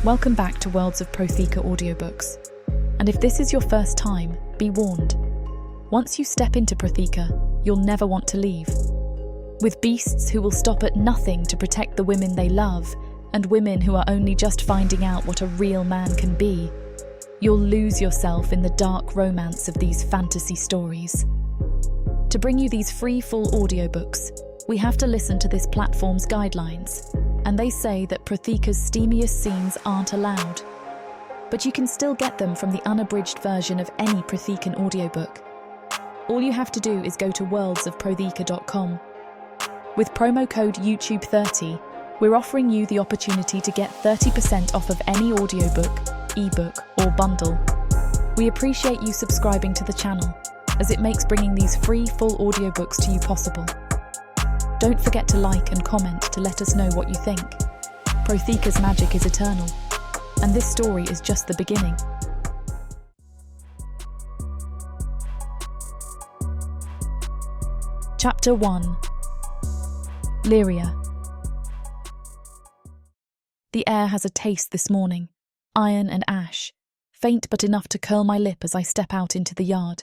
Welcome back to Worlds of Protheka audiobooks. And if this is your first time, be warned. Once you step into Protheka, you'll never want to leave. With beasts who will stop at nothing to protect the women they love, and women who are only just finding out what a real man can be, you'll lose yourself in the dark romance of these fantasy stories. To bring you these free full audiobooks, we have to listen to this platform's guidelines, and they say that Protheka's steamiest scenes aren't allowed. But you can still get them from the unabridged version of any Prothekan audiobook. All you have to do is go to worldsofprotheka.com. With promo code YouTube30, we're offering you the opportunity to get 30% off of any audiobook, ebook, or bundle. We appreciate you subscribing to the channel, as it makes bringing these free full audiobooks to you possible. Don't forget to like and comment to let us know what you think. Protheka's magic is eternal, and this story is just the beginning. Chapter 1. Lirya. The air has a taste this morning, iron and ash, faint but enough to curl my lip as I step out into the yard.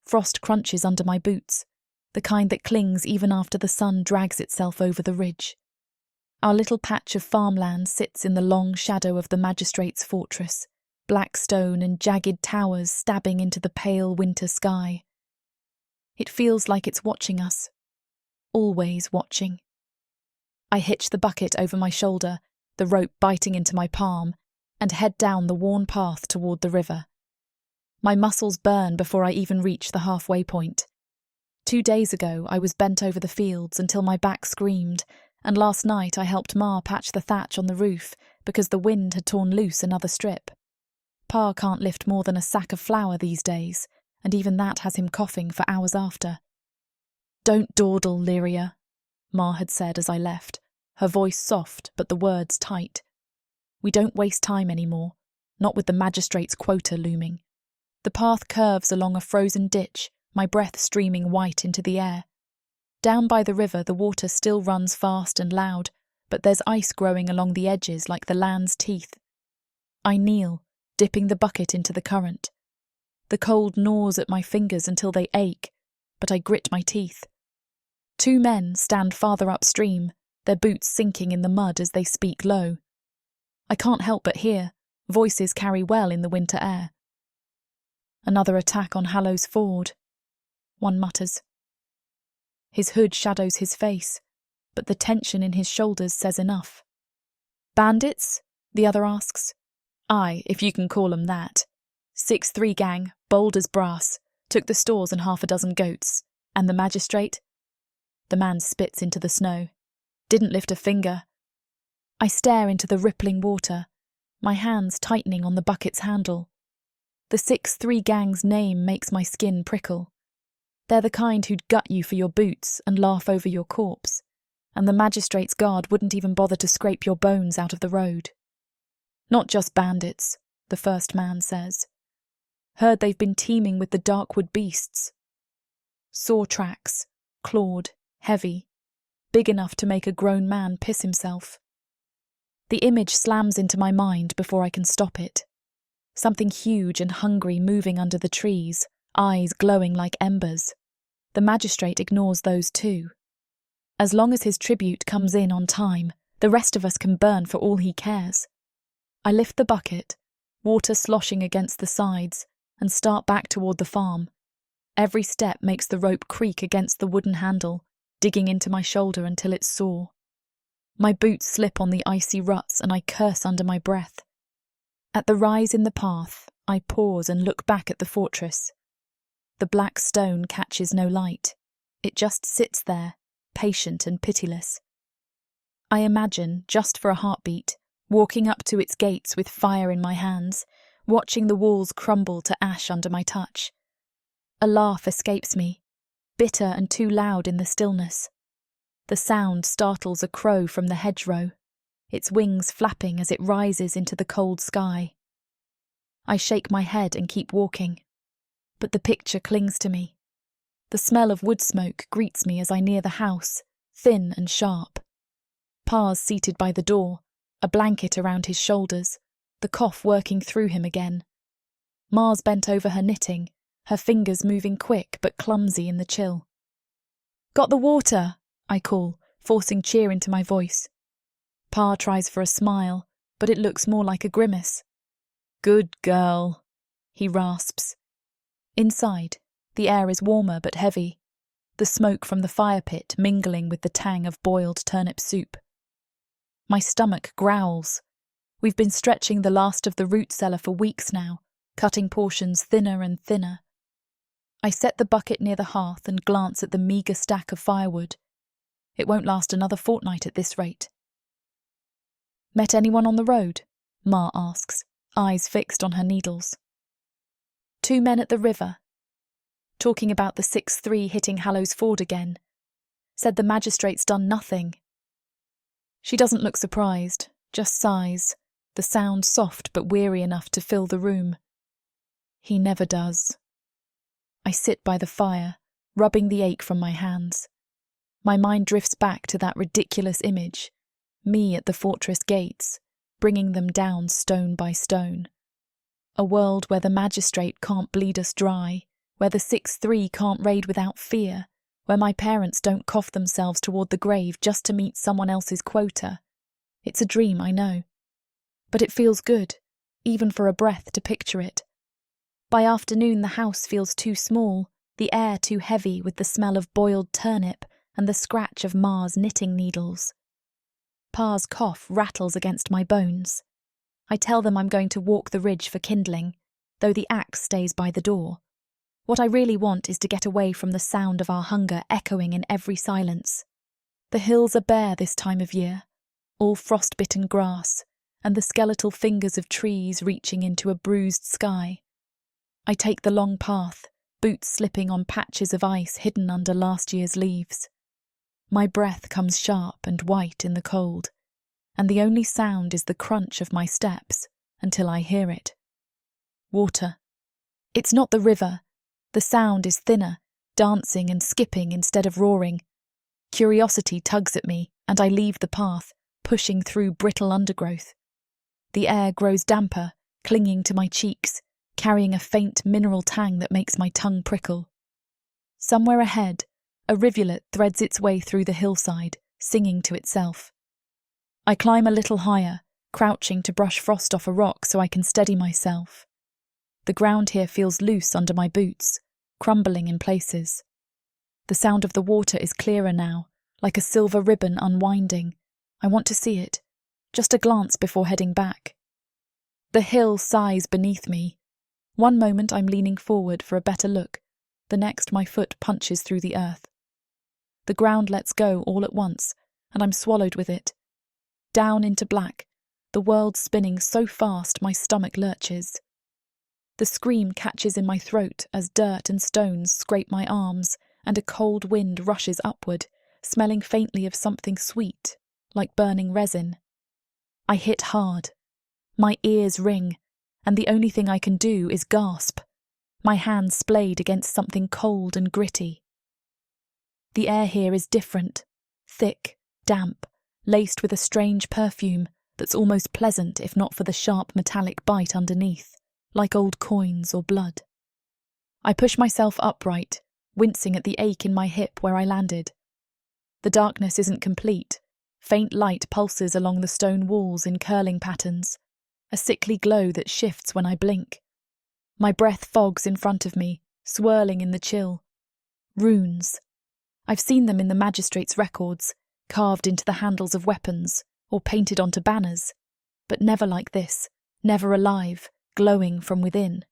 Frost crunches under my boots, the kind that clings even after the sun drags itself over the ridge. Our little patch of farmland sits in the long shadow of the magistrate's fortress, black stone and jagged towers stabbing into the pale winter sky. It feels like it's watching us, always watching. I hitch the bucket over my shoulder, the rope biting into my palm, and head down the worn path toward the river. My muscles burn before I even reach the halfway point. 2 days ago, I was bent over the fields until my back screamed, and last night I helped Ma patch the thatch on the roof because the wind had torn loose another strip. Pa can't lift more than a sack of flour these days, and even that has him coughing for hours after. "Don't dawdle, Lirya," Ma had said as I left, her voice soft but the words tight. "We don't waste time anymore, not with the magistrate's quota looming." The path curves along a frozen ditch, my breath streaming white into the air. Down by the river the water still runs fast and loud, but there's ice growing along the edges like the land's teeth. I kneel, dipping the bucket into the current. The cold gnaws at my fingers until they ache, but I grit my teeth. 2 men stand farther upstream, their boots sinking in the mud as they speak low. I can't help but hear, voices carry well in the winter air. "Another attack on Hallows Ford," one mutters. His hood shadows his face, but the tension in his shoulders says enough. "Bandits?" the other asks. "Aye, if you can call 'em that. 6-3 gang, bold as brass, took the stores and 6 goats. And the magistrate?" The man spits into the snow. "Didn't lift a finger." I stare into the rippling water, my hands tightening on the bucket's handle. The 6-3 gang's name makes my skin prickle. They're the kind who'd gut you for your boots and laugh over your corpse, and the magistrate's guard wouldn't even bother to scrape your bones out of the road. "Not just bandits," the first man says. "Heard they've been teeming with the Darkwood beasts. Saw tracks, clawed, heavy, big enough to make a grown man piss himself." The image slams into my mind before I can stop it. Something huge and hungry moving under the trees, eyes glowing like embers. The magistrate ignores those too. As long as his tribute comes in on time, the rest of us can burn for all he cares. I lift the bucket, water sloshing against the sides, and start back toward the farm. Every step makes the rope creak against the wooden handle, digging into my shoulder until it's sore. My boots slip on the icy ruts and I curse under my breath. At the rise in the path, I pause and look back at the fortress. The black stone catches no light. It just sits there, patient and pitiless. I imagine, just for a heartbeat, walking up to its gates with fire in my hands, watching the walls crumble to ash under my touch. A laugh escapes me, bitter and too loud in the stillness. The sound startles a crow from the hedgerow, its wings flapping as it rises into the cold sky. I shake my head and keep walking, but the picture clings to me. The smell of wood smoke greets me as I near the house, thin and sharp. Pa's seated by the door, a blanket around his shoulders, the cough working through him again. Mars bent over her knitting, her fingers moving quick but clumsy in the chill. "Got the water," I call, forcing cheer into my voice. Pa tries for a smile, but it looks more like a grimace. "Good girl," he rasps. Inside, the air is warmer but heavy, the smoke from the fire pit mingling with the tang of boiled turnip soup. My stomach growls. We've been stretching the last of the root cellar for weeks now, cutting portions thinner and thinner. I set the bucket near the hearth and glance at the meagre stack of firewood. It won't last another fortnight at this rate. "Met anyone on the road?" Ma asks, eyes fixed on her needles. "2 men at the river. Talking about the 6-3 hitting Hallows Ford again. Said the magistrate's done nothing." She doesn't look surprised, just sighs, the sound soft but weary enough to fill the room. "He never does." I sit by the fire, rubbing the ache from my hands. My mind drifts back to that ridiculous image, me at the fortress gates, bringing them down stone by stone. A world where the magistrate can't bleed us dry, where the 6-3 can't raid without fear, where my parents don't cough themselves toward the grave just to meet someone else's quota. It's a dream, I know. But it feels good, even for a breath to picture it. By afternoon the house feels too small, the air too heavy with the smell of boiled turnip and the scratch of Ma's knitting needles. Pa's cough rattles against my bones. I tell them I'm going to walk the ridge for kindling, though the axe stays by the door. What I really want is to get away from the sound of our hunger echoing in every silence. The hills are bare this time of year, all frost-bitten grass, and the skeletal fingers of trees reaching into a bruised sky. I take the long path, boots slipping on patches of ice hidden under last year's leaves. My breath comes sharp and white in the cold, and the only sound is the crunch of my steps until I hear it. Water. It's not the river. The sound is thinner, dancing and skipping instead of roaring. Curiosity tugs at me, and I leave the path, pushing through brittle undergrowth. The air grows damper, clinging to my cheeks, carrying a faint mineral tang that makes my tongue prickle. Somewhere ahead, a rivulet threads its way through the hillside, singing to itself. I climb a little higher, crouching to brush frost off a rock so I can steady myself. The ground here feels loose under my boots, crumbling in places. The sound of the water is clearer now, like a silver ribbon unwinding. I want to see it, just a glance before heading back. The hill sighs beneath me. One moment I'm leaning forward for a better look, the next my foot punches through the earth. The ground lets go all at once, and I'm swallowed with it. Down into black, the world spinning so fast my stomach lurches. The scream catches in my throat as dirt and stones scrape my arms, and a cold wind rushes upward, smelling faintly of something sweet, like burning resin. I hit hard. My ears ring, and the only thing I can do is gasp, my hands splayed against something cold and gritty. The air here is different, thick, damp, laced with a strange perfume that's almost pleasant if not for the sharp metallic bite underneath, like old coins or blood. I push myself upright, wincing at the ache in my hip where I landed. The darkness isn't complete. Faint light pulses along the stone walls in curling patterns, a sickly glow that shifts when I blink. My breath fogs in front of me, swirling in the chill. Runes. I've seen them in the magistrate's records, carved into the handles of weapons, or painted onto banners, but never like this, never alive, glowing from within.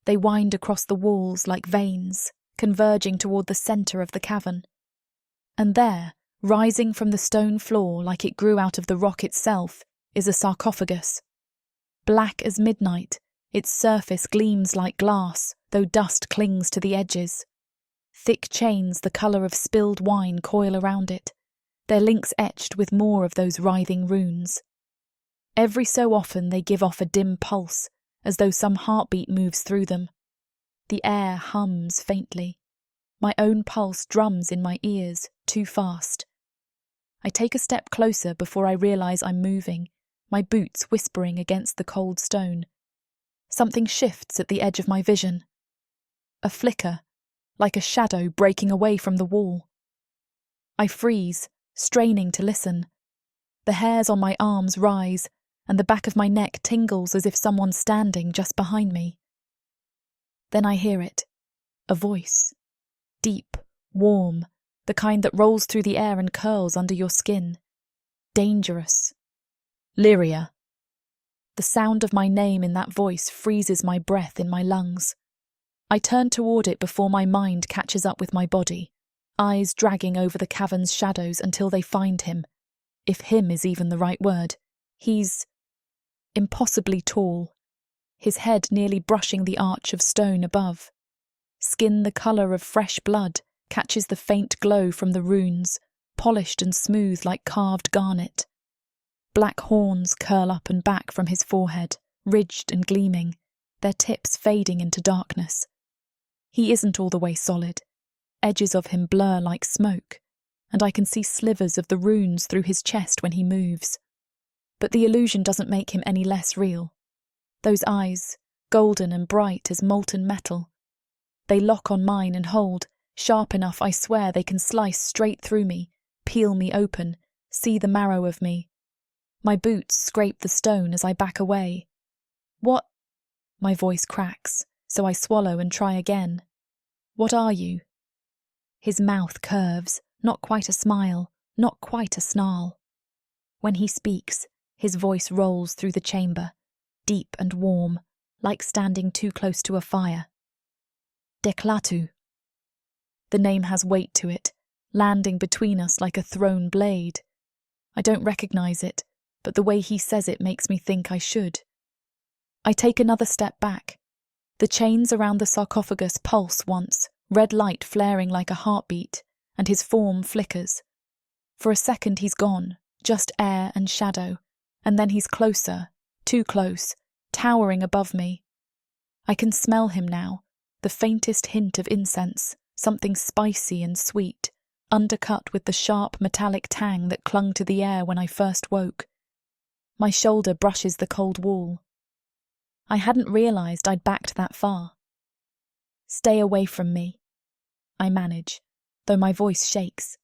They wind across the walls like veins, converging toward the centre of the cavern. And there, rising from the stone floor like it grew out of the rock itself, is a sarcophagus. Black as midnight, its surface gleams like glass, though dust clings to the edges. Thick chains the colour of spilled wine coil around it, their links etched with more of those writhing runes. Every so often they give off a dim pulse, as though some heartbeat moves through them. The air hums faintly. My own pulse drums in my ears, too fast. I take a step closer before I realise I'm moving, my boots whispering against the cold stone. Something shifts at the edge of my vision. A flicker, like a shadow breaking away from the wall. I freeze, straining to listen. The hairs on my arms rise, and the back of my neck tingles as if someone's standing just behind me. Then I hear it. A voice. Deep, warm, the kind that rolls through the air and curls under your skin. Dangerous. Lirya. The sound of my name in that voice freezes my breath in my lungs. I turn toward it before my mind catches up with my body, eyes dragging over the cavern's shadows until they find him. If him is even the right word. He's impossibly tall, his head nearly brushing the arch of stone above. Skin the colour of fresh blood catches the faint glow from the runes, polished and smooth like carved garnet. Black horns curl up and back from his forehead, ridged and gleaming, their tips fading into darkness. He isn't all the way solid. Edges of him blur like smoke, and I can see slivers of the runes through his chest when he moves. But the illusion doesn't make him any less real. Those eyes, golden and bright as molten metal. They lock on mine and hold, sharp enough I swear they can slice straight through me, peel me open, see the marrow of me. My boots scrape the stone as I back away. What? My voice cracks, so I swallow and try again. What are you? His mouth curves, not quite a smile, not quite a snarl. When he speaks, his voice rolls through the chamber, deep and warm, like standing too close to a fire. Clatu. The name has weight to it, landing between us like a thrown blade. I don't recognize it, but the way he says it makes me think I should. I take another step back. The chains around the sarcophagus pulse once, red light flaring like a heartbeat, and his form flickers. For a second he's gone, just air and shadow, and then he's closer, too close, towering above me. I can smell him now, the faintest hint of incense, something spicy and sweet, undercut with the sharp metallic tang that clung to the air when I first woke. My shoulder brushes the cold wall. I hadn't realised I'd backed that far. Stay away from me, I manage, though my voice shakes.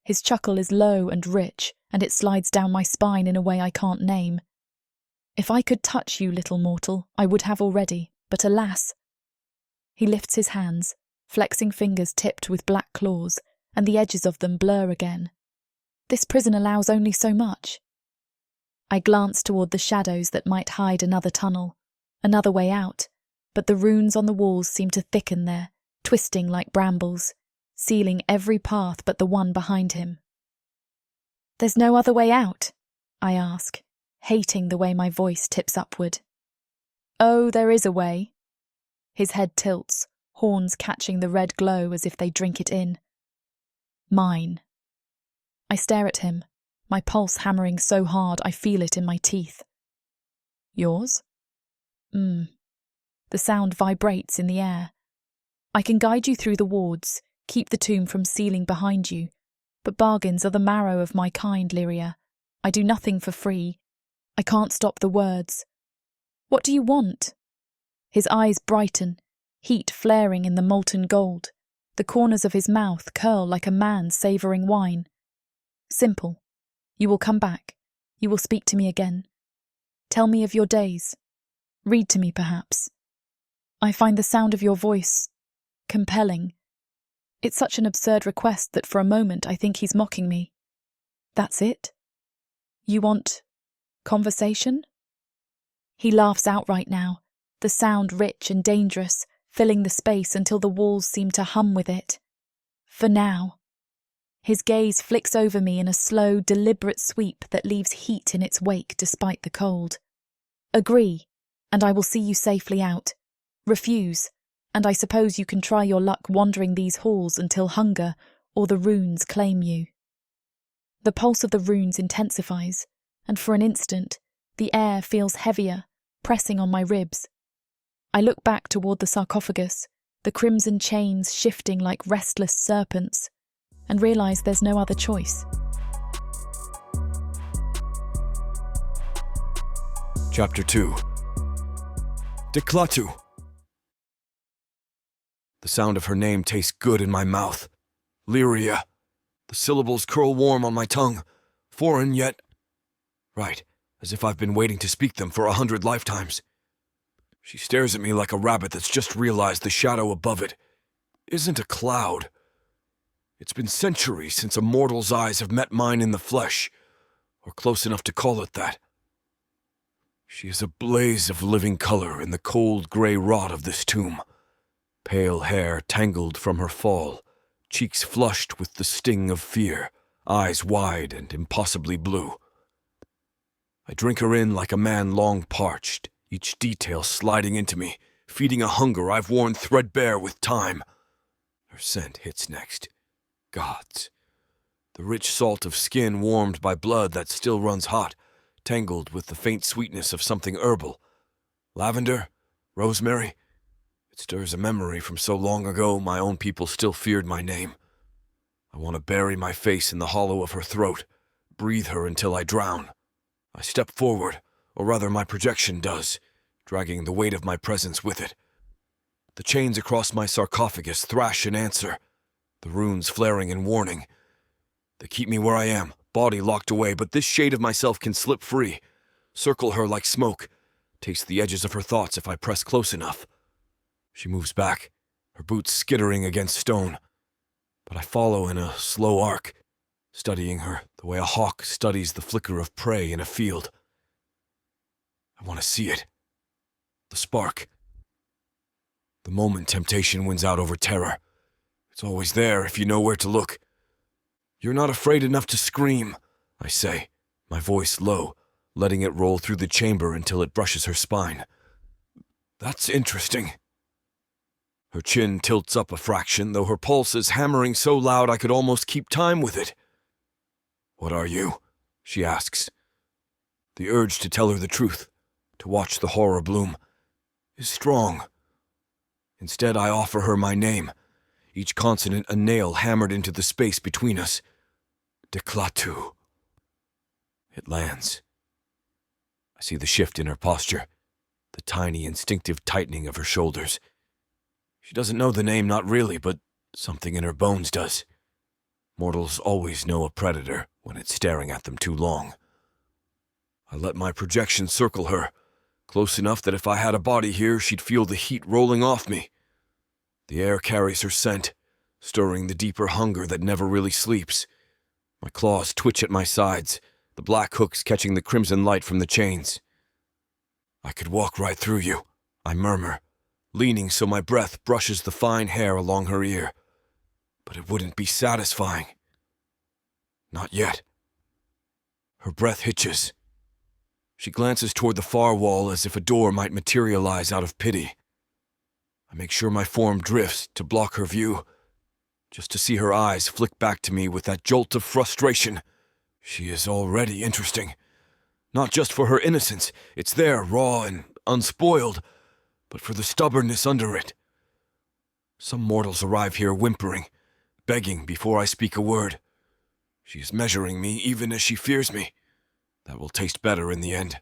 His chuckle is low and rich, and it slides down my spine in a way I can't name. If I could touch you, little mortal, I would have already, but alas. He lifts his hands, flexing fingers tipped with black claws, and the edges of them blur again. This prison allows only so much. I glance toward the shadows that might hide another tunnel, another way out, but the runes on the walls seem to thicken there, twisting like brambles, sealing every path but the one behind him. There's no other way out? I ask, hating the way my voice tips upward. Oh, there is a way. His head tilts, horns catching the red glow as if they drink it in. Mine. I stare at him, my pulse hammering so hard I feel it in my teeth. Yours? The sound vibrates in the air. I can guide you through the wards, keep the tomb from sealing behind you, but bargains are the marrow of my kind, Liria. I do nothing for free. I can't stop the words. What do you want? His eyes brighten, heat flaring in the molten gold. The corners of his mouth curl like a man savouring wine. Simple. You will come back. You will speak to me again. Tell me of your days. Read to me, perhaps. I find the sound of your voice compelling. It's such an absurd request that for a moment I think he's mocking me. That's it? You want conversation? He laughs outright now, the sound rich and dangerous, filling the space until the walls seem to hum with it. For now. His gaze flicks over me in a slow, deliberate sweep that leaves heat in its wake despite the cold. Agree, and I will see you safely out. Refuse, and I suppose you can try your luck wandering these halls until hunger or the runes claim you. The pulse of the runes intensifies, and for an instant, the air feels heavier, pressing on my ribs. I look back toward the sarcophagus, the crimson chains shifting like restless serpents, and realise there's no other choice. Chapter 2. Clatu. The sound of her name tastes good in my mouth. Lirya. The syllables curl warm on my tongue. Foreign yet... right, as if I've been waiting to speak them for 100 lifetimes. She stares at me like a rabbit that's just realized the shadow above it isn't a cloud. It's been centuries since a mortal's eyes have met mine in the flesh, or close enough to call it that. She is a blaze of living color in the cold gray rot of this tomb. Pale hair tangled from her fall, cheeks flushed with the sting of fear, eyes wide and impossibly blue. I drink her in like a man long parched, each detail sliding into me, feeding a hunger I've worn threadbare with time. Her scent hits next. Gods. The rich salt of skin warmed by blood that still runs hot, tangled with the faint sweetness of something herbal. Lavender? Rosemary? It stirs a memory from so long ago my own people still feared my name. I want to bury my face in the hollow of her throat, breathe her until I drown. I step forward, or rather my projection does, dragging the weight of my presence with it. The chains across my sarcophagus thrash in answer, the runes flaring in warning. They keep me where I am, body locked away, but this shade of myself can slip free, circle her like smoke, taste the edges of her thoughts if I press close enough. She moves back, her boots skittering against stone, but I follow in a slow arc, studying her the way a hawk studies the flicker of prey in a field. I want to see it. The spark. The moment temptation wins out over terror. It's always there if you know where to look. You're not afraid enough to scream, I say, my voice low, letting it roll through the chamber until it brushes her spine. That's interesting. Her chin tilts up a fraction, though her pulse is hammering so loud I could almost keep time with it. What are you? She asks. The urge to tell her the truth, to watch the horror bloom, is strong. Instead, I offer her my name, each consonant a nail hammered into the space between us. Clatu. It lands. I see the shift in her posture, the tiny instinctive tightening of her shoulders. She doesn't know the name, not really, but something in her bones does. Mortals always know a predator when it's staring at them too long. I let my projection circle her, close enough that if I had a body here, she'd feel the heat rolling off me. The air carries her scent, stirring the deeper hunger that never really sleeps. My claws twitch at my sides, the black hooks catching the crimson light from the chains. I could walk right through you, I murmur, leaning so my breath brushes the fine hair along her ear. But it wouldn't be satisfying. Not yet. Her breath hitches. She glances toward the far wall as if a door might materialize out of pity. I make sure my form drifts to block her view, just to see her eyes flick back to me with that jolt of frustration. She is already interesting. Not just for her innocence, it's there, raw and unspoiled, but for the stubbornness under it. Some mortals arrive here whimpering, begging before I speak a word. She is measuring me even as she fears me. That will taste better in the end.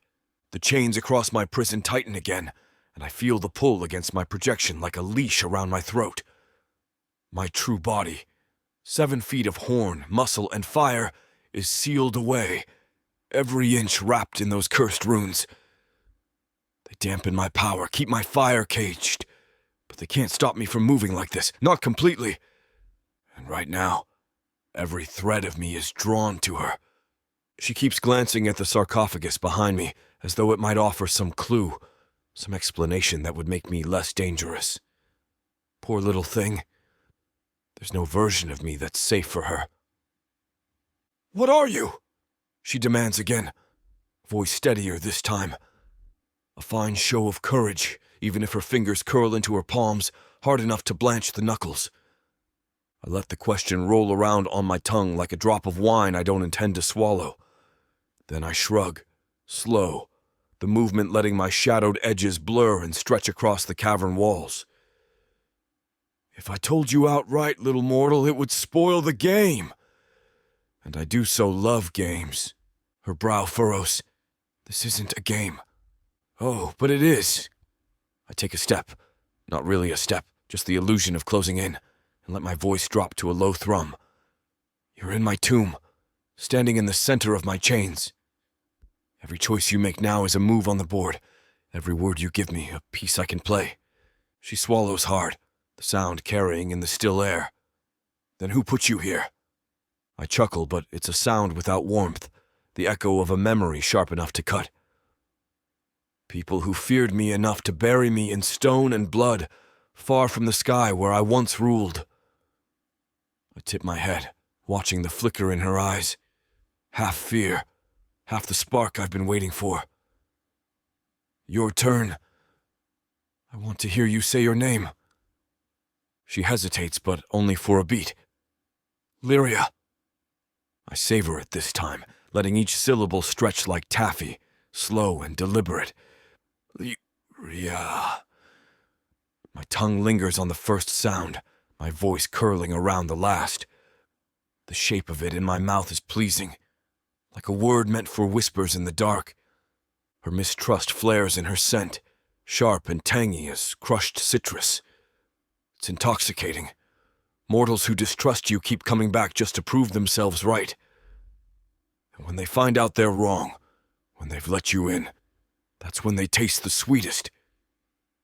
The chains across my prison tighten again, and I feel the pull against my projection like a leash around my throat. My true body, 7 feet of horn, muscle, and fire, is sealed away, every inch wrapped in those cursed runes. They dampen my power, keep my fire caged, but they can't stop me from moving like this, not completely. And right now, every thread of me is drawn to her. She keeps glancing at the sarcophagus behind me, as though it might offer some clue, some explanation that would make me less dangerous. Poor little thing. There's no version of me that's safe for her. "What are you?" she demands again, voice steadier this time. A fine show of courage, even if her fingers curl into her palms, hard enough to blanch the knuckles. I let the question roll around on my tongue like a drop of wine I don't intend to swallow. Then I shrug, slow, the movement letting my shadowed edges blur and stretch across the cavern walls. "If I told you outright, little mortal, it would spoil the game. And I do so love games." Her brow furrows. This isn't a game. Oh, but it is. I take a step. Not really a step, just the illusion of closing in, and let my voice drop to a low thrum. You're in my tomb, standing in the center of my chains. Every choice you make now is a move on the board. Every word you give me, a piece I can play. She swallows hard, the sound carrying in the still air. Then who put you here? I chuckle, but it's a sound without warmth, the echo of a memory sharp enough to cut. People who feared me enough to bury me in stone and blood, far from the sky where I once ruled. I tip my head, watching the flicker in her eyes. Half fear, half the spark I've been waiting for. Your turn. I want to hear you say your name. She hesitates, but only for a beat. Lirya. I savor it this time, letting each syllable stretch like taffy, slow and deliberate. Lirya. My tongue lingers on the first sound, my voice curling around the last. The shape of it in my mouth is pleasing, like a word meant for whispers in the dark. Her mistrust flares in her scent, sharp and tangy as crushed citrus. It's intoxicating. Mortals who distrust you keep coming back just to prove themselves right. And when they find out they're wrong, when they've let you in, that's when they taste the sweetest.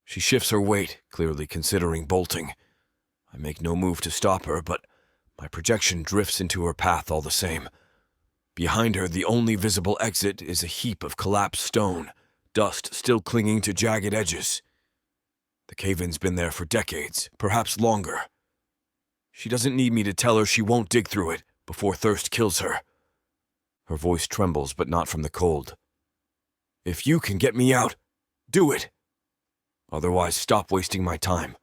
She shifts her weight, clearly considering bolting. I make no move to stop her, but my projection drifts into her path all the same. Behind her, the only visible exit is a heap of collapsed stone, dust still clinging to jagged edges. The cave-in's been there for decades, perhaps longer. She doesn't need me to tell her she won't dig through it before thirst kills her. Her voice trembles, but not from the cold. If you can get me out, do it. Otherwise, stop wasting my time.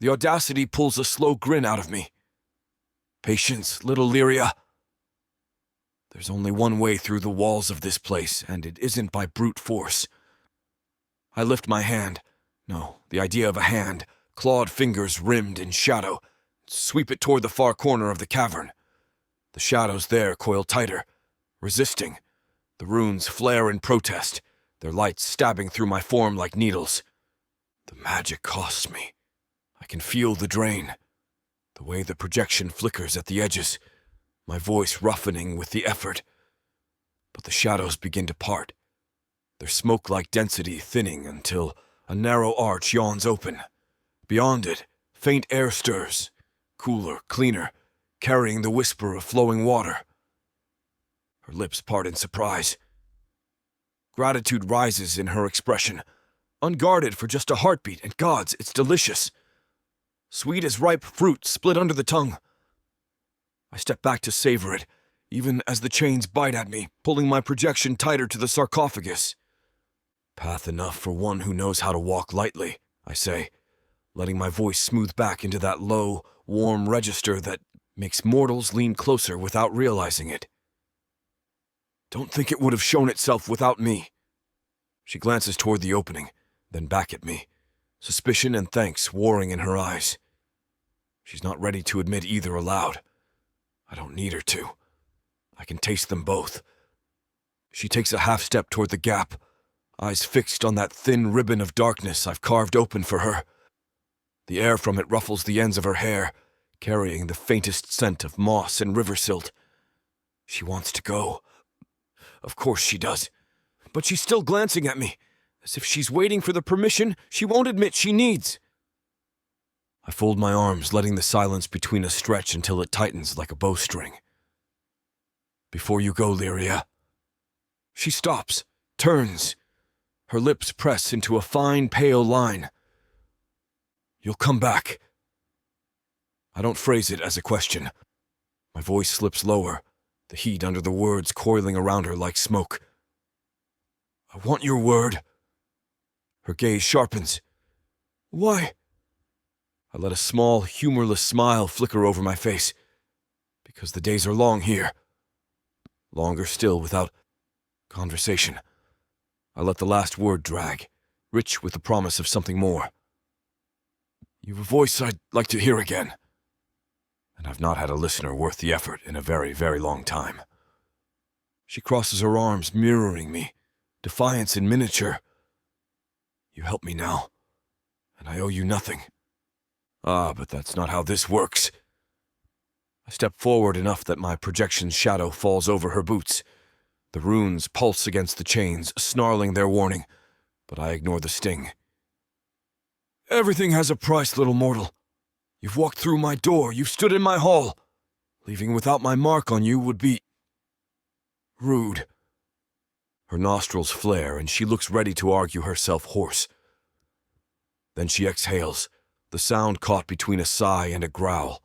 The audacity pulls a slow grin out of me. Patience, little Lirya. There's only one way through the walls of this place, and it isn't by brute force. I lift my hand. No, the idea of a hand, clawed fingers rimmed in shadow, sweep it toward the far corner of the cavern. The shadows there coil tighter, resisting. The runes flare in protest, their lights stabbing through my form like needles. The magic costs me. I can feel the drain, the way the projection flickers at the edges, my voice roughening with the effort. But the shadows begin to part, their smoke-like density thinning until a narrow arch yawns open. Beyond it, faint air stirs, cooler, cleaner, carrying the whisper of flowing water. Her lips part in surprise. Gratitude rises in her expression, unguarded for just a heartbeat, and gods, it's delicious. Sweet as ripe fruit split under the tongue. I step back to savor it, even as the chains bite at me, pulling my projection tighter to the sarcophagus. Path enough for one who knows how to walk lightly, I say, letting my voice smooth back into that low, warm register that makes mortals lean closer without realizing it. Don't think it would have shown itself without me. She glances toward the opening, then back at me, suspicion and thanks warring in her eyes. She's not ready to admit either aloud. I don't need her to. I can taste them both. She takes a half step toward the gap, eyes fixed on that thin ribbon of darkness I've carved open for her. The air from it ruffles the ends of her hair, carrying the faintest scent of moss and river silt. She wants to go. Of course she does. But she's still glancing at me, as if she's waiting for the permission she won't admit she needs. I fold my arms, letting the silence between us stretch until it tightens like a bowstring. Before you go, Lirya. She stops, turns. Her lips press into a fine, pale line. You'll come back. I don't phrase it as a question. My voice slips lower, the heat under the words coiling around her like smoke. I want your word. Her gaze sharpens. Why? I let a small, humorless smile flicker over my face. Because the days are long here. Longer still without conversation. I let the last word drag, rich with the promise of something more. You've a voice I'd like to hear again. And I've not had a listener worth the effort in a very, very long time. She crosses her arms, mirroring me, defiance in miniature. You help me now, and I owe you nothing. Ah, but that's not how this works. I step forward enough that my projection's shadow falls over her boots. The runes pulse against the chains, snarling their warning, but I ignore the sting. Everything has a price, little mortal. You've walked through my door, you've stood in my hall. Leaving without my mark on you would be rude. Her nostrils flare, and she looks ready to argue herself hoarse. Then she exhales, the sound caught between a sigh and a growl.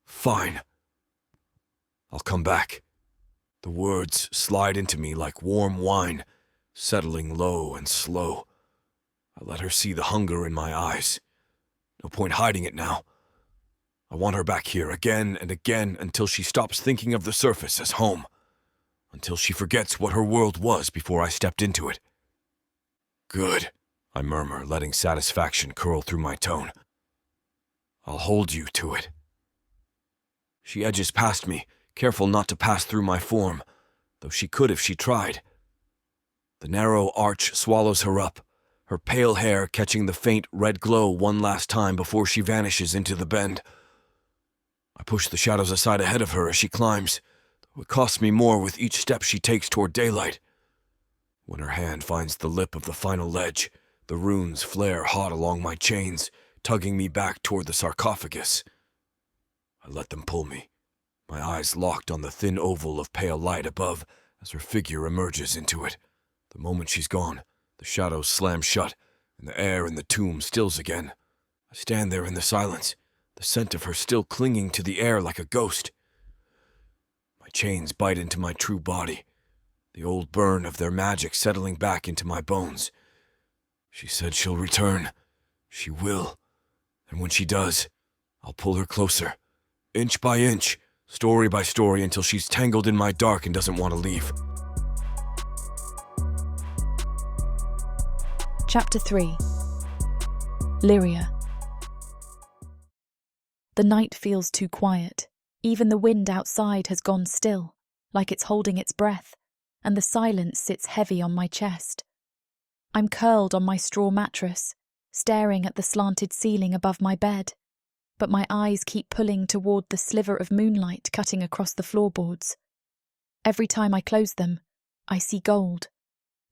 Fine. I'll come back. The words slide into me like warm wine, settling low and slow. I let her see the hunger in my eyes. No point hiding it now. I want her back here again and again until she stops thinking of the surface as home. Until she forgets what her world was before I stepped into it. Good, I murmur, letting satisfaction curl through my tone. I'll hold you to it. She edges past me, careful not to pass through my form, though she could if she tried. The narrow arch swallows her up, her pale hair catching the faint red glow one last time before she vanishes into the bend. I push the shadows aside ahead of her as she climbs, though it costs me more with each step she takes toward daylight. When her hand finds the lip of the final ledge, the runes flare hot along my chains, tugging me back toward the sarcophagus. I let them pull me, my eyes locked on the thin oval of pale light above as her figure emerges into it. The moment she's gone, the shadows slam shut, and the air in the tomb stills again. I stand there in the silence, the scent of her still clinging to the air like a ghost. My chains bite into my true body, the old burn of their magic settling back into my bones. She said she'll return. She will. And when she does, I'll pull her closer, inch by inch, story by story, until she's tangled in my dark and doesn't want to leave. Chapter 3. Lirya. The night feels too quiet. Even the wind outside has gone still, like it's holding its breath, and the silence sits heavy on my chest. I'm curled on my straw mattress, staring at the slanted ceiling above my bed, but my eyes keep pulling toward the sliver of moonlight cutting across the floorboards. Every time I close them, I see gold,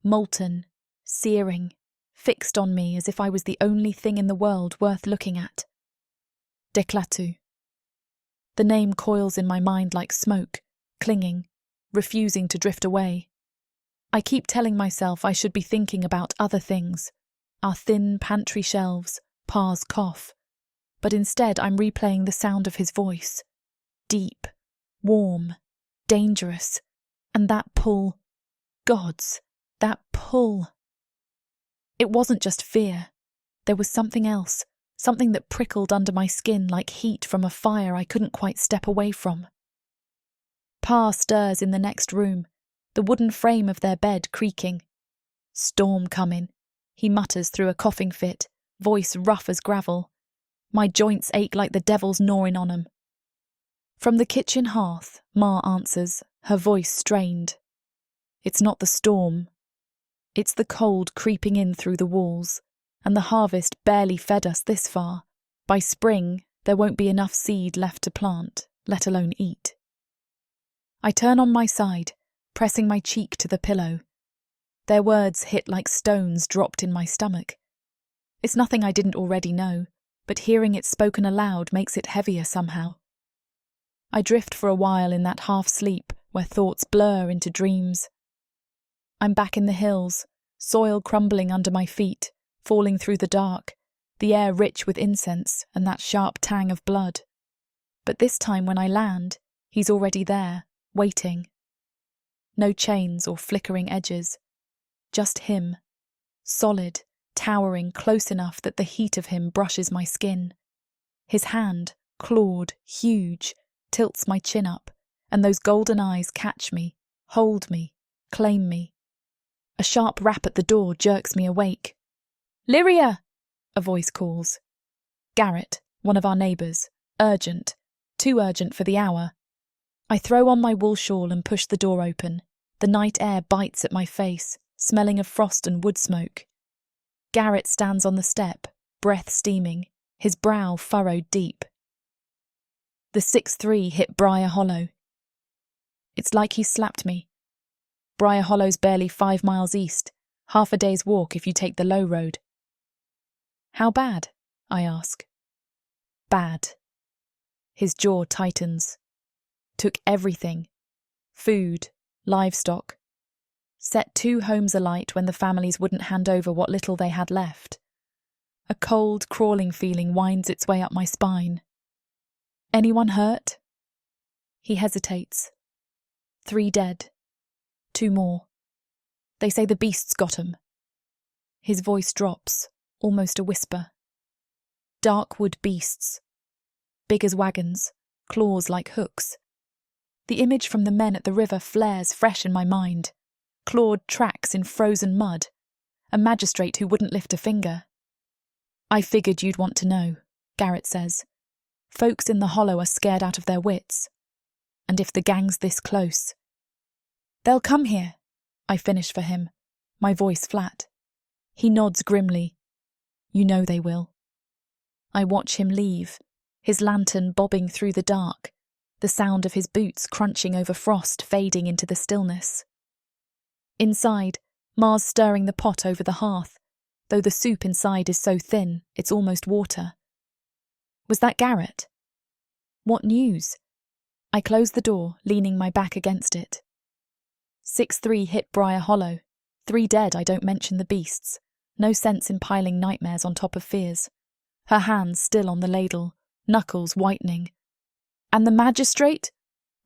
molten, searing, fixed on me as if I was the only thing in the world worth looking at. Clatu. The name coils in my mind like smoke, clinging, refusing to drift away. I keep telling myself I should be thinking about other things, our thin pantry shelves, Pa's cough, but instead I'm replaying the sound of his voice. Deep, warm, dangerous, and that pull. Gods, that pull. It wasn't just fear. There was something else, something that prickled under my skin like heat from a fire I couldn't quite step away from. Pa stirs in the next room, the wooden frame of their bed creaking. Storm comin', he mutters through a coughing fit, voice rough as gravel. My joints ache like the devil's gnawing on 'em. From the kitchen hearth, Ma answers, her voice strained. It's not the storm. It's the cold creeping in through the walls, and the harvest barely fed us this far. By spring, there won't be enough seed left to plant, let alone eat. I turn on my side, pressing my cheek to the pillow. Their words hit like stones dropped in my stomach. It's nothing I didn't already know, but hearing it spoken aloud makes it heavier somehow. I drift for a while in that half-sleep where thoughts blur into dreams. I'm back in the hills, soil crumbling under my feet, falling through the dark, the air rich with incense and that sharp tang of blood. But this time when I land, he's already there, waiting. No chains or flickering edges. Just him, solid, towering close enough that the heat of him brushes my skin. His hand, clawed, huge, tilts my chin up, and those golden eyes catch me, hold me, claim me. A sharp rap at the door jerks me awake. "Lirya!" a voice calls. Garrett, one of our neighbours, urgent, too urgent for the hour. I throw on my wool shawl and push the door open. The night air bites at my face, smelling of frost and wood smoke. Garrett stands on the step, breath steaming, his brow furrowed deep. The 6-3 hit Briar Hollow. It's like he slapped me. Briar Hollow's barely 5 miles east, half a day's walk if you take the low road. How bad? I ask. Bad. His jaw tightens. Took everything. Food, livestock. Set 2 homes alight when the families wouldn't hand over what little they had left. A cold, crawling feeling winds its way up my spine. Anyone hurt? He hesitates. 3 dead. 2 more. They say the beasts got 'em. His voice drops, almost a whisper. Darkwood beasts. Big as wagons, claws like hooks. The image from the men at the river flares fresh in my mind. Clawed tracks in frozen mud. A magistrate who wouldn't lift a finger. I figured you'd want to know, Garrett says. Folks in the hollow are scared out of their wits. And if the gang's this close... They'll come here, I finish for him, my voice flat. He nods grimly. You know they will. I watch him leave, his lantern bobbing through the dark, the sound of his boots crunching over frost fading into the stillness. Inside, Ma's stirring the pot over the hearth, though the soup inside is so thin it's almost water. Was that Garrett? What news? I close the door, leaning my back against it. 6-3 hit Briar Hollow. 3 dead, I don't mention the beasts. No sense in piling nightmares on top of fears. Her hands still on the ladle, knuckles whitening. And the magistrate?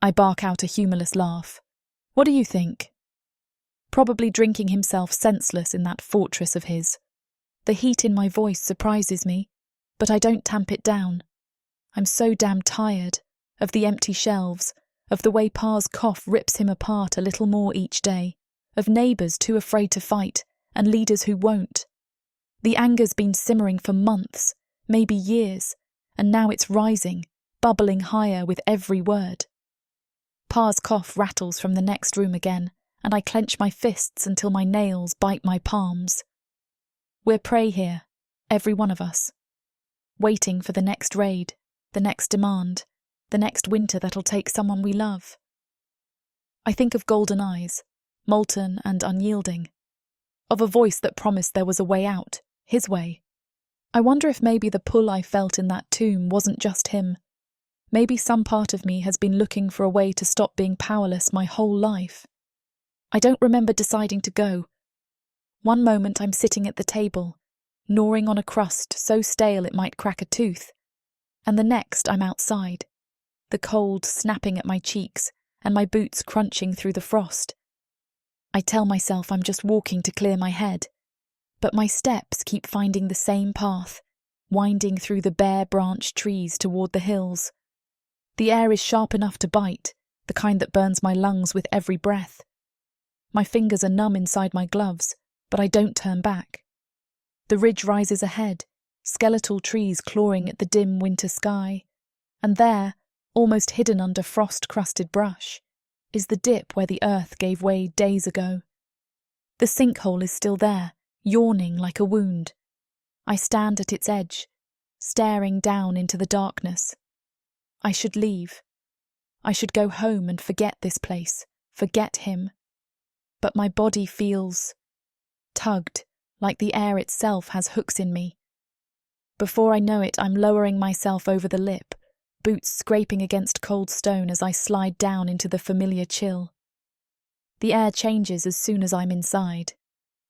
I bark out a humourless laugh. What do you think? Probably drinking himself senseless in that fortress of his. The heat in my voice surprises me, but I don't tamp it down. I'm so damn tired of the empty shelves, of the way Pa's cough rips him apart a little more each day, of neighbours too afraid to fight and leaders who won't. The anger's been simmering for months, maybe years, and now it's rising, bubbling higher with every word. Pa's cough rattles from the next room again, and I clench my fists until my nails bite my palms. We're prey here, every one of us, waiting for the next raid, the next demand, the next winter that'll take someone we love. I think of golden eyes, molten and unyielding, of a voice that promised there was a way out, his way. I wonder if maybe the pull I felt in that tomb wasn't just him. Maybe some part of me has been looking for a way to stop being powerless my whole life. I don't remember deciding to go. One moment I'm sitting at the table, gnawing on a crust so stale it might crack a tooth, and the next I'm outside, the cold snapping at my cheeks and my boots crunching through the frost. I tell myself I'm just walking to clear my head, but my steps keep finding the same path, winding through the bare branched trees toward the hills. The air is sharp enough to bite, the kind that burns my lungs with every breath. My fingers are numb inside my gloves, but I don't turn back. The ridge rises ahead, skeletal trees clawing at the dim winter sky, and there, almost hidden under frost-crusted brush, is the dip where the earth gave way days ago. The sinkhole is still there, yawning like a wound. I stand at its edge, staring down into the darkness. I should leave. I should go home and forget this place, forget him. But my body feels tugged, like the air itself has hooks in me. Before I know it, I'm lowering myself over the lip, boots scraping against cold stone as I slide down into the familiar chill. The air changes as soon as I'm inside.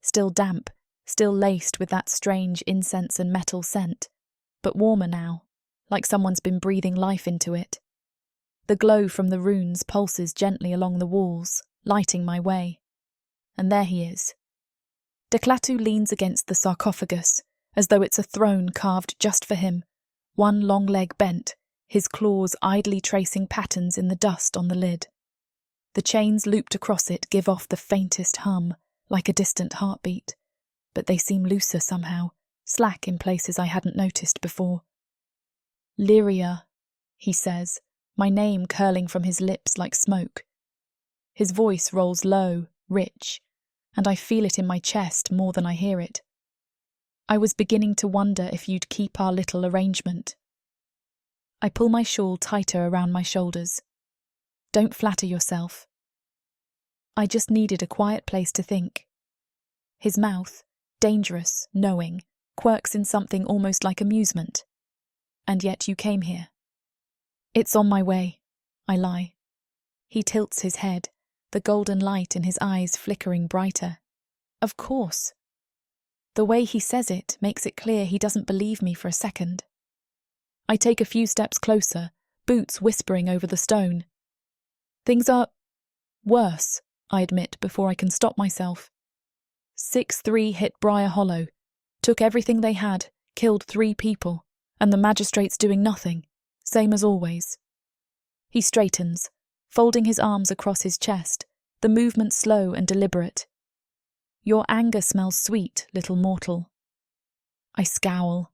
Still damp, still laced with that strange incense and metal scent, but warmer now, like someone's been breathing life into it. The glow from the runes pulses gently along the walls, lighting my way. And there he is. Clatu leans against the sarcophagus, as though it's a throne carved just for him, one long leg bent, his claws idly tracing patterns in the dust on the lid. The chains looped across it give off the faintest hum, like a distant heartbeat, but they seem looser somehow, slack in places I hadn't noticed before. Lirya, he says, my name curling from his lips like smoke. His voice rolls low, rich, and I feel it in my chest more than I hear it. I was beginning to wonder if you'd keep our little arrangement. I pull my shawl tighter around my shoulders. Don't flatter yourself. I just needed a quiet place to think. His mouth, dangerous, knowing, quirks in something almost like amusement. And yet you came here. It's on my way, I lie. He tilts his head, the golden light in his eyes flickering brighter. Of course. The way he says it makes it clear he doesn't believe me for a second. I take a few steps closer, boots whispering over the stone. Things are worse, I admit before I can stop myself. 6-3 hit Briar Hollow, took everything they had, killed 3 people, and the magistrate's doing nothing, same as always. He straightens, folding his arms across his chest, the movement slow and deliberate. Your anger smells sweet, little mortal. I scowl.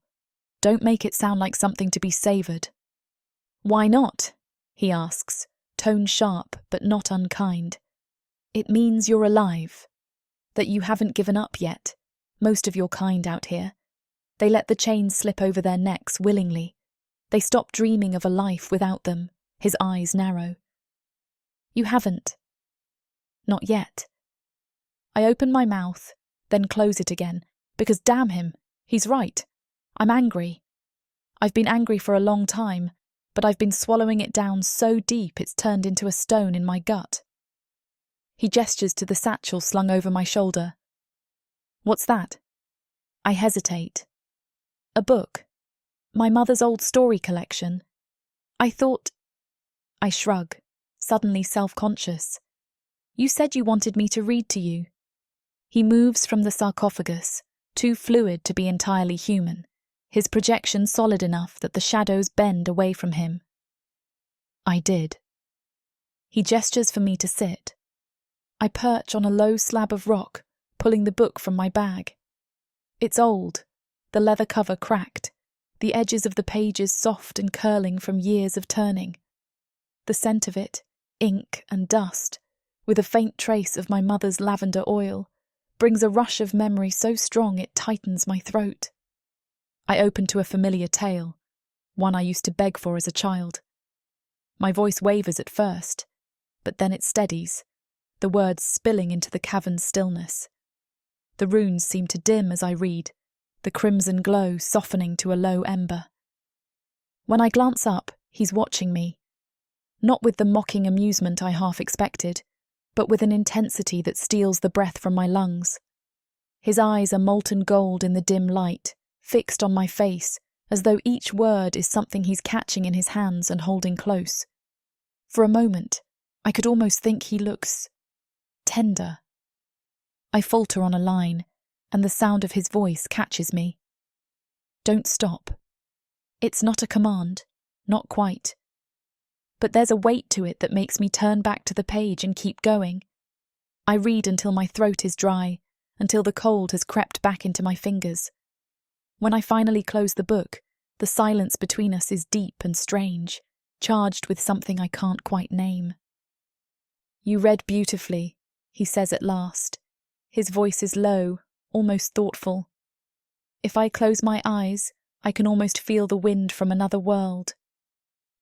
Don't make it sound like something to be savoured. Why not? He asks, tone sharp but not unkind. It means you're alive, that you haven't given up yet, most of your kind out here. They let the chains slip over their necks willingly. They stop dreaming of a life without them, his eyes narrow. You haven't. Not yet. I open my mouth, then close it again, because damn him, he's right. I'm angry. I've been angry for a long time, but I've been swallowing it down so deep it's turned into a stone in my gut. He gestures to the satchel slung over my shoulder. What's that? I hesitate. A book. My mother's old story collection. I thought... I shrug, suddenly self-conscious. You said you wanted me to read to you. He moves from the sarcophagus, too fluid to be entirely human, his projection solid enough that the shadows bend away from him. I did. He gestures for me to sit. I perch on a low slab of rock, pulling the book from my bag. It's old, the leather cover cracked, the edges of the pages soft and curling from years of turning. The scent of it, ink and dust, with a faint trace of my mother's lavender oil, brings a rush of memory so strong it tightens my throat. I open to a familiar tale, one I used to beg for as a child. My voice wavers at first, but then it steadies, the words spilling into the cavern's stillness. The runes seem to dim as I read, the crimson glow softening to a low ember. When I glance up, he's watching me, not with the mocking amusement I half expected, but with an intensity that steals the breath from my lungs. His eyes are molten gold in the dim light, fixed on my face, as though each word is something he's catching in his hands and holding close. For a moment, I could almost think he looks... tender. I falter on a line, and the sound of his voice catches me. Don't stop. It's not a command, not quite. But there's a weight to it that makes me turn back to the page and keep going. I read until my throat is dry, until the cold has crept back into my fingers. When I finally close the book, the silence between us is deep and strange, charged with something I can't quite name. You read beautifully, he says at last. His voice is low, almost thoughtful. If I close my eyes, I can almost feel the wind from another world.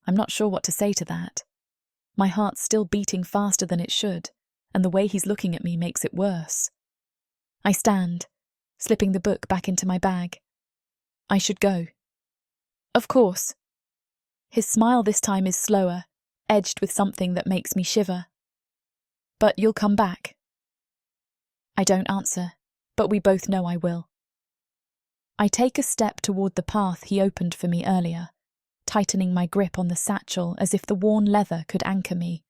I'm not sure what to say to that. My heart's still beating faster than it should, and the way he's looking at me makes it worse. I stand, slipping the book back into my bag. I should go. Of course. His smile this time is slower, edged with something that makes me shiver. But you'll come back. I don't answer, but we both know I will. I take a step toward the path he opened for me earlier, tightening my grip on the satchel as if the worn leather could anchor me.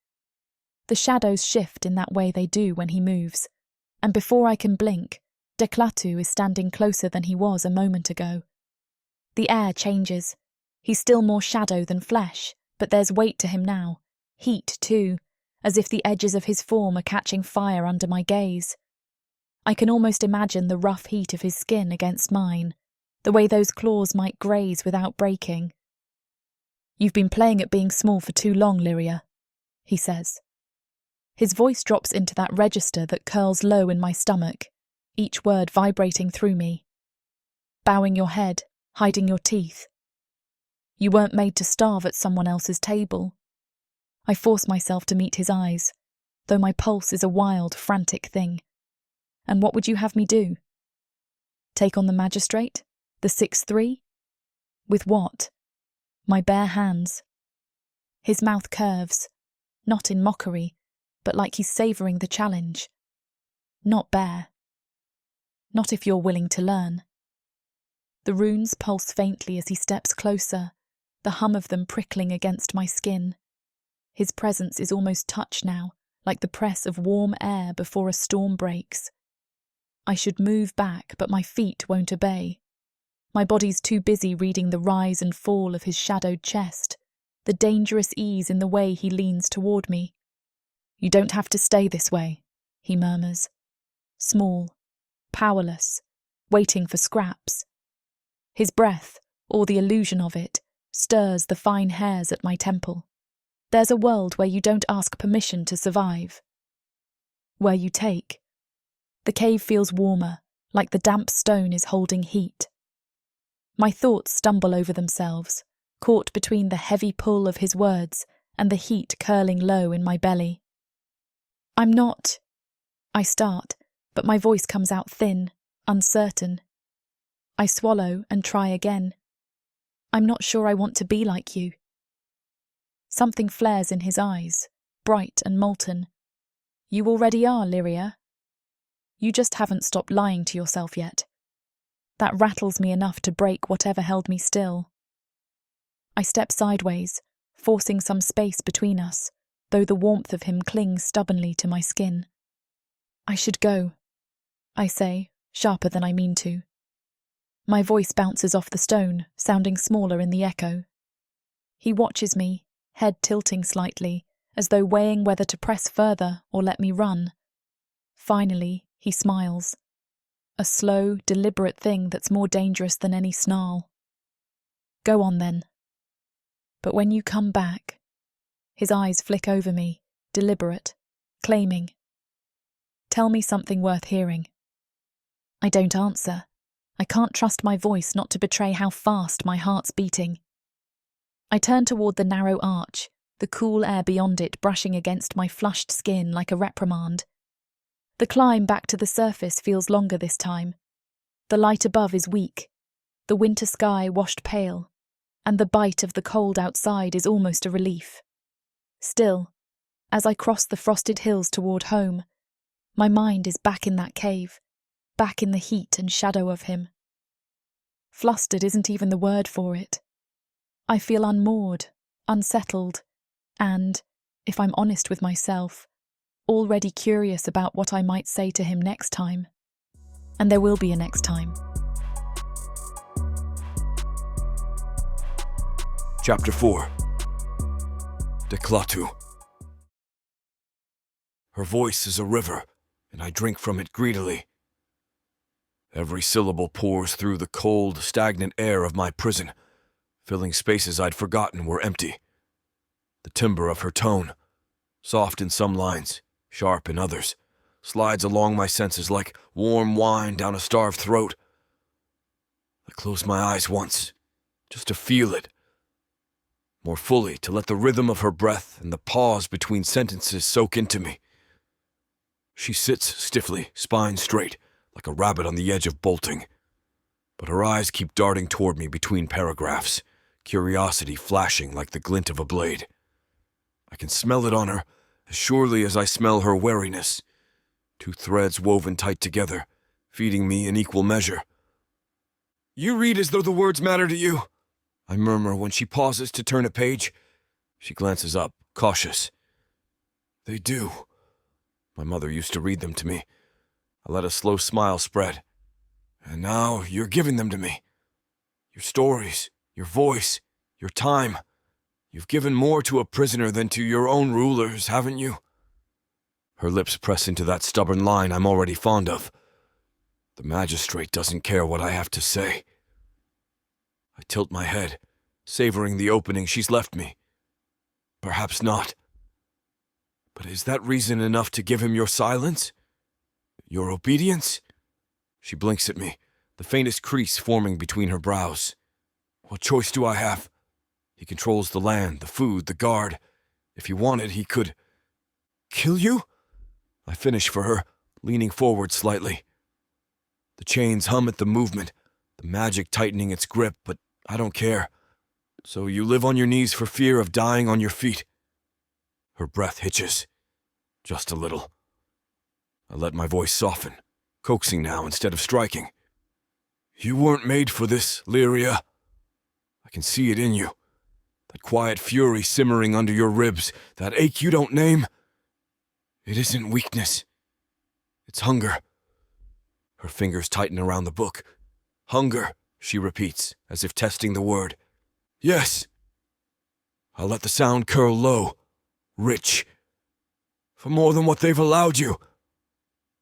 The shadows shift in that way they do when he moves, and before I can blink, Decluter is standing closer than he was a moment ago. The air changes. He's still more shadow than flesh, but there's weight to him now, heat too, as if the edges of his form are catching fire under my gaze. I can almost imagine the rough heat of his skin against mine, the way those claws might graze without breaking. You've been playing at being small for too long, Lirya, he says. His voice drops into that register that curls low in my stomach, each word vibrating through me. bowing your head, hiding your teeth. You weren't made to starve at someone else's table. I force myself to meet his eyes, though my pulse is a wild, frantic thing. And what would you have me do? Take on the magistrate? The 6'3"? With what? My bare hands. His mouth curves, not in mockery, but like he's savouring the challenge. Not bare. Not if you're willing to learn. The runes pulse faintly as he steps closer, the hum of them prickling against my skin. His presence is almost touch now, like the press of warm air before a storm breaks. I should move back, but my feet won't obey. My body's too busy reading the rise and fall of his shadowed chest, the dangerous ease in the way he leans toward me. You don't have to stay this way, he murmurs. Small, powerless, waiting for scraps. His breath, or the illusion of it, stirs the fine hairs at my temple. There's a world where you don't ask permission to survive. Where you take. The cave feels warmer, like the damp stone is holding heat. My thoughts stumble over themselves, caught between the heavy pull of his words and the heat curling low in my belly. I'm not. I start, but my voice comes out thin, uncertain. I swallow and try again. I'm not sure I want to be like you. Something flares in his eyes, bright and molten. You already are, Lirya. You just haven't stopped lying to yourself yet. That rattles me enough to break whatever held me still. I step sideways, forcing some space between us, though the warmth of him clings stubbornly to my skin. I should go, I say, sharper than I mean to. My voice bounces off the stone, sounding smaller in the echo. He watches me, head tilting slightly, as though weighing whether to press further or let me run. Finally, he smiles. A slow, deliberate thing that's more dangerous than any snarl. Go on then. But when you come back, his eyes flick over me, deliberate, claiming. Tell me something worth hearing. I don't answer. I can't trust my voice not to betray how fast my heart's beating. I turn toward the narrow arch, the cool air beyond it brushing against my flushed skin like a reprimand. The climb back to the surface feels longer this time. The light above is weak, the winter sky washed pale, and the bite of the cold outside is almost a relief. Still, as I cross the frosted hills toward home, my mind is back in that cave, back in the heat and shadow of him. Flustered isn't even the word for it. I feel unmoored, unsettled, and, if I'm honest with myself, already curious about what I might say to him next time. And there will be a next time. Chapter 4. Clatu. Her voice is a river, and I drink from it greedily. Every syllable pours through the cold, stagnant air of my prison, filling spaces I'd forgotten were empty. The timbre of her tone, soft in some lines, sharp in others, slides along my senses like warm wine down a starved throat. I close my eyes once, just to feel it. More fully, to let the rhythm of her breath and the pause between sentences soak into me. She sits stiffly, spine straight, like a rabbit on the edge of bolting. But her eyes keep darting toward me between paragraphs, curiosity flashing like the glint of a blade. I can smell it on her, as surely as I smell her wariness. Two threads woven tight together, feeding me in equal measure. You read as though the words matter to you, I murmur when she pauses to turn a page. She glances up, cautious. They do. My mother used to read them to me. I let a slow smile spread. And now you're giving them to me. Your stories, your voice, your time. You've given more to a prisoner than to your own rulers, haven't you? Her lips press into that stubborn line I'm already fond of. The magistrate doesn't care what I have to say. I tilt my head, savoring the opening she's left me. Perhaps not. But is that reason enough to give him your silence? Your obedience? She blinks at me, the faintest crease forming between her brows. What choice do I have? He controls the land, the food, the guard. If he wanted, he could... Kill you? I finish for her, leaning forward slightly. The chains hum at the movement, the magic tightening its grip, but I don't care. So you live on your knees for fear of dying on your feet. Her breath hitches. Just a little. I let my voice soften, coaxing now instead of striking. You weren't made for this, Lirya. I can see it in you. That quiet fury simmering under your ribs, that ache you don't name. It isn't weakness. It's hunger. Her fingers tighten around the book. Hunger, she repeats, as if testing the word. Yes. I'll let the sound curl low, rich. For more than what they've allowed you.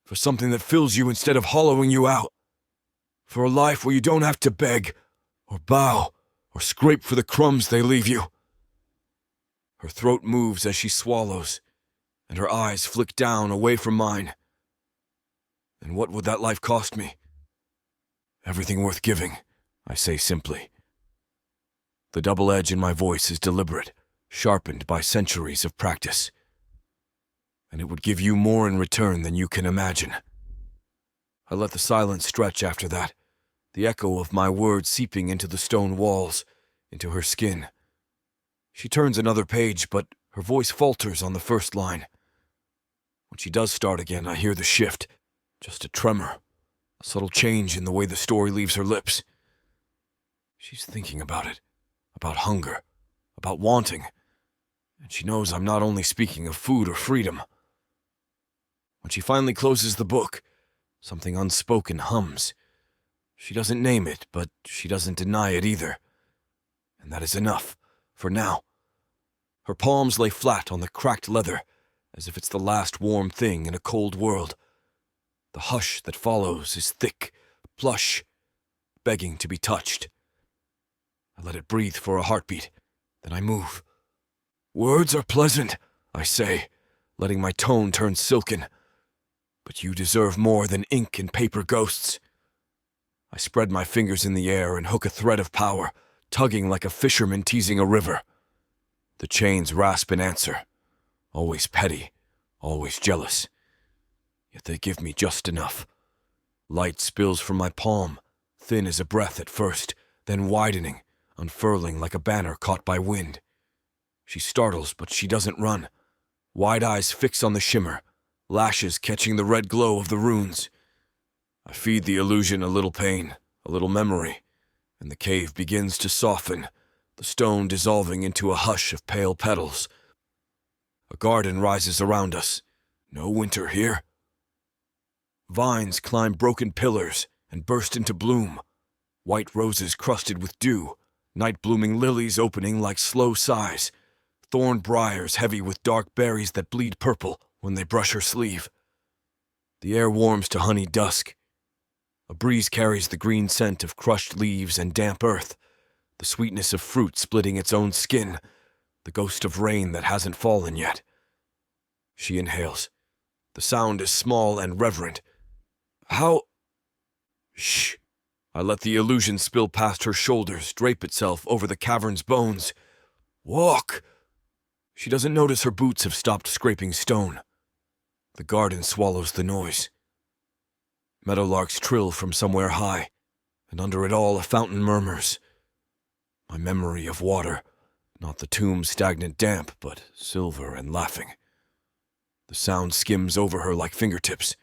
For something that fills you instead of hollowing you out. For a life where you don't have to beg, or bow, or scrape for the crumbs they leave you. Her throat moves as she swallows, and her eyes flick down away from mine. And what would that life cost me? Everything worth giving, I say simply. The double edge in my voice is deliberate, sharpened by centuries of practice. And it would give you more in return than you can imagine. I let the silence stretch after that, the echo of my words seeping into the stone walls, into her skin. She turns another page, but her voice falters on the first line. When she does start again, I hear the shift, just a tremor, a subtle change in the way the story leaves her lips. She's thinking about it, about hunger, about wanting, and she knows I'm not only speaking of food or freedom. When she finally closes the book, something unspoken hums. She doesn't name it, but she doesn't deny it either. And that is enough, for now. Her palms lay flat on the cracked leather, as if it's the last warm thing in a cold world. The hush that follows is thick, plush, begging to be touched. I let it breathe for a heartbeat, then I move. Words are pleasant, I say, letting my tone turn silken. But you deserve more than ink and paper ghosts. I spread my fingers in the air and hook a thread of power, tugging like a fisherman teasing a river. The chains rasp in answer, always petty, always jealous. Yet they give me just enough. Light spills from my palm, thin as a breath at first, then widening, unfurling like a banner caught by wind. She startles, but she doesn't run. Wide eyes fix on the shimmer, lashes catching the red glow of the runes. I feed the illusion a little pain, a little memory, and the cave begins to soften, the stone dissolving into a hush of pale petals. A garden rises around us. No winter here. Vines climb broken pillars and burst into bloom. White roses crusted with dew, night-blooming lilies opening like slow sighs, thorn briars heavy with dark berries that bleed purple when they brush her sleeve. The air warms to honey dusk. A breeze carries the green scent of crushed leaves and damp earth, the sweetness of fruit splitting its own skin, the ghost of rain that hasn't fallen yet. She inhales. The sound is small and reverent. How... Shh. I let the illusion spill past her shoulders, drape itself over the cavern's bones. Walk! She doesn't notice her boots have stopped scraping stone. The garden swallows the noise. Meadowlarks trill from somewhere high, and under it all a fountain murmurs. My memory of water, not the tomb's stagnant damp, but silver and laughing. The sound skims over her like fingertips.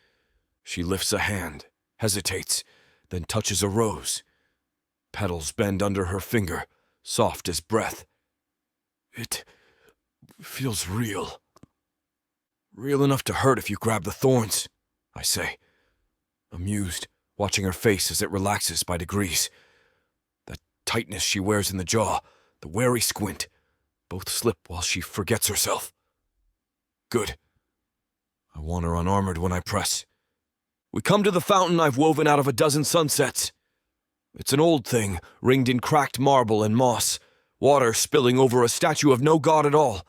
She lifts a hand, hesitates, then touches a rose. Petals bend under her finger, soft as breath. It feels real. Real enough to hurt if you grab the thorns, I say, amused, watching her face as it relaxes by degrees. That tightness she wears in the jaw, the wary squint, both slip while she forgets herself. Good. I want her unarmored when I press. We come to the fountain I've woven out of a dozen sunsets. It's an old thing, ringed in cracked marble and moss, water spilling over a statue of no god at all.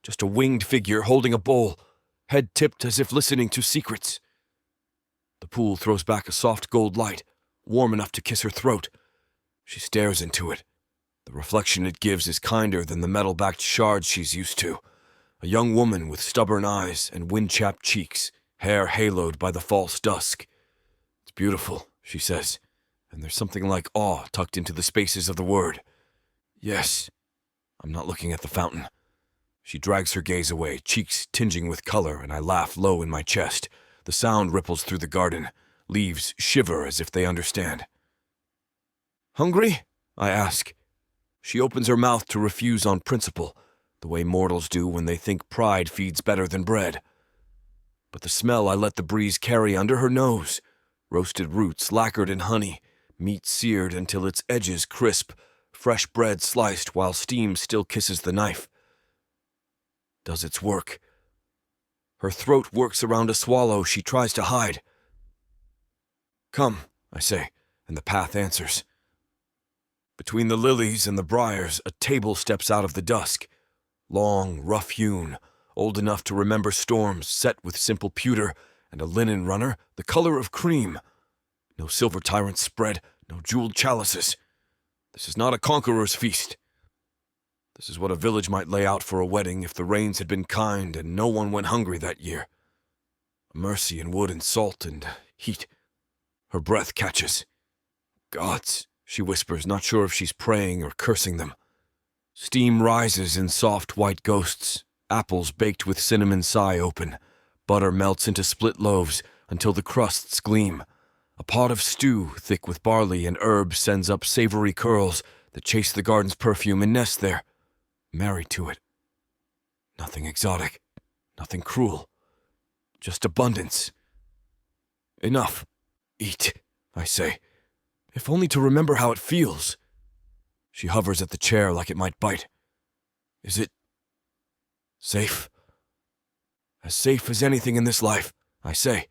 Just a winged figure holding a bowl, head tipped as if listening to secrets. The pool throws back a soft gold light, warm enough to kiss her throat. She stares into it. The reflection it gives is kinder than the metal-backed shards she's used to. A young woman with stubborn eyes and wind-chapped cheeks, hair haloed by the false dusk. It's beautiful, she says, and there's something like awe tucked into the spaces of the word. Yes. I'm not looking at the fountain. She drags her gaze away, cheeks tinging with color, and I laugh low in my chest. The sound ripples through the garden. Leaves shiver as if they understand. Hungry? I ask. She opens her mouth to refuse on principle, the way mortals do when they think pride feeds better than bread. But the smell I let the breeze carry under her nose, roasted roots lacquered in honey, meat seared until its edges crisp, fresh bread sliced while steam still kisses the knife, does its work. Her throat works around a swallow she tries to hide. Come, I say, and the path answers. Between the lilies and the briars, a table steps out of the dusk. Long, rough-hewn, old enough to remember storms, set with simple pewter, and a linen runner the color of cream. No silver tyrants spread, no jeweled chalices. This is not a conqueror's feast. This is what a village might lay out for a wedding if the rains had been kind and no one went hungry that year. A mercy in wood and salt and heat. Her breath catches. Gods, she whispers, not sure if she's praying or cursing them. Steam rises in soft white ghosts. Apples baked with cinnamon sigh open. Butter melts into split loaves until the crusts gleam. A pot of stew, thick with barley and herbs, sends up savory curls that chase the garden's perfume and nest there, married to it. Nothing exotic, nothing cruel, just abundance. Enough. Eat, I say, if only to remember how it feels. She hovers at the chair like it might bite. Is it safe? As safe as anything in this life, I say,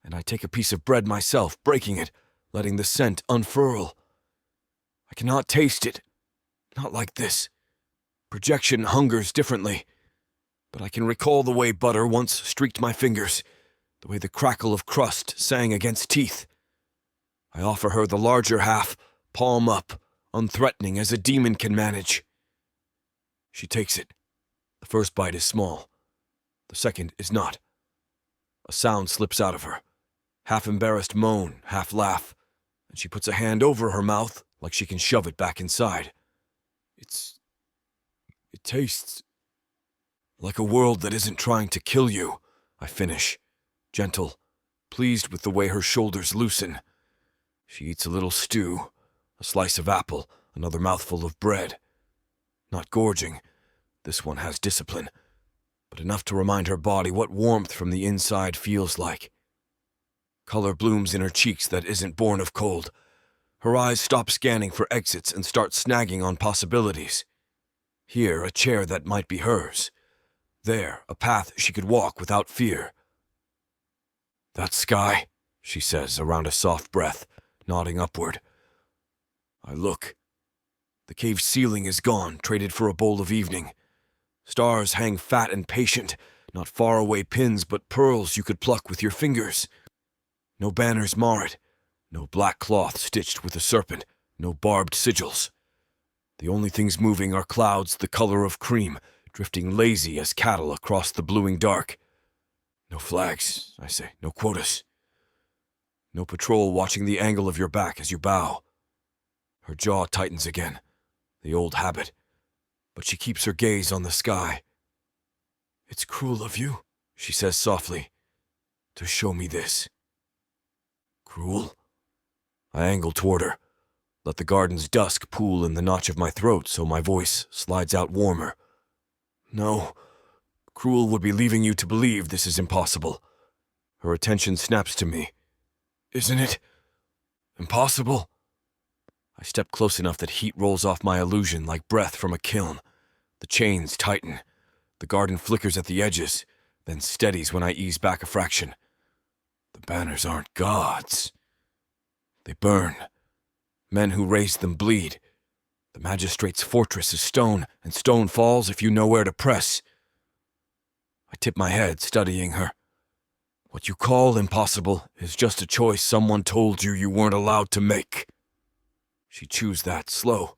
and I take a piece of bread myself, breaking it, letting the scent unfurl. I cannot taste it. Not like this. Projection hungers differently. But I can recall the way butter once streaked my fingers, the way the crackle of crust sang against teeth. I offer her the larger half, palm up, unthreatening as a demon can manage. She takes it. The first bite is small. The second is not. A sound slips out of her. Half-embarrassed moan, half-laugh, and she puts a hand over her mouth like she can shove it back inside. It tastes like a world that isn't trying to kill you, I finish, gentle, pleased with the way her shoulders loosen. She eats a little stew, a slice of apple, another mouthful of bread. Not gorging, this one has discipline, but enough to remind her body what warmth from the inside feels like. Color blooms in her cheeks that isn't born of cold. Her eyes stop scanning for exits and start snagging on possibilities. Here, a chair that might be hers. There, a path she could walk without fear. That sky, she says around a soft breath, nodding upward. I look. The cave's ceiling is gone, traded for a bowl of evening. Stars hang fat and patient, not faraway pins but pearls you could pluck with your fingers. No banners mar it, no black cloth stitched with a serpent, no barbed sigils. The only things moving are clouds the color of cream, drifting lazy as cattle across the bluing dark. No flags, I say, no quotas. No patrol watching the angle of your back as you bow. Her jaw tightens again, the old habit, but she keeps her gaze on the sky. It's cruel of you, she says softly, to show me this. Cruel? I angle toward her, let the garden's dusk pool in the notch of my throat so my voice slides out warmer. No, cruel would be leaving you to believe this is impossible. Her attention snaps to me. Isn't it impossible? I step close enough that heat rolls off my illusion like breath from a kiln. The chains tighten. The garden flickers at the edges, then steadies when I ease back a fraction. The banners aren't gods. They burn. Men who raised them bleed. The magistrate's fortress is stone, and stone falls if you know where to press. I tip my head, studying her. What you call impossible is just a choice someone told you you weren't allowed to make. She chews that slow.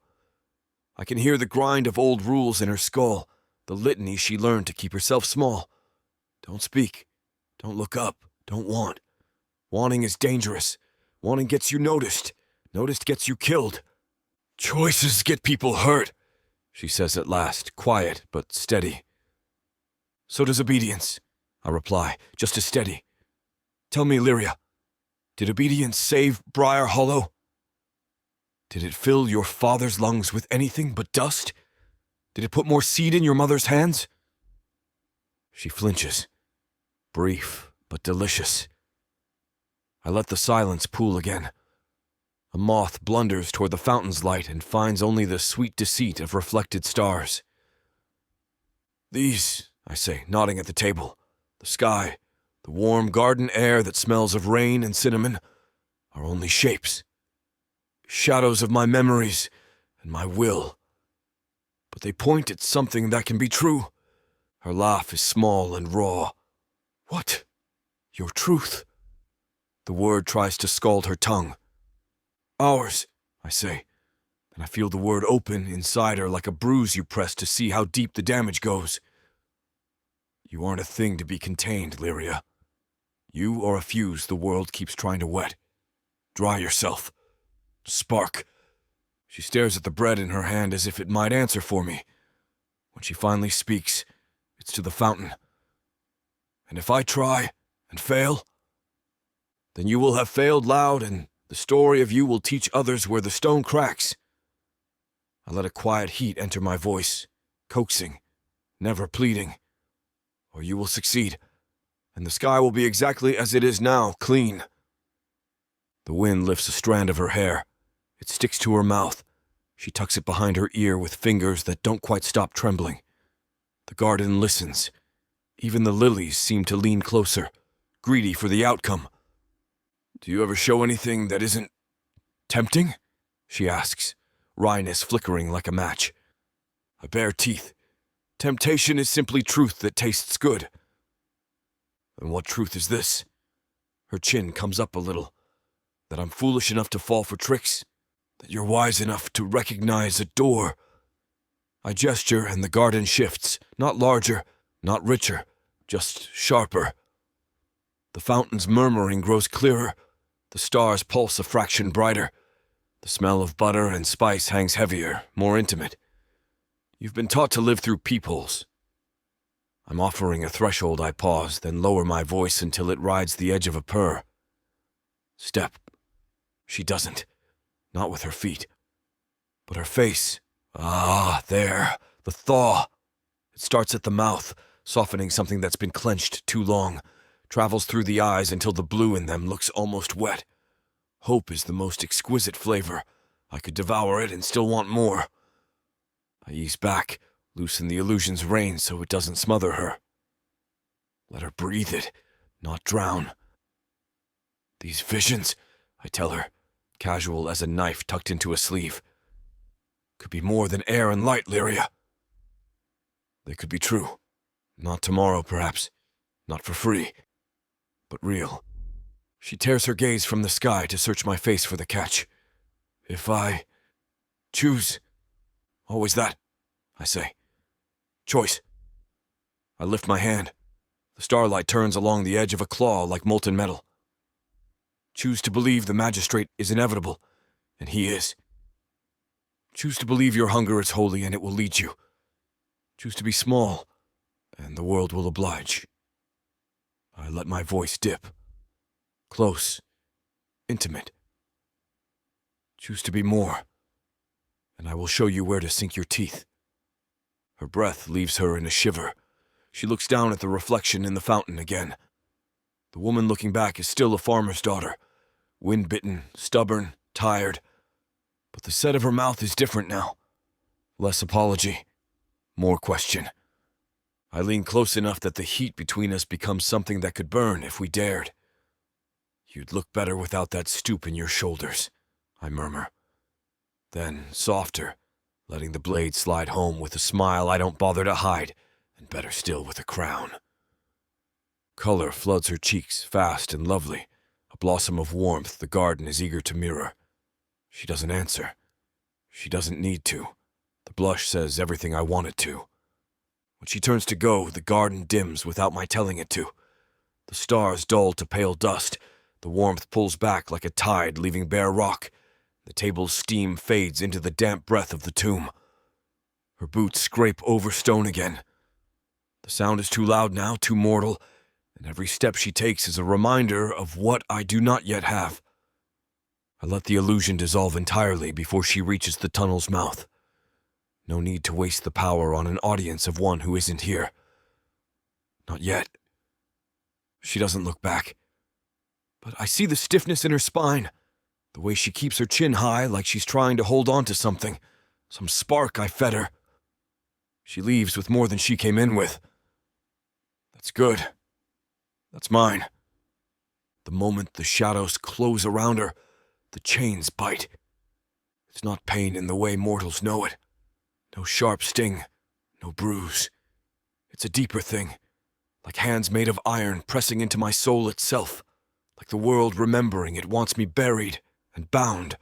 I can hear the grind of old rules in her skull, the litany she learned to keep herself small. Don't speak. Don't look up. Don't want. Wanting is dangerous. Wanting gets you noticed. Noticed gets you killed. Choices get people hurt, she says at last, quiet but steady. So does obedience, I reply, just as steady. Tell me, Lirya, did obedience save Briar Hollow? Did it fill your father's lungs with anything but dust? Did it put more seed in your mother's hands? She flinches. Brief, but delicious. I let the silence pool again. A moth blunders toward the fountain's light and finds only the sweet deceit of reflected stars. These, I say, nodding at the table, the sky, the warm garden air that smells of rain and cinnamon, are only shapes. Shadows of my memories and my will. But they point at something that can be true. Her laugh is small and raw. What? Your truth? The word tries to scald her tongue. Ours, I say, and I feel the word open inside her like a bruise you press to see how deep the damage goes. You aren't a thing to be contained, Lirya. You are a fuse the world keeps trying to wet. Dry yourself. Spark. She stares at the bread in her hand as if it might answer for me. When she finally speaks, it's to the fountain. And if I try and fail, then you will have failed loud, and the story of you will teach others where the stone cracks. I let a quiet heat enter my voice, coaxing, never pleading. Or you will succeed, and the sky will be exactly as it is now, clean. The wind lifts a strand of her hair. It sticks to her mouth. She tucks it behind her ear with fingers that don't quite stop trembling. The garden listens. Even the lilies seem to lean closer, greedy for the outcome. Do you ever show anything that isn't tempting? She asks, wryness flickering like a match. I bare teeth. Temptation is simply truth that tastes good. And what truth is this? Her chin comes up a little. That I'm foolish enough to fall for tricks? That you're wise enough to recognize a door? I gesture and the garden shifts, not larger, not richer, just sharper. The fountain's murmuring grows clearer. The stars pulse a fraction brighter. The smell of butter and spice hangs heavier, more intimate. You've been taught to live through peepholes. I'm offering a threshold. I pause, then lower my voice until it rides the edge of a purr. Step. She doesn't. Not with her feet. But her face. Ah, there. The thaw. It starts at the mouth, softening something that's been clenched too long. Travels through the eyes until the blue in them looks almost wet. Hope is the most exquisite flavor. I could devour it and still want more. I ease back, loosen the illusion's rein so it doesn't smother her. Let her breathe it, not drown. These visions, I tell her, casual as a knife tucked into a sleeve, could be more than air and light, Lirya. They could be true. Not tomorrow, perhaps. Not for free. But real. She tears her gaze from the sky to search my face for the catch. If I choose, always that, I say. Choice. I lift my hand. The starlight turns along the edge of a claw like molten metal. Choose to believe the magistrate is inevitable, and he is. Choose to believe your hunger is holy and it will lead you. Choose to be small, and the world will oblige. I let my voice dip. Close. Intimate. Choose to be more, and I will show you where to sink your teeth. Her breath leaves her in a shiver. She looks down at the reflection in the fountain again. The woman looking back is still a farmer's daughter, wind-bitten, stubborn, tired. But the set of her mouth is different now. Less apology, more question. I lean close enough that the heat between us becomes something that could burn if we dared. You'd look better without that stoop in your shoulders, I murmur. Then, softer, letting the blade slide home with a smile I don't bother to hide, and better still with a crown. Color floods her cheeks, fast and lovely, a blossom of warmth the garden is eager to mirror. She doesn't answer. She doesn't need to. The blush says everything I want it to. When she turns to go, the garden dims without my telling it to. The stars dull to pale dust. The warmth pulls back like a tide, leaving bare rock. The table's steam fades into the damp breath of the tomb. Her boots scrape over stone again. The sound is too loud now, too mortal, and every step she takes is a reminder of what I do not yet have. I let the illusion dissolve entirely before she reaches the tunnel's mouth. No need to waste the power on an audience of one who isn't here. Not yet. She doesn't look back. But I see the stiffness in her spine, the way she keeps her chin high like she's trying to hold on to something, some spark I fed her. She leaves with more than she came in with. That's good. That's mine. The moment the shadows close around her, the chains bite. It's not pain in the way mortals know it. No sharp sting, no bruise. It's a deeper thing, like hands made of iron pressing into my soul itself, like the world remembering it wants me buried and bound.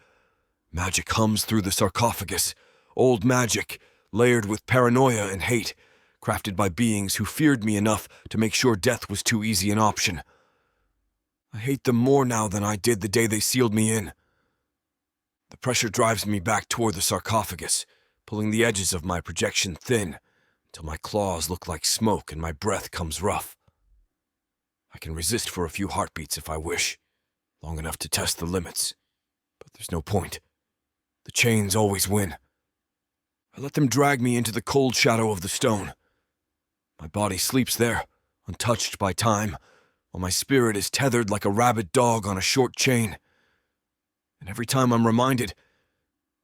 Magic hums through the sarcophagus, old magic, layered with paranoia and hate, crafted by beings who feared me enough to make sure death was too easy an option. I hate them more now than I did the day they sealed me in. The pressure drives me back toward the sarcophagus, pulling the edges of my projection thin, until my claws look like smoke and my breath comes rough. I can resist for a few heartbeats if I wish, long enough to test the limits. But there's no point. The chains always win. I let them drag me into the cold shadow of the stone. My body sleeps there, untouched by time, while my spirit is tethered like a rabid dog on a short chain. And every time I'm reminded,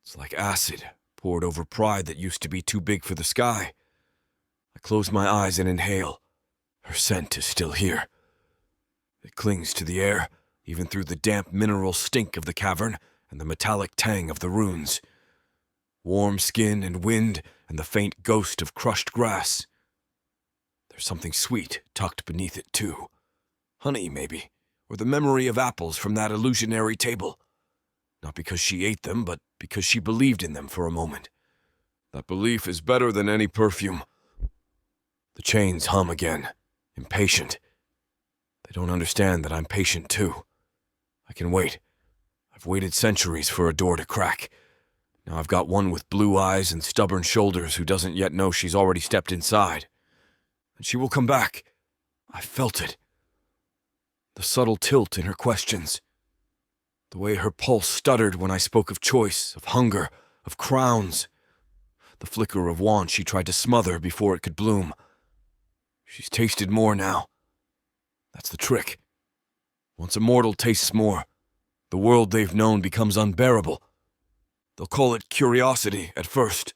it's like acid poured over pride that used to be too big for the sky. I close my eyes and inhale. Her scent is still here. It clings to the air, even through the damp mineral stink of the cavern and the metallic tang of the runes. Warm skin and wind and the faint ghost of crushed grass. There's something sweet tucked beneath it, too. Honey, maybe, or the memory of apples from that illusionary table. Not because she ate them, but because she believed in them for a moment. That belief is better than any perfume. The chains hum again, impatient. They don't understand that I'm patient, too. I can wait. I've waited centuries for a door to crack. Now I've got one with blue eyes and stubborn shoulders who doesn't yet know she's already stepped inside. And she will come back. I felt it. The subtle tilt in her questions. The way her pulse stuttered when I spoke of choice, of hunger, of crowns. The flicker of want she tried to smother before it could bloom. She's tasted more now. That's the trick. Once a mortal tastes more, the world they've known becomes unbearable. They'll call it curiosity at first,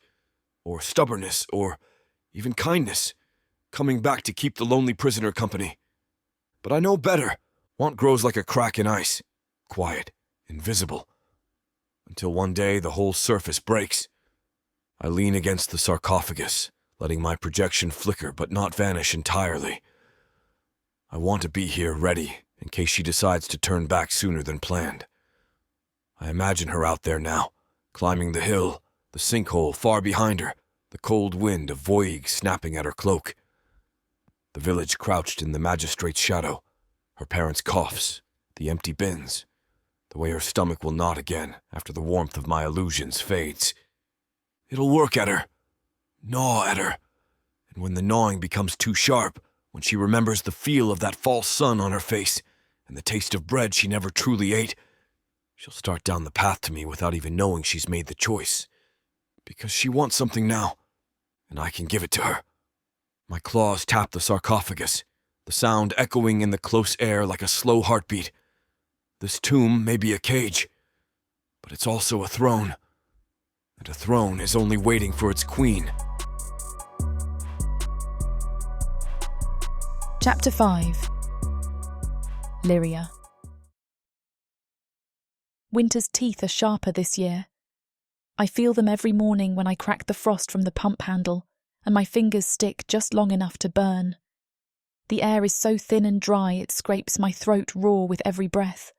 or stubbornness, or even kindness, coming back to keep the lonely prisoner company. But I know better. Want grows like a crack in ice, quiet, invisible, until one day the whole surface breaks. I lean against the sarcophagus, letting my projection flicker but not vanish entirely. I want to be here ready in case she decides to turn back sooner than planned. I imagine her out there now, climbing the hill, the sinkhole far behind her, the cold wind of Voig snapping at her cloak. The village crouched in the magistrate's shadow, her parents' coughs, the empty bins, the way her stomach will knot again after the warmth of my illusions fades. It'll work at her, gnaw at her, and when the gnawing becomes too sharp, when she remembers the feel of that false sun on her face and the taste of bread she never truly ate, she'll start down the path to me without even knowing she's made the choice. Because she wants something now, and I can give it to her. My claws tap the sarcophagus, the sound echoing in the close air like a slow heartbeat. This tomb may be a cage, but it's also a throne. And a throne is only waiting for its queen. Chapter 5. Lirya. Winter's teeth are sharper this year. I feel them every morning when I crack the frost from the pump handle, and my fingers stick just long enough to burn. The air is so thin and dry it scrapes my throat raw with every breath.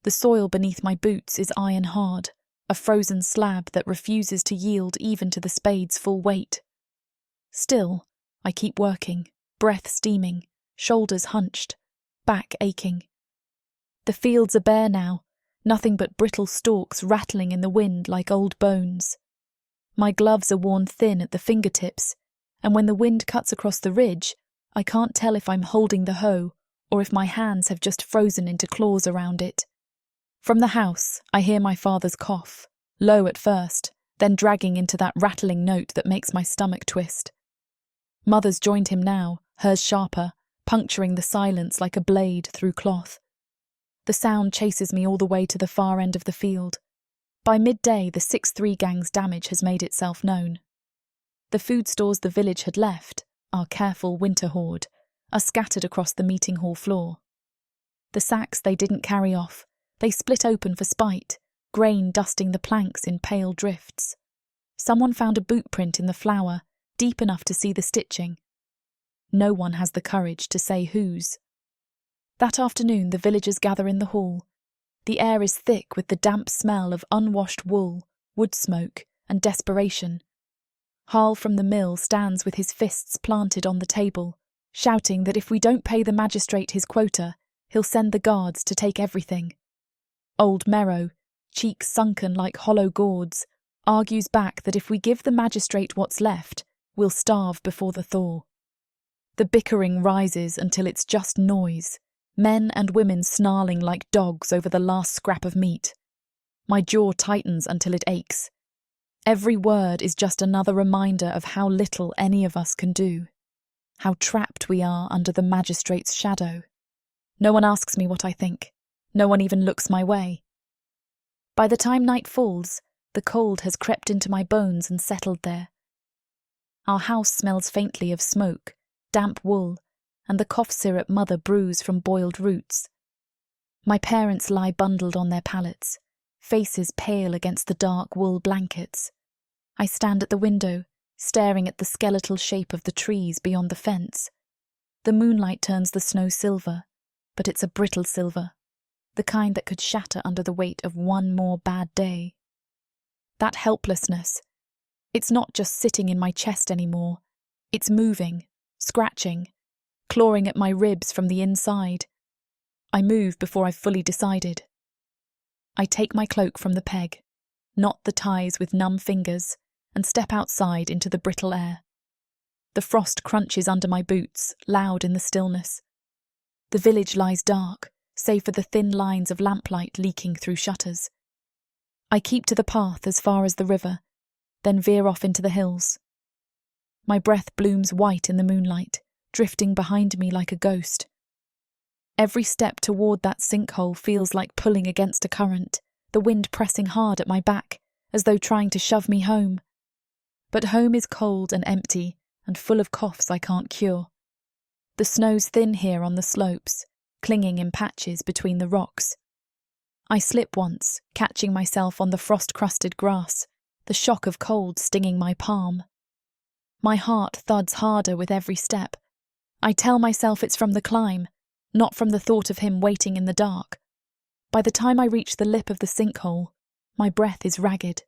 The soil beneath my boots is iron hard, a frozen slab that refuses to yield even to the spade's full weight. Still, I keep working, breath steaming, shoulders hunched, back aching. The fields are bare now, nothing but brittle stalks rattling in the wind like old bones. My gloves are worn thin at the fingertips, and when the wind cuts across the ridge, I can't tell if I'm holding the hoe or if my hands have just frozen into claws around it. From the house, I hear my father's cough, low at first, then dragging into that rattling note that makes my stomach twist. Mother's joined him now, hers sharper, puncturing the silence like a blade through cloth. The sound chases me all the way to the far end of the field. By midday, the 6-3 gang's damage has made itself known. The food stores the village had left, our careful winter hoard, are scattered across the meeting hall floor. The sacks they didn't carry off, they split open for spite, grain dusting the planks in pale drifts. Someone found a boot print in the flour, deep enough to see the stitching. No one has the courage to say whose. That afternoon the villagers gather in the hall. The air is thick with the damp smell of unwashed wool, wood smoke, and desperation. Harl from the mill stands with his fists planted on the table, shouting that if we don't pay the magistrate his quota, he'll send the guards to take everything. Old Merrow, cheeks sunken like hollow gourds, argues back that if we give the magistrate what's left, we'll starve before the thaw. The bickering rises until it's just noise, men and women snarling like dogs over the last scrap of meat. My jaw tightens until it aches. Every word is just another reminder of how little any of us can do, how trapped we are under the magistrate's shadow. No one asks me what I think. No one even looks my way. By the time night falls, the cold has crept into my bones and settled there. Our house smells faintly of smoke, damp wool, and the cough syrup mother brews from boiled roots. My parents lie bundled on their pallets, faces pale against the dark wool blankets. I stand at the window, staring at the skeletal shape of the trees beyond the fence. The moonlight turns the snow silver, but it's a brittle silver, the kind that could shatter under the weight of one more bad day. That helplessness, it's not just sitting in my chest anymore. It's moving, scratching, clawing at my ribs from the inside. I move before I've fully decided. I take my cloak from the peg, knot the ties with numb fingers, and step outside into the brittle air. The frost crunches under my boots, loud in the stillness. The village lies dark, save for the thin lines of lamplight leaking through shutters. I keep to the path as far as the river, then veer off into the hills. My breath blooms white in the moonlight, drifting behind me like a ghost. Every step toward that sinkhole feels like pulling against a current, the wind pressing hard at my back, as though trying to shove me home. But home is cold and empty, and full of coughs I can't cure. The snow's thin here on the slopes, clinging in patches between the rocks. I slip once, catching myself on the frost-crusted grass, the shock of cold stinging my palm. My heart thuds harder with every step. I tell myself it's from the climb, not from the thought of him waiting in the dark. By the time I reach the lip of the sinkhole, my breath is ragged.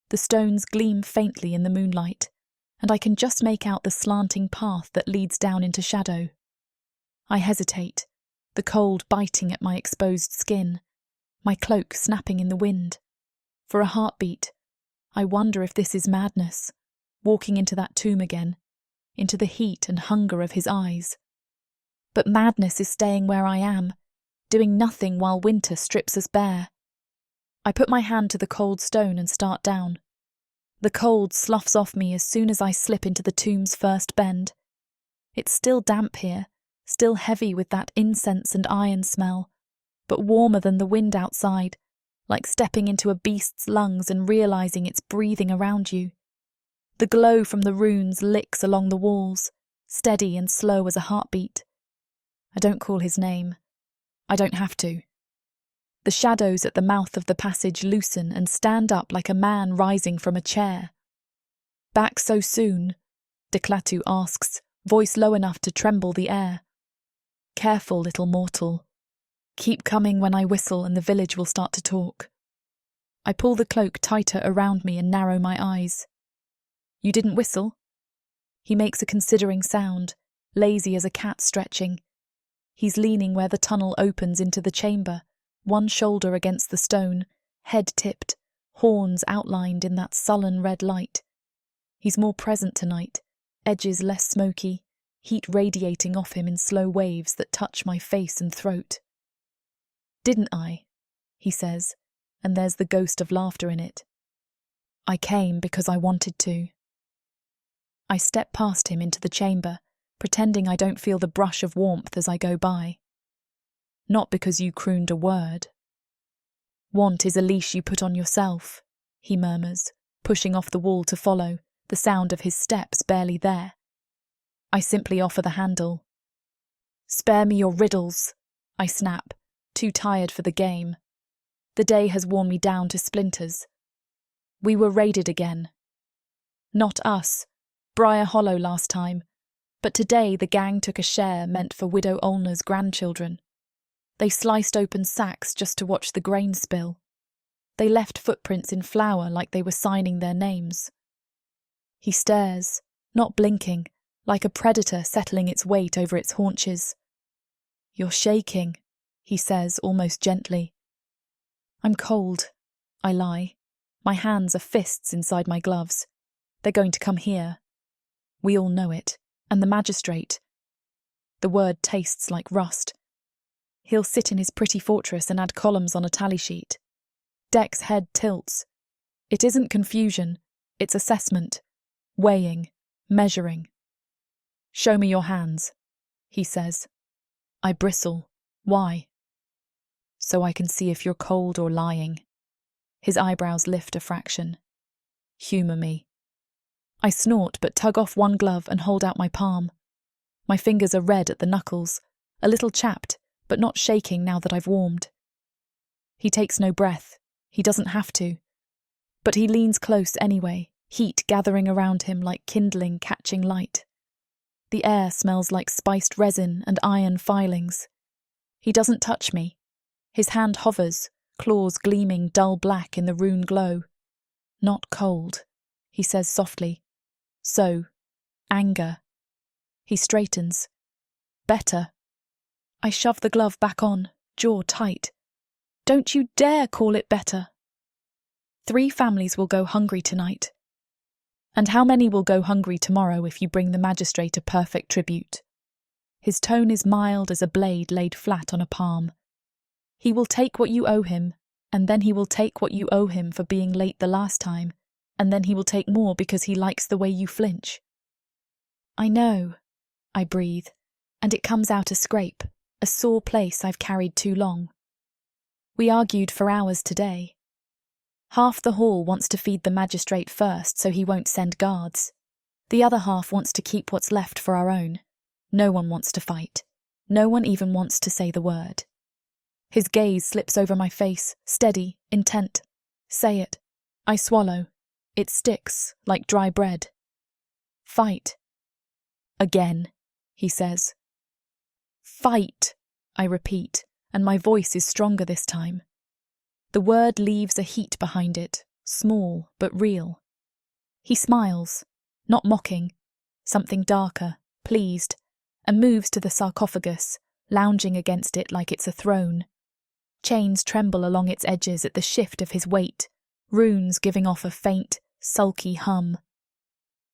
The stones gleam faintly in the moonlight, and I can just make out the slanting path that leads down into shadow. I hesitate, the cold biting at my exposed skin, my cloak snapping in the wind. For a heartbeat, I wonder if this is madness, walking into that tomb again, into the heat and hunger of his eyes. But madness is staying where I am, doing nothing while winter strips us bare. I put my hand to the cold stone and start down. The cold sloughs off me as soon as I slip into the tomb's first bend. It's still damp here, still heavy with that incense and iron smell, but warmer than the wind outside, like stepping into a beast's lungs and realizing it's breathing around you. The glow from the runes licks along the walls, steady and slow as a heartbeat. I don't call his name. I don't have to. The shadows at the mouth of the passage loosen and stand up like a man rising from a chair. "Back so soon?" Clatu asks, voice low enough to tremble the air. Careful, little mortal. Keep coming when I whistle and the village will start to talk. I pull the cloak tighter around me and narrow my eyes. You didn't whistle? He makes a considering sound, lazy as a cat stretching. He's leaning where the tunnel opens into the chamber, one shoulder against the stone, head tipped, horns outlined in that sullen red light. He's more present tonight, edges less smoky, heat radiating off him in slow waves that touch my face and throat. Didn't I? He says, and there's the ghost of laughter in it. I came because I wanted to. I step past him into the chamber, pretending I don't feel the brush of warmth as I go by. Not because you crooned a word. Want is a leash you put on yourself, he murmurs, pushing off the wall to follow, the sound of his steps barely there. I simply offer the handle. Spare me your riddles, I snap, too tired for the game. The day has worn me down to splinters. We were raided again. Not us, Briar Hollow last time, but today the gang took a share meant for Widow Olner's grandchildren. They sliced open sacks just to watch the grain spill. They left footprints in flour like they were signing their names. He stares, not blinking, like a predator settling its weight over its haunches. You're shaking, he says almost gently. I'm cold, I lie. My hands are fists inside my gloves. They're going to come here. We all know it. And the magistrate. The word tastes like rust. He'll sit in his pretty fortress and add columns on a tally sheet. Dec's head tilts. It isn't confusion, it's assessment. Weighing, measuring. Show me your hands, he says. I bristle. Why? So I can see if you're cold or lying. His eyebrows lift a fraction. Humour me. I snort but tug off one glove and hold out my palm. My fingers are red at the knuckles, a little chapped, but not shaking now that I've warmed. He takes no breath. He doesn't have to. But he leans close anyway, heat gathering around him like kindling catching light. The air smells like spiced resin and iron filings. He doesn't touch me. His hand hovers, claws gleaming dull black in the rune glow. Not cold, he says softly. So, anger. He straightens. Better. I shove the glove back on, jaw tight. Don't you dare call it better. 3 families will go hungry tonight. And how many will go hungry tomorrow if you bring the magistrate a perfect tribute? His tone is mild as a blade laid flat on a palm. He will take what you owe him, and then he will take what you owe him for being late the last time, and then he will take more because he likes the way you flinch. I know, I breathe, and it comes out a scrape, a sore place I've carried too long. We argued for hours today. Half the hall wants to feed the magistrate first so he won't send guards. The other half wants to keep what's left for our own. No one wants to fight. No one even wants to say the word. His gaze slips over my face, steady, intent. Say it. I swallow. It sticks, like dry bread. Fight. Again, he says. Fight, I repeat, and my voice is stronger this time. The word leaves a heat behind it, small but real. He smiles, not mocking, something darker, pleased, and moves to the sarcophagus, lounging against it like it's a throne. Chains tremble along its edges at the shift of his weight, runes giving off a faint, sulky hum.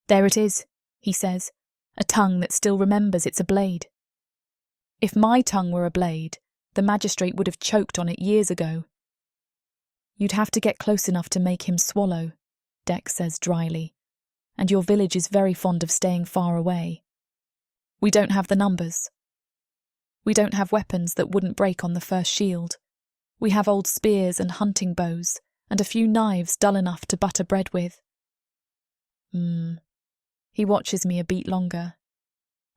There it is, he says, a tongue that still remembers it's a blade. If my tongue were a blade, the magistrate would have choked on it years ago. You'd have to get close enough to make him swallow, Dec says dryly, and your village is very fond of staying far away. We don't have the numbers. We don't have weapons that wouldn't break on the first shield. We have old spears and hunting bows, and a few knives dull enough to butter bread with. He watches me a beat longer.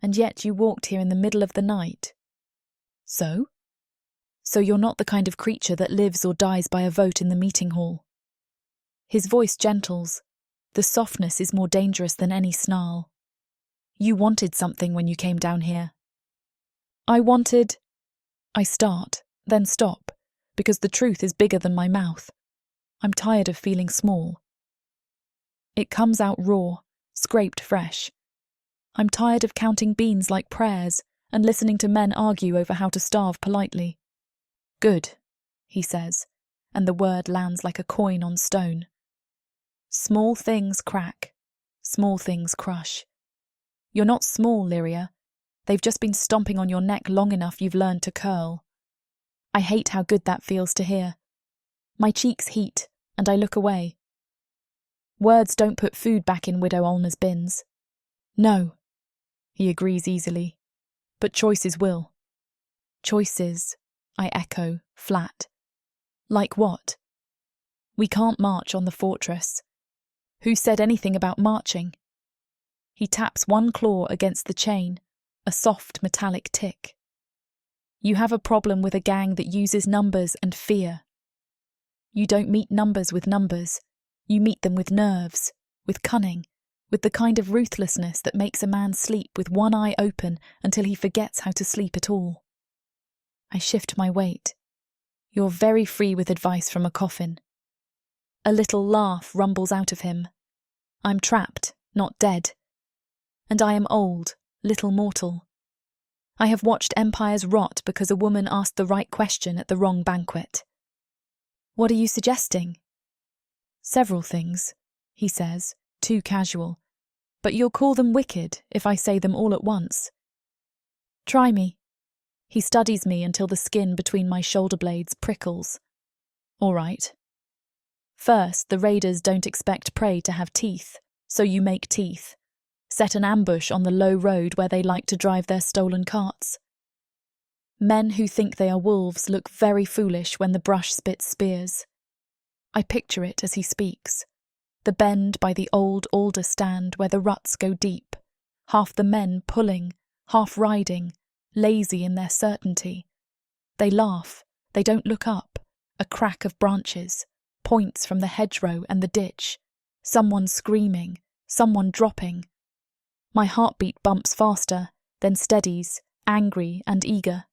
And yet you walked here in the middle of the night. So? So you're not the kind of creature that lives or dies by a vote in the meeting hall. His voice gentles. The softness is more dangerous than any snarl. You wanted something when you came down here. I wanted... I start, then stop, because the truth is bigger than my mouth. I'm tired of feeling small. It comes out raw, scraped fresh. I'm tired of counting beans like prayers and listening to men argue over how to starve politely. Good, he says, and the word lands like a coin on stone. Small things crack, small things crush. You're not small, Lirya. They've just been stomping on your neck long enough you've learned to curl. I hate how good that feels to hear. My cheeks heat, and I look away. Words don't put food back in Widow Olna's bins. No, he agrees easily, but choices will. Choices, I echo, flat. Like what? We can't march on the fortress. Who said anything about marching? He taps one claw against the chain, a soft metallic tick. You have a problem with a gang that uses numbers and fear. You don't meet numbers with numbers. You meet them with nerves, with cunning, with the kind of ruthlessness that makes a man sleep with one eye open until he forgets how to sleep at all. I shift my weight. You're very free with advice from a coffin. A little laugh rumbles out of him. I'm trapped, not dead. And I am old, little mortal. I have watched empires rot because a woman asked the right question at the wrong banquet. What are you suggesting? Several things, he says, too casual. But you'll call them wicked if I say them all at once. Try me. He studies me until the skin between my shoulder blades prickles. All right. First, the raiders don't expect prey to have teeth, so you make teeth. Set an ambush on the low road where they like to drive their stolen carts. Men who think they are wolves look very foolish when the brush spits spears. I picture it as he speaks. The bend by the old alder stand where the ruts go deep, half the men pulling, half riding, lazy in their certainty. They laugh, they don't look up, a crack of branches, points from the hedgerow and the ditch, someone screaming, someone dropping. My heartbeat bumps faster, then steadies, angry and eager.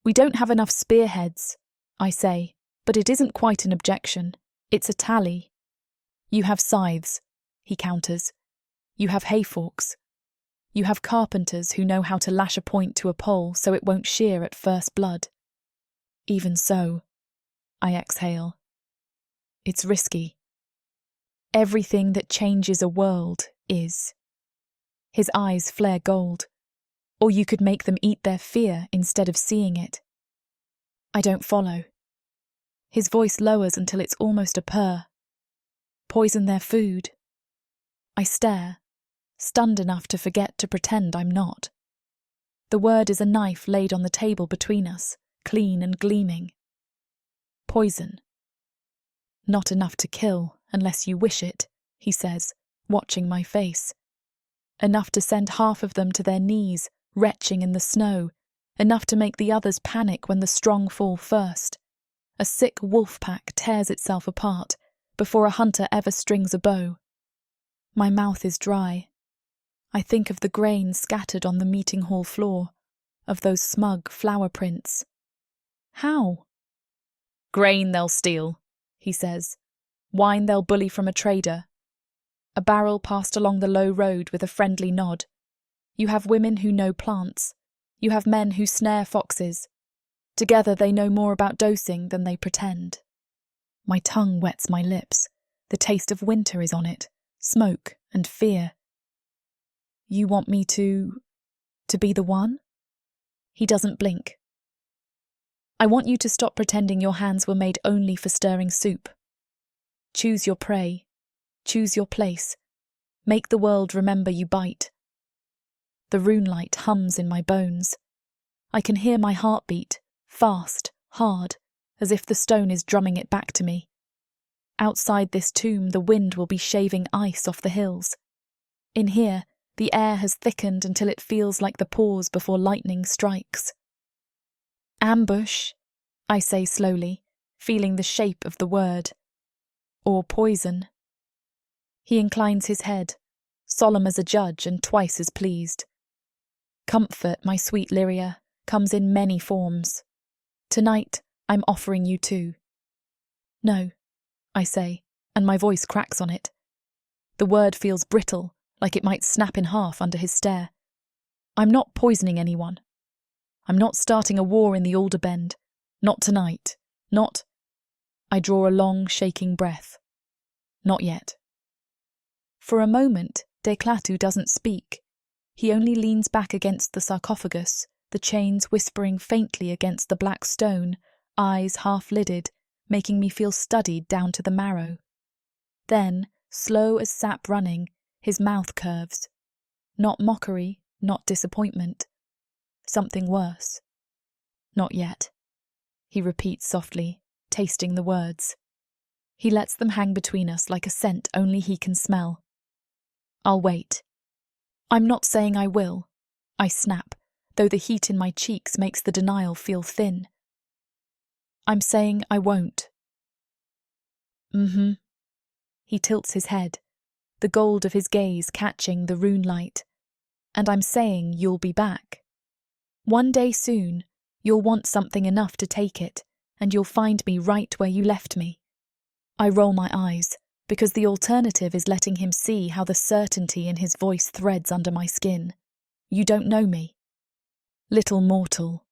We don't have enough spearheads, I say, but it isn't quite an objection. It's a tally. You have scythes, he counters. You have hayforks. You have carpenters who know how to lash a point to a pole so it won't shear at first blood. Even so, I exhale. It's risky. Everything that changes a world is. His eyes flare gold. Or you could make them eat their fear instead of seeing it. I don't follow. His voice lowers until it's almost a purr. Poison their food. I stare, stunned enough to forget to pretend I'm not. The word is a knife laid on the table between us, clean and gleaming. Poison. Not enough to kill, unless you wish it, he says, watching my face. Enough to send half of them to their knees, retching in the snow, enough to make the others panic when the strong fall first. A sick wolf pack tears itself apart before a hunter ever strings a bow. My mouth is dry. I think of the grain scattered on the meeting hall floor, of those smug flower prints. How? Grain they'll steal, he says. Wine they'll bully from a trader. A barrel passed along the low road with a friendly nod. You have women who know plants. You have men who snare foxes. Together they know more about dosing than they pretend. My tongue wets my lips. The taste of winter is on it, smoke and fear. You want me to be the one? He doesn't blink. I want you to stop pretending your hands were made only for stirring soup. Choose your prey. Choose your place. Make the world remember you bite. The rune light hums in my bones. I can hear my heartbeat, fast, hard, as if the stone is drumming it back to me. Outside this tomb, the wind will be shaving ice off the hills. In here, the air has thickened until it feels like the pause before lightning strikes. Ambush, I say slowly, feeling the shape of the word. Or poison. He inclines his head, solemn as a judge and twice as pleased. Comfort, my sweet Lirya, comes in many forms. Tonight, I'm offering you too. No, I say, and my voice cracks on it. The word feels brittle, like it might snap in half under his stare. I'm not poisoning anyone. I'm not starting a war in the Alderbend. Not tonight. Not... I draw a long, shaking breath. Not yet. For a moment, Clatu doesn't speak. He only leans back against the sarcophagus, the chains whispering faintly against the black stone, eyes half-lidded, making me feel studied down to the marrow. Then, slow as sap running, his mouth curves. Not mockery, not disappointment. Something worse. Not yet, he repeats softly, tasting the words. He lets them hang between us like a scent only he can smell. I'll wait. I'm not saying I will. I snap, though the heat in my cheeks makes the denial feel thin. I'm saying I won't. He tilts his head, the gold of his gaze catching the rune light. And I'm saying you'll be back. One day soon, you'll want something enough to take it, and you'll find me right where you left me. I roll my eyes, because the alternative is letting him see how the certainty in his voice threads under my skin. You don't know me. Little mortal,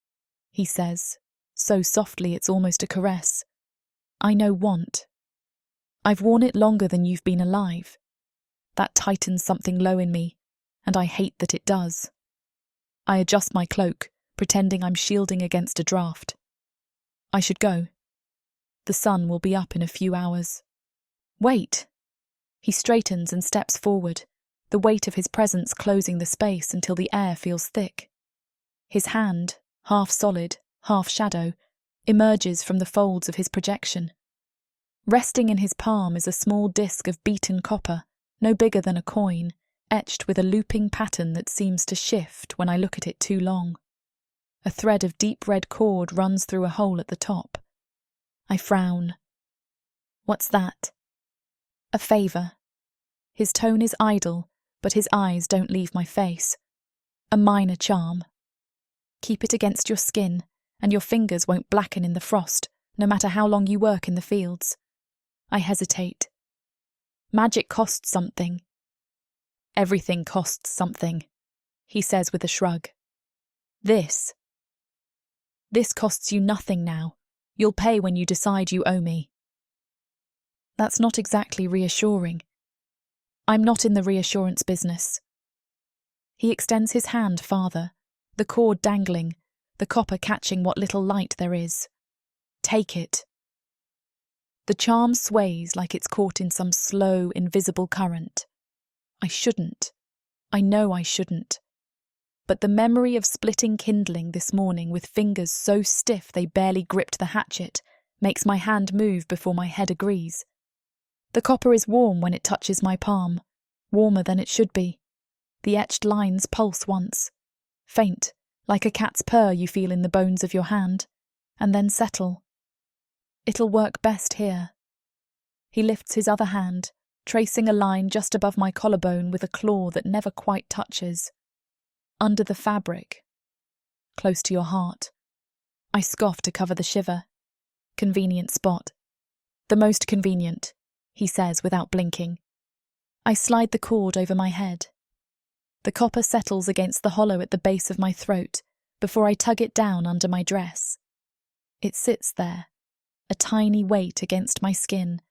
he says, so softly it's almost a caress. I know want. I've worn it longer than you've been alive. That tightens something low in me, and I hate that it does. I adjust my cloak, pretending I'm shielding against a draft. I should go. The sun will be up in a few hours. Wait! He straightens and steps forward, the weight of his presence closing the space until the air feels thick. His hand, half solid, half shadow, emerges from the folds of his projection. Resting in his palm is a small disc of beaten copper, no bigger than a coin, etched with a looping pattern that seems to shift when I look at it too long. A thread of deep red cord runs through a hole at the top. I frown. What's that? A favour. His tone is idle, but his eyes don't leave my face. A minor charm. Keep it against your skin, and your fingers won't blacken in the frost, no matter how long you work in the fields. I hesitate. Magic costs something. Everything costs something, he says with a shrug. This costs you nothing now. You'll pay when you decide you owe me. That's not exactly reassuring. I'm not in the reassurance business. He extends his hand farther, the cord dangling, the copper catching what little light there is. Take it. The charm sways like it's caught in some slow, invisible current. I shouldn't. I know I shouldn't. But the memory of splitting kindling this morning with fingers so stiff they barely gripped the hatchet makes my hand move before my head agrees. The copper is warm when it touches my palm, warmer than it should be. The etched lines pulse once, faint, like a cat's purr you feel in the bones of your hand, and then settle. It'll work best here. He lifts his other hand, tracing a line just above my collarbone with a claw that never quite touches. Under the fabric, close to your heart. I scoff to cover the shiver. Convenient spot. The most convenient, he says without blinking. I slide the cord over my head. The copper settles against the hollow at the base of my throat before I tug it down under my dress. It sits there, a tiny weight against my skin,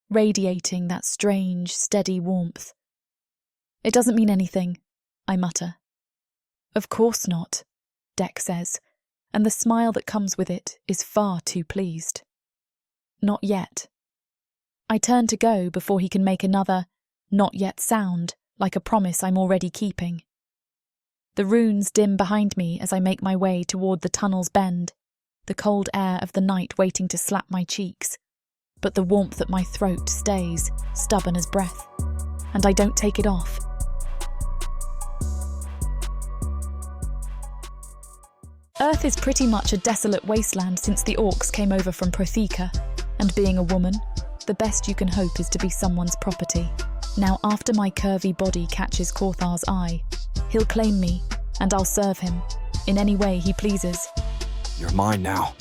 radiating that strange, steady warmth. It doesn't mean anything, I mutter. Of course not, Dec says, and the smile that comes with it is far too pleased. Not yet. I turn to go before he can make another not yet sound, like a promise I'm already keeping. The runes dim behind me as I make my way toward the tunnel's bend, the cold air of the night waiting to slap my cheeks. But the warmth at my throat stays, stubborn as breath, and I don't take it off. Earth is pretty much a desolate wasteland since the orcs came over from Protheka, and being a woman, the best you can hope is to be someone's property. Now after my curvy body catches Corthar's eye, he'll claim me, and I'll serve him, in any way he pleases. You're mine now.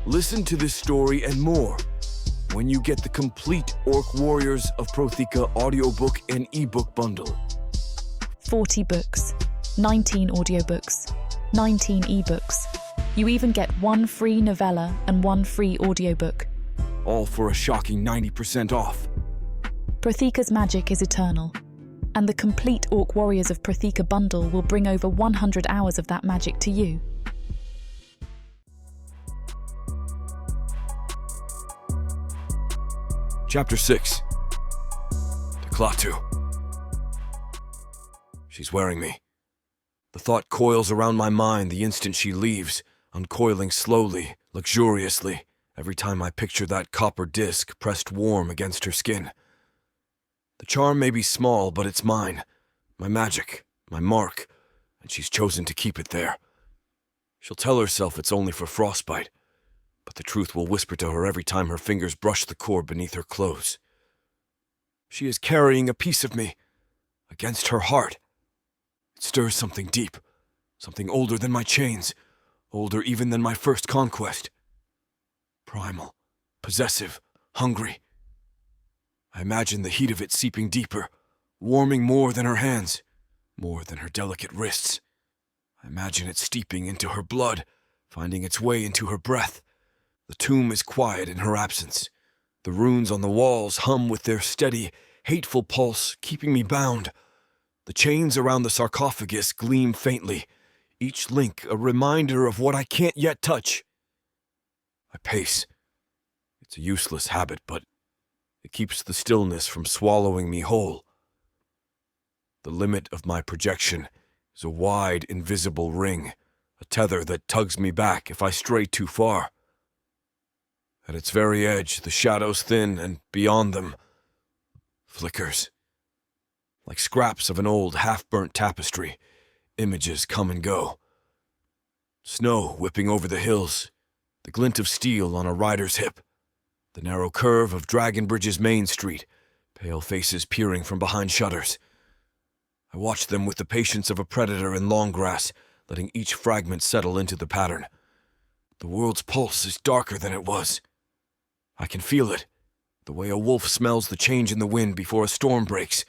Listen to this story and more when you get the complete Orc Warriors of Protheka audiobook and ebook bundle. 40 books, 19 audiobooks, 19 ebooks. You even get 1 free novella and 1 free audiobook. All for a shocking 90% off. Protheka's magic is eternal, and the complete Orc Warriors of Protheka bundle will bring over 100 hours of that magic to you. Chapter 6. To Clatu. She's wearing me. The thought coils around my mind the instant she leaves, uncoiling slowly, luxuriously, every time I picture that copper disc pressed warm against her skin. The charm may be small, but it's mine. My magic, my mark, and she's chosen to keep it there. She'll tell herself it's only for frostbite, but the truth will whisper to her every time her fingers brush the cord beneath her clothes. She is carrying a piece of me, against her heart. It stirs something deep, something older than my chains, older even than my first conquest. Primal, possessive, hungry. I imagine the heat of it seeping deeper, warming more than her hands, more than her delicate wrists. I imagine it steeping into her blood, finding its way into her breath. The tomb is quiet in her absence. The runes on the walls hum with their steady, hateful pulse, keeping me bound. The chains around the sarcophagus gleam faintly, each link a reminder of what I can't yet touch. I pace. It's a useless habit, but it keeps the stillness from swallowing me whole. The limit of my projection is a wide, invisible ring, a tether that tugs me back if I stray too far. At its very edge, the shadows thin, and beyond them, flickers. Like scraps of an old, half-burnt tapestry, images come and go. Snow whipping over the hills, the glint of steel on a rider's hip, the narrow curve of Dragonbridge's main street, pale faces peering from behind shutters. I watch them with the patience of a predator in long grass, letting each fragment settle into the pattern. The world's pulse is darker than it was. I can feel it, the way a wolf smells the change in the wind before a storm breaks.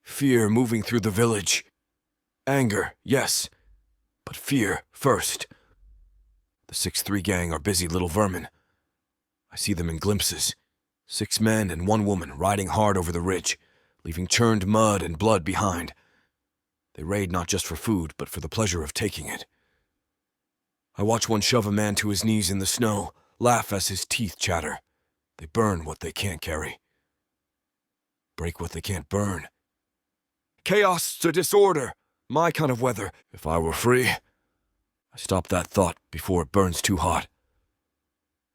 Fear moving through the village. Anger, yes, but fear first. The 6-3 gang are busy little vermin. I see them in glimpses. 6 men and 1 woman riding hard over the ridge, leaving churned mud and blood behind. They raid not just for food, but for the pleasure of taking it. I watch one shove a man to his knees in the snow, laugh as his teeth chatter. They burn what they can't carry. Break what they can't burn. Chaos to disorder, my kind of weather. If I were free, I stop that thought before it burns too hot.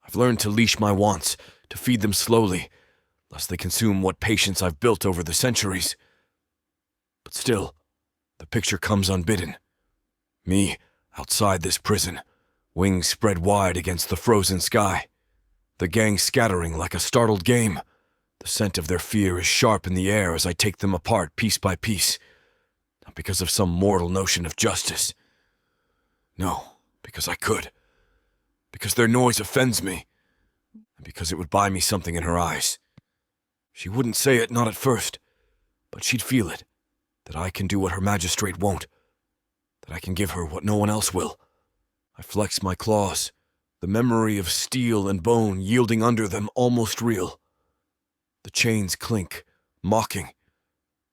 I've learned to leash my wants, to feed them slowly, lest they consume what patience I've built over the centuries. But still, the picture comes unbidden. Me, outside this prison, wings spread wide against the frozen sky. The gang scattering like a startled game. The scent of their fear is sharp in the air as I take them apart piece by piece. Not because of some mortal notion of justice. No, because I could. Because their noise offends me. And because it would buy me something in her eyes. She wouldn't say it, not at first. But she'd feel it. That I can do what her magistrate won't. That I can give her what no one else will. I flex my claws. The memory of steel and bone yielding under them almost real. The chains clink, mocking.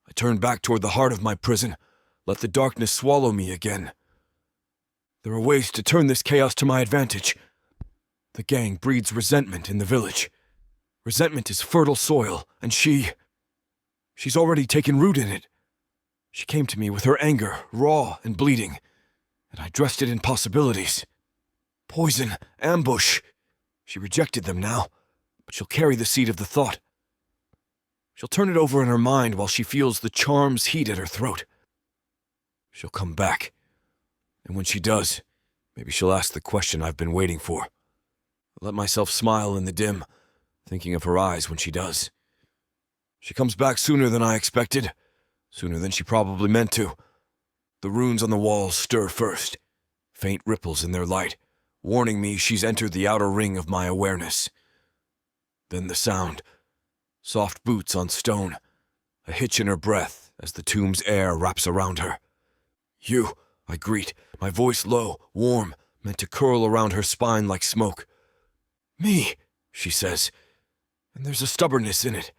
I turn back toward the heart of my prison, let the darkness swallow me again. There are ways to turn this chaos to my advantage. The gang breeds resentment in the village. Resentment is fertile soil, and she's already taken root in it. She came to me with her anger, raw and bleeding, and I dressed it in possibilities. Poison, ambush. She rejected them now, but she'll carry the seed of the thought. She'll turn it over in her mind while she feels the charm's heat at her throat. She'll come back. And when she does, maybe she'll ask the question I've been waiting for. I let myself smile in the dim, thinking of her eyes when she does. She comes back sooner than I expected, sooner than she probably meant to. The runes on the walls stir first, faint ripples in their light, warning me she's entered the outer ring of my awareness. Then the sound, soft boots on stone, a hitch in her breath as the tomb's air wraps around her. "You," I greet, my voice low, warm, meant to curl around her spine like smoke. "Me," she says, and there's a stubbornness in it.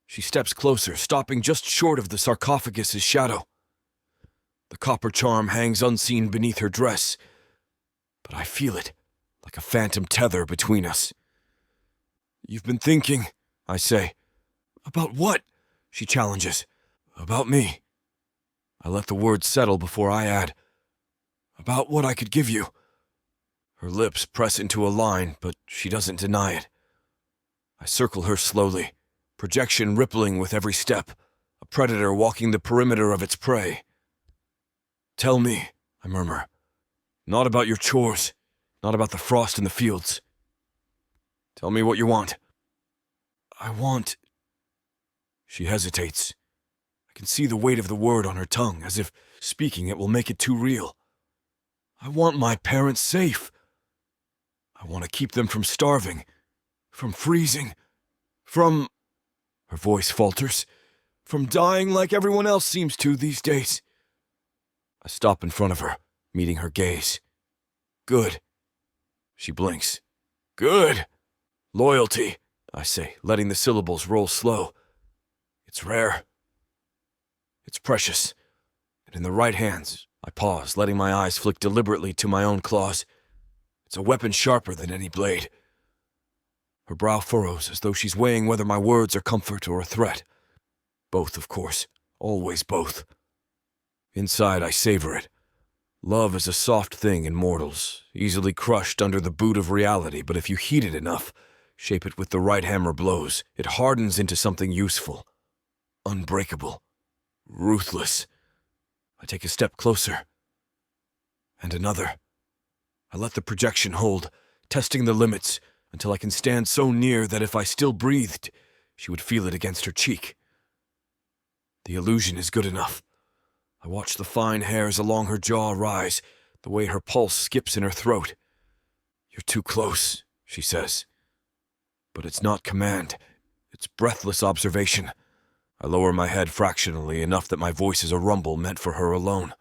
She steps closer, stopping just short of the sarcophagus's shadow. The copper charm hangs unseen beneath her dress, but I feel it, like a phantom tether between us. "You've been thinking," I say. "About what?" she challenges. "About me." I let the words settle before I add, "About what I could give you." Her lips press into a line, but she doesn't deny it. I circle her slowly, projection rippling with every step, a predator walking the perimeter of its prey. "Tell me," I murmur. "Not about your chores, not about the frost in the fields. Tell me what you want." "I want..." She hesitates. I can see the weight of the word on her tongue, as if speaking it will make it too real. "I want my parents safe. I want to keep them from starving, from freezing, from..." Her voice falters. "From dying like everyone else seems to these days." I stop in front of her, meeting her gaze. "Good." She blinks. "Good. Loyalty," I say, letting the syllables roll slow. "It's rare. It's precious. And in the right hands," I pause, letting my eyes flick deliberately to my own claws. "It's a weapon sharper than any blade." Her brow furrows as though she's weighing whether my words are comfort or a threat. Both, of course. Always both. Inside, I savor it. Love is a soft thing in mortals, easily crushed under the boot of reality, but if you heat it enough, shape it with the right hammer blows, it hardens into something useful, unbreakable, ruthless. I take a step closer. And another. I let the projection hold, testing the limits, until I can stand so near that if I still breathed, she would feel it against her cheek. The illusion is good enough. I watch the fine hairs along her jaw rise, the way her pulse skips in her throat. "You're too close," she says. But it's not command. It's breathless observation. I lower my head fractionally enough that my voice is a rumble meant for her alone.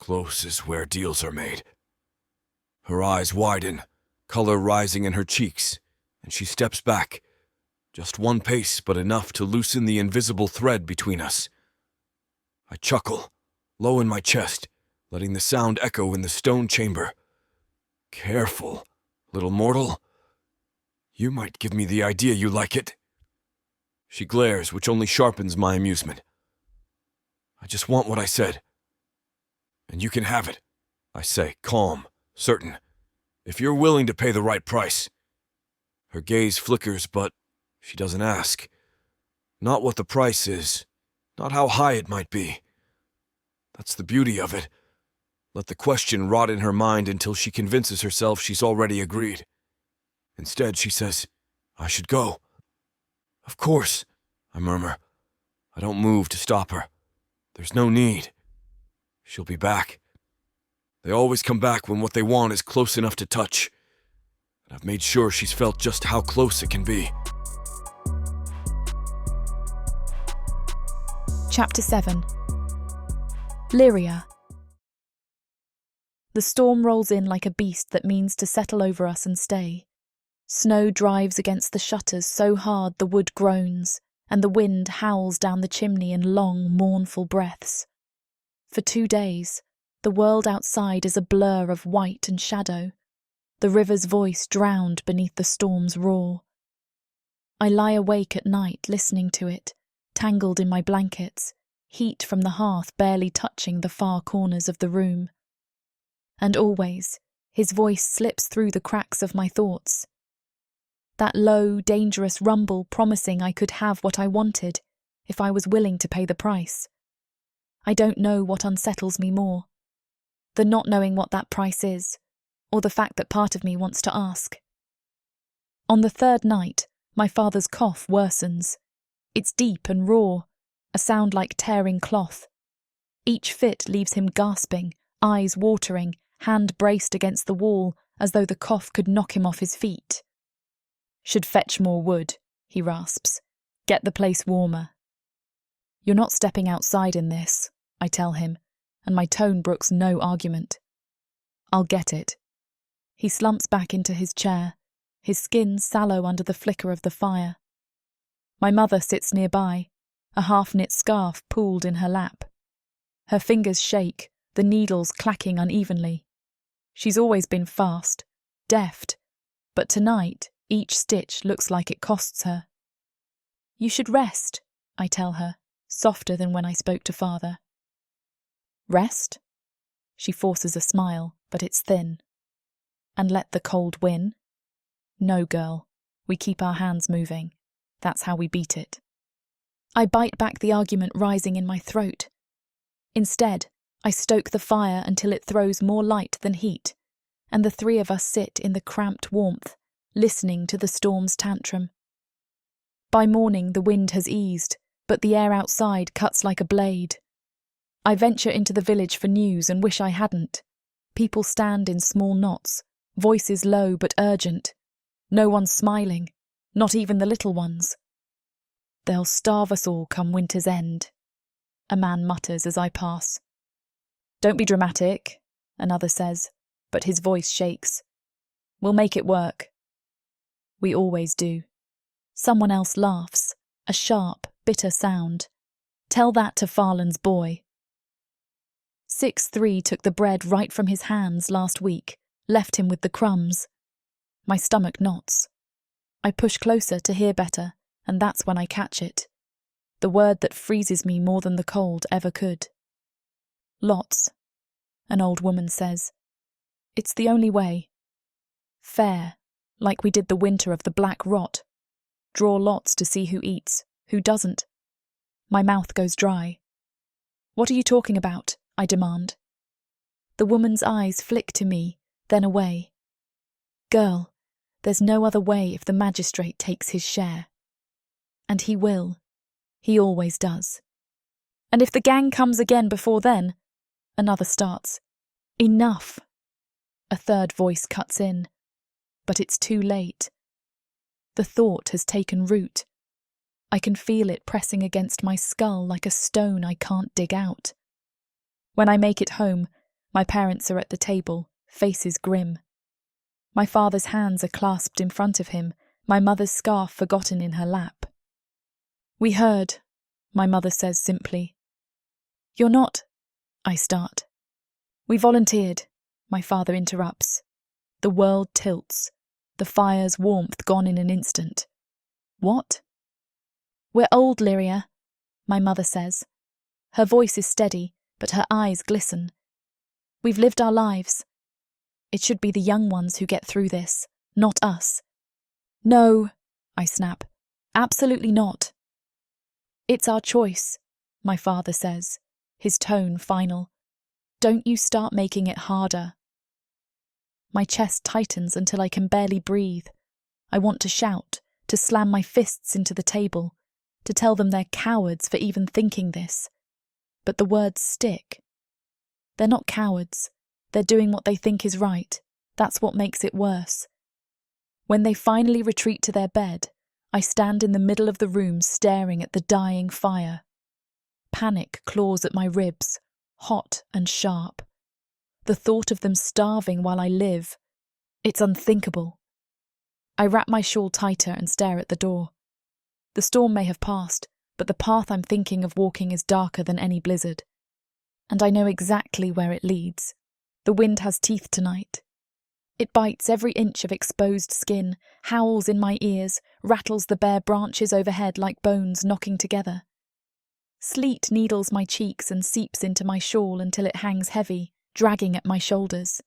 "Close is where deals are made." Her eyes widen, color rising in her cheeks, and she steps back. Just one pace, but enough to loosen the invisible thread between us. I chuckle, low in my chest, letting the sound echo in the stone chamber. "Careful, little mortal. You might give me the idea you like it." She glares, which only sharpens my amusement. "I just want what I said." "And you can have it," I say, calm, certain, "if you're willing to pay the right price." Her gaze flickers, but she doesn't ask. Not what the price is, not how high it might be. That's the beauty of it. Let the question rot in her mind until she convinces herself she's already agreed. Instead, she says, "I should go." "Of course," I murmur. I don't move to stop her. There's no need. She'll be back. They always come back when what they want is close enough to touch. And I've made sure she's felt just how close it can be. Chapter 7. Lirya. The storm rolls in like a beast that means to settle over us and stay. Snow drives against the shutters so hard the wood groans, and the wind howls down the chimney in long, mournful breaths. For 2 days, the world outside is a blur of white and shadow, the river's voice drowned beneath the storm's roar. I lie awake at night listening to it, tangled in my blankets, heat from the hearth barely touching the far corners of the room. And always, his voice slips through the cracks of my thoughts. That low, dangerous rumble promising I could have what I wanted, if I was willing to pay the price. I don't know what unsettles me more. The not knowing what that price is, or the fact that part of me wants to ask. On the 3rd night, my father's cough worsens. It's deep and raw, a sound like tearing cloth. Each fit leaves him gasping, eyes watering, hand braced against the wall, as though the cough could knock him off his feet. "Should fetch more wood," he rasps. "Get the place warmer." "You're not stepping outside in this," I tell him, and my tone brooks no argument. "I'll get it." He slumps back into his chair, his skin sallow under the flicker of the fire. My mother sits nearby, a half-knit scarf pooled in her lap. Her fingers shake, the needles clacking unevenly. She's always been fast, deft, but tonight each stitch looks like it costs her. "You should rest," I tell her, softer than when I spoke to father. "Rest?" She forces a smile, but it's thin. "And let the cold win?" "No, girl. We keep our hands moving. That's how we beat it." I bite back the argument rising in my throat. Instead, I stoke the fire until it throws more light than heat, and the three of us sit in the cramped warmth, listening to the storm's tantrum. By morning, the wind has eased, but the air outside cuts like a blade. I venture into the village for news and wish I hadn't. People stand in small knots, voices low but urgent. No one's smiling, not even the little ones. "They'll starve us all come winter's end," a man mutters as I pass. "Don't be dramatic," another says, but his voice shakes. "We'll make it work." We always do. Someone else laughs, a sharp, bitter sound. "Tell that to Farland's boy." 6-3 took the bread right from his hands last week, left him with the crumbs. My stomach knots. I push closer to hear better, and that's when I catch it. The word that freezes me more than the cold ever could. "Lots," an old woman says. "It's the only way. Fair, like we did the winter of the black rot. Draw lots to see who eats, who doesn't." My mouth goes dry. "What are you talking about?" I demand. The woman's eyes flick to me, then away. "Girl, there's no other way if the magistrate takes his share. And he will. He always does. And if the gang comes again before then," another starts. "Enough." A third voice cuts in. But it's too late. The thought has taken root. I can feel it pressing against my skull like a stone I can't dig out. When I make it home, my parents are at the table, faces grim. My father's hands are clasped in front of him, my mother's scarf forgotten in her lap. "We heard," my mother says simply. "You're not," I start. "We volunteered," my father interrupts. The world tilts, the fire's warmth gone in an instant. "What?" "We're old, Lirya," my mother says. Her voice is steady, but her eyes glisten. "We've lived our lives. It should be the young ones who get through this, not us." "No," I snap. "Absolutely not." "It's our choice," my father says, his tone final. "Don't you start making it harder." My chest tightens until I can barely breathe. I want to shout, to slam my fists into the table, to tell them they're cowards for even thinking this. But the words stick. They're not cowards. They're doing what they think is right. That's what makes it worse. When they finally retreat to their bed, I stand in the middle of the room staring at the dying fire. Panic claws at my ribs, hot and sharp. The thought of them starving while I live, it's unthinkable. I wrap my shawl tighter and stare at the door. The storm may have passed, but the path I'm thinking of walking is darker than any blizzard. And I know exactly where it leads. The wind has teeth tonight. It bites every inch of exposed skin, howls in my ears, rattles the bare branches overhead like bones knocking together. Sleet needles my cheeks and seeps into my shawl until it hangs heavy, dragging at my shoulders.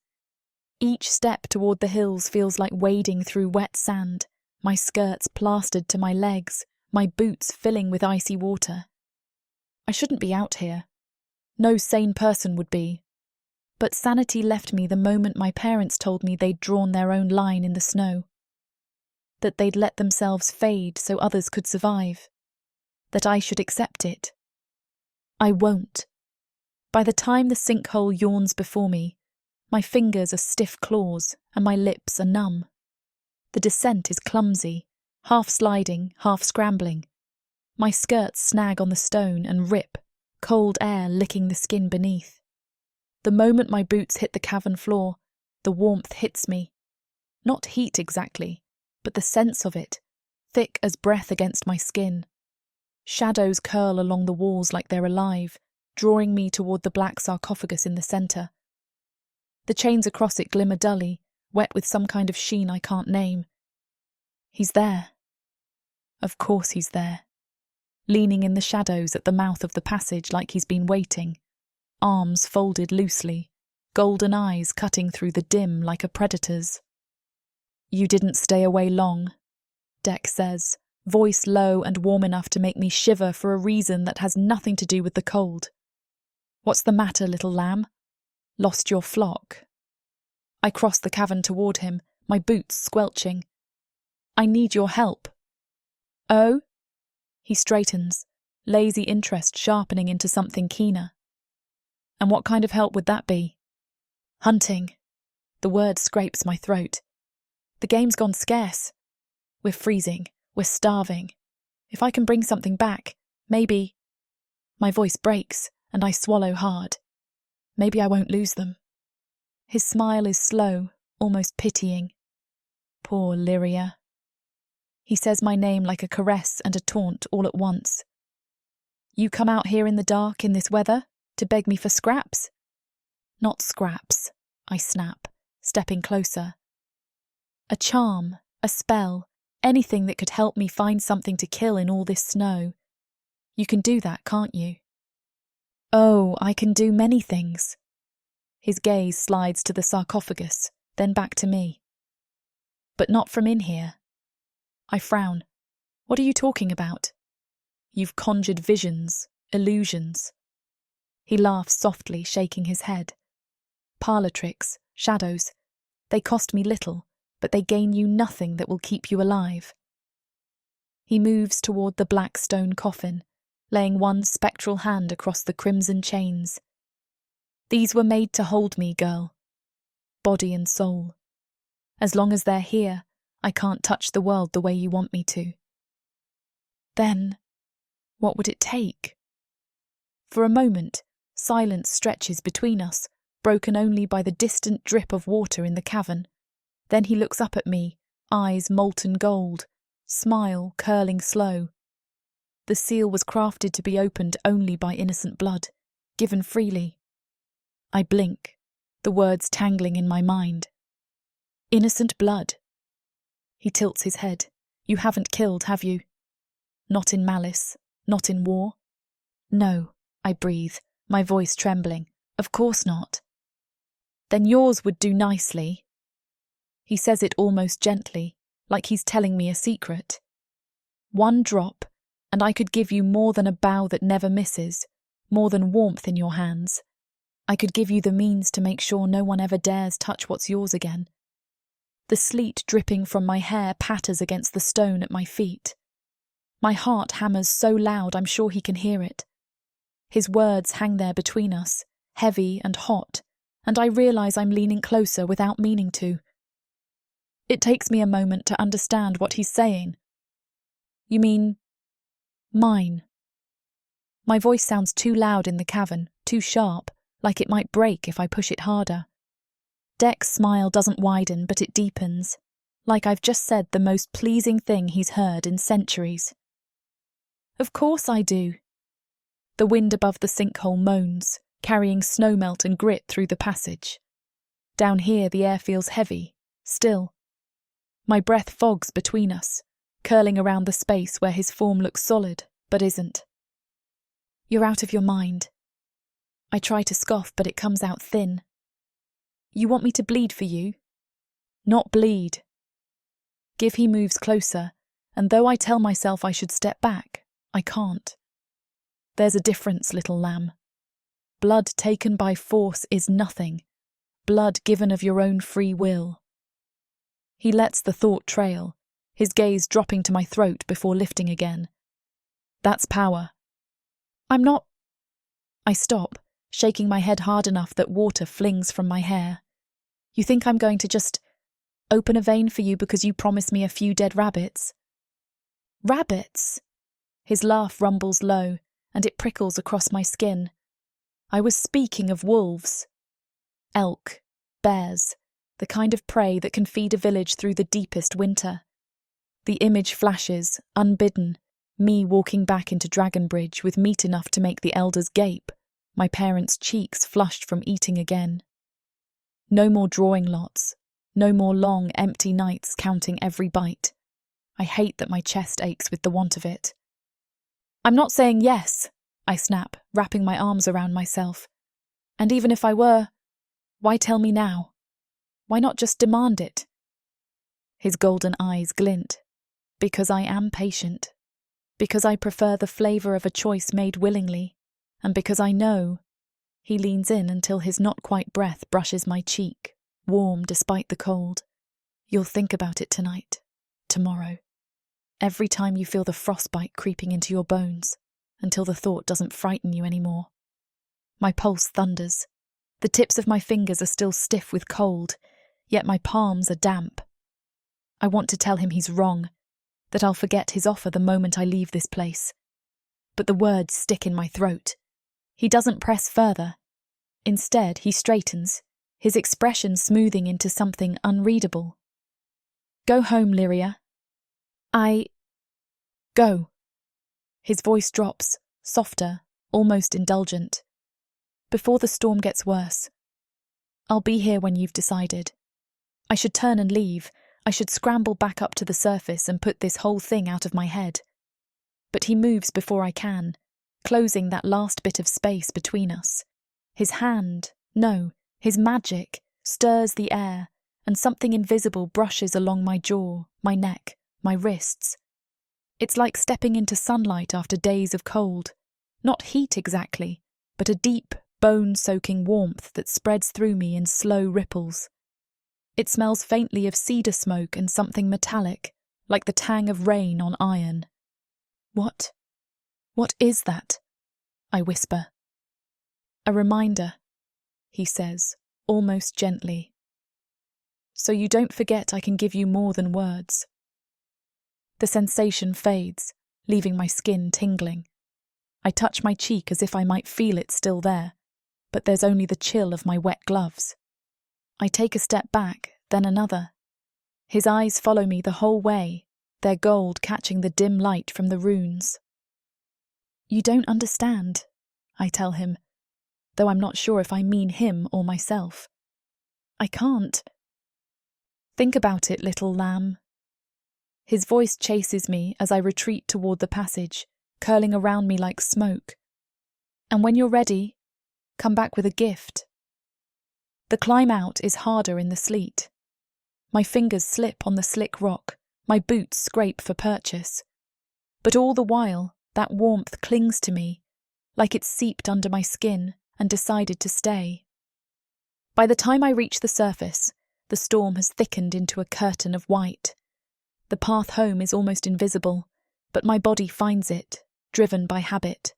Each step toward the hills feels like wading through wet sand, my skirts plastered to my legs, my boots filling with icy water. I shouldn't be out here. No sane person would be. But sanity left me the moment my parents told me they'd drawn their own line in the snow. That they'd let themselves fade so others could survive. that I should accept it. I won't. By the time the sinkhole yawns before me, my fingers are stiff claws and my lips are numb. The descent is clumsy, half sliding, half scrambling. My skirts snag on the stone and rip, cold air licking the skin beneath. The moment my boots hit the cavern floor, the warmth hits me. Not heat exactly, but the sense of it, thick as breath against my skin. Shadows curl along the walls like they're alive, drawing me toward the black sarcophagus in the centre. The chains across it glimmer dully, wet with some kind of sheen I can't name. He's there. Of course he's there. Leaning in the shadows at the mouth of the passage like he's been waiting, arms folded loosely, golden eyes cutting through the dim like a predator's. "You didn't stay away long," Dec says, voice low and warm enough to make me shiver for a reason that has nothing to do with the cold. "What's the matter, little lamb? Lost your flock?" I cross the cavern toward him, my boots squelching. "I need your help." "Oh?" He straightens, lazy interest sharpening into something keener. "And what kind of help would that be?" "Hunting." The word scrapes my throat. "The game's gone scarce. We're freezing. We're starving. If I can bring something back, maybe—" My voice breaks, and I swallow hard. "Maybe I won't lose them." His smile is slow, almost pitying. "Poor Lirya." He says my name like a caress and a taunt all at once. "You come out here in the dark in this weather to beg me for scraps?" "Not scraps," I snap, stepping closer. "A charm, a spell, anything that could help me find something to kill in all this snow. You can do that, can't you?" "Oh, I can do many things." His gaze slides to the sarcophagus, then back to me. "But not from in here." I frown. "What are you talking about?" "You've conjured visions, illusions." He laughs softly, shaking his head. "Parlour tricks, shadows. They cost me little, but they gain you nothing that will keep you alive." He moves toward the black stone coffin, laying one spectral hand across the crimson chains. "These were made to hold me, girl. Body and soul. As long as they're here, I can't touch the world the way you want me to." "Then, what would it take?" For a moment, silence stretches between us, broken only by the distant drip of water in the cavern. Then he looks up at me, eyes molten gold, smile curling slow. The seal was crafted to be opened only by innocent blood, given freely. I blink, the words tangling in my mind. Innocent blood. He tilts his head. "You haven't killed, have you?" "Not in malice, not in war." "No," I breathe, my voice trembling. "Of course not." "Then yours would do nicely." He says it almost gently, like he's telling me a secret. "One drop, and I could give you more than a bow that never misses, more than warmth in your hands. I could give you the means to make sure no one ever dares touch what's yours again." The sleet dripping from my hair patters against the stone at my feet. My heart hammers so loud I'm sure he can hear it. His words hang there between us, heavy and hot, and I realise I'm leaning closer without meaning to. It takes me a moment to understand what he's saying. "You mean mine?" My voice sounds too loud in the cavern, too sharp, like it might break if I push it harder. Dec's smile doesn't widen, but it deepens, like I've just said the most pleasing thing he's heard in centuries. "Of course I do." The wind above the sinkhole moans, carrying snowmelt and grit through the passage. Down here the air feels heavy, still. My breath fogs between us, curling around the space where his form looks solid, but isn't. "You're out of your mind." I try to scoff, but it comes out thin. "You want me to bleed for you?" "Not bleed." Give he moves closer, and though I tell myself I should step back, I can't. "There's a difference, little lamb. Blood taken by force is nothing. Blood given of your own free will." He lets the thought trail, his gaze dropping to my throat before lifting again. That's power. I'm not... I stop, shaking my head hard enough that water flings from my hair. You think I'm going to just open a vein for you because you promised me a few dead rabbits? Rabbits? His laugh rumbles low, and it prickles across my skin. I was speaking of wolves. Elk, bears, the kind of prey that can feed a village through the deepest winter. The image flashes, unbidden, me walking back into Dragonbridge with meat enough to make the elders gape, my parents' cheeks flushed from eating again. No more drawing lots, no more long, empty nights counting every bite. I hate that my chest aches with the want of it. I'm not saying yes, I snap, wrapping my arms around myself. And even if I were, why tell me now? Why not just demand it? His golden eyes glint. Because I am patient. Because I prefer the flavour of a choice made willingly. And because I know. He leans in until his not-quite breath brushes my cheek, warm despite the cold. You'll think about it tonight, tomorrow. Every time you feel the frostbite creeping into your bones, until the thought doesn't frighten you anymore. My pulse thunders. The tips of my fingers are still stiff with cold, yet my palms are damp. I want to tell him he's wrong, that I'll forget his offer the moment I leave this place. But the words stick in my throat. He doesn't press further. Instead, he straightens, his expression smoothing into something unreadable. Go home, Lirya. Go. His voice drops, softer, almost indulgent. Before the storm gets worse. I'll be here when you've decided. I should turn and leave. I should scramble back up to the surface and put this whole thing out of my head. But he moves before I can, closing that last bit of space between us. His hand, no, his magic, stirs the air, and something invisible brushes along my jaw, my neck, my wrists. It's like stepping into sunlight after days of cold. Not heat exactly, but a deep, bone-soaking warmth that spreads through me in slow ripples. It smells faintly of cedar smoke and something metallic, like the tang of rain on iron. What is that? I whisper. A reminder, he says, almost gently. So you don't forget I can give you more than words. The sensation fades, leaving my skin tingling. I touch my cheek as if I might feel it still there, but there's only the chill of my wet gloves. I take a step back, then another. His eyes follow me the whole way, their gold catching the dim light from the runes. You don't understand, I tell him, though I'm not sure if I mean him or myself. I can't. Think about it, little lamb. His voice chases me as I retreat toward the passage, curling around me like smoke. And when you're ready, come back with a gift. The climb out is harder in the sleet. My fingers slip on the slick rock, my boots scrape for purchase. But all the while, that warmth clings to me, like it's seeped under my skin and decided to stay. By the time I reach the surface, the storm has thickened into a curtain of white. The path home is almost invisible, but my body finds it, driven by habit.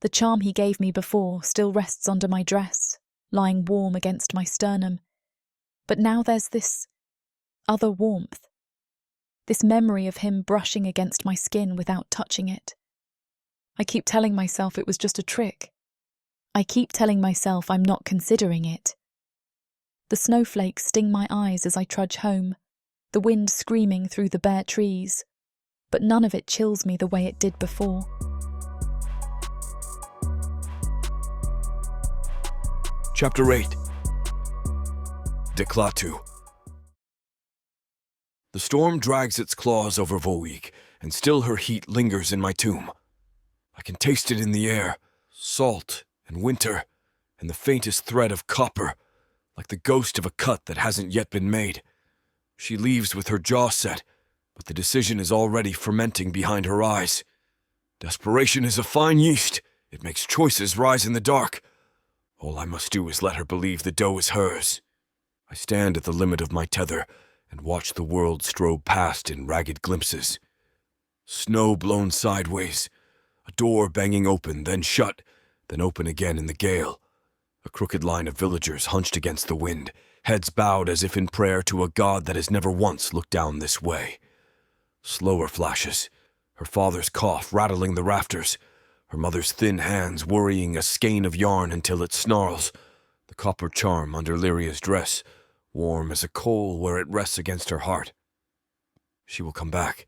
The charm he gave me before still rests under my dress, lying warm against my sternum. But now there's this other warmth. This memory of him brushing against my skin without touching it. I keep telling myself it was just a trick. I keep telling myself I'm not considering it. The snowflakes sting my eyes as I trudge home, the wind screaming through the bare trees, but none of it chills me the way it did before. Chapter 8. Clatu. The storm drags its claws over Voig, and still her heat lingers in my tomb. I can taste it in the air, salt and winter, and the faintest thread of copper, like the ghost of a cut that hasn't yet been made. She leaves with her jaw set, but the decision is already fermenting behind her eyes. Desperation is a fine yeast. It makes choices rise in the dark. All I must do is let her believe the dough is hers. I stand at the limit of my tether and watch the world strobe past in ragged glimpses. Snow blown sideways, door banging open, then shut, then open again in the gale. A crooked line of villagers hunched against the wind, heads bowed as if in prayer to a god that has never once looked down this way. Slower flashes, her father's cough rattling the rafters, her mother's thin hands worrying a skein of yarn until it snarls, the copper charm under Liria's dress, warm as a coal where it rests against her heart. She will come back.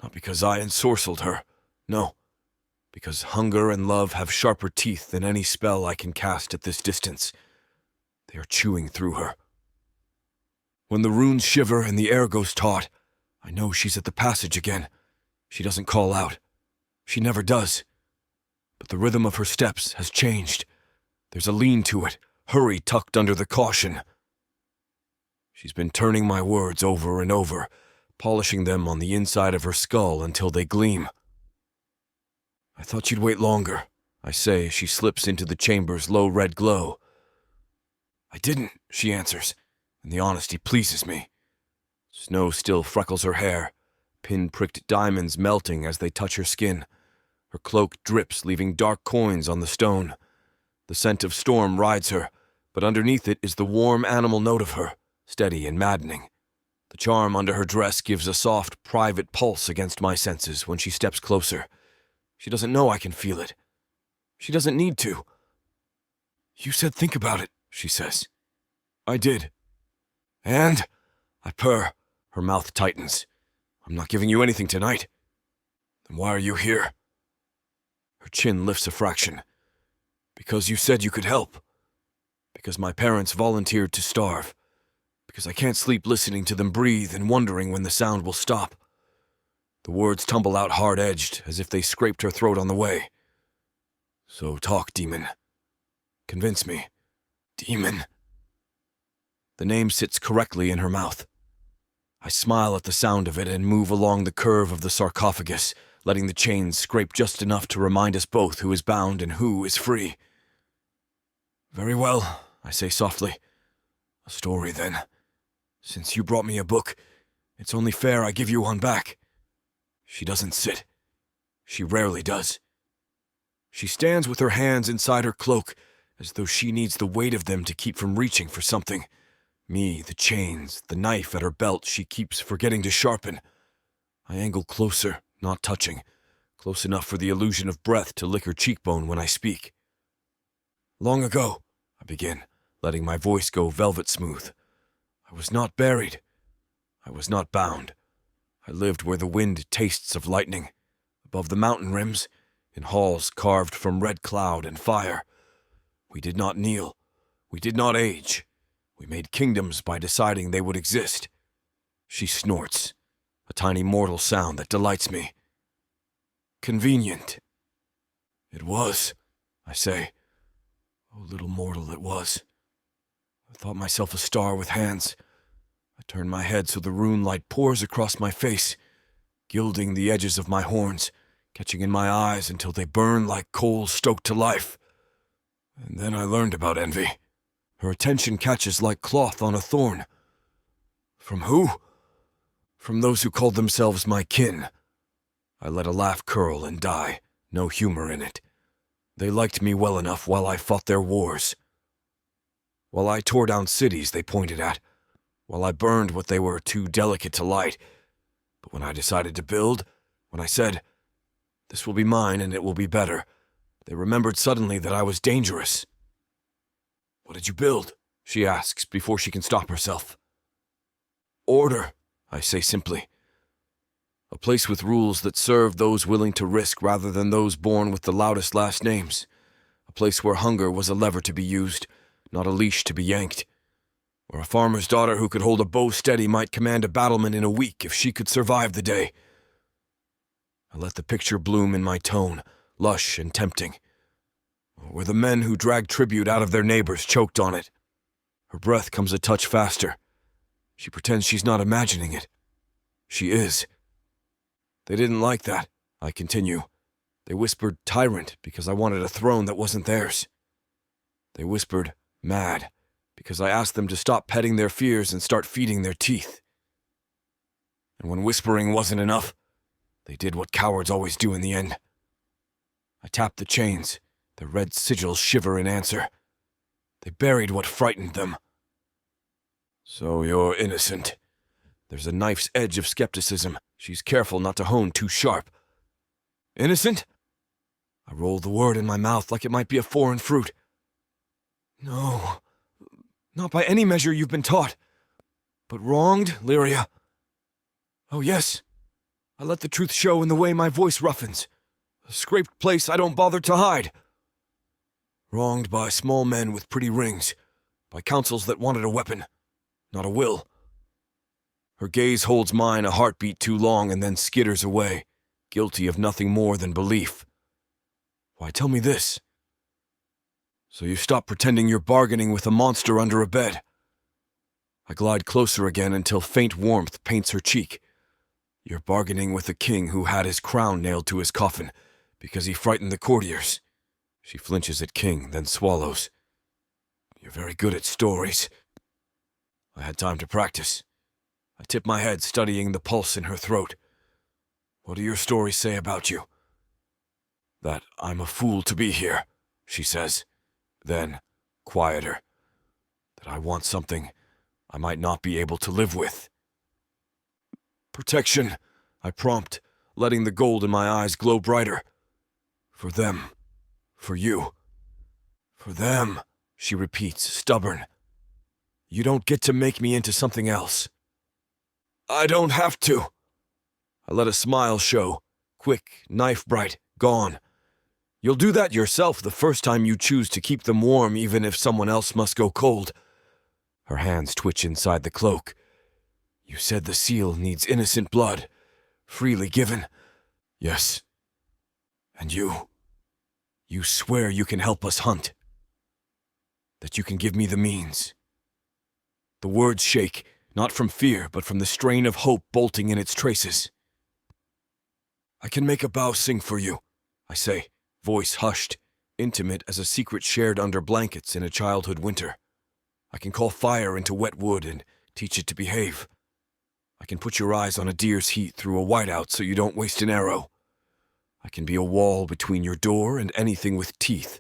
Not because I ensorcelled her, no, because hunger and love have sharper teeth than any spell I can cast at this distance. They are chewing through her. When the runes shiver and the air goes taut, I know she's at the passage again. She doesn't call out. She never does. But the rhythm of her steps has changed. There's a lean to it, hurry tucked under the caution. She's been turning my words over and over, polishing them on the inside of her skull until they gleam. I thought you'd wait longer, I say as she slips into the chamber's low red glow. I didn't, she answers, and the honesty pleases me. Snow still freckles her hair, pin-pricked diamonds melting as they touch her skin. Her cloak drips, leaving dark coins on the stone. The scent of storm rides her, but underneath it is the warm animal note of her, steady and maddening. The charm under her dress gives a soft, private pulse against my senses when she steps closer. She doesn't know I can feel it. She doesn't need to. You said think about it, she says. I did. And? I purr. Her mouth tightens. I'm not giving you anything tonight. Then why are you here? Her chin lifts a fraction. Because you said you could help. Because my parents volunteered to starve. Because I can't sleep listening to them breathe and wondering when the sound will stop. The words tumble out hard-edged, as if they scraped her throat on the way. So talk, demon. Convince me. Demon. The name sits correctly in her mouth. I smile at the sound of it and move along the curve of the sarcophagus, letting the chains scrape just enough to remind us both who is bound and who is free. Very well, I say softly. A story, then. Since you brought me a book, it's only fair I give you one back. She doesn't sit. She rarely does. She stands with her hands inside her cloak, as though she needs the weight of them to keep from reaching for something. Me, the chains, the knife at her belt she keeps forgetting to sharpen. I angle closer, not touching, close enough for the illusion of breath to lick her cheekbone when I speak. Long ago, I begin, letting my voice go velvet smooth. I was not buried. I was not bound. I lived where the wind tastes of lightning, above the mountain rims, in halls carved from red cloud and fire. We did not kneel. We did not age. We made kingdoms by deciding they would exist. She snorts, a tiny mortal sound that delights me. Convenient. It was, I say. Oh, little mortal it was. I thought myself a star with hands. I turn my head so the rune light pours across my face, gilding the edges of my horns, catching in my eyes until they burn like coals stoked to life. And then I learned about envy. Her attention catches like cloth on a thorn. From who? From those who called themselves my kin. I let a laugh curl and die, no humor in it. They liked me well enough while I fought their wars. While I tore down cities they pointed at, while I burned what they were too delicate to light. But when I decided to build, when I said, "This will be mine and it will be better," they remembered suddenly that I was dangerous. What did you build? She asks before she can stop herself. Order, I say simply. A place with rules that serve those willing to risk rather than those born with the loudest last names. A place where hunger was a lever to be used, not a leash to be yanked. Where a farmer's daughter who could hold a bow steady might command a battlement in a week if she could survive the day. I let the picture bloom in my tone, lush and tempting. Where the men who dragged tribute out of their neighbors choked on it. Her breath comes a touch faster. She pretends she's not imagining it. She is. They didn't like that, I continue. They whispered tyrant because I wanted a throne that wasn't theirs. They whispered mad because I asked them to stop petting their fears and start feeding their teeth. And when whispering wasn't enough, they did what cowards always do in the end. I tap the chains. The red sigils shiver in answer. They buried what frightened them. So you're innocent. There's a knife's edge of skepticism. She's careful not to hone too sharp. Innocent? I roll the word in my mouth like it might be a foreign fruit. No, not by any measure you've been taught. But wronged, Lirya? Oh yes, I let the truth show in the way my voice roughens. A scraped place I don't bother to hide. Wronged by small men with pretty rings, by councils that wanted a weapon, not a will. Her gaze holds mine a heartbeat too long and then skitters away, guilty of nothing more than belief. Why, tell me this. So you stop pretending you're bargaining with a monster under a bed. I glide closer again until faint warmth paints her cheek. You're bargaining with a king who had his crown nailed to his coffin because he frightened the courtiers. She flinches at King, then swallows. You're very good at stories. I had time to practice. I tip my head, studying the pulse in her throat. What do your stories say about you? That I'm a fool to be here, she says. Then, quieter, that I want something I might not be able to live with. Protection, I prompt, letting the gold in my eyes glow brighter. For them. For you. For them, she repeats, stubborn. You don't get to make me into something else. I don't have to. I let a smile show, quick, knife bright, gone. You'll do that yourself the first time you choose to keep them warm even if someone else must go cold. Her hands twitch inside the cloak. You said the seal needs innocent blood, freely given. Yes. And you swear you can help us hunt. That you can give me the means. The words shake, not from fear, but from the strain of hope bolting in its traces. I can make a bow sing for you, I say, voice hushed, intimate as a secret shared under blankets in a childhood winter. I can call fire into wet wood and teach it to behave. I can put your eyes on a deer's heat through a whiteout so you don't waste an arrow. I can be a wall between your door and anything with teeth.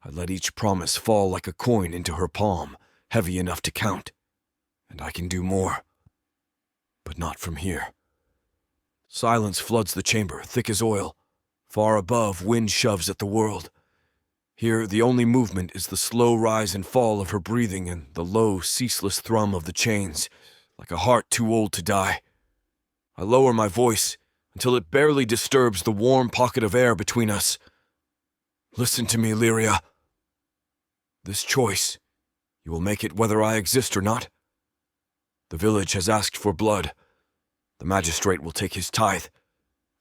I let each promise fall like a coin into her palm, heavy enough to count. And I can do more. But not from here. Silence floods the chamber, thick as oil. Far above, wind shoves at the world. Here, the only movement is the slow rise and fall of her breathing and the low, ceaseless thrum of the chains, like a heart too old to die. I lower my voice until it barely disturbs the warm pocket of air between us. Listen to me, Lirya. This choice, you will make it whether I exist or not. The village has asked for blood. The magistrate will take his tithe.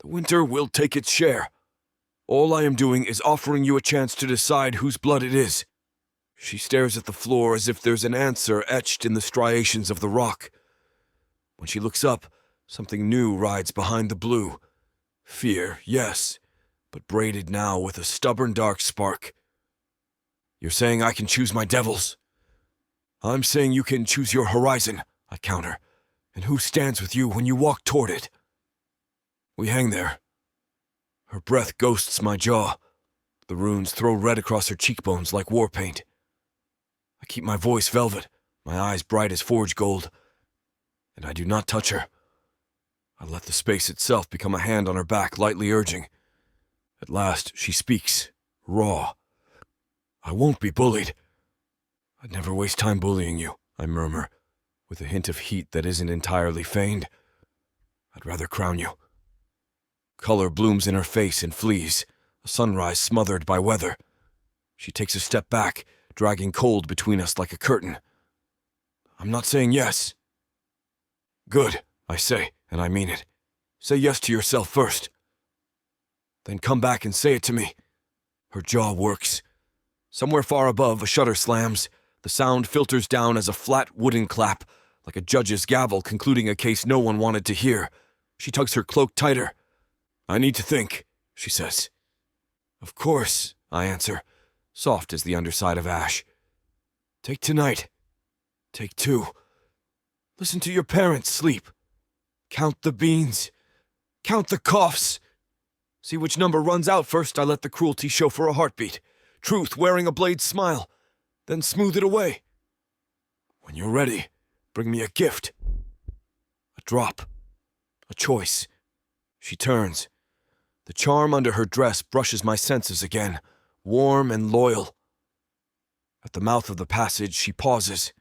The winter will take its share. All I am doing is offering you a chance to decide whose blood it is. She stares at the floor as if there's an answer etched in the striations of the rock. When she looks up, something new rides behind the blue. Fear, yes, but braided now with a stubborn dark spark. You're saying I can choose my devils? I'm saying you can choose your horizon, I counter. And who stands with you when you walk toward it? We hang there. Her breath ghosts my jaw. The runes throw red across her cheekbones like war paint. I keep my voice velvet, my eyes bright as forge gold. And I do not touch her. I let the space itself become a hand on her back, lightly urging. At last, she speaks, raw. I won't be bullied. I'd never waste time bullying you, I murmur, with a hint of heat that isn't entirely feigned. I'd rather crown you. Color blooms in her face and flees, a sunrise smothered by weather. She takes a step back, dragging cold between us like a curtain. I'm not saying yes. Good, I say, and I mean it. Say yes to yourself first. Then come back and say it to me. Her jaw works. Somewhere far above, a shutter slams. The sound filters down as a flat wooden clap, like a judge's gavel concluding a case no one wanted to hear. She tugs her cloak tighter. I need to think, she says. Of course, I answer, soft as the underside of ash. Take tonight. Take 2. Listen to your parents sleep. Count the beans. Count the coughs. See which number runs out first. I let the cruelty show for a heartbeat. Truth wearing a blade's smile. Then smooth it away. When you're ready, bring me a gift. A drop. A choice. She turns. The charm under her dress brushes my senses again, warm and loyal. At the mouth of the passage, she pauses,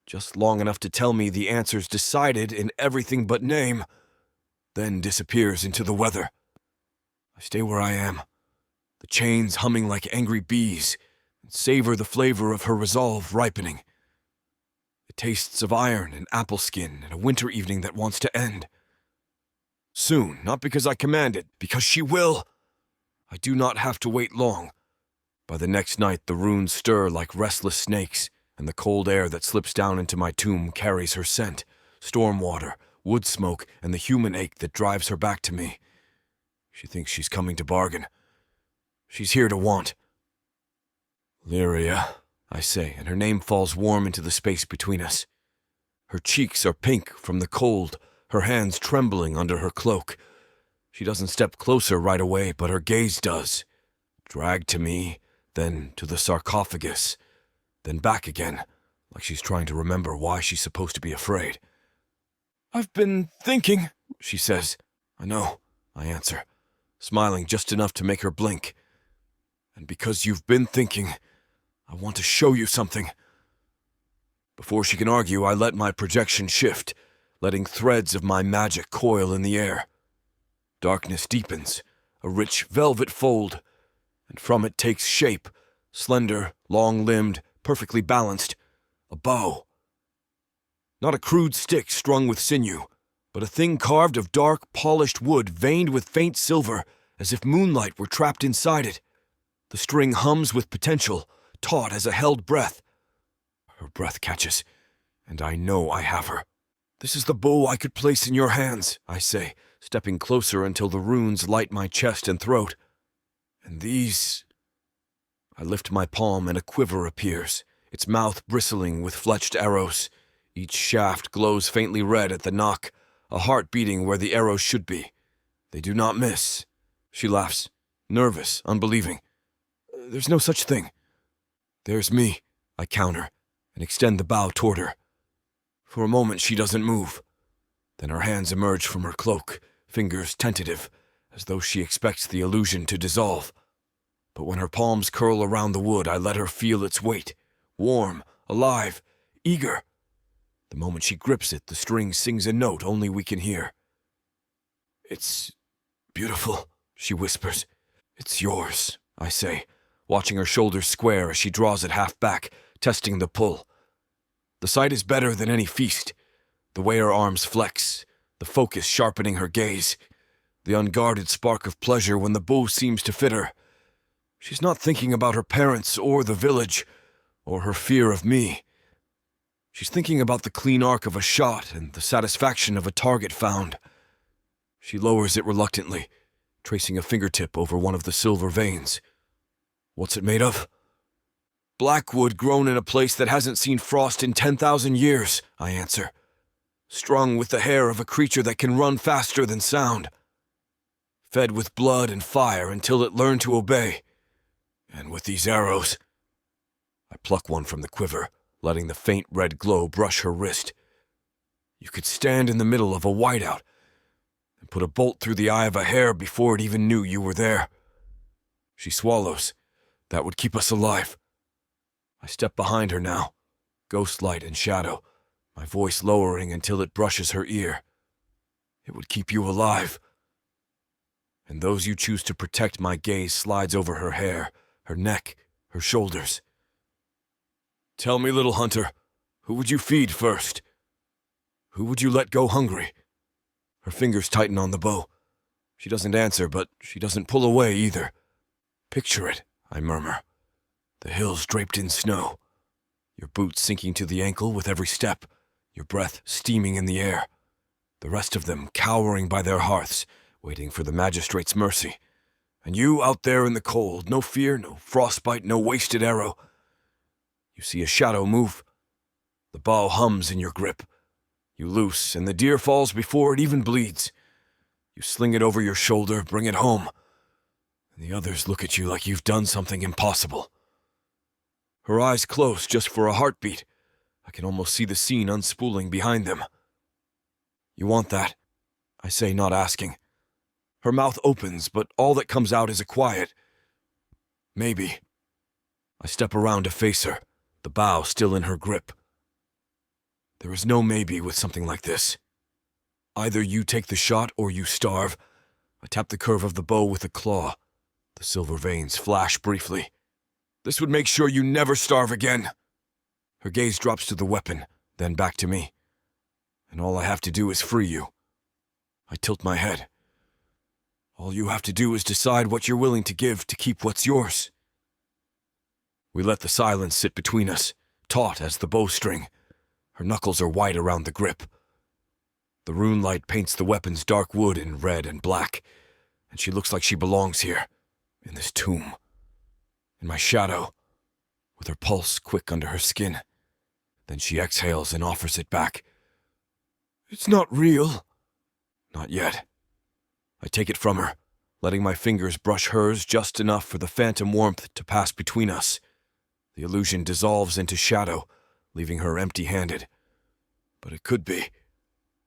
just long enough to tell me the answer's decided in everything but name, then disappears into the weather. I stay where I am, the chains humming like angry bees, and savor the flavor of her resolve ripening. It tastes of iron and apple skin and a winter evening that wants to end. Soon, not because I command it, because she will. I do not have to wait long. By the next night, the runes stir like restless snakes, and the cold air that slips down into my tomb carries her scent, storm water, wood smoke, and the human ache that drives her back to me. She thinks she's coming to bargain. She's here to want. Lirya, I say, and her name falls warm into the space between us. Her cheeks are pink from the cold, her hands trembling under her cloak. She doesn't step closer right away, but her gaze does. Dragged to me, then to the sarcophagus, then back again, like she's trying to remember why she's supposed to be afraid. I've been thinking, she says. I know, I answer, smiling just enough to make her blink. And because you've been thinking, I want to show you something. Before she can argue, I let my projection shift, letting threads of my magic coil in the air. Darkness deepens, a rich velvet fold, and from it takes shape, slender, long-limbed, perfectly balanced, a bow. Not a crude stick strung with sinew, but a thing carved of dark, polished wood veined with faint silver, as if moonlight were trapped inside it. The string hums with potential, taut as a held breath. Her breath catches, and I know I have her. This is the bow I could place in your hands, I say, stepping closer until the runes light my chest and throat. And these... I lift my palm and a quiver appears, its mouth bristling with fletched arrows. Each shaft glows faintly red at the nock, a heart beating where the arrows should be. They do not miss. She laughs, nervous, unbelieving. There's no such thing. There's me, I counter, and extend the bow toward her. For a moment she doesn't move. Then her hands emerge from her cloak, fingers tentative, as though she expects the illusion to dissolve. But when her palms curl around the wood, I let her feel its weight, warm, alive, eager. The moment she grips it, the string sings a note only we can hear. It's beautiful, she whispers. It's yours, I say, watching her shoulders square as she draws it half back, testing the pull. The sight is better than any feast. The way her arms flex, the focus sharpening her gaze, the unguarded spark of pleasure when the bow seems to fit her. She's not thinking about her parents or the village, or her fear of me. She's thinking about the clean arc of a shot and the satisfaction of a target found. She lowers it reluctantly, tracing a fingertip over one of the silver veins. What's it made of? Blackwood grown in a place that hasn't seen frost in 10,000 years, I answer. Strung with the hair of a creature that can run faster than sound. Fed with blood and fire until it learned to obey. And with these arrows... I pluck one from the quiver, letting the faint red glow brush her wrist. You could stand in the middle of a whiteout and put a bolt through the eye of a hare before it even knew you were there. She swallows. That would keep us alive. I step behind her now, ghost light and shadow, my voice lowering until it brushes her ear. It would keep you alive. And those you choose to protect, my gaze slides over her hair, her neck, her shoulders. Tell me, little hunter, who would you feed first? Who would you let go hungry? Her fingers tighten on the bow. She doesn't answer, but she doesn't pull away either. Picture it, I murmur. The hills draped in snow. Your boots sinking to the ankle with every step, your breath steaming in the air. The rest of them cowering by their hearths, waiting for the magistrate's mercy. And you out there in the cold, no fear, no frostbite, no wasted arrow. You see a shadow move. The bow hums in your grip. You loose, and the deer falls before it even bleeds. You sling it over your shoulder, bring it home. and the others look at you like you've done something impossible. Her eyes close just for a heartbeat. I can almost see the scene unspooling behind them. You want that? I say, not asking. Her mouth opens, but all that comes out is a quiet, maybe. I step around to face her, the bow still in her grip. There is no maybe with something like this. Either you take the shot or you starve. I tap the curve of the bow with a claw. The silver veins flash briefly. This would make sure you never starve again. Her gaze drops to the weapon, then back to me. And all I have to do is free you. I tilt my head. All you have to do is decide what you're willing to give to keep what's yours. We let the silence sit between us, taut as the bowstring. Her knuckles are white around the grip. The rune light paints the weapon's dark wood in red and black, and she looks like she belongs here, in this tomb. In my shadow, with her pulse quick under her skin. Then she exhales and offers it back. It's not real. Not yet. I take it from her, letting my fingers brush hers just enough for the phantom warmth to pass between us. The illusion dissolves into shadow, leaving her empty-handed. But it could be.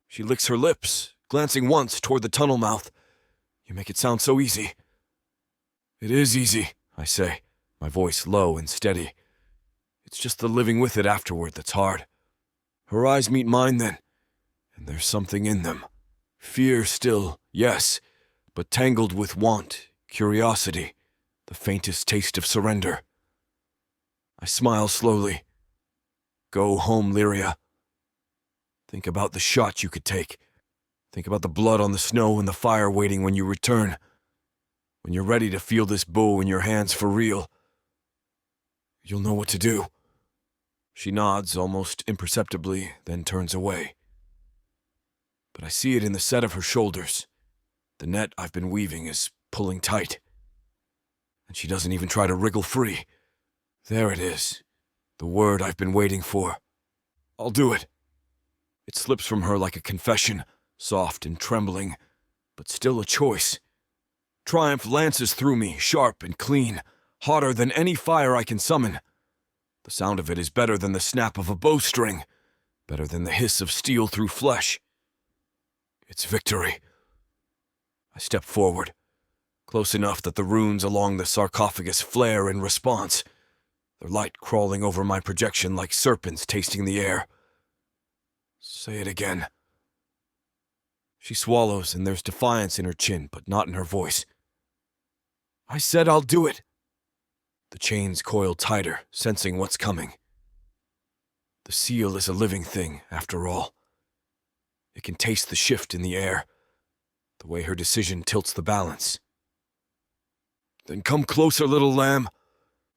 She licks her lips, glancing once toward the tunnel mouth. You make it sound so easy. It is easy, I say, my voice low and steady. It's just the living with it afterward that's hard. Her eyes meet mine then, and there's something in them. Fear still, yes, but tangled with want, curiosity, the faintest taste of surrender. I smile slowly. Go home, Lirya. Think about the shot you could take. Think about the blood on the snow and the fire waiting when you return. When you're ready to feel this bow in your hands for real, you'll know what to do. She nods almost imperceptibly, then turns away. But I see it in the set of her shoulders. The net I've been weaving is pulling tight. And she doesn't even try to wriggle free. There it is, the word I've been waiting for. I'll do it. It slips from her like a confession, soft and trembling, but still a choice. Triumph lances through me, sharp and clean, hotter than any fire I can summon. The sound of it is better than the snap of a bowstring, better than the hiss of steel through flesh. It's victory. I step forward, close enough that the runes along the sarcophagus flare in response, their light crawling over my projection like serpents tasting the air. Say it again. She swallows, and there's defiance in her chin, but not in her voice. I said I'll do it. The chains coil tighter, sensing what's coming. The seal is a living thing, after all. It can taste the shift in the air, the way her decision tilts the balance. Then come closer, little lamb.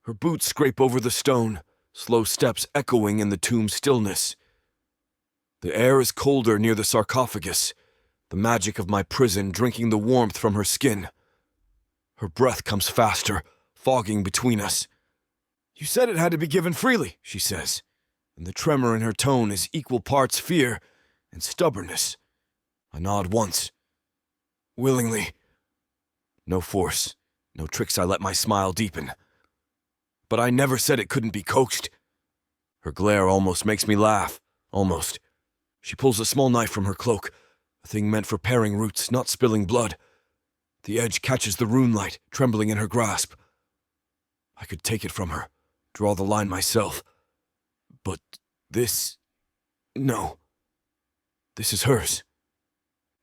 Her boots scrape over the stone, slow steps echoing in the tomb stillness. The air is colder near the sarcophagus, the magic of my prison drinking the warmth from her skin. Her breath comes faster, fogging between us. You said it had to be given freely, she says, and the tremor in her tone is equal parts fear and stubbornness. I nod once. Willingly. No force, no tricks I let my smile deepen. But I never said it couldn't be coaxed. Her glare almost makes me laugh, almost. She pulls a small knife from her cloak, a thing meant for paring roots, not spilling blood. The edge catches the rune light, trembling in her grasp. I could take it from her, draw the line myself. But this... no. This is hers.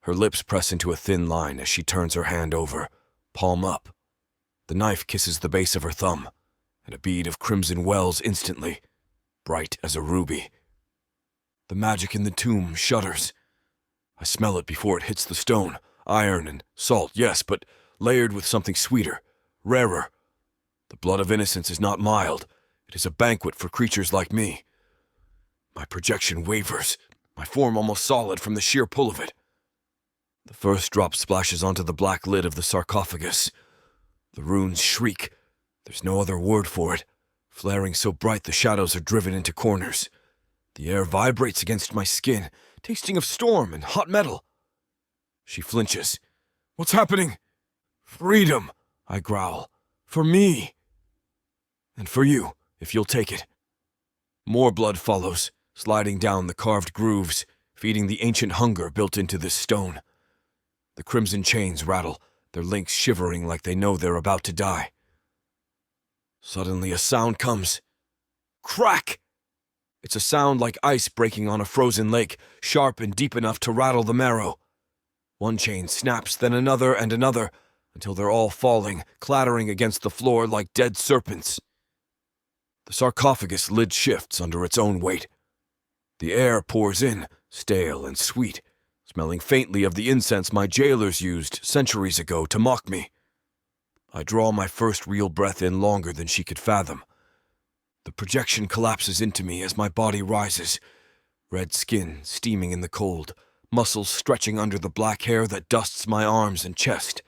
Her lips press into a thin line as she turns her hand over, palm up. The knife kisses the base of her thumb, and a bead of crimson wells instantly, bright as a ruby. The magic in the tomb shudders. I smell it before it hits the stone. Iron and salt, yes, but layered with something sweeter, rarer. The blood of innocence is not mild. It is a banquet for creatures like me. My projection wavers, my form almost solid from the sheer pull of it. The first drop splashes onto the black lid of the sarcophagus. The runes shriek. There's no other word for it, flaring so bright the shadows are driven into corners. The air vibrates against my skin, tasting of storm and hot metal. She flinches. What's happening? Freedom, I growl. For me! And for you, if you'll take it. More blood follows, sliding down the carved grooves, feeding the ancient hunger built into this stone. The crimson chains rattle, their links shivering like they know they're about to die. Suddenly a sound comes. Crack! It's a sound like ice breaking on a frozen lake, sharp and deep enough to rattle the marrow. One chain snaps, then another and another, until they're all falling, clattering against the floor like dead serpents. The sarcophagus lid shifts under its own weight. The air pours in, stale and sweet, smelling faintly of the incense my jailers used centuries ago to mock me. I draw my first real breath in longer than she could fathom. The projection collapses into me as my body rises, red skin steaming in the cold, muscles stretching under the black hair that dusts my arms and chest.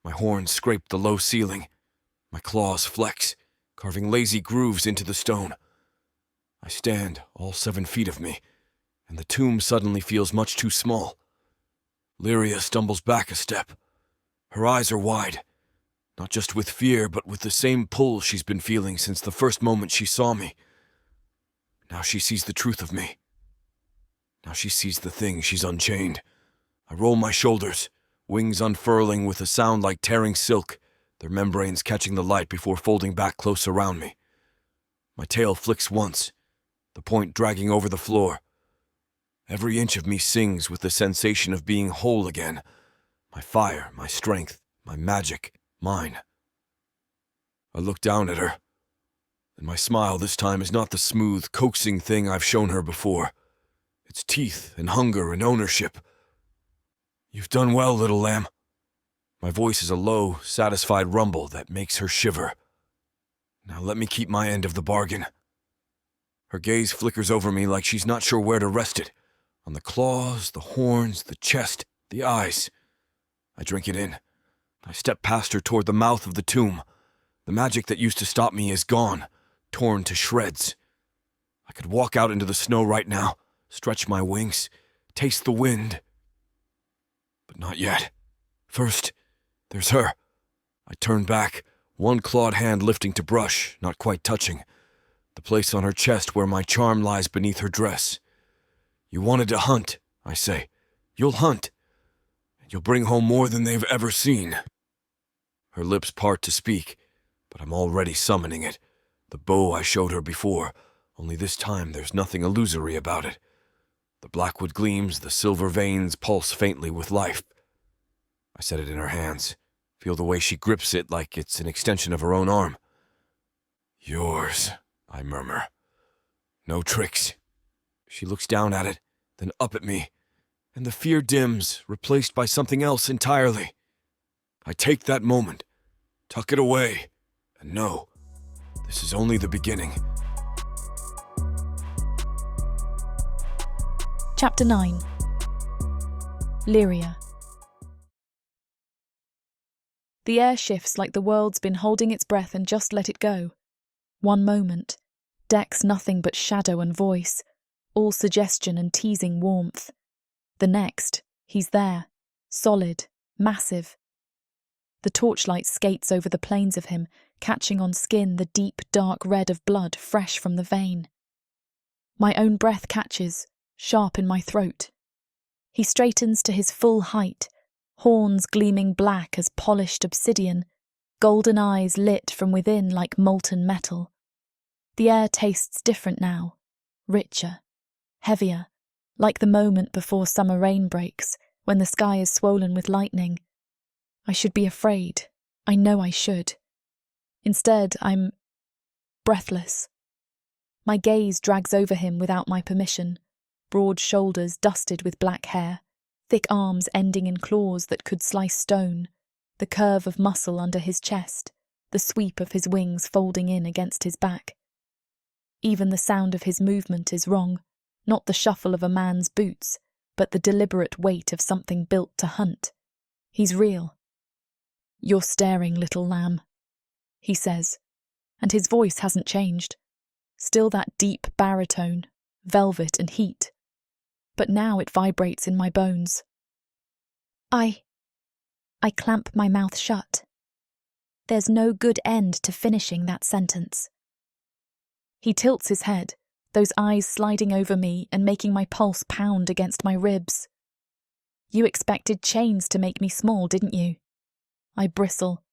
My horns scrape the low ceiling. My claws flex, carving lazy grooves into the stone. I stand, all 7 feet of me, and the tomb suddenly feels much too small. Lirya stumbles back a step. Her eyes are wide, not just with fear, but with the same pull she's been feeling since the first moment she saw me. Now she sees the truth of me. Now she sees the thing she's unchained. I roll my shoulders, wings unfurling with a sound like tearing silk, their membranes catching the light before folding back close around me. My tail flicks once, the point dragging over the floor. Every inch of me sings with the sensation of being whole again. My fire, my strength, my magic, mine. I look down at her, and my smile this time is not the smooth, coaxing thing I've shown her before. It's teeth and hunger and ownership. You've done well, little lamb. My voice is a low, satisfied rumble that makes her shiver. Now let me keep my end of the bargain. Her gaze flickers over me like she's not sure where to rest it. On the claws, the horns, the chest, the eyes. I drink it in. I step past her toward the mouth of the tomb. The magic that used to stop me is gone, torn to shreds. I could walk out into the snow right now, stretch my wings, taste the wind. But not yet. First, there's her. I turn back, one clawed hand lifting to brush, not quite touching. The place on her chest where my charm lies beneath her dress. You wanted to hunt, I say. You'll hunt. And you'll bring home more than they've ever seen. Her lips part to speak, but I'm already summoning it. The bow I showed her before, only this time there's nothing illusory about it. The blackwood gleams, the silver veins pulse faintly with life. I set it in her hands, feel the way she grips it like it's an extension of her own arm. Yours, I murmur. No tricks. She looks down at it, then up at me, and the fear dims, replaced by something else entirely. I take that moment, tuck it away, and know, this is only the beginning. Chapter 9. Lirya. The air shifts like the world's been holding its breath and just let it go. One moment, decks nothing but shadow and voice, all suggestion and teasing warmth. The next, he's there, solid, massive. The torchlight skates over the plains of him, catching on skin the deep, dark red of blood fresh from the vein. My own breath catches, sharp in my throat. He straightens to his full height, horns gleaming black as polished obsidian, golden eyes lit from within like molten metal. The air tastes different now, richer, heavier, like the moment before summer rain breaks, when the sky is swollen with lightning. I should be afraid. I know I should. Instead, I'm breathless. My gaze drags over him without my permission, broad shoulders dusted with black hair, thick arms ending in claws that could slice stone, the curve of muscle under his chest, the sweep of his wings folding in against his back. Even the sound of his movement is wrong, not the shuffle of a man's boots, but the deliberate weight of something built to hunt. He's real. You're staring, little lamb, he says, and his voice hasn't changed. Still that deep baritone, velvet and heat. But now it vibrates in my bones. I clamp my mouth shut, There's no good end to finishing that sentence. He tilts his head, those eyes sliding over me and making my pulse pound against my ribs. You expected chains to make me small, didn't you? I bristle.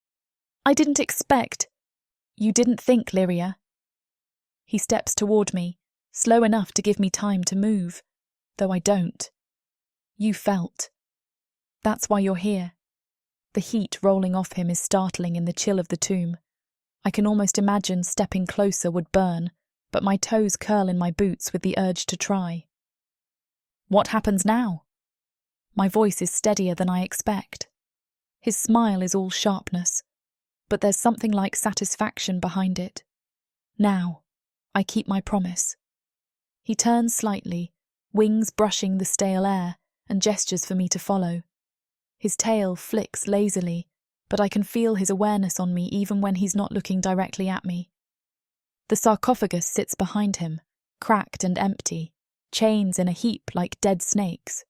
I didn't expect. You didn't think, Lirya. He steps toward me, slow enough to give me time to move, though I don't. You felt. That's why you're here. The heat rolling off him is startling in the chill of the tomb. I can almost imagine stepping closer would burn, but my toes curl in my boots with the urge to try. What happens now? My voice is steadier than I expect. His smile is all sharpness, but there's something like satisfaction behind it. Now, I keep my promise. He turns slightly, wings brushing the stale air, and gestures for me to follow. His tail flicks lazily, but I can feel his awareness on me even when he's not looking directly at me. The sarcophagus sits behind him, cracked and empty, chains in a heap like dead snakes.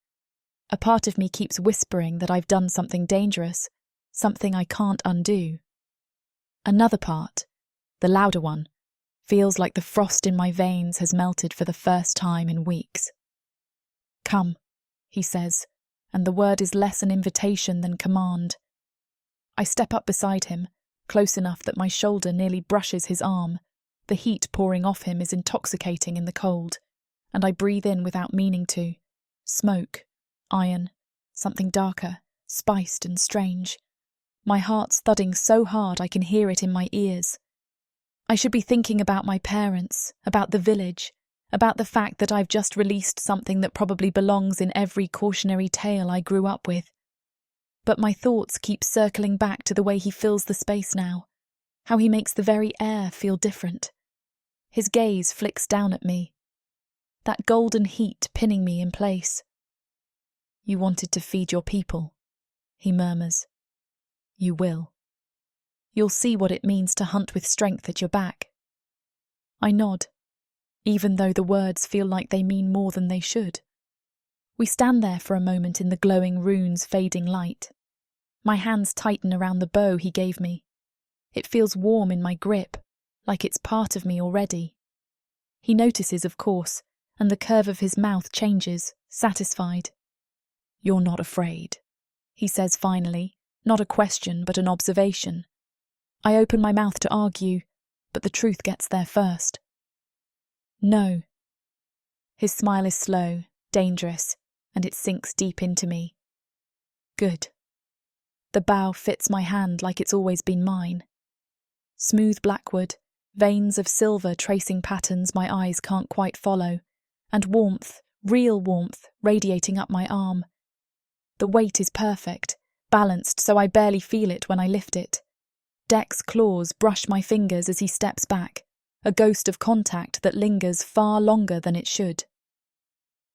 A part of me keeps whispering that I've done something dangerous, something I can't undo. Another part, the louder one, feels like the frost in my veins has melted for the first time in weeks. Come, he says, and the word is less an invitation than command. I step up beside him, close enough that my shoulder nearly brushes his arm. The heat pouring off him is intoxicating in the cold, and I breathe in without meaning to. Smoke, iron, something darker, spiced and strange. My heart's thudding so hard I can hear it in my ears. I should be thinking about my parents, about the village, about the fact that I've just released something that probably belongs in every cautionary tale I grew up with. But my thoughts keep circling back to the way he fills the space now, how he makes the very air feel different. His gaze flicks down at me, that golden heat pinning me in place. You wanted to feed your people, he murmurs. You will. You'll see what it means to hunt with strength at your back. I nod, even though the words feel like they mean more than they should. We stand there for a moment in the glowing rune's fading light. My hands tighten around the bow he gave me. It feels warm in my grip, like it's part of me already. He notices, of course, and the curve of his mouth changes, satisfied. You're not afraid, he says finally, not a question but an observation. I open my mouth to argue, but the truth gets there first. No. His smile is slow, dangerous, and it sinks deep into me. Good. The bow fits my hand like it's always been mine. Smooth blackwood, veins of silver tracing patterns my eyes can't quite follow, and warmth, real warmth, radiating up my arm. The weight is perfect, balanced so I barely feel it when I lift it. Deck's claws brush my fingers as he steps back, a ghost of contact that lingers far longer than it should.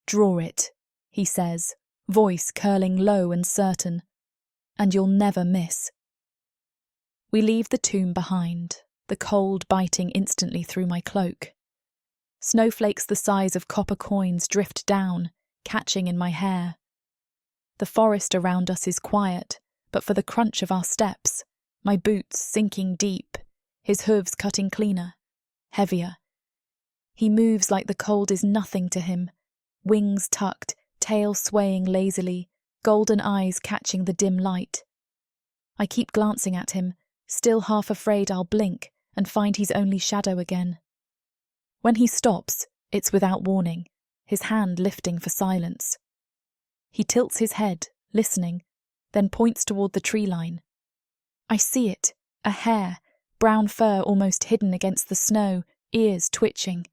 Draw it, he says, voice curling low and certain, and you'll never miss. We leave the tomb behind, the cold biting instantly through my cloak. Snowflakes the size of copper coins drift down, catching in my hair. The forest around us is quiet, but for the crunch of our steps, my boots sinking deep, his hooves cutting cleaner, heavier. He moves like the cold is nothing to him, wings tucked, tail swaying lazily, golden eyes catching the dim light. I keep glancing at him, still half afraid I'll blink and find he's only shadow again. When he stops, it's without warning, his hand lifting for silence. He tilts his head, listening, then points toward the tree line. I see it, a hare, brown fur almost hidden against the snow, ears twitching.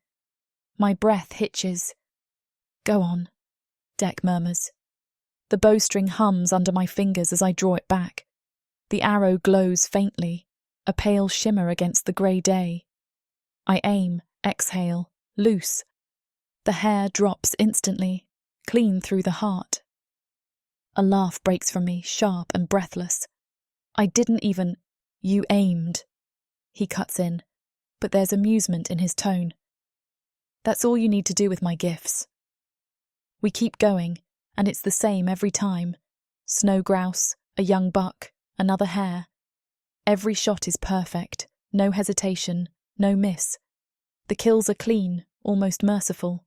My breath hitches. Go on, Deck murmurs. The bowstring hums under my fingers as I draw it back. The arrow glows faintly, a pale shimmer against the grey day. I aim, exhale, loose. The hair drops instantly, clean through the heart. A laugh breaks from me, sharp and breathless. I didn't even... You aimed. He cuts in, but there's amusement in his tone. That's all you need to do with my gifts. We keep going, and it's the same every time. Snow grouse, a young buck, another hare. Every shot is perfect, no hesitation, no miss. The kills are clean, almost merciful.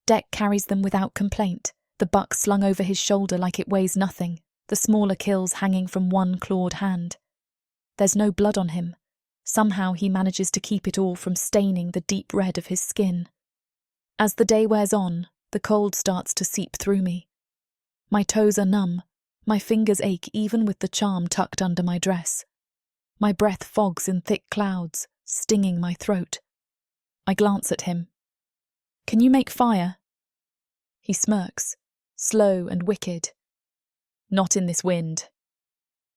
Dec carries them without complaint, the buck slung over his shoulder like it weighs nothing, the smaller kills hanging from one clawed hand. There's no blood on him. Somehow he manages to keep it all from staining the deep red of his skin. As the day wears on, the cold starts to seep through me. My toes are numb, my fingers ache even with the charm tucked under my dress. My breath fogs in thick clouds, stinging my throat. I glance at him. "Can you make fire?" He smirks, slow and wicked. "Not in this wind.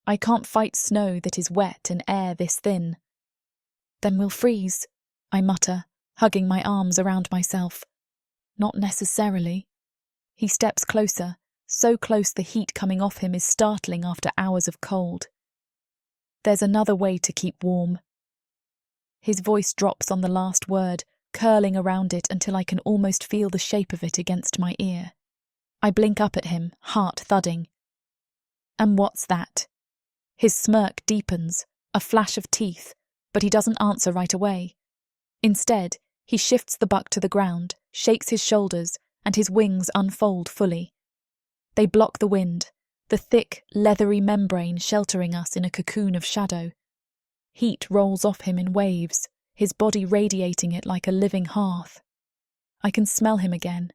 I can't fight snow that is wet and air this thin." "Then we'll freeze," I mutter, hugging my arms around myself. "Not necessarily." He steps closer, so close the heat coming off him is startling after hours of cold. "There's another way to keep warm." His voice drops on the last word, curling around it until I can almost feel the shape of it against my ear. I blink up at him, heart thudding. "And what's that?" His smirk deepens, a flash of teeth, but he doesn't answer right away. Instead, he shifts the buck to the ground, shakes his shoulders, and his wings unfold fully. They block the wind, the thick, leathery membrane sheltering us in a cocoon of shadow. Heat rolls off him in waves, his body radiating it like a living hearth. I can smell him again.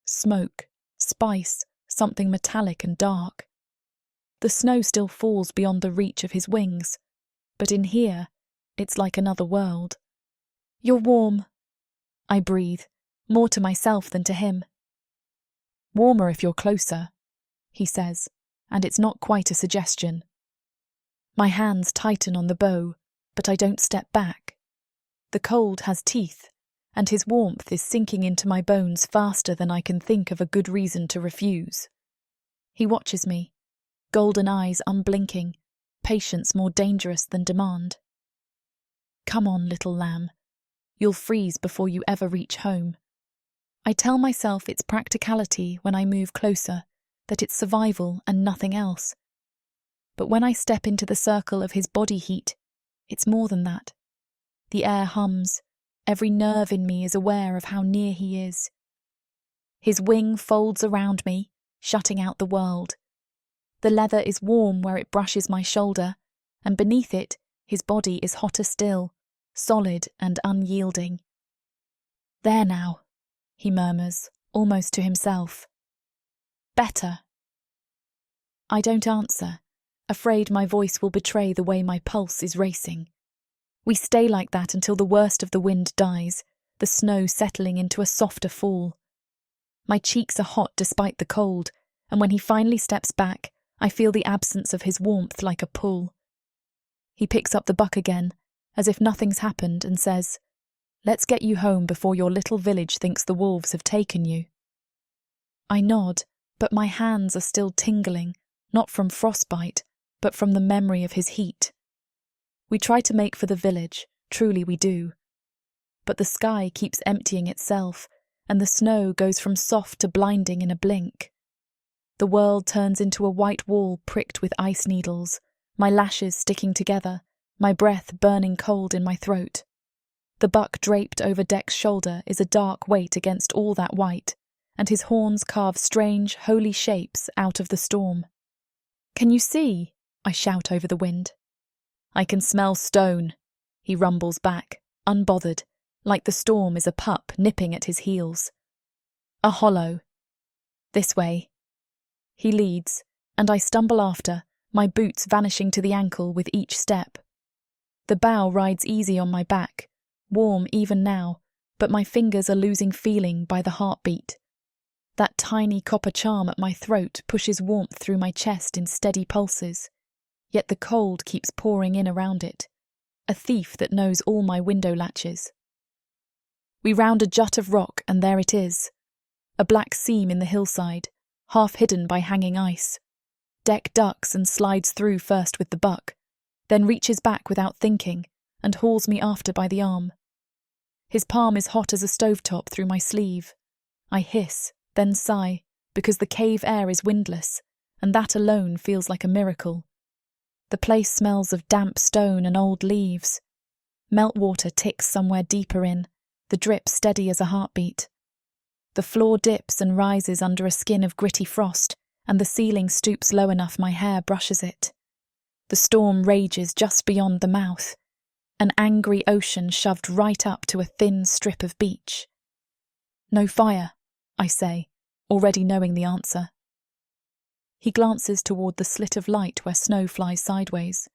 Smoke, spice, something metallic and dark. The snow still falls beyond the reach of his wings, but in here, it's like another world. "You're warm," I breathe, more to myself than to him. "Warmer if you're closer," he says, and it's not quite a suggestion. My hands tighten on the bow, but I don't step back. The cold has teeth, and his warmth is sinking into my bones faster than I can think of a good reason to refuse. He watches me, golden eyes unblinking, patience more dangerous than demand. "Come on, little lamb. You'll freeze before you ever reach home." I tell myself it's practicality when I move closer, that it's survival and nothing else. But when I step into the circle of his body heat, it's more than that. The air hums, every nerve in me is aware of how near he is. His wing folds around me, shutting out the world. The leather is warm where it brushes my shoulder, and beneath it, his body is hotter still, solid and unyielding. "There now," he murmurs, almost to himself. "Better." I don't answer, afraid my voice will betray the way my pulse is racing. We stay like that until the worst of the wind dies, the snow settling into a softer fall. My cheeks are hot despite the cold, and when he finally steps back, I feel the absence of his warmth like a pull. He picks up the buck again, as if nothing's happened, and says, "Let's get you home before your little village thinks the wolves have taken you." I nod, but my hands are still tingling, not from frostbite, but from the memory of his heat. We try to make for the village, truly we do. But the sky keeps emptying itself, and the snow goes from soft to blinding in a blink. The world turns into a white wall pricked with ice needles, my lashes sticking together, my breath burning cold in my throat. The buck draped over Dec's shoulder is a dark weight against all that white, and his horns carve strange, holy shapes out of the storm. "Can you see?" I shout over the wind. "I can smell stone," he rumbles back, unbothered, like the storm is a pup nipping at his heels. "A hollow." "This way." He leads, and I stumble after, my boots vanishing to the ankle with each step. The bough rides easy on my back, warm even now, but my fingers are losing feeling by the heartbeat. That tiny copper charm at my throat pushes warmth through my chest in steady pulses, yet the cold keeps pouring in around it, a thief that knows all my window latches. We round a jut of rock and there it is, a black seam in the hillside, half hidden by hanging ice. Dec ducks and slides through first with the buck, then reaches back without thinking and hauls me after by the arm. His palm is hot as a stovetop through my sleeve. I hiss, then sigh, because the cave air is windless, and that alone feels like a miracle. The place smells of damp stone and old leaves. Meltwater ticks somewhere deeper in, the drip steady as a heartbeat. The floor dips and rises under a skin of gritty frost, and the ceiling stoops low enough my hair brushes it. The storm rages just beyond the mouth, an angry ocean shoved right up to a thin strip of beach. "No fire," I say, already knowing the answer. He glances toward the slit of light where snow flies sideways.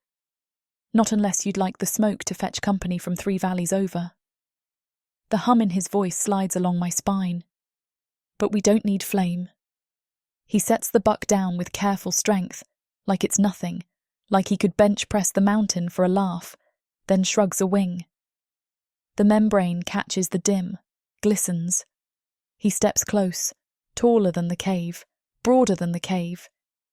"Not unless you'd like the smoke to fetch company from 3 valleys over." The hum in his voice slides along my spine. "But we don't need flame." He sets the buck down with careful strength, like it's nothing, like he could bench press the mountain for a laugh, then shrugs a wing. The membrane catches the dim, glistens. He steps close, taller than the cave, broader than the cave,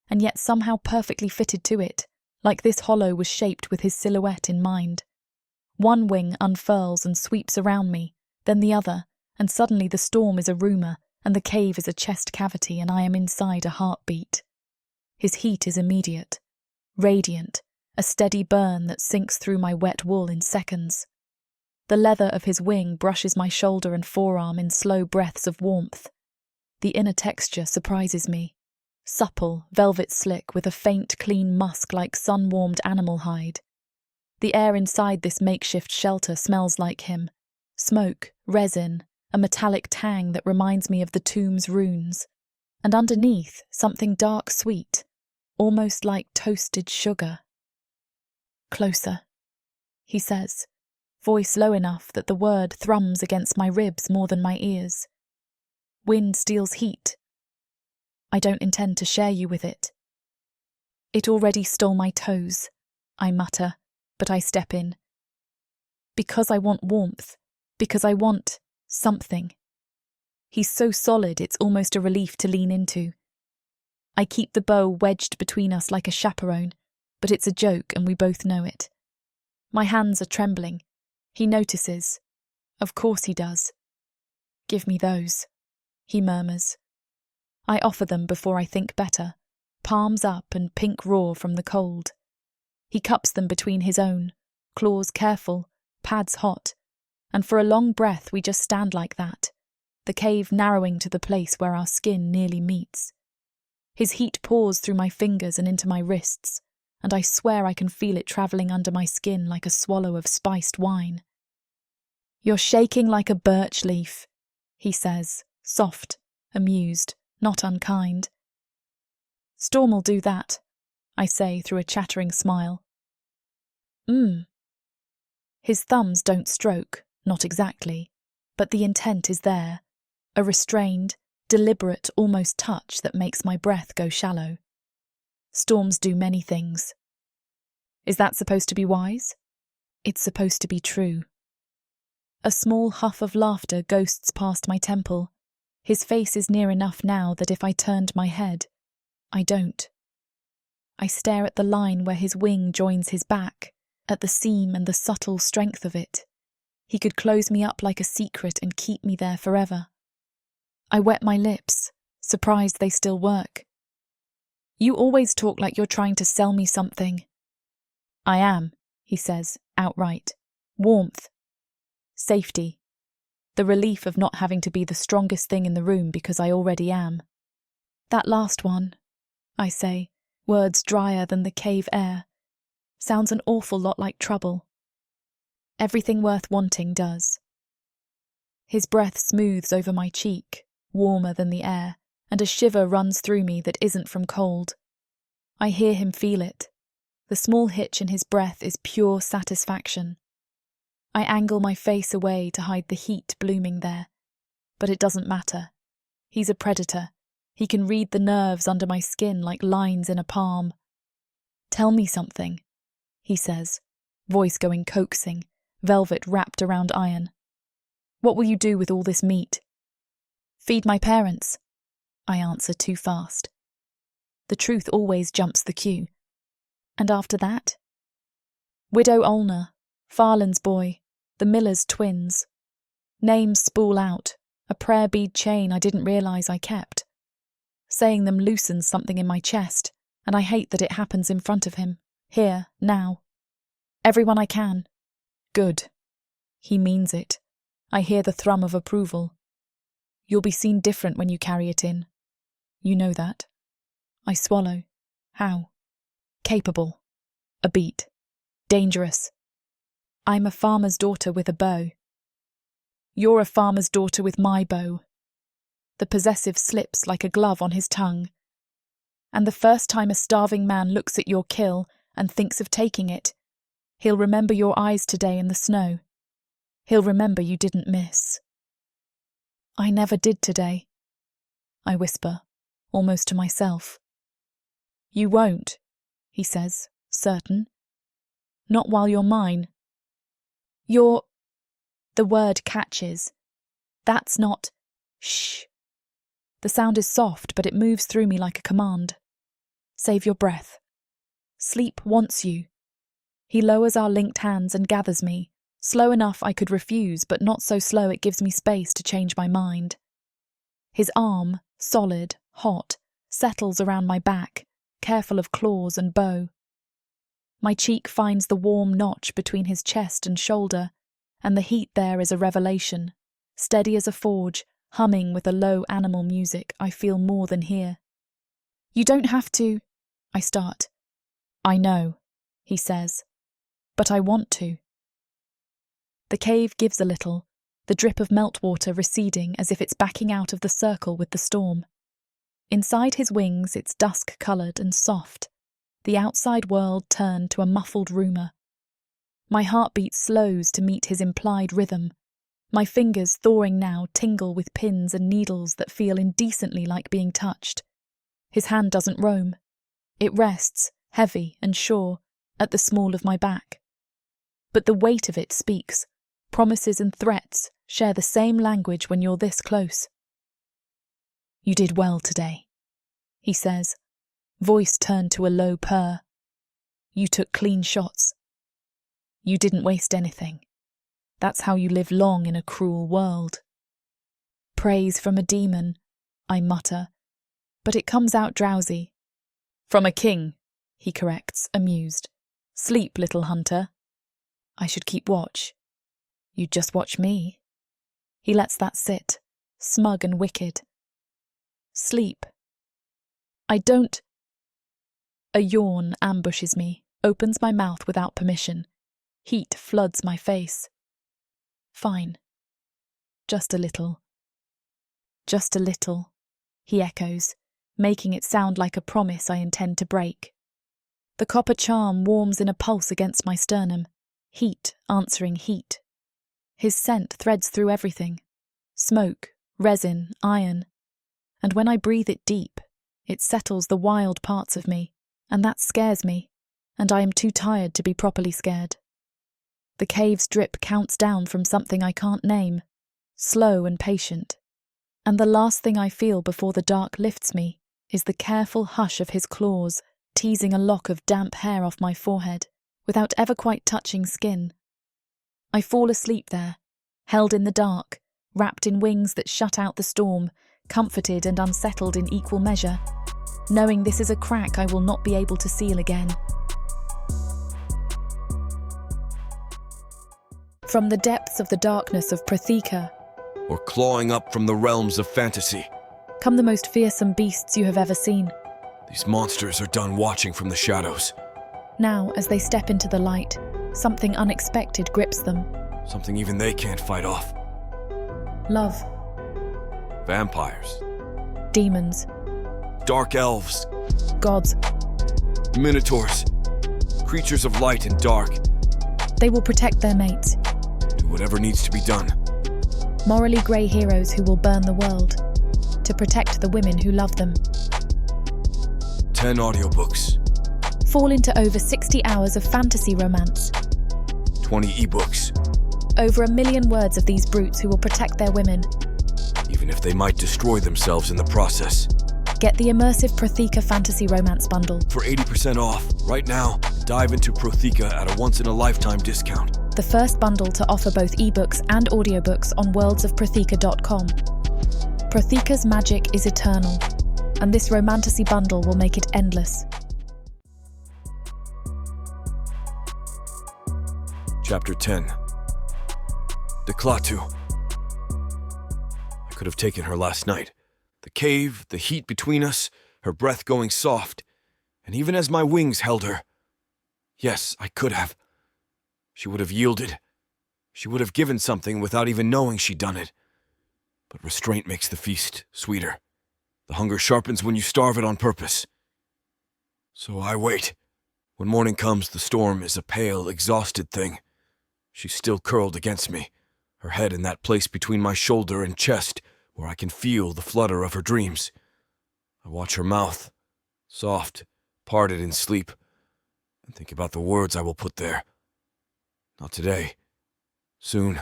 and yet somehow perfectly fitted to it, like this hollow was shaped with his silhouette in mind. One wing unfurls and sweeps around me, then the other, and suddenly the storm is a rumour, and the cave is a chest cavity, and I am inside a heartbeat. His heat is immediate, radiant, a steady burn that sinks through my wet wool in seconds. The leather of his wing brushes my shoulder and forearm in slow breaths of warmth. The inner texture surprises me. Supple, velvet slick, with a faint, clean musk like sun-warmed animal hide. The air inside this makeshift shelter smells like him. Smoke, resin, a metallic tang that reminds me of the tomb's runes. And underneath, something dark sweet, almost like toasted sugar. "Closer," he says, voice low enough that the word thrums against my ribs more than my ears. "Wind steals heat. I don't intend to share you with it." "It already stole my toes," I mutter, but I step in. "Because I want warmth, because I want something." He's so solid it's almost a relief to lean into. I keep the bow wedged between us like a chaperone, but it's a joke and we both know it. My hands are trembling. He notices. Of course he does. "Give me those," he murmurs. I offer them before I think better, palms up and pink raw from the cold. He cups them between his own, claws careful, pads hot, and for a long breath we just stand like that, the cave narrowing to the place where our skin nearly meets. His heat pours through my fingers and into my wrists, and I swear I can feel it travelling under my skin like a swallow of spiced wine. "You're shaking like a birch leaf," he says, soft, amused, not unkind. "Storm'll do that," I say through a chattering smile. His thumbs don't stroke, not exactly, but the intent is there, a restrained, deliberate, almost touch that makes my breath go shallow. Storms do many things. Is that supposed to be wise? It's supposed to be true. A small huff of laughter ghosts past my temple. His face is near enough now that if I turned my head, I don't. I stare at the line where his wing joins his back, at the seam and the subtle strength of it. He could close me up like a secret and keep me there forever. I wet my lips, surprised they still work. "You always talk like you're trying to sell me something." "I am," he says, outright. "Warmth. Safety. The relief of not having to be the strongest thing in the room because I already am." "That last one," I say, words drier than the cave air, "sounds an awful lot like trouble." "Everything worth wanting does." His breath smooths over my cheek, warmer than the air, and a shiver runs through me that isn't from cold. I hear him feel it. The small hitch in his breath is pure satisfaction. I angle my face away to hide the heat blooming there, but it doesn't matter. He's a predator. He can read the nerves under my skin like lines in a palm. "Tell me something," he says, voice going coaxing, velvet wrapped around iron. "What will you do with all this meat?" "Feed my parents," I answer too fast. The truth always jumps the cue. "And after that?" "Widow Olner, Farland's boy, the Miller's twins. Names spool out, a prayer bead chain I didn't realise I kept. Saying them loosens something in my chest, and I hate that it happens in front of him, Here, now. Everyone I can. Good. He means it. I hear the thrum of approval. You'll be seen different when you carry it in. You know that. I swallow. How? Capable. A beat. Dangerous. I'm a farmer's daughter with a bow. You're a farmer's daughter with my bow. The possessive slips like a glove on his tongue. And the first time a starving man looks at your kill and thinks of taking it, he'll remember your eyes today in the snow. He'll remember you didn't miss. I never did today, I whisper, almost to myself. You won't, he says, certain. Not while you're mine. You're... The word catches. That's not... Shh. The sound is soft, but it moves through me like a command. Save your breath. Sleep wants you. He lowers our linked hands and gathers me, slow enough I could refuse, but not so slow it gives me space to change my mind. His arm, solid, hot, settles around my back, careful of claws and bow. My cheek finds the warm notch between his chest and shoulder, and the heat there is a revelation. Steady as a forge, humming with a low animal music I feel more than hear. You don't have to, I start. I know, he says, but I want to. The cave gives a little, the drip of meltwater receding as if it's backing out of the circle with the storm. Inside his wings it's dusk-coloured and soft, the outside world turned to a muffled rumour. My heartbeat slows to meet his implied rhythm. My fingers, thawing now, tingle with pins and needles that feel indecently like being touched. His hand doesn't roam. It rests, heavy and sure, at the small of my back. But the weight of it speaks. Promises and threats share the same language when you're this close. You did well today, he says, voice turned to a low purr. You took clean shots. You didn't waste anything. That's how you live long in a cruel world. Praise from a demon, I mutter, but it comes out drowsy. From a king, he corrects, amused. Sleep, little hunter. I should keep watch. You'd just watch me. He lets that sit, smug and wicked. Sleep. I don't... A yawn ambushes me, opens my mouth without permission. Heat floods my face. Fine. Just a little. Just a little, he echoes, making it sound like a promise I intend to break. The copper charm warms in a pulse against my sternum, heat answering heat. His scent threads through everything. Smoke, resin, iron. And when I breathe it deep, it settles the wild parts of me, and that scares me, and I am too tired to be properly scared. The cave's drip counts down from something I can't name, slow and patient. And the last thing I feel before the dark lifts me is the careful hush of his claws, teasing a lock of damp hair off my forehead, without ever quite touching skin. I fall asleep there, held in the dark, wrapped in wings that shut out the storm, comforted and unsettled in equal measure, knowing this is a crack I will not be able to seal again. From the depths of the darkness of Protheka, or clawing up from the realms of fantasy, come the most fearsome beasts you have ever seen. These monsters are done watching from the shadows. Now, as they step into the light, something unexpected grips them. Something even they can't fight off. Love. Vampires. Demons. Dark elves. Gods. Minotaurs. Creatures of light and dark. They will protect their mates. Do whatever needs to be done. Morally grey heroes who will burn the world. To protect the women who love them. 10 audiobooks. Fall into over 60 hours of fantasy romance. 20 ebooks. Over 1 million words of these brutes who will protect their women. Even if they might destroy themselves in the process. Get the immersive Protheka fantasy romance bundle. For 80% off, right now, dive into Protheka at a once-in-a-lifetime discount. The first bundle to offer both ebooks and audiobooks on worldsofprotheka.com. Protheka's magic is eternal, and this Romantasy bundle will make it endless. Chapter 10. The Clatu. I could have taken her last night. The cave, the heat between us, her breath going soft, and even as my wings held her. Yes, I could have. She would have yielded. She would have given something without even knowing she'd done it. But restraint makes the feast sweeter. The hunger sharpens when you starve it on purpose. So I wait. When morning comes, the storm is a pale, exhausted thing. She's still curled against me, her head in that place between my shoulder and chest where I can feel the flutter of her dreams. I watch her mouth, soft, parted in sleep, and think about the words I will put there. Not today. Soon.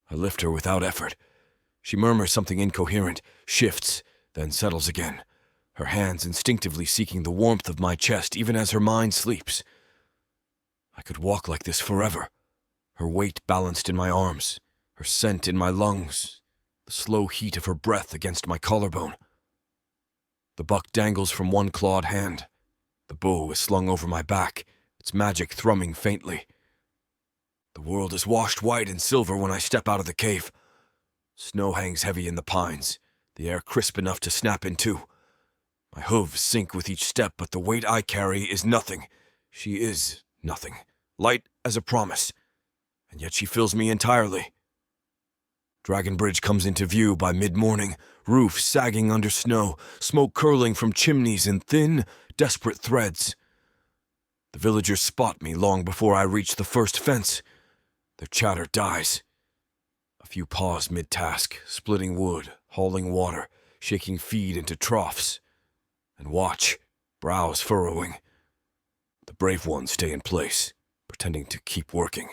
I lift her without effort. She murmurs something incoherent, shifts, then settles again, her hands instinctively seeking the warmth of my chest even as her mind sleeps. I could walk like this forever, her weight balanced in my arms, her scent in my lungs, the slow heat of her breath against my collarbone. The buck dangles from one clawed hand. The bow is slung over my back, its magic thrumming faintly. The world is washed white and silver when I step out of the cave. Snow hangs heavy in the pines, the air crisp enough to snap in two. My hooves sink with each step, but the weight I carry is nothing. She is nothing. Light as a promise, and yet she fills me entirely. Dragon Bridge comes into view by mid-morning, roof sagging under snow, smoke curling from chimneys in thin, desperate threads. The villagers spot me long before I reach the first fence. Their chatter dies. A few pause mid-task, splitting wood, hauling water, shaking feed into troughs, and watch, brows furrowing. The brave ones stay in place, pretending to keep working.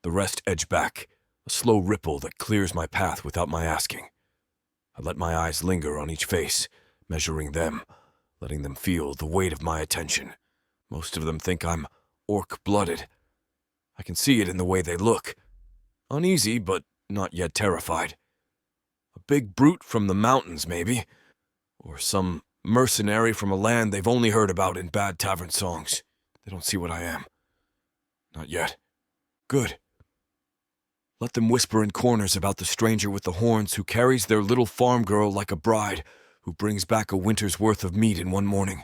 The rest edge back, a slow ripple that clears my path without my asking. I let my eyes linger on each face, measuring them, letting them feel the weight of my attention. Most of them think I'm orc-blooded. I can see it in the way they look. Uneasy, but not yet terrified. A big brute from the mountains, maybe. Or some mercenary from a land they've only heard about in bad tavern songs. They don't see what I am. Not yet. Good. Let them whisper in corners about the stranger with the horns who carries their little farm girl like a bride, who brings back a winter's worth of meat in one morning.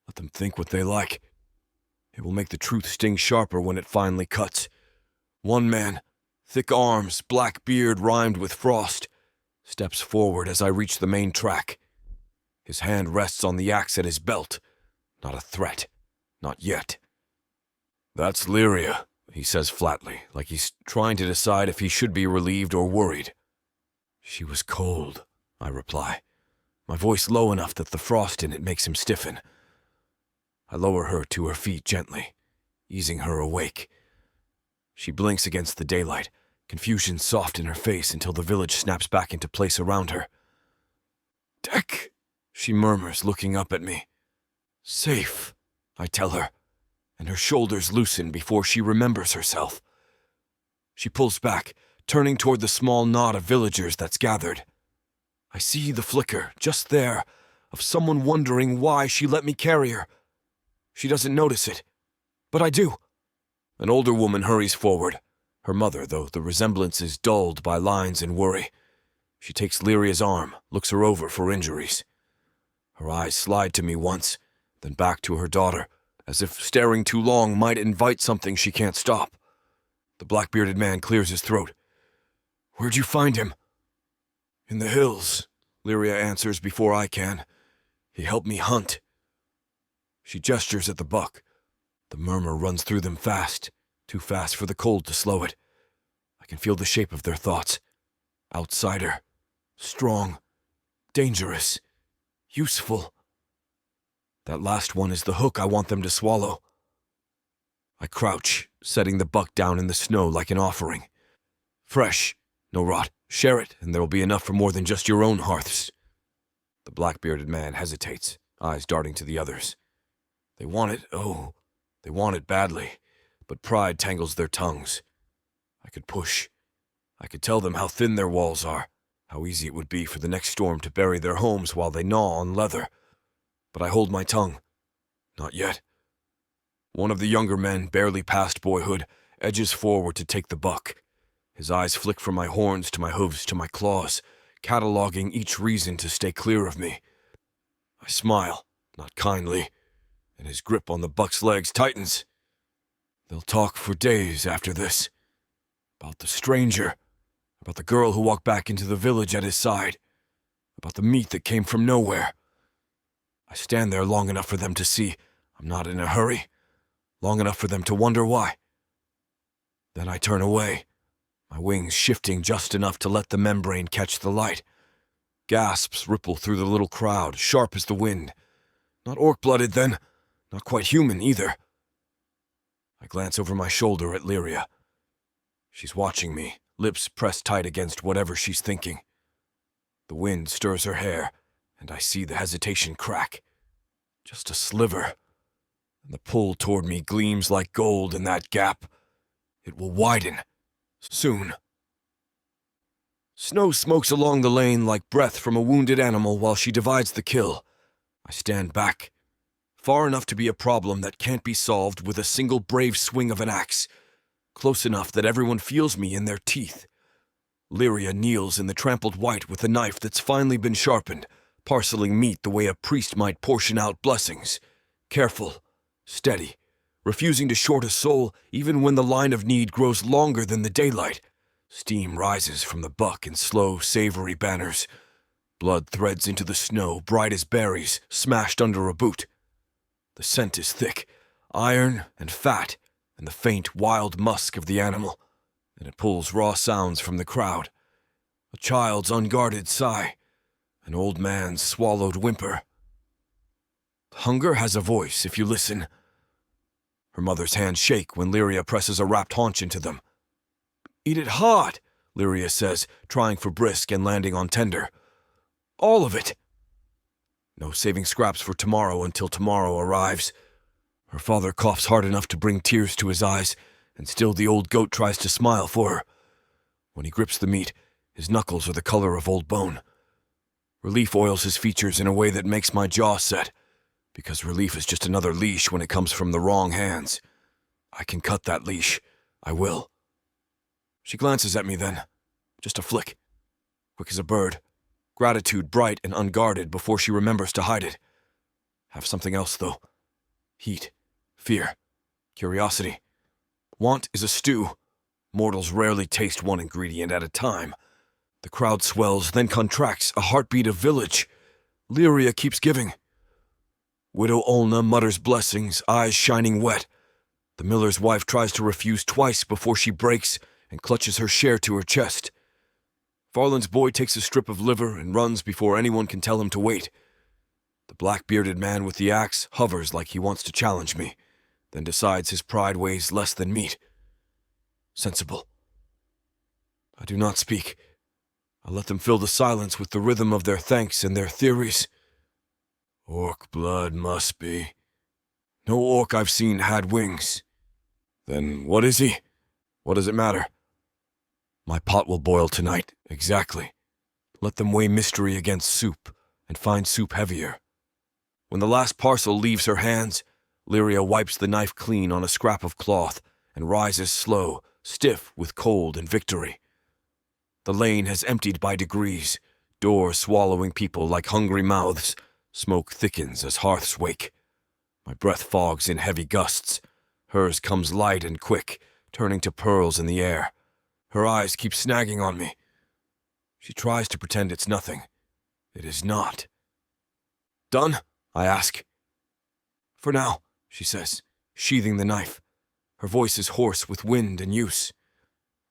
Let them think what they like. It will make the truth sting sharper when it finally cuts. One man, thick arms, black beard rimed with frost, steps forward as I reach the main track. His hand rests on the axe at his belt. Not a threat. Not yet. "That's Lirya," he says flatly, like he's trying to decide if he should be relieved or worried. "She was cold," I reply, my voice low enough that the frost in it makes him stiffen. I lower her to her feet gently, easing her awake. She blinks against the daylight, confusion soft in her face until the village snaps back into place around her. "Dec," she murmurs, looking up at me. "Safe," I tell her, and her shoulders loosen before she remembers herself. She pulls back, turning toward the small knot of villagers that's gathered. I see the flicker, just there, of someone wondering why she let me carry her. She doesn't notice it, but I do. An older woman hurries forward, her mother, though the resemblance is dulled by lines and worry. She takes Liria's arm, looks her over for injuries. Her eyes slide to me once, then back to her daughter, as if staring too long might invite something she can't stop. The black-bearded man clears his throat. "Where'd you find him?" "In the hills," Lirya answers before I can. "He helped me hunt." She gestures at the buck. The murmur runs through them fast, too fast for the cold to slow it. I can feel the shape of their thoughts. Outsider. Strong. Dangerous. Useful. That last one is the hook I want them to swallow. I crouch, setting the buck down in the snow like an offering. Fresh, no rot. Share it, and there will be enough for more than just your own hearths. The black-bearded man hesitates, eyes darting to the others. They want it, oh, they want it badly, but pride tangles their tongues. I could push. I could tell them how thin their walls are, how easy it would be for the next storm to bury their homes while they gnaw on leather. But I hold my tongue. Not yet. One of the younger men, barely past boyhood, edges forward to take the buck. His eyes flick from my horns to my hooves to my claws, cataloging each reason to stay clear of me. I smile, not kindly, and his grip on the buck's legs tightens. They'll talk for days after this. About the stranger, about the girl who walked back into the village at his side, about the meat that came from nowhere. I stand there long enough for them to see I'm not in a hurry, long enough for them to wonder why. Then I turn away, my wings shifting just enough to let the membrane catch the light. Gasps ripple through the little crowd, sharp as the wind. Not orc-blooded, then. Not quite human, either. I glance over my shoulder at Lirya. She's watching me, lips pressed tight against whatever she's thinking. The wind stirs her hair, and I see the hesitation crack. Just a sliver. And the pull toward me gleams like gold in that gap. It will widen. Soon. Snow smokes along the lane like breath from a wounded animal while she divides the kill. I stand back, far enough to be a problem that can't be solved with a single brave swing of an axe, close enough that everyone feels me in their teeth. Lirya kneels in the trampled white with a knife that's finally been sharpened, parceling meat the way a priest might portion out blessings. Careful, steady, refusing to short a soul even when the line of need grows longer than the daylight. Steam rises from the buck in slow, savory banners. Blood threads into the snow, bright as berries, smashed under a boot. The scent is thick, iron and fat, and the faint, wild musk of the animal, and it pulls raw sounds from the crowd. A child's unguarded sigh, an old man's swallowed whimper. Hunger has a voice if you listen. Her mother's hands shake when Lirya presses a wrapped haunch into them. "Eat it hot," Lirya says, trying for brisk and landing on tender. "All of it." No saving scraps for tomorrow until tomorrow arrives. Her father coughs hard enough to bring tears to his eyes, and still the old goat tries to smile for her. When he grips the meat, his knuckles are the color of old bone. Relief oils his features in a way that makes my jaw set, because relief is just another leash when it comes from the wrong hands. I can cut that leash. I will. She glances at me then. Just a flick. Quick as a bird. Gratitude bright and unguarded before she remembers to hide it. Have something else, though. Heat. Fear. Curiosity. Want is a stew. Mortals rarely taste one ingredient at a time. The crowd swells, then contracts, a heartbeat of village. Lirya keeps giving. Widow Olna mutters blessings, eyes shining wet. The miller's wife tries to refuse twice before she breaks and clutches her share to her chest. Farland's boy takes a strip of liver and runs before anyone can tell him to wait. The black-bearded man with the axe hovers like he wants to challenge me, then decides his pride weighs less than meat. Sensible. I do not speak. I let them fill the silence with the rhythm of their thanks and their theories. Orc blood must be. No orc I've seen had wings. Then what is he? What does it matter? My pot will boil tonight, exactly. Let them weigh mystery against soup, and find soup heavier. When the last parcel leaves her hands, Lirya wipes the knife clean on a scrap of cloth and rises slow, stiff with cold and victory. The lane has emptied by degrees, doors swallowing people like hungry mouths. Smoke thickens as hearths wake. My breath fogs in heavy gusts. Hers comes light and quick, turning to pearls in the air. Her eyes keep snagging on me. She tries to pretend it's nothing. It is not. Done? I ask. For now, she says, sheathing the knife. Her voice is hoarse with wind and use.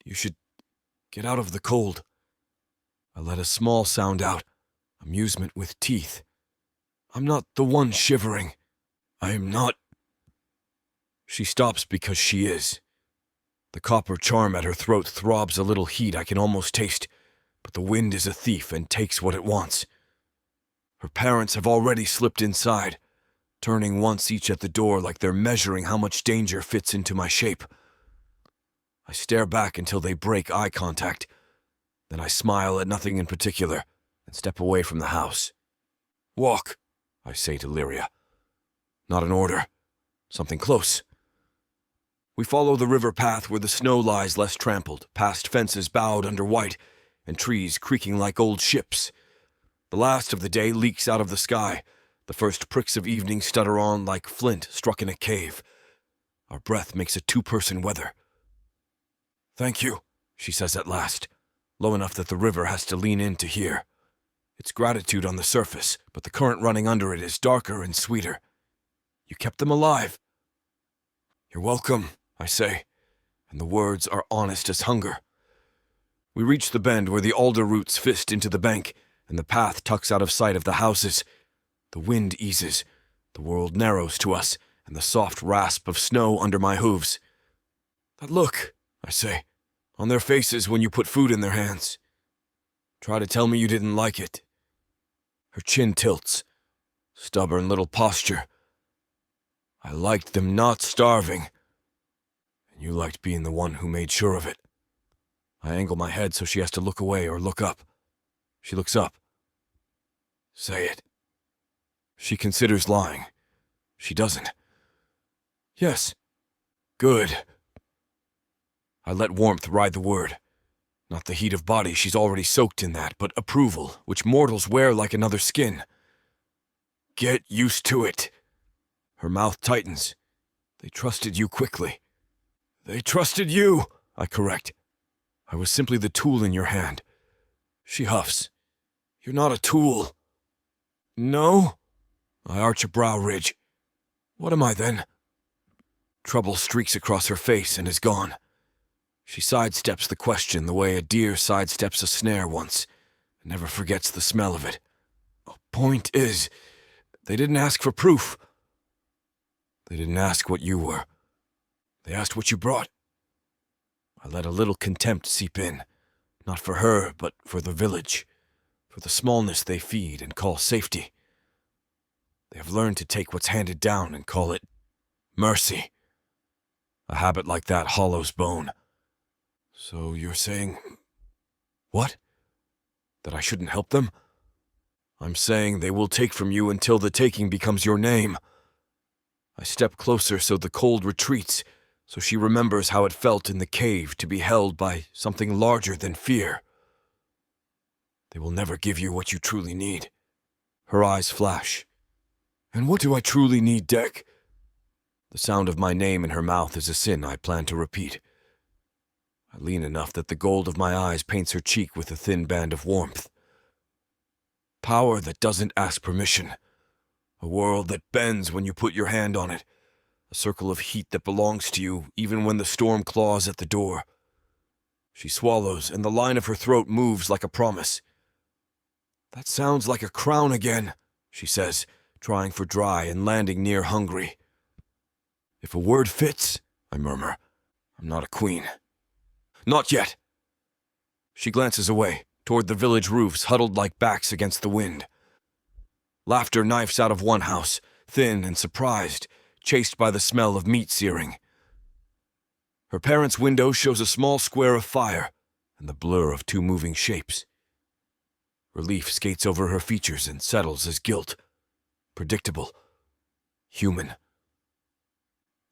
You should get out of the cold. I let a small sound out, amusement with teeth. I'm not the one shivering. I am not. She stops because she is. The copper charm at her throat throbs a little heat I can almost taste, but the wind is a thief and takes what it wants. Her parents have already slipped inside, turning once each at the door like they're measuring how much danger fits into my shape. I stare back until they break eye contact. Then I smile at nothing in particular and step away from the house. Walk, I say to Lirya. Not an order. Something close, We follow the river path where the snow lies less trampled, past fences bowed under white, and trees creaking like old ships. The last of the day leaks out of the sky. The first pricks of evening stutter on like flint struck in a cave. Our breath makes it two-person weather. "Thank you," she says at last, low enough that the river has to lean in to hear. It's gratitude on the surface, but the current running under it is darker and sweeter. "You kept them alive." "You're welcome," I say, and the words are honest as hunger. We reach the bend where the alder roots fist into the bank, and the path tucks out of sight of the houses. The wind eases, the world narrows to us, and the soft rasp of snow under my hooves. "That look," I say, "on their faces when you put food in their hands. Try to tell me you didn't like it." Her chin tilts. Stubborn little posture. "I liked them not starving. And you liked being the one who made sure of it." I angle my head so she has to look away or look up. She looks up. "Say it." She considers lying. She doesn't. "Yes." "Good." I let warmth ride the word. Not the heat of body, she's already soaked in that, but approval, which mortals wear like another skin. "Get used to it." Her mouth tightens. "They trusted you quickly." "They trusted you," I correct. "I was simply the tool in your hand." She huffs. "You're not a tool." "No?" I arch a brow ridge. "What am I then?" Trouble streaks across her face and is gone. She sidesteps the question the way a deer sidesteps a snare once, and never forgets the smell of it. "Point is, they didn't ask for proof. They didn't ask what you were. They asked what you brought." I let a little contempt seep in, not for her, but for the village, for the smallness they feed and call safety. They have learned to take what's handed down and call it mercy. A habit like that hollows bone. "So you're saying..." "What? That I shouldn't help them?" "I'm saying they will take from you until the taking becomes your name." I step closer so the cold retreats, so she remembers how it felt in the cave to be held by something larger than fear. "They will never give you what you truly need." Her eyes flash. "And what do I truly need, Dec?" The sound of my name in her mouth is a sin I plan to repeat. I lean enough that the gold of my eyes paints her cheek with a thin band of warmth. Power that doesn't ask permission. A world that bends when you put your hand on it. A circle of heat that belongs to you even when the storm claws at the door. She swallows, and the line of her throat moves like a promise. "That sounds like a crown again," she says, trying for dry and landing near hungry. "If a word fits," I murmur, "I'm not a queen." "Not yet." She glances away, toward the village roofs huddled like backs against the wind. Laughter knifes out of one house, thin and surprised, chased by the smell of meat searing. Her parents' window shows a small square of fire and the blur of two moving shapes. Relief skates over her features and settles as guilt. Predictable. Human.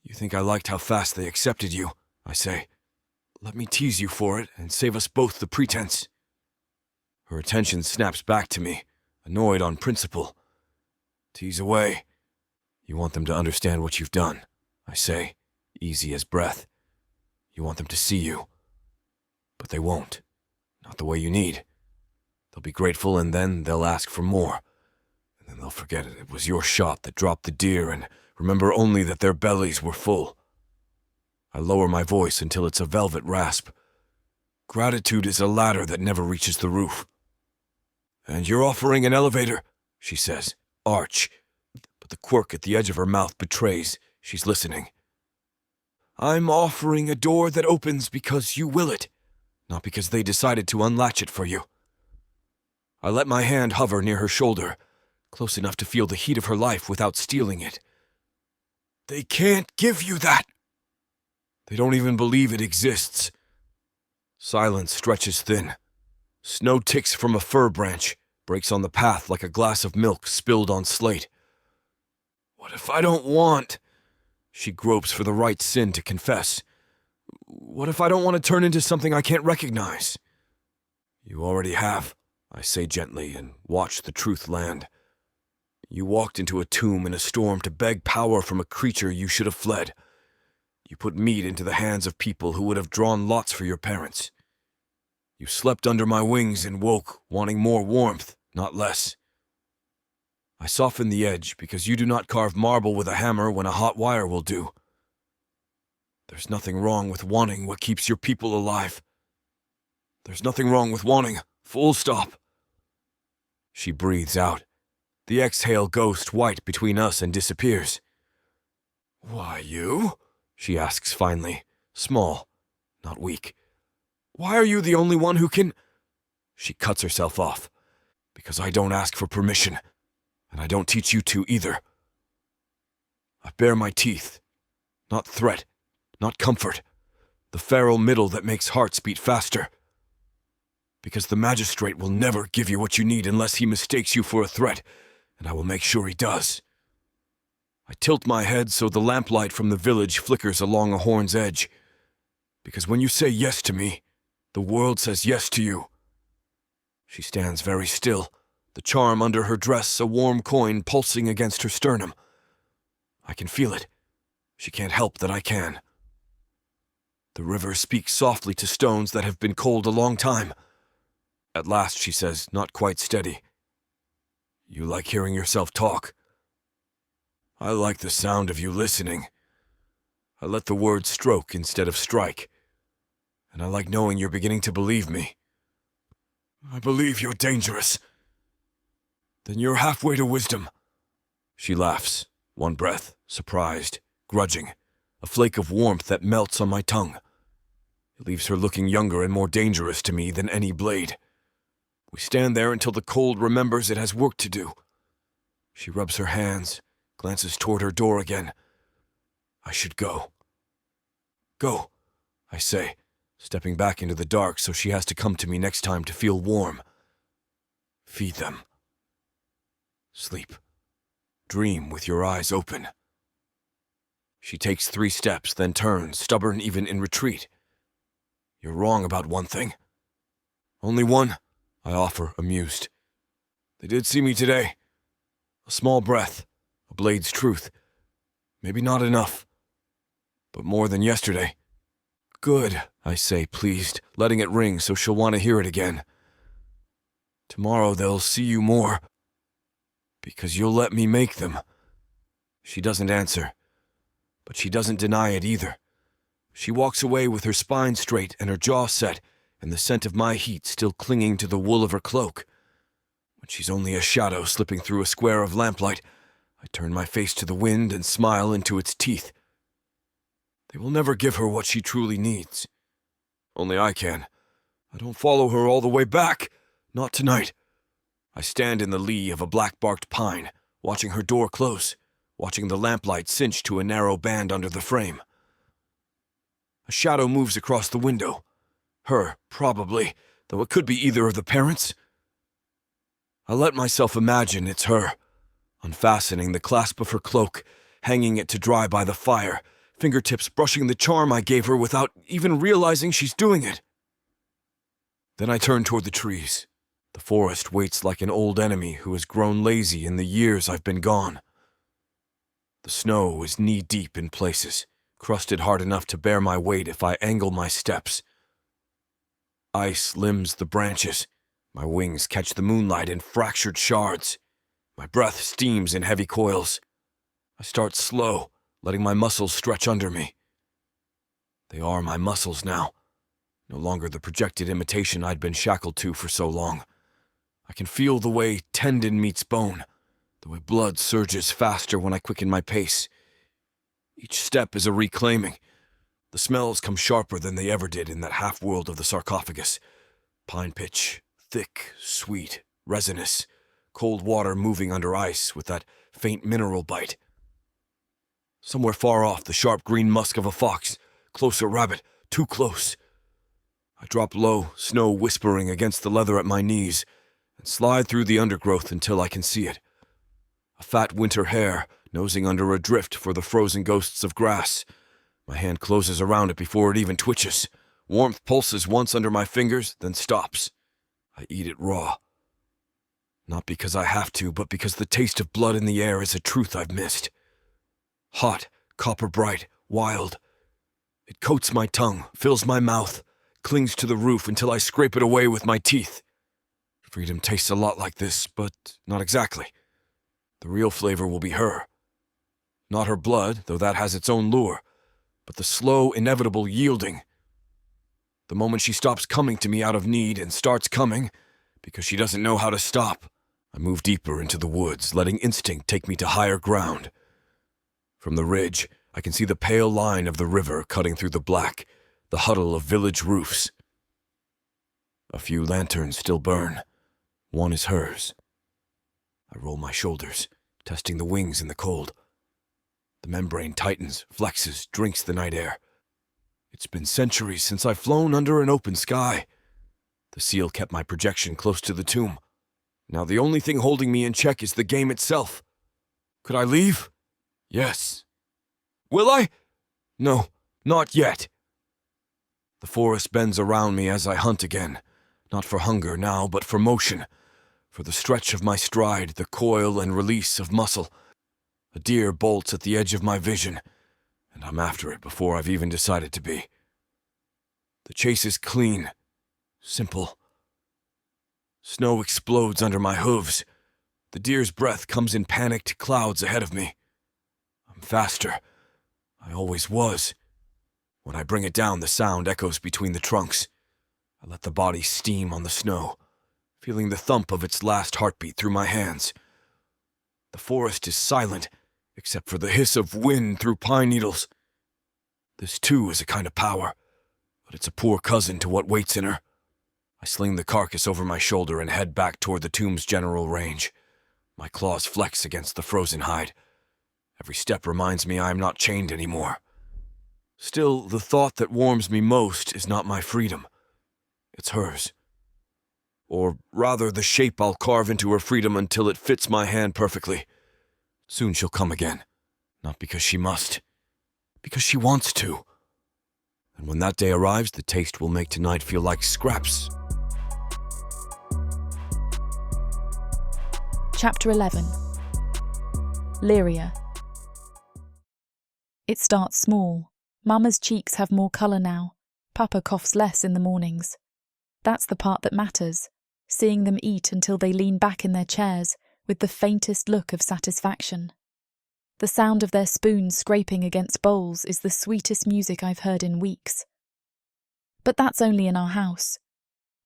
"You think I liked how fast they accepted you," I say. "Let me tease you for it and save us both the pretense." Her attention snaps back to me, annoyed on principle. "Tease away. You want them to understand what you've done," I say, easy as breath. "You want them to see you. But they won't. Not the way you need. They'll be grateful and then they'll ask for more. And then they'll forget it was your shot that dropped the deer and remember only that their bellies were full." I lower my voice until it's a velvet rasp. "Gratitude is a ladder that never reaches the roof." "And you're offering an elevator," she says, arch, but the quirk at the edge of her mouth betrays she's listening. "I'm offering a door that opens because you will it, not because they decided to unlatch it for you." I let my hand hover near her shoulder, close enough to feel the heat of her life without stealing it. "They can't give you that. They don't even believe it exists." Silence stretches thin. Snow ticks from a fir branch, breaks on the path like a glass of milk spilled on slate. "What if I don't want?" She gropes for the right sin to confess. What if I don't want to turn into something I can't recognize? You already have, I say gently, and watch the truth land. You walked into a tomb in a storm to beg power from a creature you should have fled. You put meat into the hands of people who would have drawn lots for your parents. You slept under my wings and woke, wanting more warmth, not less. I soften the edge because you do not carve marble with a hammer when a hot wire will do. There's nothing wrong with wanting what keeps your people alive. There's nothing wrong with wanting, full stop. She breathes out. The exhale ghost white between us and disappears. Why, you? She asks finally, small, not weak. Why are you the only one who can... She cuts herself off. Because I don't ask for permission, and I don't teach you to either. I bare my teeth. Not threat, not comfort. The feral middle that makes hearts beat faster. Because the magistrate will never give you what you need unless he mistakes you for a threat, and I will make sure he does. I tilt my head so the lamplight from the village flickers along a horn's edge. Because when you say yes to me, the world says yes to you. She stands very still, the charm under her dress a warm coin pulsing against her sternum. I can feel it. She can't help that I can. The river speaks softly to stones that have been cold a long time. At last she says, not quite steady. You like hearing yourself talk. I like the sound of you listening. I let the words stroke instead of strike. And I like knowing you're beginning to believe me. I believe you're dangerous. Then you're halfway to wisdom. She laughs, one breath, surprised, grudging, a flake of warmth that melts on my tongue. It leaves her looking younger and more dangerous to me than any blade. We stand there until the cold remembers it has work to do. She rubs her hands, glances toward her door again. I should go. Go, I say, stepping back into the dark so she has to come to me next time to feel warm. Feed them. Sleep. Dream with your eyes open. She takes 3 steps, then turns, stubborn even in retreat. You're wrong about one thing. Only one, I offer, amused. They did see me today. A small breath, a blade's truth. Maybe not enough, but more than yesterday. Good, I say, pleased, letting it ring so she'll want to hear it again. Tomorrow they'll see you more, because you'll let me make them. She doesn't answer, but she doesn't deny it either. She walks away with her spine straight and her jaw set, and the scent of my heat still clinging to the wool of her cloak. When she's only a shadow slipping through a square of lamplight, I turn my face to the wind and smile into its teeth. They will never give her what she truly needs. Only I can. I don't follow her all the way back. Not tonight. I stand in the lee of a black-barked pine, watching her door close, watching the lamplight cinch to a narrow band under the frame. A shadow moves across the window. Her, probably, though it could be either of the parents. I let myself imagine it's her, unfastening the clasp of her cloak, hanging it to dry by the fire, fingertips brushing the charm I gave her without even realizing she's doing it. Then I turn toward the trees. The forest waits like an old enemy who has grown lazy in the years I've been gone. The snow is knee-deep in places, crusted hard enough to bear my weight if I angle my steps. Ice limbs the branches. My wings catch the moonlight in fractured shards. My breath steams in heavy coils. I start slow, letting my muscles stretch under me. They are my muscles now, no longer the projected imitation I'd been shackled to for so long. I can feel the way tendon meets bone, the way blood surges faster when I quicken my pace. Each step is a reclaiming. The smells come sharper than they ever did in that half-world of the sarcophagus. Pine pitch, thick, sweet, resinous, cold water moving under ice with that faint mineral bite. Somewhere far off, the sharp green musk of a fox. Closer, rabbit, too close. I drop low, snow whispering against the leather at my knees, and slide through the undergrowth until I can see it. A fat winter hare, nosing under a drift for the frozen ghosts of grass. My hand closes around it before it even twitches. Warmth pulses once under my fingers, then stops. I eat it raw. Not because I have to, but because the taste of blood in the air is a truth I've missed. Hot, copper bright, wild. It coats my tongue, fills my mouth, clings to the roof until I scrape it away with my teeth. Freedom tastes a lot like this, but not exactly. The real flavor will be her. Not her blood, though that has its own lure, but the slow, inevitable yielding. The moment she stops coming to me out of need and starts coming, because she doesn't know how to stop, I move deeper into the woods, letting instinct take me to higher ground. From the ridge, I can see the pale line of the river cutting through the black, the huddle of village roofs. A few lanterns still burn. One is hers. I roll my shoulders, testing the wings in the cold. The membrane tightens, flexes, drinks the night air. It's been centuries since I've flown under an open sky. The seal kept my projection close to the tomb. Now the only thing holding me in check is the game itself. Could I leave? Yes. Will I? No, not yet. The forest bends around me as I hunt again, not for hunger now, but for motion, for the stretch of my stride, the coil and release of muscle. A deer bolts at the edge of my vision, and I'm after it before I've even decided to be. The chase is clean, simple. Snow explodes under my hooves. The deer's breath comes in panicked clouds ahead of me. I'm faster. I always was. When I bring it down, the sound echoes between the trunks. I let the body steam on the snow, feeling the thump of its last heartbeat through my hands. The forest is silent, except for the hiss of wind through pine needles. This too is a kind of power, but it's a poor cousin to what waits in her. I sling the carcass over my shoulder and head back toward the tomb's general range. My claws flex against the frozen hide. Every step reminds me I am not chained anymore. Still, the thought that warms me most is not my freedom. It's hers. Or rather, the shape I'll carve into her freedom until it fits my hand perfectly. Soon she'll come again. Not because she must. Because she wants to. And when that day arrives, the taste will make tonight feel like scraps. Chapter 11. Lirya. It starts small. Mama's cheeks have more colour now. Papa coughs less in the mornings. That's the part that matters, seeing them eat until they lean back in their chairs with the faintest look of satisfaction. The sound of their spoons scraping against bowls is the sweetest music I've heard in weeks. But that's only in our house.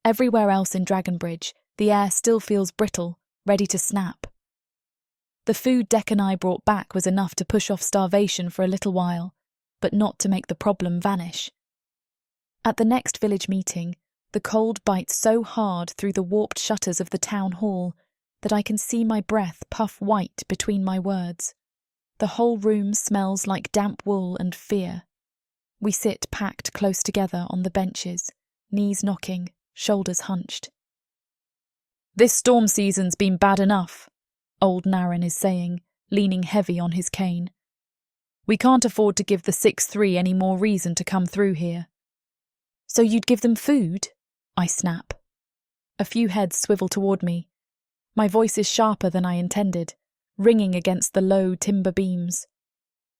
Everywhere else in Dragonbridge, the air still feels brittle, ready to snap. The food Dec and I brought back was enough to push off starvation for a little while, but not to make the problem vanish. At the next village meeting, the cold bites so hard through the warped shutters of the town hall that I can see my breath puff white between my words. The whole room smells like damp wool and fear. We sit packed close together on the benches, knees knocking, shoulders hunched. "This storm season's been bad enough," old Narration is saying, leaning heavy on his cane. "We can't afford to give the 6-3 any more reason to come through here." "So you'd give them food?" I snap. A few heads swivel toward me. My voice is sharper than I intended, ringing against the low timber beams.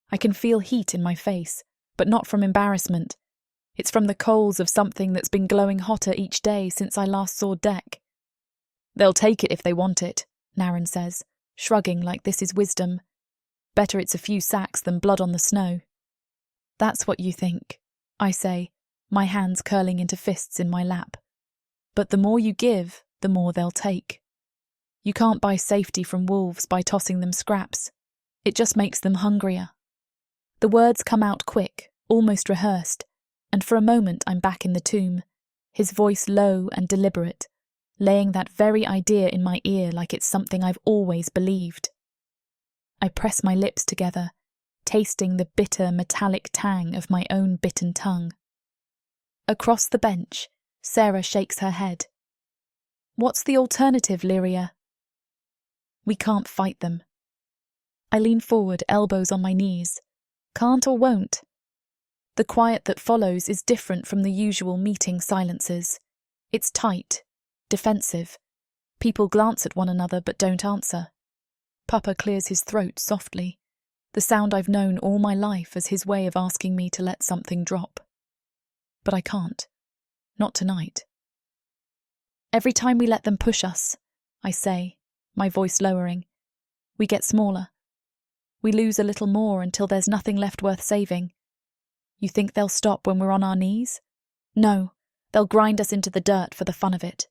I can feel heat in my face, but not from embarrassment. It's from the coals of something that's been glowing hotter each day since I last saw Dec. "They'll take it if they want it," Narration says, shrugging like this is wisdom. "Better it's a few sacks than blood on the snow." "That's what you think," I say, my hands curling into fists in my lap. "But the more you give, the more they'll take. You can't buy safety from wolves by tossing them scraps. It just makes them hungrier." The words come out quick, almost rehearsed, and for a moment I'm back in the tomb, his voice low and deliberate, laying that very idea in my ear like it's something I've always believed. I press my lips together, tasting the bitter metallic tang of my own bitten tongue. Across the bench, Sarah shakes her head. "What's the alternative, Lirya?" "We can't fight them." I lean forward, elbows on my knees. Can't or won't. The quiet that follows is different from the usual meeting silences. It's tight, defensive. People glance at one another but don't answer. Papa clears his throat softly, the sound I've known all my life as his way of asking me to let something drop. But I can't. Not tonight. Every time we let them push us, I say, my voice lowering, we get smaller. We lose a little more until there's nothing left worth saving. You think they'll stop when we're on our knees? No, they'll grind us into the dirt for the fun of it.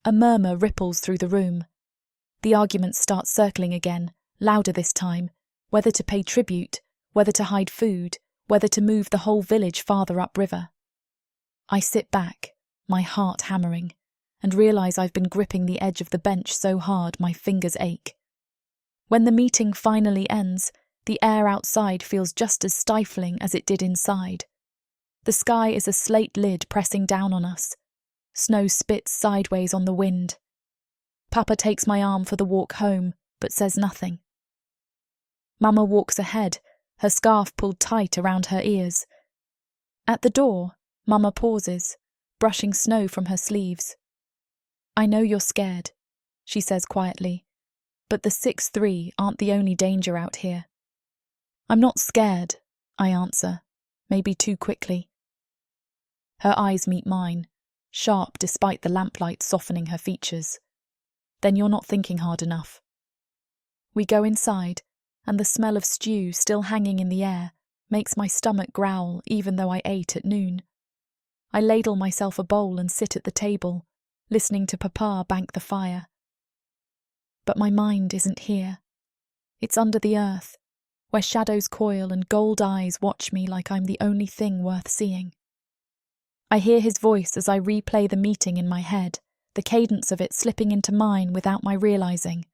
A murmur ripples through the room. The arguments start circling again, louder this time, whether to pay tribute, whether to hide food, whether to move the whole village farther upriver. I sit back, my heart hammering, and realise I've been gripping the edge of the bench so hard my fingers ache. When the meeting finally ends, the air outside feels just as stifling as it did inside. The sky is a slate lid pressing down on us. Snow spits sideways on the wind. Papa takes my arm for the walk home, but says nothing. Mama walks ahead, her scarf pulled tight around her ears. At the door, Mama pauses, brushing snow from her sleeves. I know you're scared, she says quietly, but the 6-3 aren't the only danger out here. I'm not scared, I answer, maybe too quickly. Her eyes meet mine, sharp despite the lamplight softening her features. Then you're not thinking hard enough. We go inside, and the smell of stew still hanging in the air makes my stomach growl even though I ate at noon. I ladle myself a bowl and sit at the table, listening to Papa bank the fire. But my mind isn't here. It's under the earth, where shadows coil and gold eyes watch me like I'm the only thing worth seeing. I hear his voice as I replay the meeting in my head, the cadence of it slipping into mine without my realising.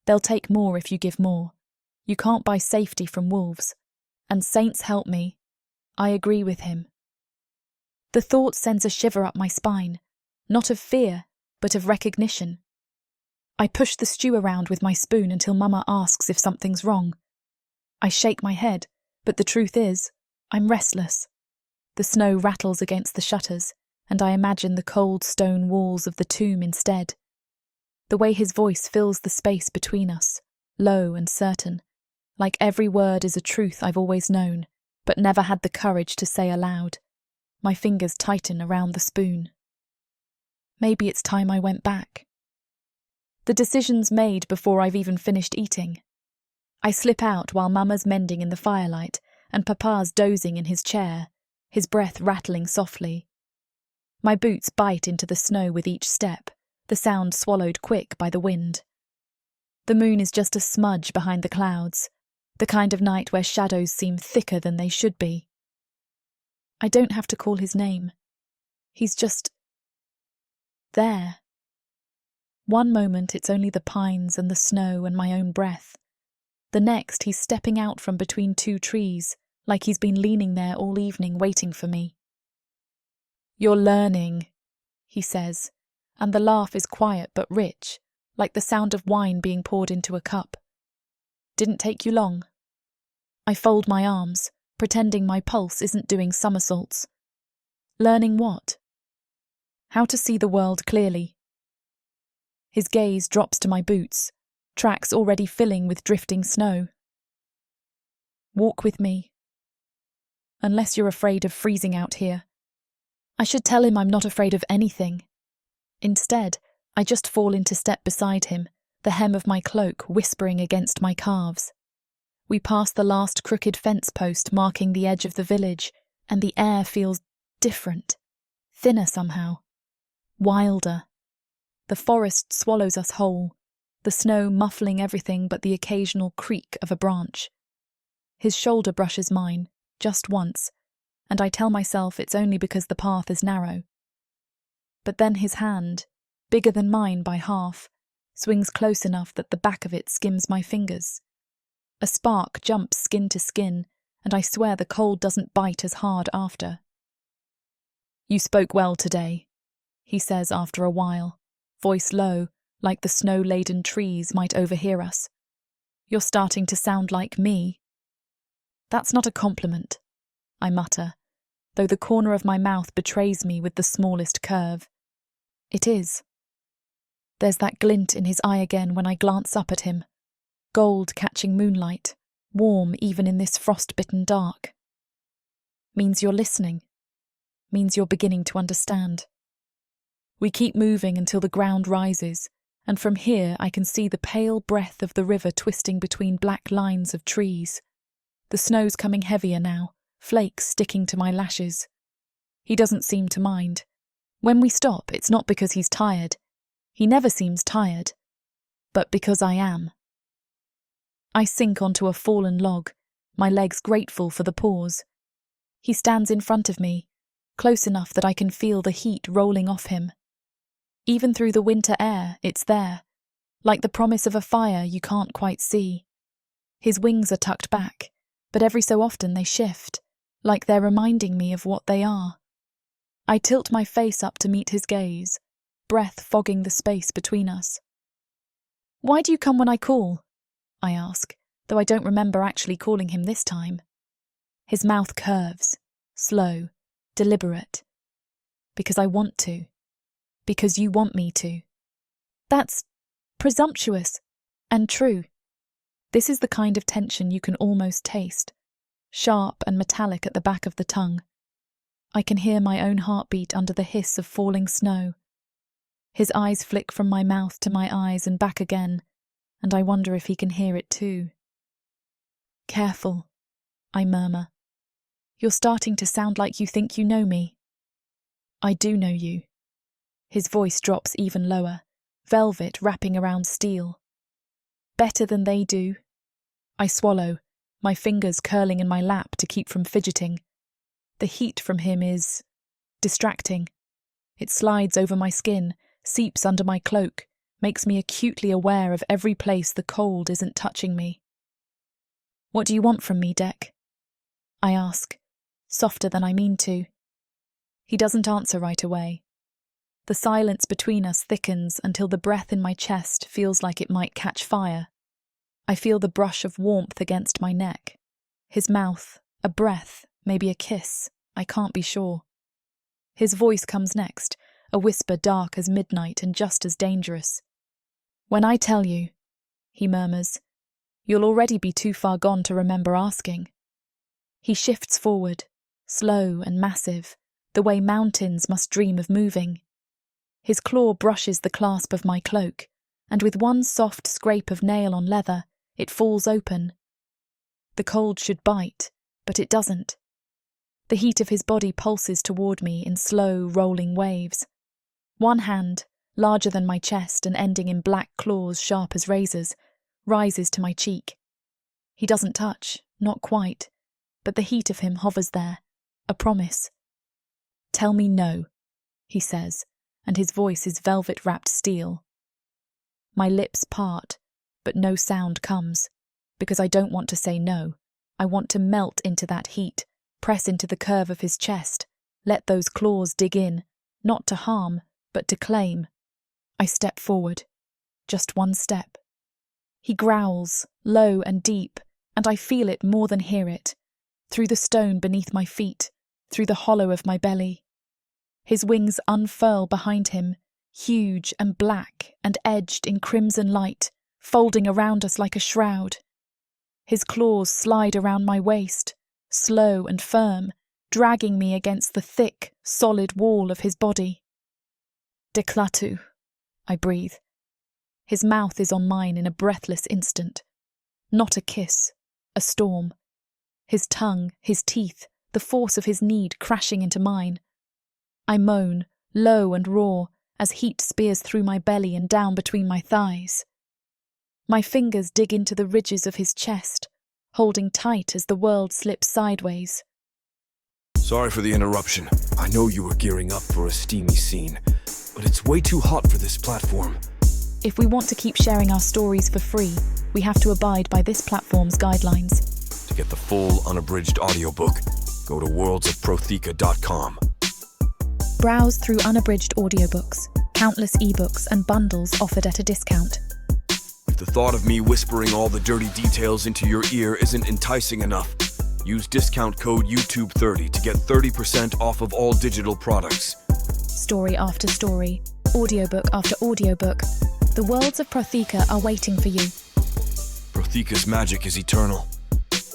They'll take more if you give more. You can't buy safety from wolves. And saints help me. I agree with him. The thought sends a shiver up my spine, not of fear, but of recognition. I push the stew around with my spoon until Mama asks if something's wrong. I shake my head, but the truth is, I'm restless. The snow rattles against the shutters, and I imagine the cold stone walls of the tomb instead. The way his voice fills the space between us, low and certain, like every word is a truth I've always known, but never had the courage to say aloud. My fingers tighten around the spoon. Maybe it's time I went back. The decision's made before I've even finished eating. I slip out while Mama's mending in the firelight and Papa's dozing in his chair, his breath rattling softly. My boots bite into the snow with each step, the sound swallowed quick by the wind. The moon is just a smudge behind the clouds, the kind of night where shadows seem thicker than they should be. I don't have to call his name. He's just there. One moment it's only the pines and the snow and my own breath. The next he's stepping out from between two trees, like he's been leaning there all evening waiting for me. You're learning, he says, and the laugh is quiet but rich, like the sound of wine being poured into a cup. Didn't take you long. I fold my arms, pretending my pulse isn't doing somersaults. Learning what? How to see the world clearly. His gaze drops to my boots, tracks already filling with drifting snow. Walk with me. Unless you're afraid of freezing out here. I should tell him I'm not afraid of anything. Instead, I just fall into step beside him, the hem of my cloak whispering against my calves. We pass the last crooked fence post marking the edge of the village, and the air feels different, thinner somehow, wilder. The forest swallows us whole, the snow muffling everything but the occasional creak of a branch. His shoulder brushes mine, just once, and I tell myself it's only because the path is narrow. But then his hand, bigger than mine by half, swings close enough that the back of it skims my fingers. A spark jumps skin to skin, and I swear the cold doesn't bite as hard after. You spoke well today, he says after a while, voice low, like the snow-laden trees might overhear us. You're starting to sound like me. That's not a compliment, I mutter, though the corner of my mouth betrays me with the smallest curve. It is. There's that glint in his eye again when I glance up at him, gold catching moonlight, warm even in this frost-bitten dark. Means you're listening. Means you're beginning to understand. We keep moving until the ground rises, and from here I can see the pale breath of the river twisting between black lines of trees. The snow's coming heavier now, flakes sticking to my lashes. He doesn't seem to mind. When we stop, it's not because he's tired. He never seems tired. But because I am. I sink onto a fallen log, my legs grateful for the pause. He stands in front of me, close enough that I can feel the heat rolling off him. Even through the winter air, it's there, like the promise of a fire you can't quite see. His wings are tucked back, but every so often they shift, like they're reminding me of what they are. I tilt my face up to meet his gaze, breath fogging the space between us. "Why do you come when I call?" I ask, though I don't remember actually calling him this time. His mouth curves, slow, deliberate. Because I want to. Because you want me to. That's presumptuous and true. This is the kind of tension you can almost taste, sharp and metallic at the back of the tongue. I can hear my own heartbeat under the hiss of falling snow. His eyes flick from my mouth to my eyes and back again, and I wonder if he can hear it too. "Careful," I murmur. "You're starting to sound like you think you know me." "I do know you." His voice drops even lower, velvet wrapping around steel. "Better than they do." I swallow, my fingers curling in my lap to keep from fidgeting. The heat from him is distracting. It slides over my skin, seeps under my cloak, makes me acutely aware of every place the cold isn't touching me. "What do you want from me, Dec?" I ask, softer than I mean to. He doesn't answer right away. The silence between us thickens until the breath in my chest feels like it might catch fire. I feel the brush of warmth against my neck. His mouth, a breath, maybe a kiss, I can't be sure. His voice comes next, a whisper dark as midnight and just as dangerous. "When I tell you," he murmurs, "you'll already be too far gone to remember asking." He shifts forward, slow and massive, the way mountains must dream of moving. His claw brushes the clasp of my cloak, and with one soft scrape of nail on leather, it falls open. The cold should bite, but it doesn't. The heat of his body pulses toward me in slow, rolling waves. One hand, larger than my chest and ending in black claws sharp as razors, rises to my cheek. He doesn't touch, not quite, but the heat of him hovers there, a promise. "Tell me no," he says, and his voice is velvet-wrapped steel. My lips part, but no sound comes, because I don't want to say no. I want to melt into that heat, press into the curve of his chest, let those claws dig in, not to harm, but to claim. I step forward, just one step. He growls, low and deep, and I feel it more than hear it, through the stone beneath my feet, through the hollow of my belly. His wings unfurl behind him, huge and black and edged in crimson light, folding around us like a shroud. His claws slide around my waist, slow and firm, dragging me against the thick, solid wall of his body. "Declatu," I breathe. His mouth is on mine in a breathless instant. Not a kiss, a storm. His tongue, his teeth, the force of his need crashing into mine. I moan, low and raw, as heat spears through my belly and down between my thighs. My fingers dig into the ridges of his chest, holding tight as the world slips sideways. Sorry for the interruption. I know you were gearing up for a steamy scene, but it's way too hot for this platform. If we want to keep sharing our stories for free, we have to abide by this platform's guidelines. To get the full unabridged audiobook, go to worldsofprotheka.com. Browse through unabridged audiobooks, countless ebooks and bundles offered at a discount. With the thought of me whispering all the dirty details into your ear isn't enticing enough, use discount code YouTube30 to get 30% off of all digital products. Story after story, audiobook after audiobook, the Worlds of Protheka are waiting for you. Protheka's magic is eternal.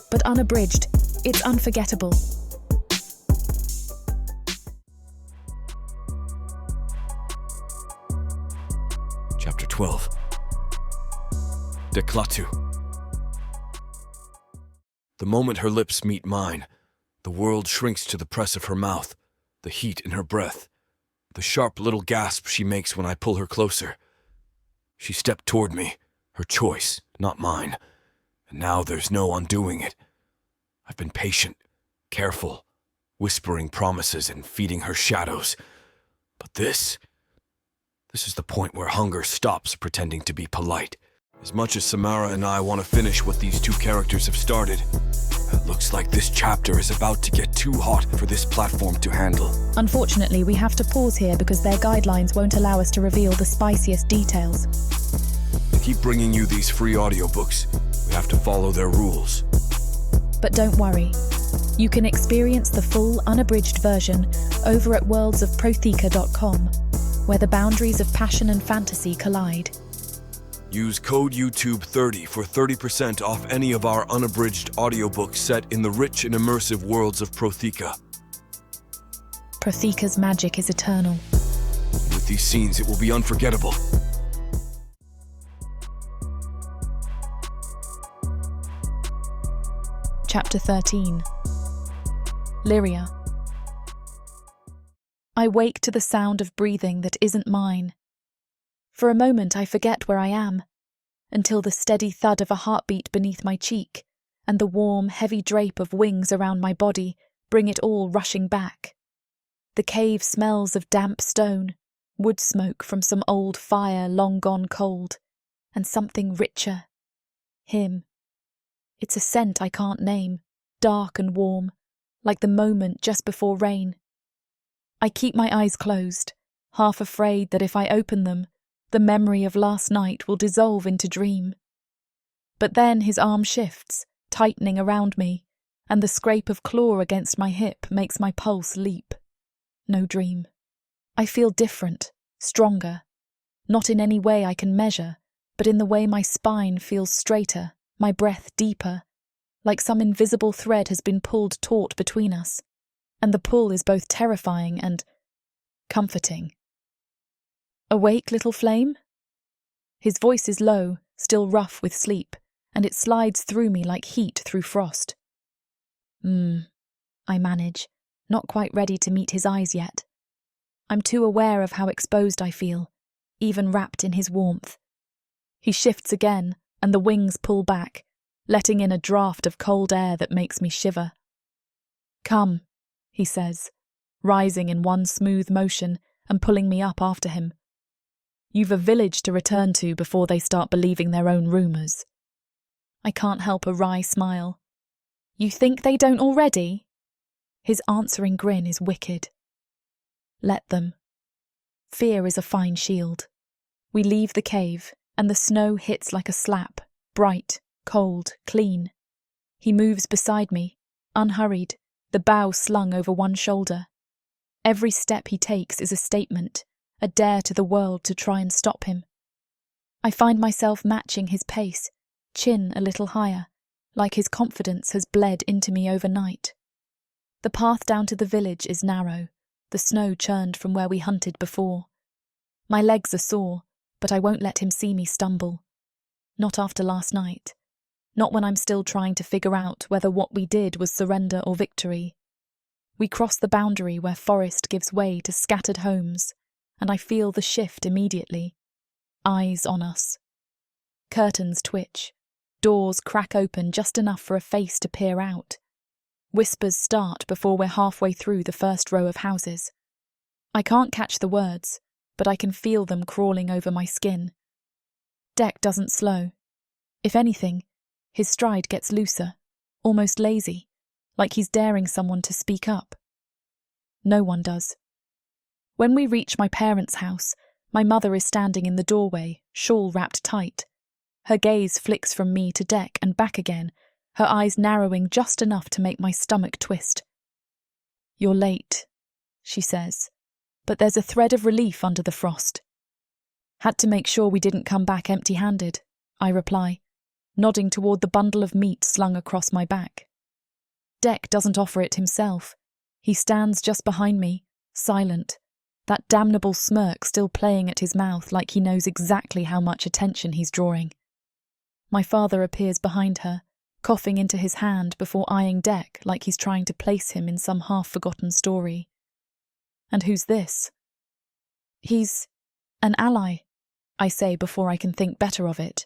But unabridged, it's unforgettable. Chapter 12. Clatu. The moment her lips meet mine, the world shrinks to the press of her mouth, the heat in her breath, the sharp little gasp she makes when I pull her closer. She stepped toward me, her choice, not mine, and now there's no undoing it. I've been patient, careful, whispering promises and feeding her shadows. But this is the point where hunger stops pretending to be polite. As much as Samara and I want to finish what these two characters have started, it looks like this chapter is about to get too hot for this platform to handle. Unfortunately, we have to pause here because their guidelines won't allow us to reveal the spiciest details. To keep bringing you these free audiobooks, we have to follow their rules. But don't worry. You can experience the full, unabridged version over at worldsofprotheka.com, where the boundaries of passion and fantasy collide. Use code YouTube30 for 30% off any of our unabridged audiobooks set in the rich and immersive worlds of Protheka. Protheka's magic is eternal. With these scenes, it will be unforgettable. Chapter 13. Lirya. I wake to the sound of breathing that isn't mine. For a moment I forget where I am, until the steady thud of a heartbeat beneath my cheek and the warm, heavy drape of wings around my body bring it all rushing back. The cave smells of damp stone, wood smoke from some old fire long gone cold, and something richer. Him. It's a scent I can't name, dark and warm, like the moment just before rain. I keep my eyes closed, half afraid that if I open them, the memory of last night will dissolve into dream. But then his arm shifts, tightening around me, and the scrape of claw against my hip makes my pulse leap. No dream. I feel different, stronger, not in any way I can measure, but in the way my spine feels straighter, my breath deeper, like some invisible thread has been pulled taut between us, and the pull is both terrifying and comforting. Awake, little flame? His voice is low, still rough with sleep, and it slides through me like heat through frost. I manage, not quite ready to meet his eyes yet. I'm too aware of how exposed I feel, even wrapped in his warmth. He shifts again, and the wings pull back, letting in a draught of cold air that makes me shiver. Come, he says, rising in one smooth motion and pulling me up after him. You've a village to return to before they start believing their own rumours. I can't help a wry smile. You think they don't already? His answering grin is wicked. Let them. Fear is a fine shield. We leave the cave, and the snow hits like a slap, bright, cold, clean. He moves beside me, unhurried, the bow slung over one shoulder. Every step he takes is a statement, a dare to the world to try and stop him. I find myself matching his pace, chin a little higher, like his confidence has bled into me overnight. The path down to the village is narrow, the snow churned from where we hunted before. My legs are sore, but I won't let him see me stumble. Not after last night. Not when I'm still trying to figure out whether what we did was surrender or victory. We cross the boundary where forest gives way to scattered homes, and I feel the shift immediately. Eyes on us. Curtains twitch. Doors crack open just enough for a face to peer out. Whispers start before we're halfway through the first row of houses. I can't catch the words, but I can feel them crawling over my skin. Dec doesn't slow. If anything, his stride gets looser, almost lazy, like he's daring someone to speak up. No one does. When we reach my parents' house, my mother is standing in the doorway, shawl wrapped tight. Her gaze flicks from me to Dec and back again, her eyes narrowing just enough to make my stomach twist. "You're late," she says, but there's a thread of relief under the frost. "Had to make sure we didn't come back empty-handed," I reply, nodding toward the bundle of meat slung across my back. Dec doesn't offer it himself. He stands just behind me, silent, that damnable smirk still playing at his mouth like he knows exactly how much attention he's drawing. My father appears behind her, coughing into his hand before eyeing Dec like he's trying to place him in some half-forgotten story. "And who's this?" "He's an ally," I say before I can think better of it.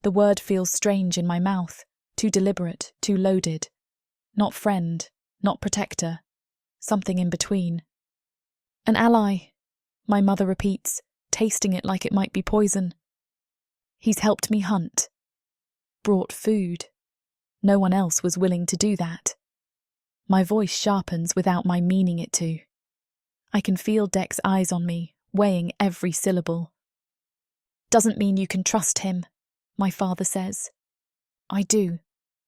The word feels strange in my mouth, too deliberate, too loaded. Not friend, not protector, something in between. "An ally," my mother repeats, tasting it like it might be poison. "He's helped me hunt. Brought food. No one else was willing to do that." My voice sharpens without my meaning it to. I can feel Dec's eyes on me, weighing every syllable. "Doesn't mean you can trust him," my father says. "I do,"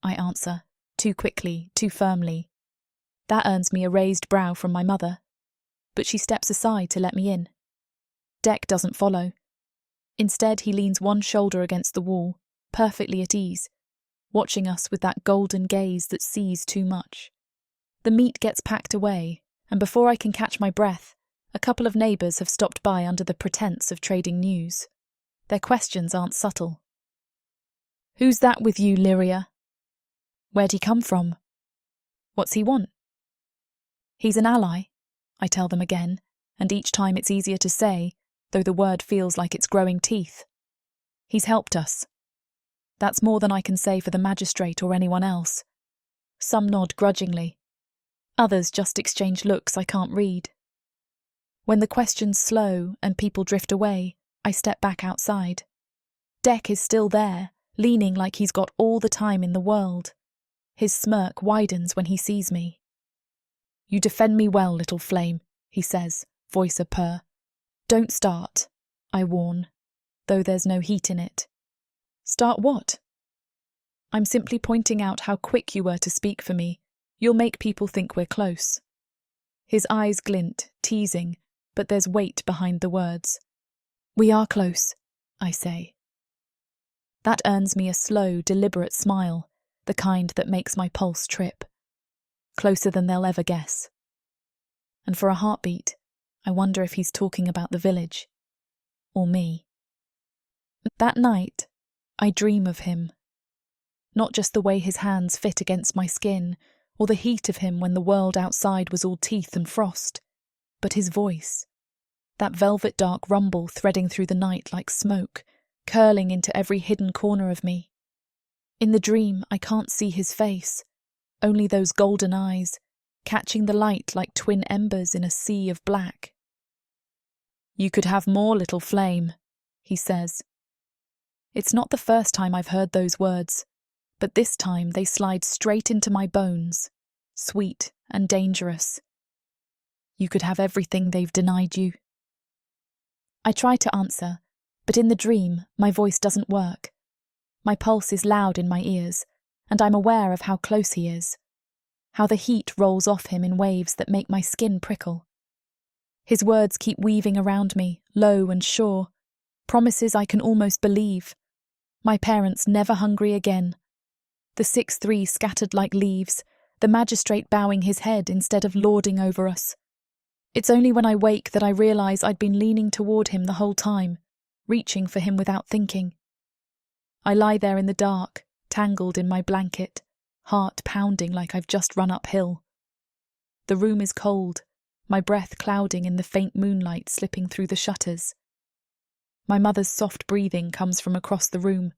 I answer, too quickly, too firmly. That earns me a raised brow from my mother, but she steps aside to let me in. Dec doesn't follow. Instead, he leans one shoulder against the wall, perfectly at ease, watching us with that golden gaze that sees too much. The meat gets packed away, and before I can catch my breath, a couple of neighbours have stopped by under the pretense of trading news. Their questions aren't subtle. "Who's that with you, Lirya?" "Where'd he come from?" "What's he want?" "He's an ally," I tell them again, and each time it's easier to say, though the word feels like it's growing teeth. "He's helped us." That's more than I can say for the magistrate or anyone else. Some nod grudgingly. Others just exchange looks I can't read. When the questions slow and people drift away, I step back outside. Dec is still there, leaning like he's got all the time in the world. His smirk widens when he sees me. "You defend me well, little flame," he says, voice a purr. "Don't start," I warn, though there's no heat in it. "Start what?" "I'm simply pointing out how quick you were to speak for me. You'll make people think we're close." His eyes glint, teasing, but there's weight behind the words. "We are close," I say. That earns me a slow, deliberate smile, the kind that makes my pulse trip. Closer than they'll ever guess. And for a heartbeat, I wonder if he's talking about the village. Or me. That night, I dream of him. Not just the way his hands fit against my skin, or the heat of him when the world outside was all teeth and frost, but his voice. That velvet dark rumble threading through the night like smoke, curling into every hidden corner of me. In the dream, I can't see his face, only those golden eyes, catching the light like twin embers in a sea of black. "You could have more, little flame," he says. It's not the first time I've heard those words, but this time they slide straight into my bones, sweet and dangerous. "You could have everything they've denied you." I try to answer, but in the dream, my voice doesn't work. My pulse is loud in my ears, and I'm aware of how close he is, how the heat rolls off him in waves that make my skin prickle. His words keep weaving around me, low and sure, promises I can almost believe. My parents never hungry again. The 6-3 scattered like leaves, the magistrate bowing his head instead of lording over us. It's only when I wake that I realise I'd been leaning toward him the whole time, reaching for him without thinking. I lie there in the dark, tangled in my blanket, heart pounding like I've just run uphill. The room is cold, my breath clouding in the faint moonlight slipping through the shutters. My mother's soft breathing comes from across the room.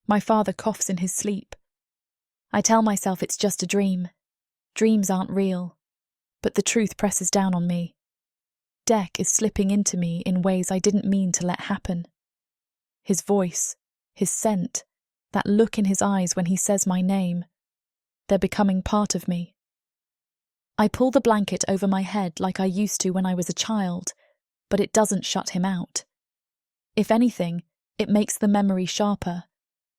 My father coughs in his sleep. I tell myself it's just a dream. Dreams aren't real. But the truth presses down on me. Dec is slipping into me in ways I didn't mean to let happen. His voice, his scent, that look in his eyes when he says my name. They're becoming part of me. I pull the blanket over my head like I used to when I was a child, but it doesn't shut him out. If anything, It makes the memory sharper.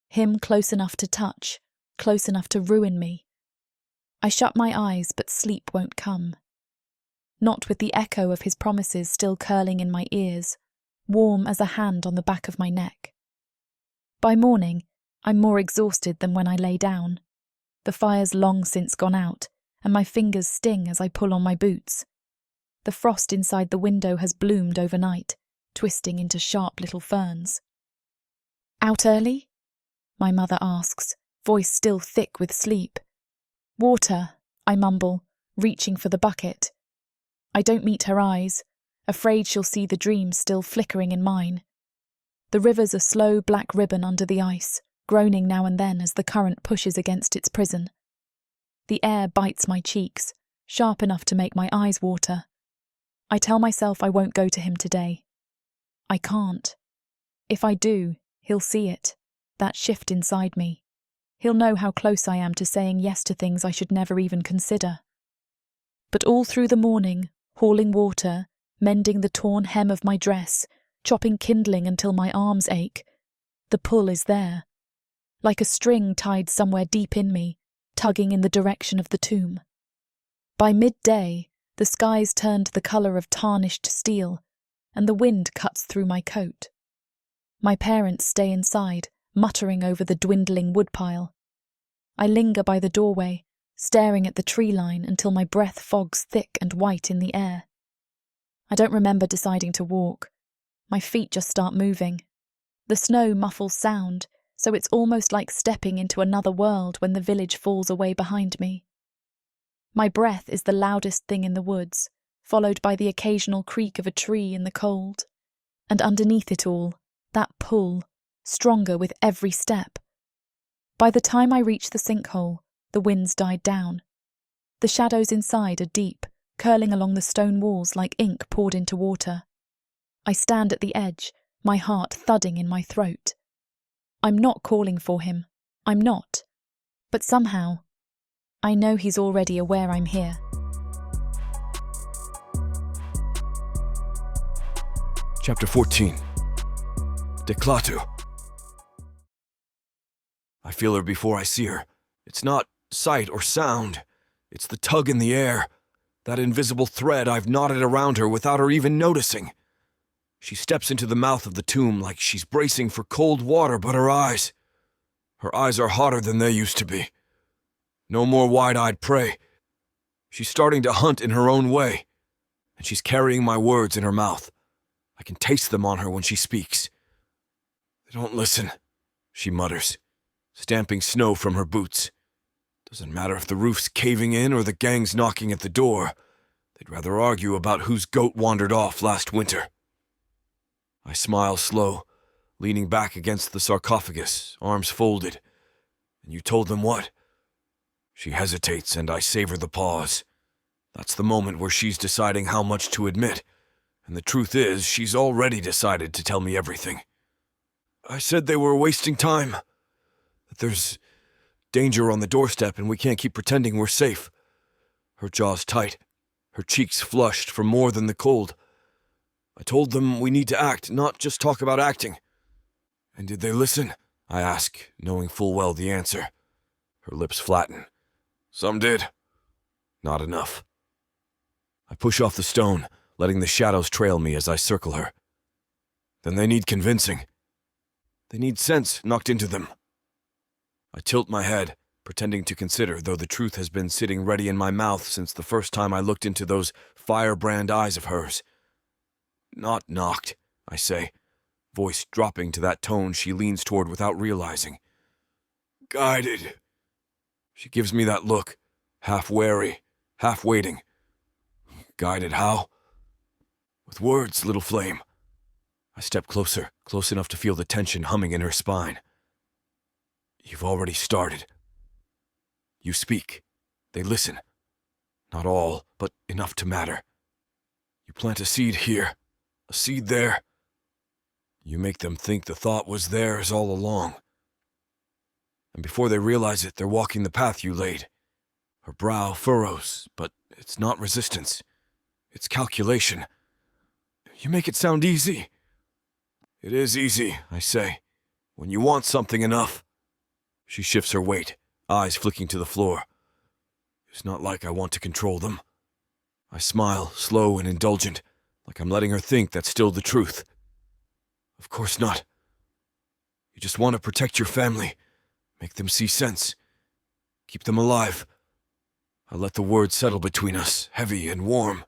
Him close enough to touch, close enough to ruin me. I shut my eyes, but sleep won't come. Not with the echo of his promises still curling in my ears, warm as a hand on the back of my neck. By morning, I'm more exhausted than when I lay down. The fire's long since gone out, and my fingers sting as I pull on my boots. The frost inside the window has bloomed overnight, twisting into sharp little ferns. Out early? My mother asks, voice still thick with sleep. Water, I mumble, reaching for the bucket. I don't meet her eyes, afraid she'll see the dream still flickering in mine. The river's a slow black ribbon under the ice, groaning now and then as the current pushes against its prison. The air bites my cheeks, sharp enough to make my eyes water. I tell myself I won't go to him today. I can't. If I do, he'll see it, that shift inside me. He'll know how close I am to saying yes to things I should never even consider. But all through the morning, hauling water, mending the torn hem of my dress, chopping kindling until my arms ache, the pull is there, like a string tied somewhere deep in me, tugging in the direction of the tomb. By midday, the skies turned the colour of tarnished steel, and the wind cuts through my coat. My parents stay inside, muttering over the dwindling woodpile. I linger by the doorway, staring at the tree line until my breath fogs thick and white in the air. I don't remember deciding to walk. My feet just start moving. The snow muffles sound, so it's almost like stepping into another world when the village falls away behind me. My breath is the loudest thing in the woods, followed by the occasional creak of a tree in the cold. And underneath it all, that pull, stronger with every step. By the time I reach the sinkhole, the wind's died down. The shadows inside are deep, curling along the stone walls like ink poured into water. I stand at the edge, my heart thudding in my throat. I'm not calling for him. I'm not. But somehow, I know he's already aware I'm here. Chapter 14. Clatu. I feel her before I see her. It's not sight or sound. It's the tug in the air, that invisible thread I've knotted around her without her even noticing. She steps into the mouth of the tomb like she's bracing for cold water, but her eyes are hotter than they used to be. No more wide-eyed prey. She's starting to hunt in her own way, and she's carrying my words in her mouth. I can taste them on her when she speaks. They don't listen, she mutters, stamping snow from her boots. Doesn't matter if the roof's caving in or the gang's knocking at the door. They'd rather argue about whose goat wandered off last winter. I smile slow, leaning back against the sarcophagus, arms folded. And you told them what? She hesitates, and I savor the pause. That's the moment where she's deciding how much to admit. And the truth is, she's already decided to tell me everything. I said they were wasting time. That there's danger on the doorstep and we can't keep pretending we're safe. Her jaws tight, her cheeks flushed from more than the cold. I told them we need to act, not just talk about acting. And did they listen? I ask, knowing full well the answer. Her lips flatten. Some did. Not enough. I push off the stone, letting the shadows trail me as I circle her. Then they need convincing. They need sense knocked into them. I tilt my head, pretending to consider, though the truth has been sitting ready in my mouth since the first time I looked into those firebrand eyes of hers. Not knocked, I say, voice dropping to that tone she leans toward without realizing. Guided. She gives me that look, half wary, half waiting. Guided how? With words, little flame. I step closer, close enough to feel the tension humming in her spine. You've already started. You speak. They listen. Not all, but enough to matter. You plant a seed here, a seed there. You make them think the thought was theirs all along. And before they realize it, they're walking the path you laid. Her brow furrows, but it's not resistance. It's calculation. You make it sound easy. It is easy, I say, when you want something enough. She shifts her weight, eyes flicking to the floor. It's not like I want to control them. I smile, slow and indulgent, like I'm letting her think that's still the truth. Of course not. You just want to protect your family, make them see sense, keep them alive. I let the words settle between us, heavy and warm.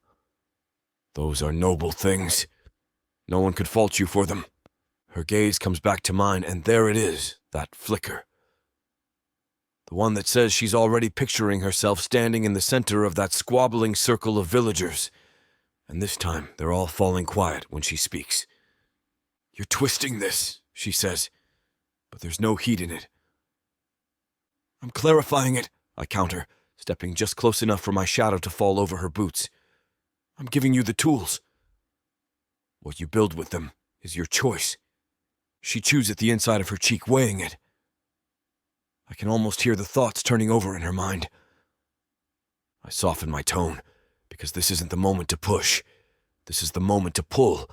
Those are noble things. No one could fault you for them. Her gaze comes back to mine, and there it is, that flicker. The one that says she's already picturing herself standing in the center of that squabbling circle of villagers. And this time, they're all falling quiet when she speaks. You're twisting this, she says, but there's no heat in it. I'm clarifying it, I counter, stepping just close enough for my shadow to fall over her boots. I'm giving you the tools. What you build with them is your choice. She chews at the inside of her cheek, weighing it. I can almost hear the thoughts turning over in her mind. I soften my tone, because this isn't the moment to push. This is the moment to pull.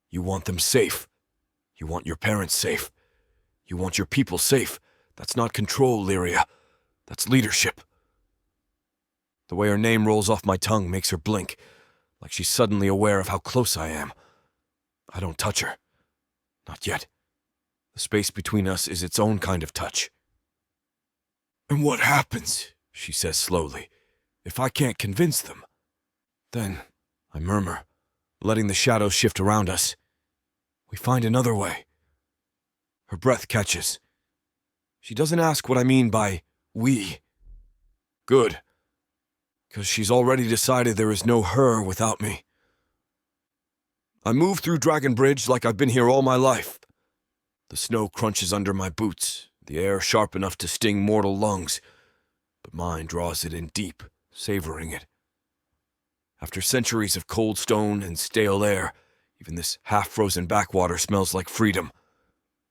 You want them safe. You want your parents safe. You want your people safe. That's not control, Lirya. That's leadership. The way her name rolls off my tongue makes her blink, like she's suddenly aware of how close I am. I don't touch her. Not yet. The space between us is its own kind of touch. And what happens, she says slowly, if I can't convince them? Then, I murmur, letting the shadows shift around us. We find another way. Her breath catches. She doesn't ask what I mean by we. Good. Because she's already decided there is no her without me. I move through Dragon Bridge like I've been here all my life. The snow crunches under my boots, the air sharp enough to sting mortal lungs, but mine draws it in deep, savoring it. After centuries of cold stone and stale air, even this half-frozen backwater smells like freedom.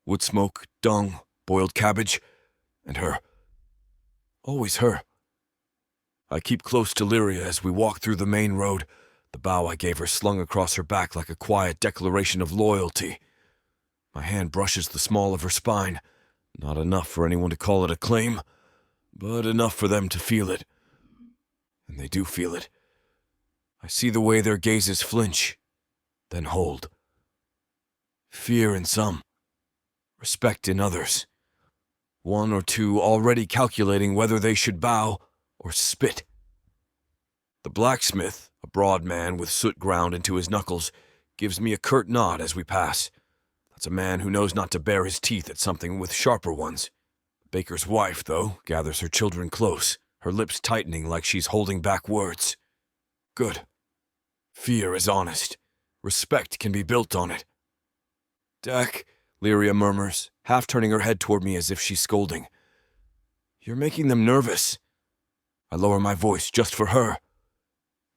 Wood smoke, dung, boiled cabbage, and her. Always her. I keep close to Lirya as we walk through the main road, the bow I gave her slung across her back like a quiet declaration of loyalty. My hand brushes the small of her spine, not enough for anyone to call it a claim, but enough for them to feel it. And they do feel it. I see the way their gazes flinch, then hold. Fear in some, respect in others. One or two already calculating whether they should bow or spit. The blacksmith, a broad man with soot ground into his knuckles, gives me a curt nod as we pass. That's a man who knows not to bare his teeth at something with sharper ones. Baker's wife, though, gathers her children close, her lips tightening like she's holding back words. Good. Fear is honest. Respect can be built on it. Dec, Lirya murmurs, half turning her head toward me as if she's scolding. You're making them nervous. I lower my voice just for her.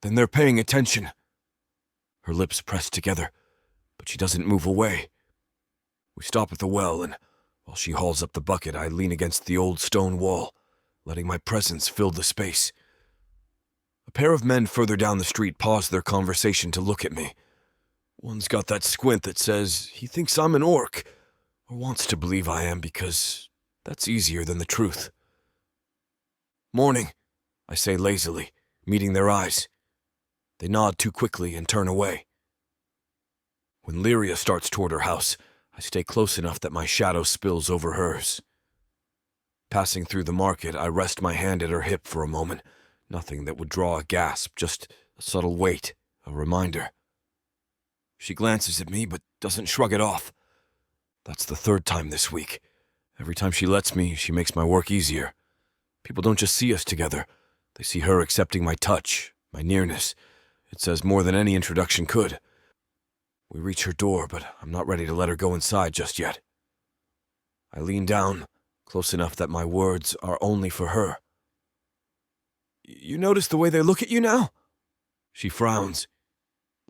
Then they're paying attention. Her lips press together, but she doesn't move away. We stop at the well, and while she hauls up the bucket, I lean against the old stone wall, letting my presence fill the space. A pair of men further down the street pause their conversation to look at me. One's got that squint that says he thinks I'm an orc, or wants to believe I am because that's easier than the truth. Morning, I say lazily, meeting their eyes. They nod too quickly and turn away. When Lirya starts toward her house, I stay close enough that my shadow spills over hers. Passing through the market, I rest my hand at her hip for a moment. Nothing that would draw a gasp, just a subtle weight, a reminder. She glances at me, but doesn't shrug it off. That's the third time this week. Every time she lets me, she makes my work easier. People don't just see us together. They see her accepting my touch, my nearness. It says more than any introduction could. We reach her door, but I'm not ready to let her go inside just yet. I lean down, close enough that my words are only for her. You notice the way they look at you now? She frowns,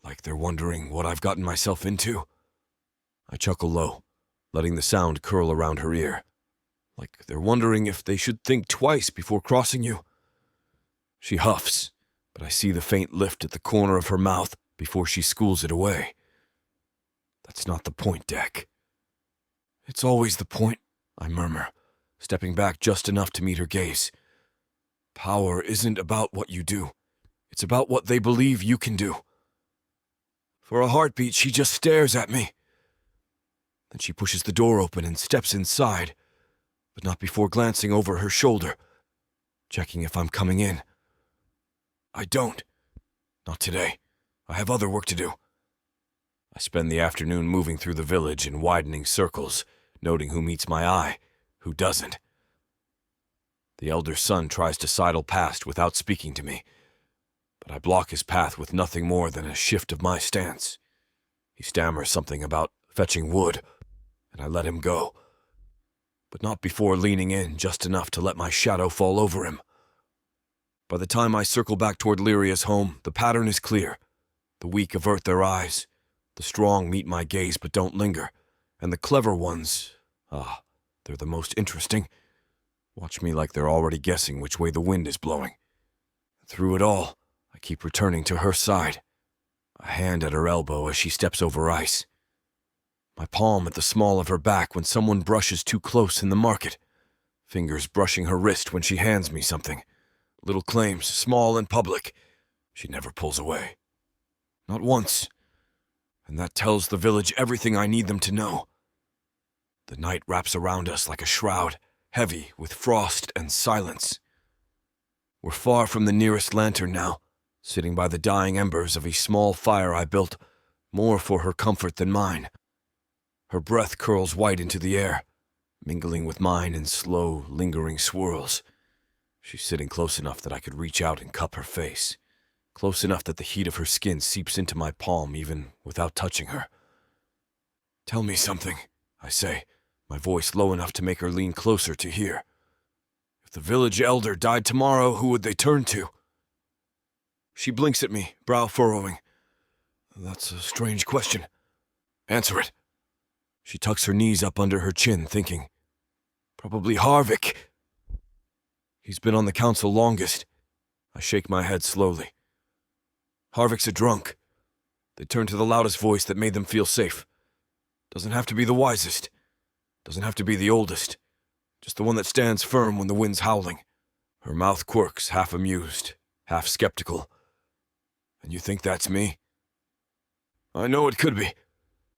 like they're wondering what I've gotten myself into. I chuckle low, letting the sound curl around her ear, like they're wondering if they should think twice before crossing you. She huffs, but I see the faint lift at the corner of her mouth before she schools it away. That's not the point, Dec. It's always the point, I murmur, stepping back just enough to meet her gaze. Power isn't about what you do. It's about what they believe you can do. For a heartbeat, she just stares at me. Then she pushes the door open and steps inside, but not before glancing over her shoulder, checking if I'm coming in. I don't. Not today. I have other work to do. I spend the afternoon moving through the village in widening circles, noting who meets my eye, who doesn't. The elder son tries to sidle past without speaking to me, but I block his path with nothing more than a shift of my stance. He stammers something about fetching wood, and I let him go, but not before leaning in just enough to let my shadow fall over him. By the time I circle back toward Liria's home, the pattern is clear. The weak avert their eyes, the strong meet my gaze but don't linger, and the clever ones, they're the most interesting, watch me like they're already guessing which way the wind is blowing. Through it all, I keep returning to her side, a hand at her elbow as she steps over ice. My palm at the small of her back when someone brushes too close in the market, fingers brushing her wrist when she hands me something. Little claims, small and public, she never pulls away. Not once. And that tells the village everything I need them to know. The night wraps around us like a shroud, heavy with frost and silence. We're far from the nearest lantern now, sitting by the dying embers of a small fire I built, more for her comfort than mine. Her breath curls white into the air, mingling with mine in slow, lingering swirls. She's sitting close enough that I could reach out and cup her face, close enough that the heat of her skin seeps into my palm even without touching her. Tell me something, I say, my voice low enough to make her lean closer to hear. If the village elder died tomorrow, who would they turn to? She blinks at me, brow furrowing. That's a strange question. Answer it. She tucks her knees up under her chin, thinking. Probably Harvick. He's been on the council longest. I shake my head slowly. Harvick's a drunk. They turn to the loudest voice that made them feel safe. Doesn't have to be the wisest. Doesn't have to be the oldest. Just the one that stands firm when the wind's howling. Her mouth quirks, half amused, half skeptical. And you think that's me? I know it could be.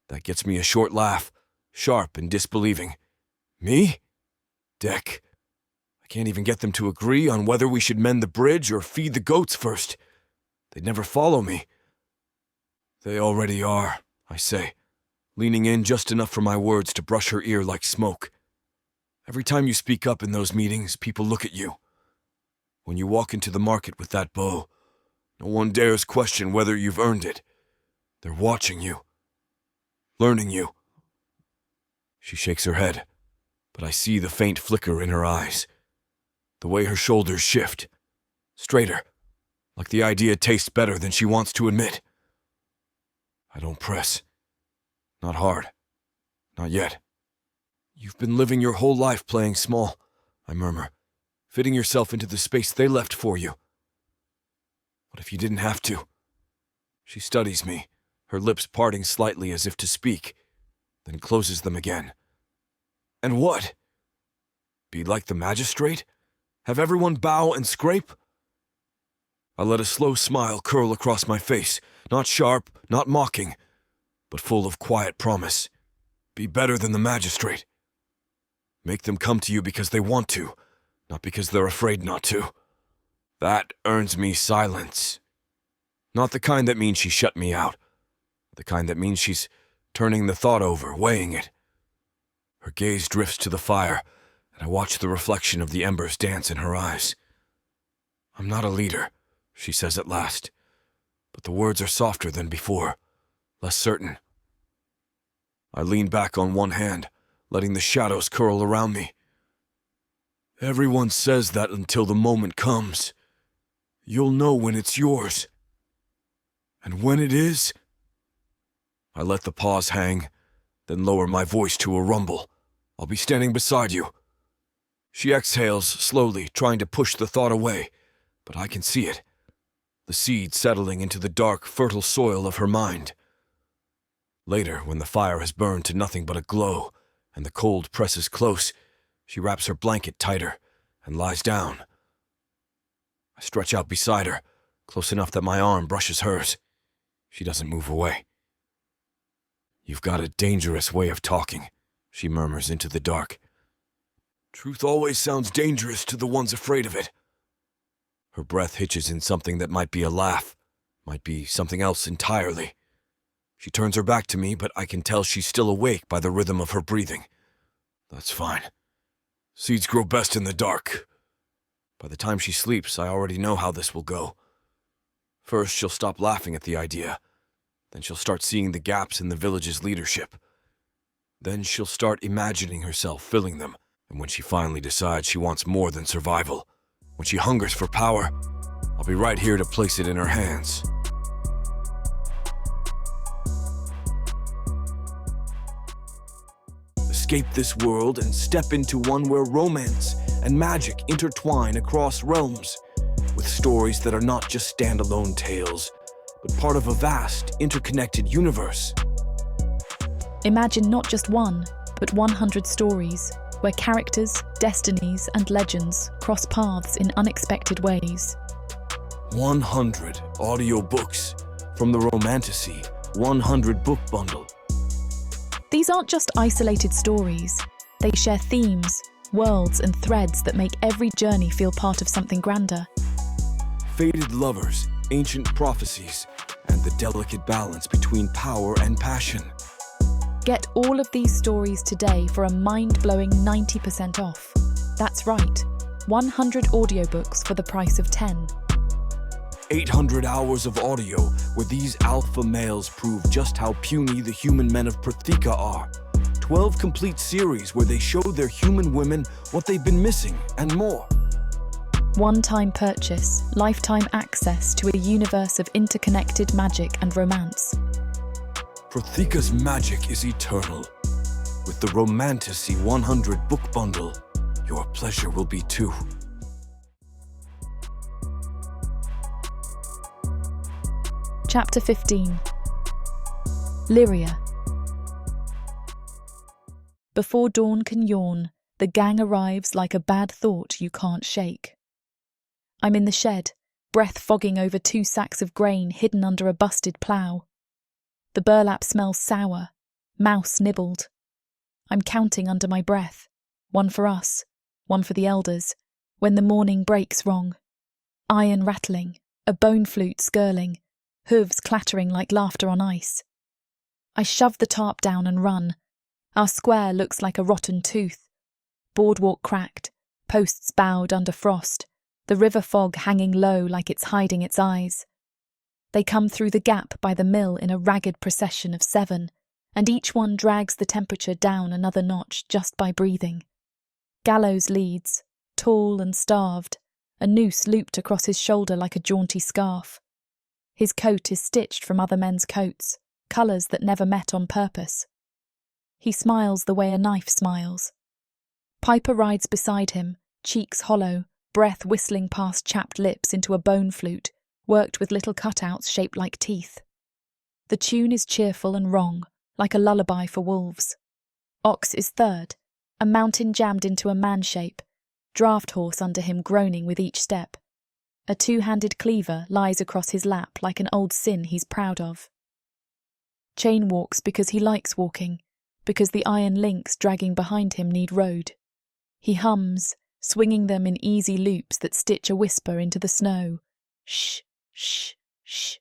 That gets me a short laugh, sharp and disbelieving. Me? Dec. I can't even get them to agree on whether we should mend the bridge or feed the goats first. They'd never follow me. They already are, I say, leaning in just enough for my words to brush her ear like smoke. Every time you speak up in those meetings, people look at you. When you walk into the market with that bow, no one dares question whether you've earned it. They're watching you. Learning you. She shakes her head, but I see the faint flicker in her eyes. The way her shoulders shift. Straighter, like the idea tastes better than she wants to admit. I don't press. Not hard. Not yet. You've been living your whole life playing small, I murmur, fitting yourself into the space they left for you. What if you didn't have to? She studies me, her lips parting slightly as if to speak, then closes them again. And what? Be like the magistrate? Have everyone bow and scrape? I let a slow smile curl across my face, not sharp, not mocking, but full of quiet promise. Be better than the magistrate. Make them come to you because they want to, not because they're afraid not to. That earns me silence. Not the kind that means she shut me out. The kind that means she's turning the thought over, weighing it. Her gaze drifts to the fire, and I watch the reflection of the embers dance in her eyes. I'm not a leader, she says at last, but the words are softer than before, less certain. I lean back on one hand, letting the shadows curl around me. Everyone says that until the moment comes. You'll know when it's yours. And when it is... I let the pause hang, then lower my voice to a rumble. I'll be standing beside you. She exhales slowly, trying to push the thought away, but I can see it. The seed settling into the dark, fertile soil of her mind. Later, when the fire has burned to nothing but a glow, and the cold presses close, she wraps her blanket tighter and lies down. I stretch out beside her, close enough that my arm brushes hers. She doesn't move away. "You've got a dangerous way of talking," she murmurs into the dark. "Truth always sounds dangerous to the ones afraid of it." Her breath hitches in something that might be a laugh, might be something else entirely. She turns her back to me, but I can tell she's still awake by the rhythm of her breathing. That's fine. Seeds grow best in the dark. By the time she sleeps, I already know how this will go. First, she'll stop laughing at the idea. Then she'll start seeing the gaps in the village's leadership. Then she'll start imagining herself filling them. And when she finally decides she wants more than survival, when she hungers for power, I'll be right here to place it in her hands. Escape this world and step into one where romance and magic intertwine across realms, with stories that are not just standalone tales, but part of a vast, interconnected universe. Imagine not just one, but 100 stories, where characters, destinies, and legends cross paths in unexpected ways. 100 audiobooks from the Romantasy 100 book bundle. These aren't just isolated stories. They share themes, worlds, and threads that make every journey feel part of something grander. Fated lovers, ancient prophecies, and the delicate balance between power and passion. Get all of these stories today for a mind-blowing 90% off. That's right, 100 audiobooks for the price of 10. 800 hours of audio where these alpha males prove just how puny the human men of Protheka are. 12 complete series where they show their human women what they've been missing and more. One-time purchase, lifetime access to a universe of interconnected magic and romance. Protheka's magic is eternal. With the Romantasy 100 book bundle, your pleasure will be too. Chapter 15. Lirya. Before dawn can yawn, the gang arrives like a bad thought you can't shake. I'm in the shed, breath fogging over 2 sacks of grain hidden under a busted plough. The burlap smells sour, mouse nibbled. I'm counting under my breath, 1 for us, 1 for the elders, when the morning breaks wrong. Iron rattling, a bone flute skirling, hooves clattering like laughter on ice. I shove the tarp down and run. Our square looks like a rotten tooth. Boardwalk cracked, posts bowed under frost, the river fog hanging low like it's hiding its eyes. They come through the gap by the mill in a ragged procession of 7, and each one drags the temperature down another notch just by breathing. Gallows leads, tall and starved, a noose looped across his shoulder like a jaunty scarf. His coat is stitched from other men's coats, colours that never met on purpose. He smiles the way a knife smiles. Piper rides beside him, cheeks hollow, breath whistling past chapped lips into a bone flute, worked with little cutouts shaped like teeth. The tune is cheerful and wrong, like a lullaby for wolves. Ox is third, a mountain jammed into a man shape, draft horse under him groaning with each step. A 2-handed cleaver lies across his lap like an old sin he's proud of. Chain walks because he likes walking, because the iron links dragging behind him need road. He hums, swinging them in easy loops that stitch a whisper into the snow. Shh, shh, shh.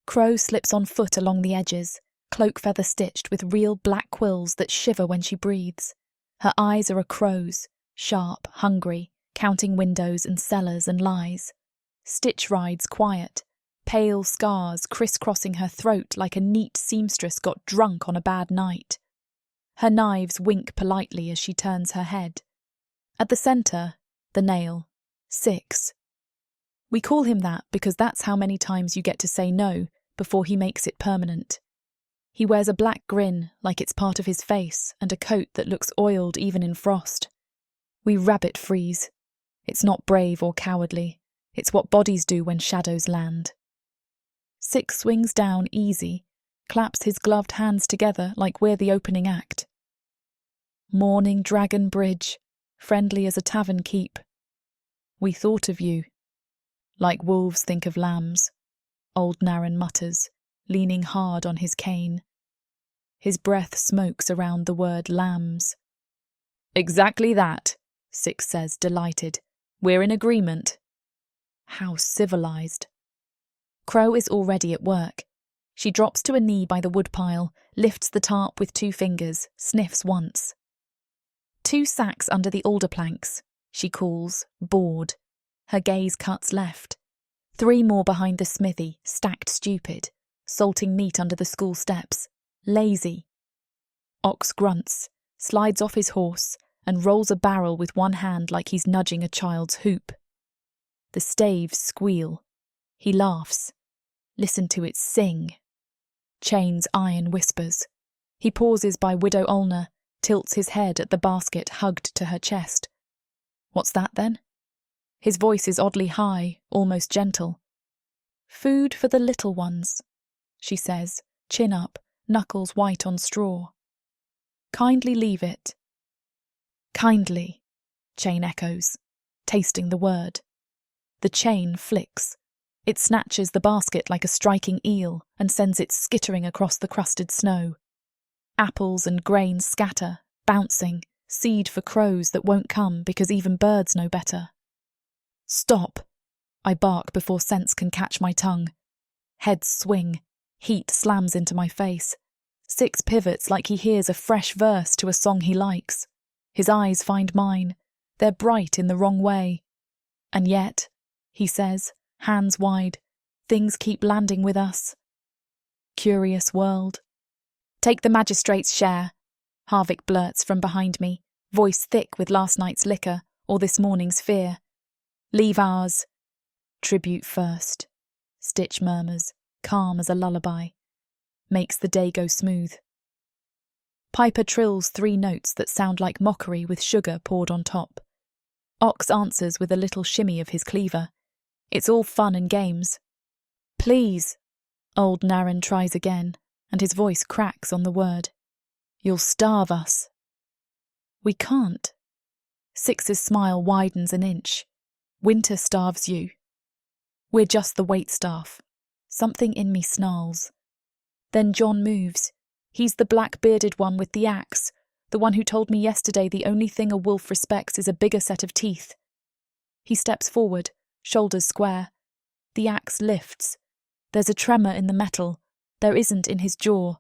Crow slips on foot along the edges, cloak feather stitched with real black quills that shiver when she breathes. Her eyes are a crow's, sharp, hungry, counting windows and cellars and lies. Stitch rides quiet, pale scars crisscrossing her throat like a neat seamstress got drunk on a bad night. Her knives wink politely as she turns her head. At the centre, the nail. 6. We call him that because that's how many times you get to say no before he makes it permanent. He wears a black grin like it's part of his face and a coat that looks oiled even in frost. We rabbit freeze. It's not brave or cowardly. It's what bodies do when shadows land. 6 swings down easy, claps his gloved hands together like we're the opening act. Morning Dragon Bridge, friendly as a tavern keep. We thought of you. Like wolves think of lambs, old Narran mutters, leaning hard on his cane. His breath smokes around the word lambs. Exactly that, Six says, delighted. We're in agreement. How civilized. Crow is already at work. She drops to a knee by the woodpile, lifts the tarp with 2 fingers, sniffs once. 2 sacks under the alder planks, she calls, bored. Her gaze cuts left. 3 more behind the smithy, stacked stupid, salting meat under the school steps, lazy. Ox grunts, slides off his horse, and rolls a barrel with one hand like he's nudging a child's hoop. The staves squeal. He laughs. Listen to it sing. Chain's iron whispers. He pauses by Widow Olna, tilts his head at the basket hugged to her chest. What's that then? His voice is oddly high, almost gentle. Food for the little ones, she says, chin up, knuckles white on straw. Kindly leave it. Kindly, Chain echoes, tasting the word. The chain flicks. It snatches the basket like a striking eel and sends it skittering across the crusted snow. Apples and grain scatter, bouncing, seed for crows that won't come because even birds know better. Stop! I bark before sense can catch my tongue. Heads swing. Heat slams into my face. Six pivots like he hears a fresh verse to a song he likes. His eyes find mine. They're bright in the wrong way. And yet, he says, hands wide, things keep landing with us. Curious world. Take the magistrate's share, Harvick blurts from behind me, voice thick with last night's liquor or this morning's fear. Leave ours. Tribute first, Stitch murmurs, calm as a lullaby. Makes the day go smooth. Piper trills 3 notes that sound like mockery with sugar poured on top. Ox answers with a little shimmy of his cleaver. It's all fun and games. Please, old Narran tries again, and his voice cracks on the word. You'll starve us. We can't. Six's smile widens an inch. Winter starves you. We're just the waitstaff. Something in me snarls. Then John moves. He's the black-bearded one with the axe, the one who told me yesterday the only thing a wolf respects is a bigger set of teeth. He steps forward, shoulders square. The axe lifts. There's a tremor in the metal. There isn't in his jaw.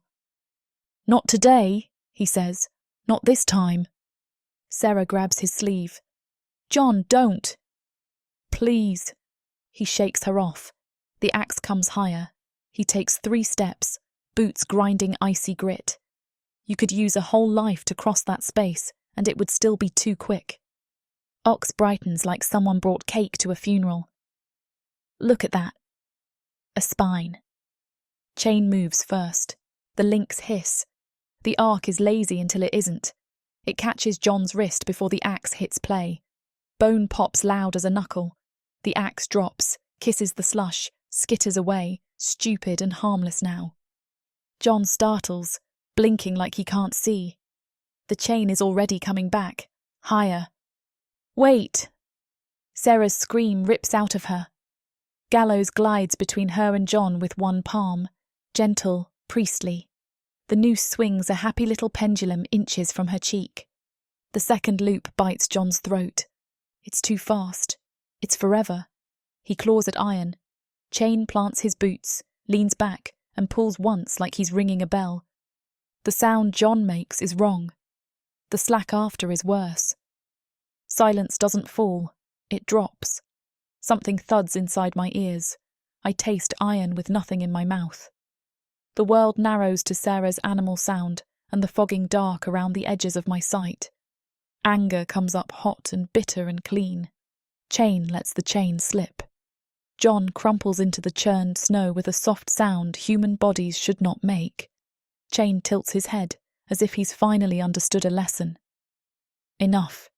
Not today, he says. Not this time. Sarah grabs his sleeve. John, don't. Please. He shakes her off. The axe comes higher. He takes 3 steps, boots grinding icy grit. You could use a whole life to cross that space, and it would still be too quick. Ox brightens like someone brought cake to a funeral. Look at that. A spine. Chain moves first. The links hiss. The arc is lazy until it isn't. It catches John's wrist before the axe hits play. Bone pops loud as a knuckle. The axe drops, kisses the slush, skitters away, stupid and harmless now. John startles, blinking like he can't see. The chain is already coming back, higher. Wait! Sarah's scream rips out of her. Gallows glides between her and John with one palm, gentle, priestly. The noose swings a happy little pendulum inches from her cheek. The second loop bites John's throat. It's too fast. It's forever. He claws at iron. Chain plants his boots, leans back, and pulls once like he's ringing a bell. The sound John makes is wrong. The slack after is worse. Silence doesn't fall. It drops. Something thuds inside my ears. I taste iron with nothing in my mouth. The world narrows to Sarah's animal sound and the fogging dark around the edges of my sight. Anger comes up hot and bitter and clean. Chain lets the chain slip. John crumples into the churned snow with a soft sound human bodies should not make. Chain tilts his head, as if he's finally understood a lesson. Enough,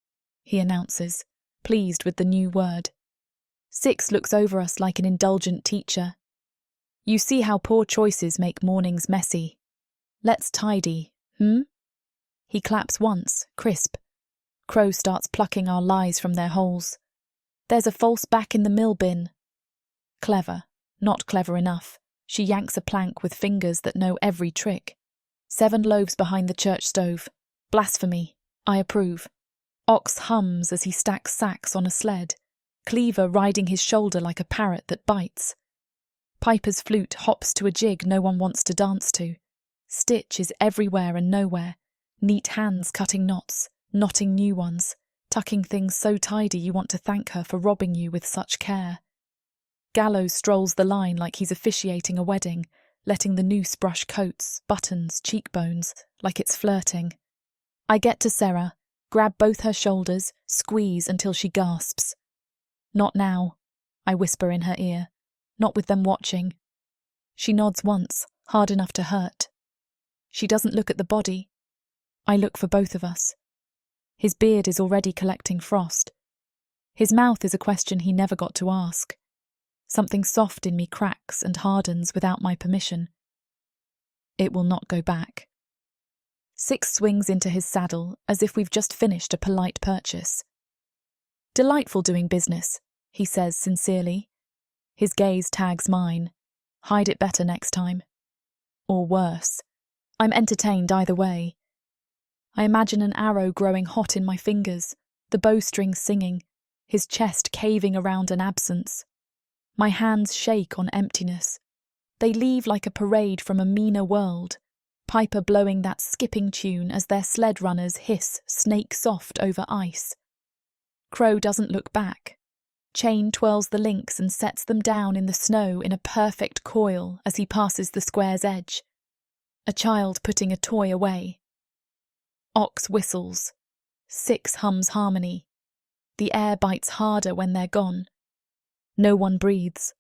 he announces, pleased with the new word. Six looks over us like an indulgent teacher. You see how poor choices make mornings messy. Let's tidy, He claps once, crisp. Crow starts plucking our lies from their holes. There's a false back in the mill bin. Clever, not clever enough. She yanks a plank with fingers that know every trick. 7 loaves behind the church stove. Blasphemy. I approve. Ox hums as he stacks sacks on a sled. Cleaver riding his shoulder like a parrot that bites. Piper's flute hops to a jig no one wants to dance to. Stitch is everywhere and nowhere. Neat hands cutting knots, knotting new ones, tucking things so tidy you want to thank her for robbing you with such care. Gallows strolls the line like he's officiating a wedding, letting the noose brush coats, buttons, cheekbones, like it's flirting. I get to Sarah, grab both her shoulders, squeeze until she gasps. Not now, I whisper in her ear, not with them watching. She nods once, hard enough to hurt. She doesn't look at the body. I look for both of us. His beard is already collecting frost. His mouth is a question he never got to ask. Something soft in me cracks and hardens without my permission. It will not go back. Six swings into his saddle as if we've just finished a polite purchase. Delightful doing business, he says sincerely. His gaze tags mine. Hide it better next time. Or worse. I'm entertained either way. I imagine an arrow growing hot in my fingers, the bowstring singing, his chest caving around an absence. My hands shake on emptiness. They leave like a parade from a meaner world, Piper blowing that skipping tune as their sled runners hiss snake soft over ice. Crow doesn't look back. Chain twirls the links and sets them down in the snow in a perfect coil as he passes the square's edge. A child putting a toy away. Ox whistles. 6 hums harmony. The air bites harder when they're gone. No one breathes.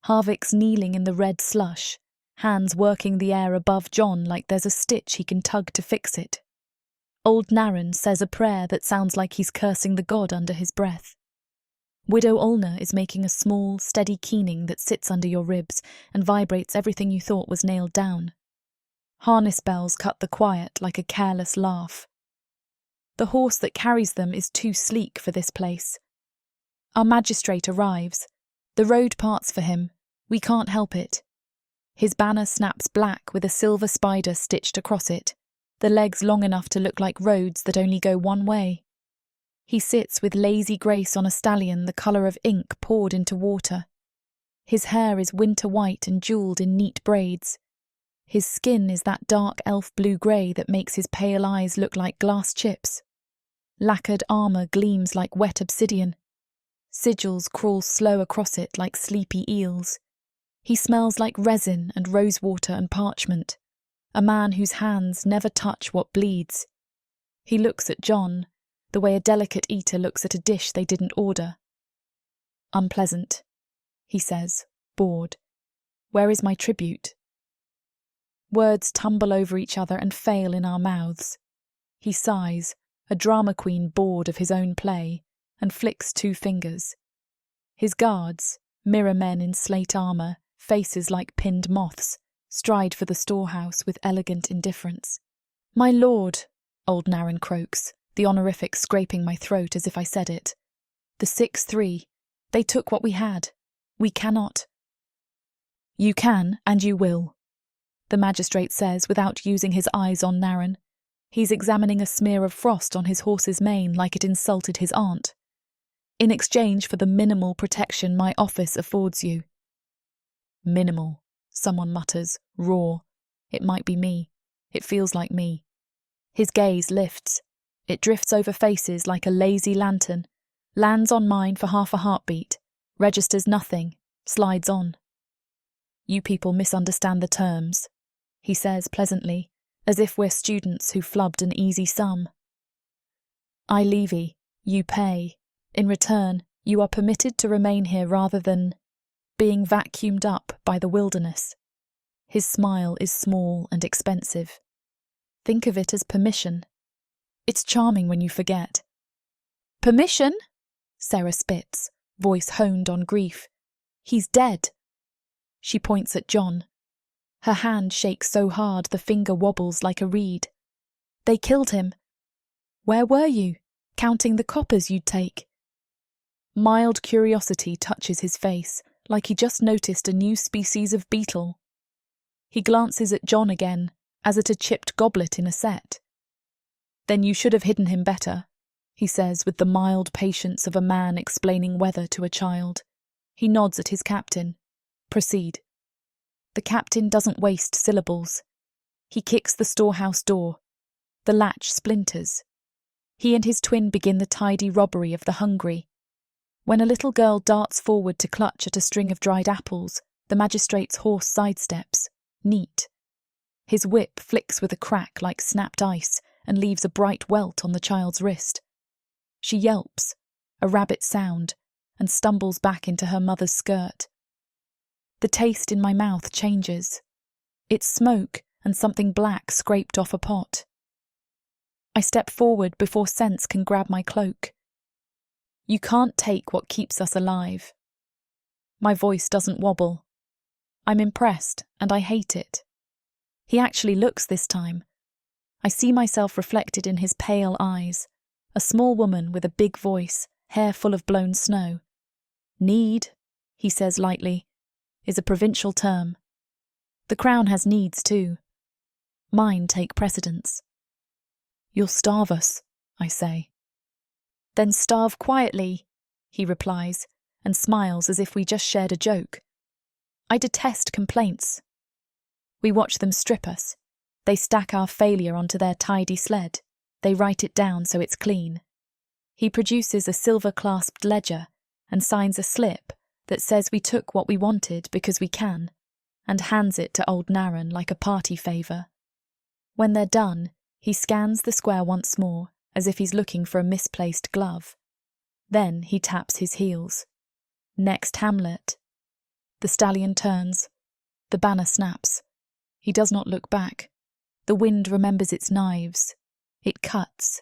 Harvick's kneeling in the red slush, hands working the air above John like there's a stitch he can tug to fix it. Old Narration says a prayer that sounds like he's cursing the god under his breath. Widow Olna is making a small, steady keening that sits under your ribs and vibrates everything you thought was nailed down. Harness bells cut the quiet like a careless laugh. The horse that carries them is too sleek for this place. Our magistrate arrives. The road parts for him. We can't help it. His banner snaps black with a silver spider stitched across it, the legs long enough to look like roads that only go one way. He sits with lazy grace on a stallion the colour of ink poured into water. His hair is winter white and jewelled in neat braids. His skin is that dark elf blue-grey that makes his pale eyes look like glass chips. Lacquered armour gleams like wet obsidian. Sigils crawl slow across it like sleepy eels. He smells like resin and rosewater and parchment, a man whose hands never touch what bleeds. He looks at John, the way a delicate eater looks at a dish they didn't order. Unpleasant, he says, bored. Where is my tribute? Words tumble over each other and fail in our mouths. He sighs, a drama queen bored of his own play, and flicks 2 fingers. His guards, mirror men in slate armour, faces like pinned moths, stride for the storehouse with elegant indifference. My lord, old Narration croaks, the honorific scraping my throat as if I said it. The 6-3, they took what we had. We cannot. You can, and you will, the magistrate says without using his eyes on Narration. He's examining a smear of frost on his horse's mane like it insulted his aunt. In exchange for the minimal protection my office affords you. Minimal, someone mutters, raw. It might be me. It feels like me. His gaze lifts. It drifts over faces like a lazy lantern, lands on mine for half a heartbeat, registers nothing, slides on. You people misunderstand the terms, he says pleasantly, as if we're students who flubbed an easy sum. I levy, you pay. In return, you are permitted to remain here rather than being vacuumed up by the wilderness. His smile is small and expensive. Think of it as permission. It's charming when you forget. Permission? Sarah spits, voice honed on grief. He's dead. She points at John. Her hand shakes so hard the finger wobbles like a reed. They killed him. Where were you? Counting the coppers you'd take. Mild curiosity touches his face, like he just noticed a new species of beetle. He glances at John again, as at a chipped goblet in a set. Then you should have hidden him better, he says with the mild patience of a man explaining weather to a child. He nods at his captain. Proceed. The captain doesn't waste syllables. He kicks the storehouse door. The latch splinters. He and his twin begin the tidy robbery of the hungry. When a little girl darts forward to clutch at a string of dried apples, the magistrate's horse sidesteps. Neat. His whip flicks with a crack like snapped ice and leaves a bright welt on the child's wrist. She yelps, a rabbit sound, and stumbles back into her mother's skirt. The taste in my mouth changes. It's smoke and something black scraped off a pot. I step forward before sense can grab my cloak. You can't take what keeps us alive. My voice doesn't wobble. I'm impressed, and I hate it. He actually looks this time. I see myself reflected in his pale eyes, a small woman with a big voice, hair full of blown snow. Need, he says lightly, is a provincial term. The crown has needs too. Mine take precedence. You'll starve us, I say. Then starve quietly, he replies, and smiles as if we just shared a joke. I detest complaints. We watch them strip us. They stack our failure onto their tidy sled. They write it down so it's clean. He produces a silver-clasped ledger and signs a slip that says we took what we wanted because we can, and hands it to old Narration like a party favour. When they're done, he scans the square once more, as if he's looking for a misplaced glove. Then he taps his heels. Next Hamlet. The stallion turns. The banner snaps. He does not look back. The wind remembers its knives. It cuts.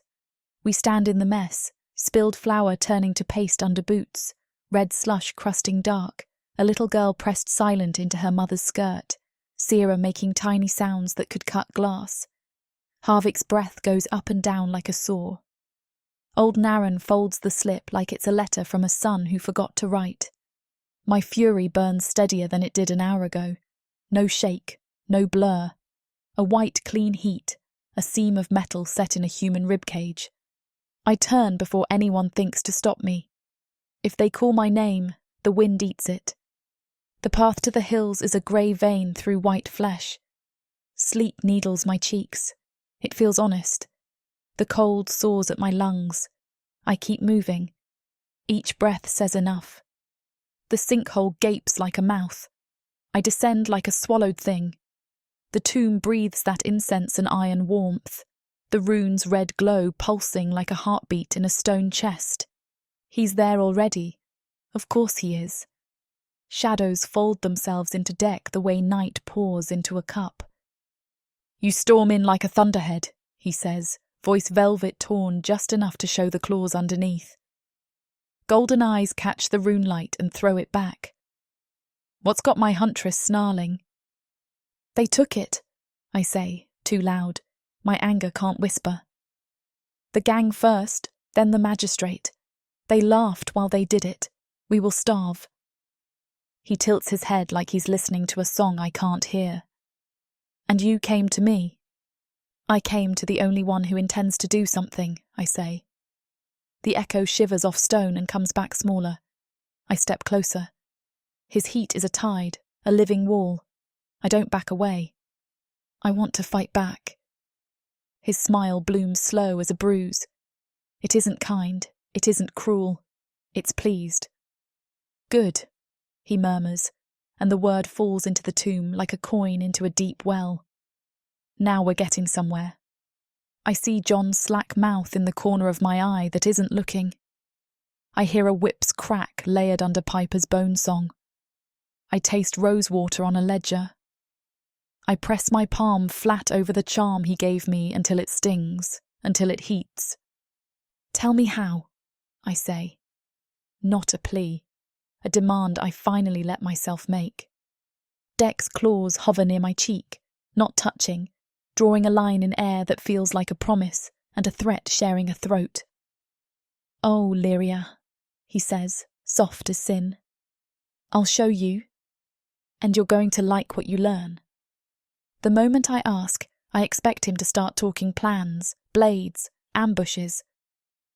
We stand in the mess, spilled flour turning to paste under boots, red slush crusting dark, a little girl pressed silent into her mother's skirt, Sierra making tiny sounds that could cut glass. Harvick's breath goes up and down like a saw. Old Narration folds the slip like it's a letter from a son who forgot to write. My fury burns steadier than it did an hour ago. No shake, no blur. A white, clean heat, a seam of metal set in a human ribcage. I turn before anyone thinks to stop me. If they call my name, the wind eats it. The path to the hills is a grey vein through white flesh. Sleep needles my cheeks. It feels honest. The cold saws at my lungs. I keep moving. Each breath says enough. The sinkhole gapes like a mouth. I descend like a swallowed thing. The tomb breathes that incense and iron warmth. The rune's red glow pulsing like a heartbeat in a stone chest. He's there already. Of course he is. Shadows fold themselves into deck the way night pours into a cup. You storm in like a thunderhead, he says, voice velvet torn just enough to show the claws underneath. Golden eyes catch the rune light and throw it back. What's got my huntress snarling? They took it, I say, too loud. My anger can't whisper. The gang first, then the magistrate. They laughed while they did it. We will starve. He tilts his head like he's listening to a song I can't hear. And you came to me. I came to the only one who intends to do something, I say. The echo shivers off stone and comes back smaller. I step closer. His heat is a tide, a living wall. I don't back away. I want to fight back. His smile blooms slow as a bruise. It isn't kind, it isn't cruel. It's pleased. Good, he murmurs, and the word falls into the tomb like a coin into a deep well. Now we're getting somewhere. I see John's slack mouth in the corner of my eye that isn't looking. I hear a whip's crack layered under Piper's bone song. I taste rosewater on a ledger. I press my palm flat over the charm he gave me until it stings, until it heats. Tell me how, I say. Not a plea, a demand I finally let myself make. Dec's claws hover near my cheek, not touching, drawing a line in air that feels like a promise and a threat sharing a throat. "Oh, Lirya," he says, soft as sin. "I'll show you, and you're going to like what you learn." The moment I ask, I expect him to start talking plans, blades, ambushes.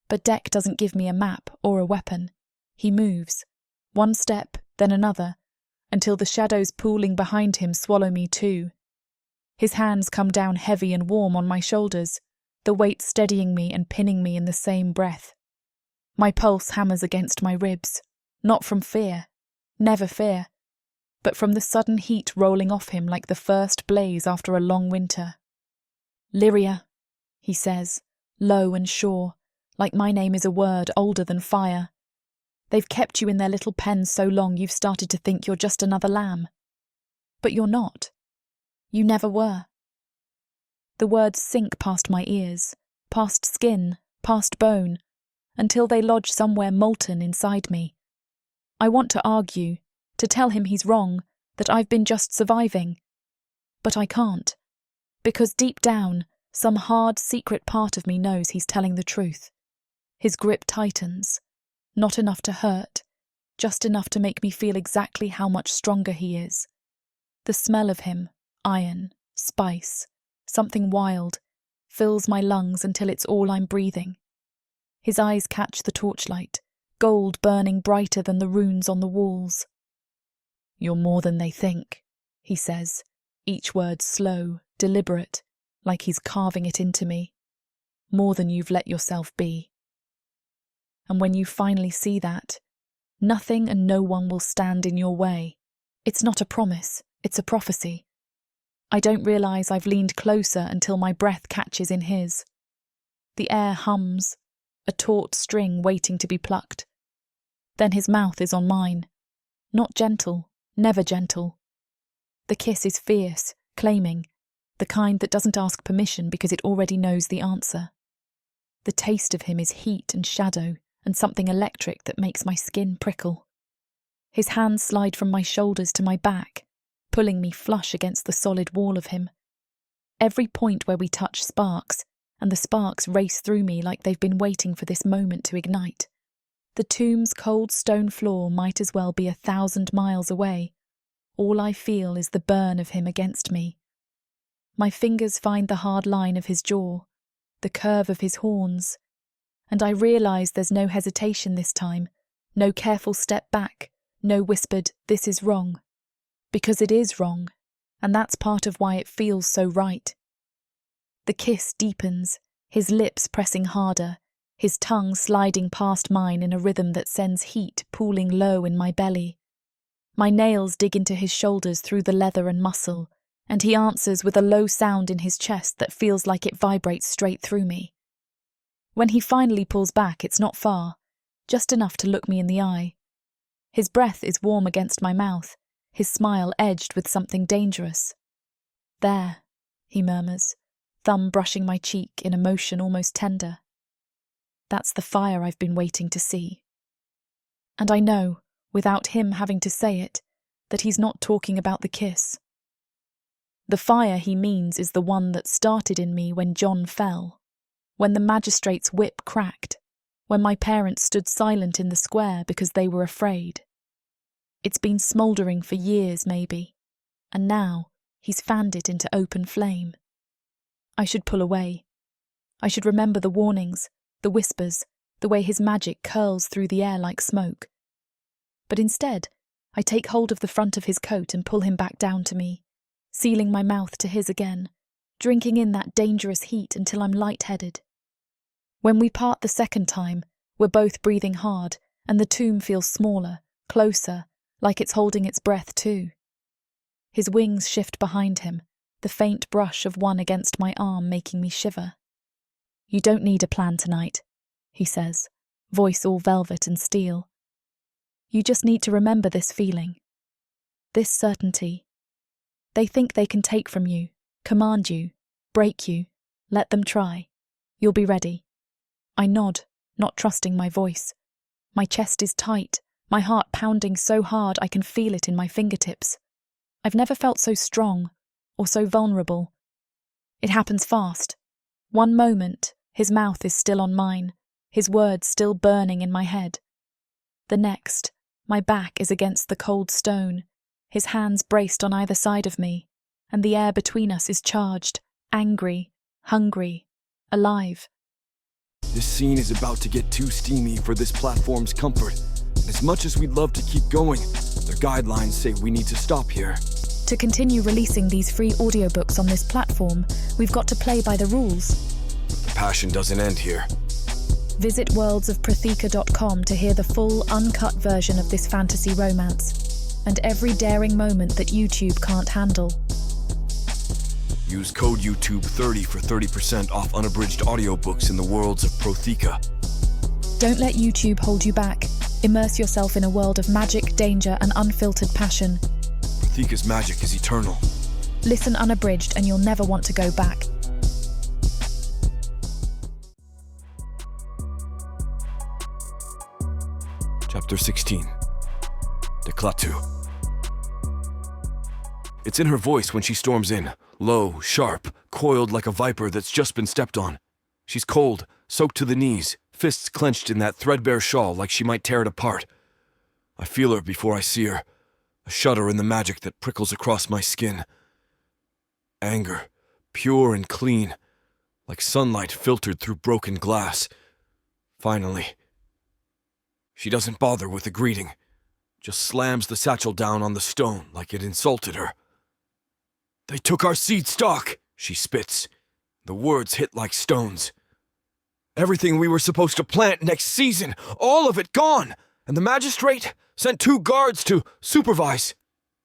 But Dec doesn't give me a map or a weapon. He moves, one step, then another, until the shadows pooling behind him swallow me too. His hands come down heavy and warm on my shoulders, the weight steadying me and pinning me in the same breath. My pulse hammers against my ribs, not from fear, never fear, but from the sudden heat rolling off him like the first blaze after a long winter. "Lirya," he says, low and sure, like my name is a word older than fire. "They've kept you in their little pen so long you've started to think you're just another lamb. But you're not. You never were." The words sink past my ears, past skin, past bone, until they lodge somewhere molten inside me. I want to argue, to tell him he's wrong, that I've been just surviving. But I can't, because deep down, some hard, secret part of me knows he's telling the truth. His grip tightens, not enough to hurt, just enough to make me feel exactly how much stronger he is. The smell of him, iron, spice, something wild, fills my lungs until it's all I'm breathing. His eyes catch the torchlight, gold burning brighter than the runes on the walls. "You're more than they think," he says, each word slow, deliberate, like he's carving it into me. "More than you've let yourself be. And when you finally see that, nothing and no one will stand in your way. It's not a promise, it's a prophecy. I don't realise I've leaned closer until my breath catches in his. The air hums, a taut string waiting to be plucked. Then his mouth is on mine. Not gentle, never gentle. The kiss is fierce, claiming, the kind that doesn't ask permission because it already knows the answer. The taste of him is heat and shadow, and something electric that makes my skin prickle. His hands slide from my shoulders to my back, pulling me flush against the solid wall of him. Every point where we touch sparks, and the sparks race through me like they've been waiting for this moment to ignite. The tomb's cold stone floor might as well be 1,000 miles away. All I feel is the burn of him against me. My fingers find the hard line of his jaw, the curve of his horns, and I realise there's no hesitation this time, no careful step back, no whispered, "This is wrong." Because it is wrong, and that's part of why it feels so right. The kiss deepens, his lips pressing harder, his tongue sliding past mine in a rhythm that sends heat pooling low in my belly. My nails dig into his shoulders through the leather and muscle, and he answers with a low sound in his chest that feels like it vibrates straight through me. When he finally pulls back, it's not far, just enough to look me in the eye. His breath is warm against my mouth, his smile edged with something dangerous. "There," he murmurs, thumb brushing my cheek in a motion almost tender. "That's the fire I've been waiting to see." And I know, without him having to say it, that he's not talking about the kiss. The fire he means is the one that started in me when John fell, when the magistrate's whip cracked, when my parents stood silent in the square because they were afraid. It's been smouldering for years, maybe, and now he's fanned it into open flame. I should pull away. I should remember the warnings, the whispers, the way his magic curls through the air like smoke. But instead, I take hold of the front of his coat and pull him back down to me, sealing my mouth to his again, drinking in that dangerous heat until I'm lightheaded. When we part the second time, we're both breathing hard, and the tomb feels smaller, closer, like it's holding its breath too. His wings shift behind him, the faint brush of one against my arm making me shiver. "You don't need a plan tonight," he says, voice all velvet and steel. "You just need to remember this feeling, this certainty. They think they can take from you, command you, break you. Let them try. You'll be ready." I nod, not trusting my voice. My chest is tight, my heart pounding so hard I can feel it in my fingertips. I've never felt so strong or so vulnerable. It happens fast. One moment, his mouth is still on mine, his words still burning in my head. The next, my back is against the cold stone, his hands braced on either side of me, and the air between us is charged, angry, hungry, alive. This scene is about to get too steamy for this platform's comfort. And as much as we'd love to keep going, their guidelines say we need to stop here. To continue releasing these free audiobooks on this platform, we've got to play by the rules. The passion doesn't end here. Visit worldsofprotheka.com to hear the full, uncut version of this fantasy romance, and every daring moment that YouTube can't handle. Use code YouTube30 for 30% off unabridged audiobooks in the Worlds of Protheka. Don't let YouTube hold you back. Immerse yourself in a world of magic, danger, and unfiltered passion. Protheka's magic is eternal. Listen unabridged and you'll never want to go back. Chapter 16. Clatu. It's in her voice when she storms in, low, sharp, coiled like a viper that's just been stepped on. She's cold, soaked to the knees, fists clenched in that threadbare shawl like she might tear it apart. I feel her before I see her, a shudder in the magic that prickles across my skin. Anger, pure and clean, like sunlight filtered through broken glass. Finally. She doesn't bother with a greeting, just slams the satchel down on the stone like it insulted her. "They took our seed stock," she spits. The words hit like stones. "Everything we were supposed to plant next season, all of it gone, and the magistrate sent 2 guards to supervise."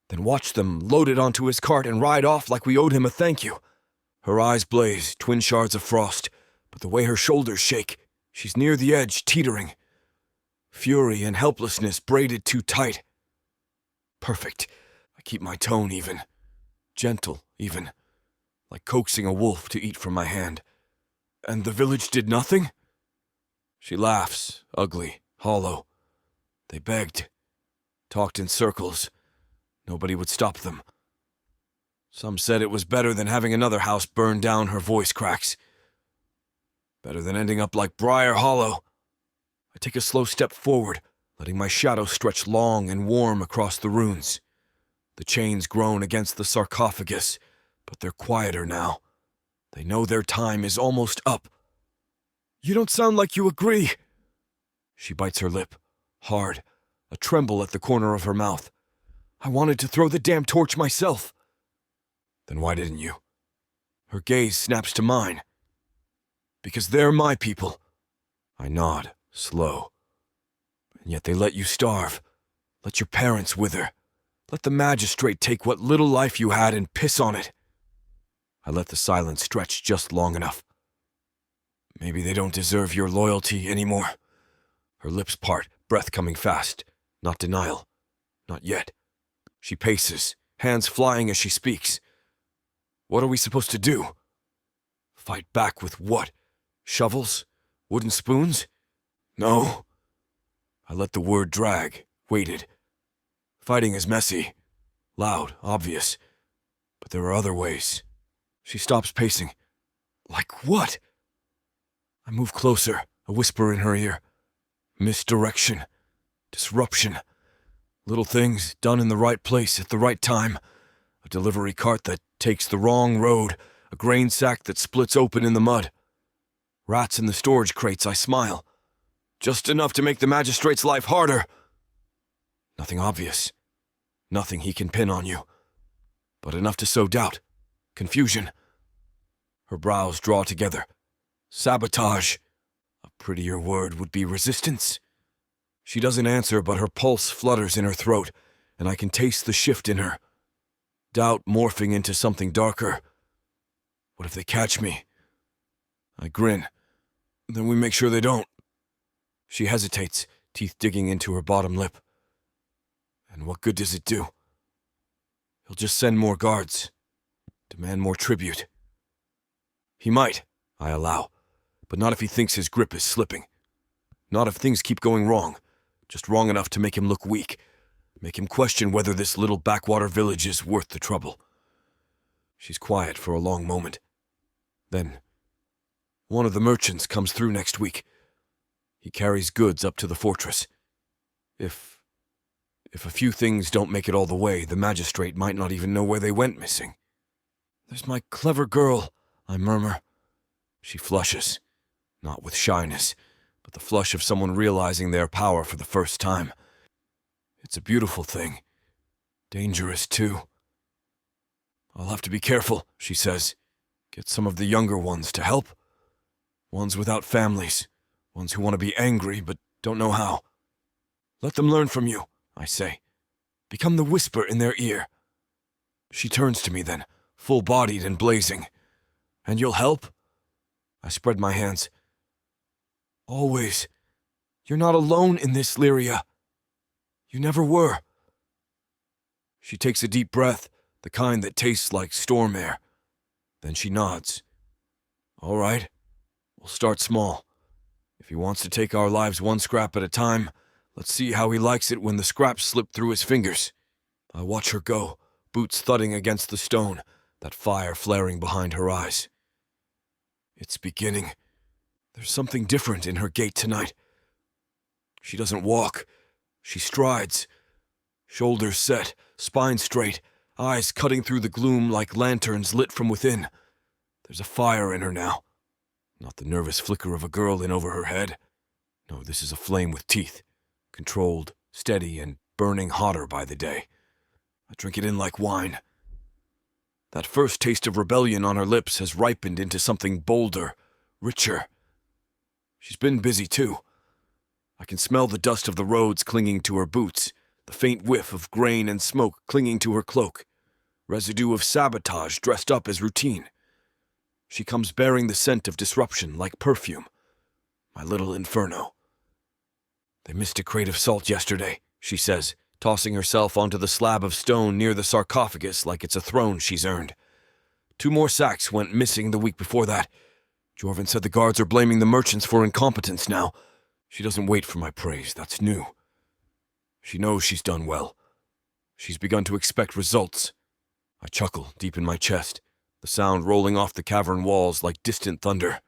Then watched them load it onto his cart and ride off like we owed him a thank you. Her eyes blaze, twin shards of frost, but the way her shoulders shake, she's near the edge, teetering. Fury and helplessness braided too tight. Perfect. I keep my tone even. Gentle, even. Like coaxing a wolf to eat from my hand. "And the village did nothing?" She laughs, ugly, hollow. They begged. Talked in circles. Nobody would stop them. Some said it was better than having another house burned down. Her voice cracks. Better than ending up like Briar Hollow. I take a slow step forward, letting my shadow stretch long and warm across the runes. The chains groan against the sarcophagus, but they're quieter now. They know their time is almost up. "You don't sound like you agree." She bites her lip, hard, a tremble at the corner of her mouth. "I wanted to throw the damn torch myself." "Then why didn't you?" Her gaze snaps to mine. "Because they're my people." I nod, slow. "And yet they let you starve. Let your parents wither. Let the magistrate take what little life you had and piss on it." I let the silence stretch just long enough. "Maybe they don't deserve your loyalty anymore." Her lips part, breath coming fast. Not denial. Not yet. She paces, hands flying as she speaks. "What are we supposed to do?" "Fight back with what? Shovels? Wooden spoons?" "No." I let the word drag, waited. Fighting is messy. Loud, obvious. But there are other ways. She stops pacing. "Like what?" I move closer, a whisper in her ear. Misdirection. Disruption. Little things done in the right place at the right time. A delivery cart that takes the wrong road. A grain sack that splits open in the mud. Rats in the storage crates, I smile. Just enough to make the magistrate's life harder. Nothing obvious. Nothing he can pin on you. But enough to sow doubt. Confusion. Her brows draw together. Sabotage. A prettier word would be resistance. She doesn't answer, but her pulse flutters in her throat, and I can taste the shift in her. Doubt morphing into something darker. What if they catch me? I grin. Then we make sure they don't. She hesitates, teeth digging into her bottom lip. And what good does it do? He'll just send more guards. Demand more tribute. He might, I allow, but not if he thinks his grip is slipping. Not if things keep going wrong, just wrong enough to make him look weak. Make him question whether this little backwater village is worth the trouble. She's quiet for a long moment. Then, one of the merchants comes through next week. He carries goods up to the fortress. If a few things don't make it all the way, the magistrate might not even know where they went missing. "There's my clever girl," I murmur. She flushes, not with shyness, but the flush of someone realizing their power for the first time. It's a beautiful thing. Dangerous, too. "I'll have to be careful," she says. "Get some of the younger ones to help. Ones without families. Ones who want to be angry but don't know how. Let them learn from you," I say. "Become the whisper in their ear." She turns to me then, full-bodied and blazing. "And you'll help?" I spread my hands. "Always. You're not alone in this, Lirya. You never were." She takes a deep breath, the kind that tastes like storm air. Then she nods. "All right. We'll start small. If he wants to take our lives one scrap at a time, let's see how he likes it when the scraps slip through his fingers." I watch her go, boots thudding against the stone, that fire flaring behind her eyes. It's beginning. There's something different in her gait tonight. She doesn't walk. She strides. Shoulders set, spine straight, eyes cutting through the gloom like lanterns lit from within. There's a fire in her now. Not the nervous flicker of a girl in over her head. No, this is a flame with teeth. Controlled, steady, and burning hotter by the day. I drink it in like wine. That first taste of rebellion on her lips has ripened into something bolder, richer. She's been busy, too. I can smell the dust of the roads clinging to her boots, the faint whiff of grain and smoke clinging to her cloak, residue of sabotage dressed up as routine. She comes bearing the scent of disruption like perfume. My little inferno. "They missed a crate of salt yesterday," she says, tossing herself onto the slab of stone near the sarcophagus like it's a throne she's earned. "2 more sacks went missing the week before that. Jorvin said the guards are blaming the merchants for incompetence now. She doesn't wait for my praise, that's new. She knows she's done well. She's begun to expect results." I chuckle deep in my chest, the sound rolling off the cavern walls like distant thunder.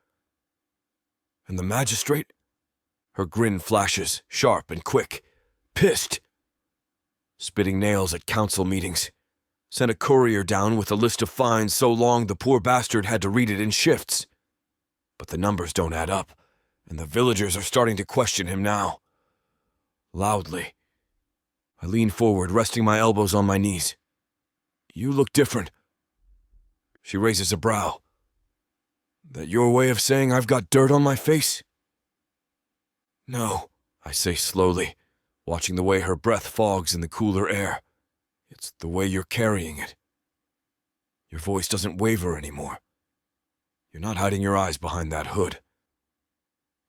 "And the magistrate?" Her grin flashes, sharp and quick. "Pissed. Spitting nails at council meetings. Sent a courier down with a list of fines so long the poor bastard had to read it in shifts. But the numbers don't add up, and the villagers are starting to question him now. Loudly. I lean forward, resting my elbows on my knees. "You look different." She raises a brow. "That your way of saying I've got dirt on my face?" "No," I say slowly, watching the way her breath fogs in the cooler air. "It's the way you're carrying it. Your voice doesn't waver anymore. You're not hiding your eyes behind that hood.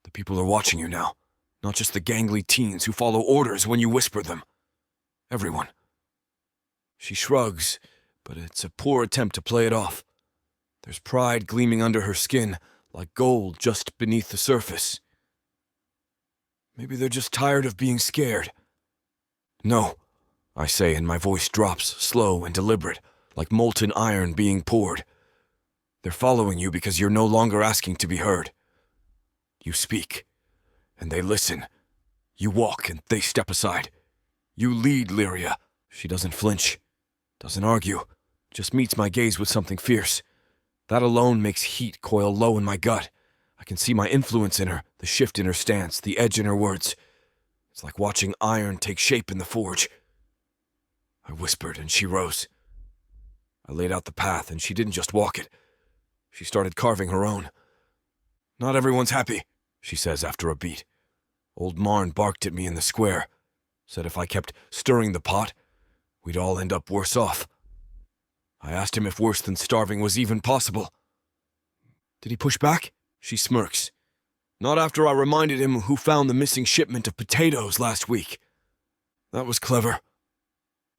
The people are watching you now, not just the gangly teens who follow orders when you whisper them. Everyone." She shrugs, but it's a poor attempt to play it off. There's pride gleaming under her skin, like gold just beneath the surface. Maybe they're just tired of being scared. "No," I say, and my voice drops, slow and deliberate, like molten iron being poured. "They're following you because you're no longer asking to be heard. You speak, and they listen. You walk, and they step aside. You lead, Lirya." She doesn't flinch, doesn't argue, just meets my gaze with something fierce. That alone makes heat coil low in my gut. I can see my influence in her, the shift in her stance, the edge in her words. It's like watching iron take shape in the forge. I whispered, and she rose. I laid out the path, and she didn't just walk it. She started carving her own. "Not everyone's happy," she says after a beat. "Old Marn barked at me in the square, said if I kept stirring the pot, we'd all end up worse off. I asked him if worse than starving was even possible. Did he push back?" She smirks. "Not after I reminded him who found the missing shipment of potatoes last week. That was clever."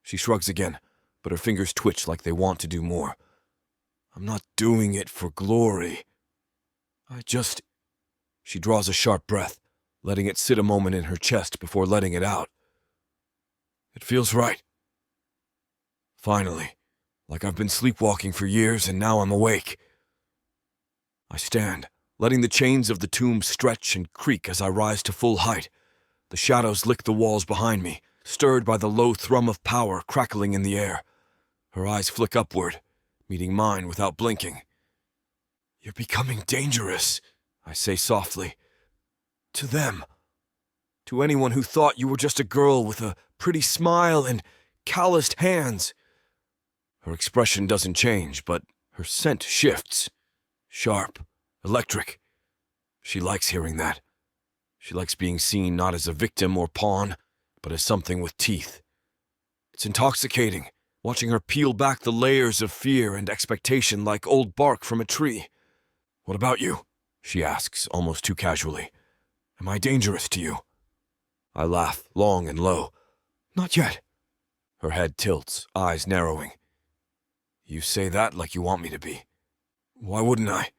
She shrugs again, but her fingers twitch like they want to do more. "I'm not doing it for glory. She draws a sharp breath, letting it sit a moment in her chest before letting it out. It feels right. Finally, like I've been sleepwalking for years and now I'm awake. I stand, letting the chains of the tomb stretch and creak as I rise to full height. The shadows lick the walls behind me, stirred by the low thrum of power crackling in the air. Her eyes flick upward, meeting mine without blinking. You're becoming dangerous, I say softly. To them. To anyone who thought you were just a girl with a pretty smile and calloused hands. Her expression doesn't change, but her scent shifts. Sharp, electric. She likes hearing that. She likes being seen not as a victim or pawn, but as something with teeth. It's intoxicating, watching her peel back the layers of fear and expectation like old bark from a tree. What about you? She asks, almost too casually. Am I dangerous to you? I laugh, long and low. Not yet. Her head tilts, eyes narrowing. You say that like you want me to be. Why wouldn't I?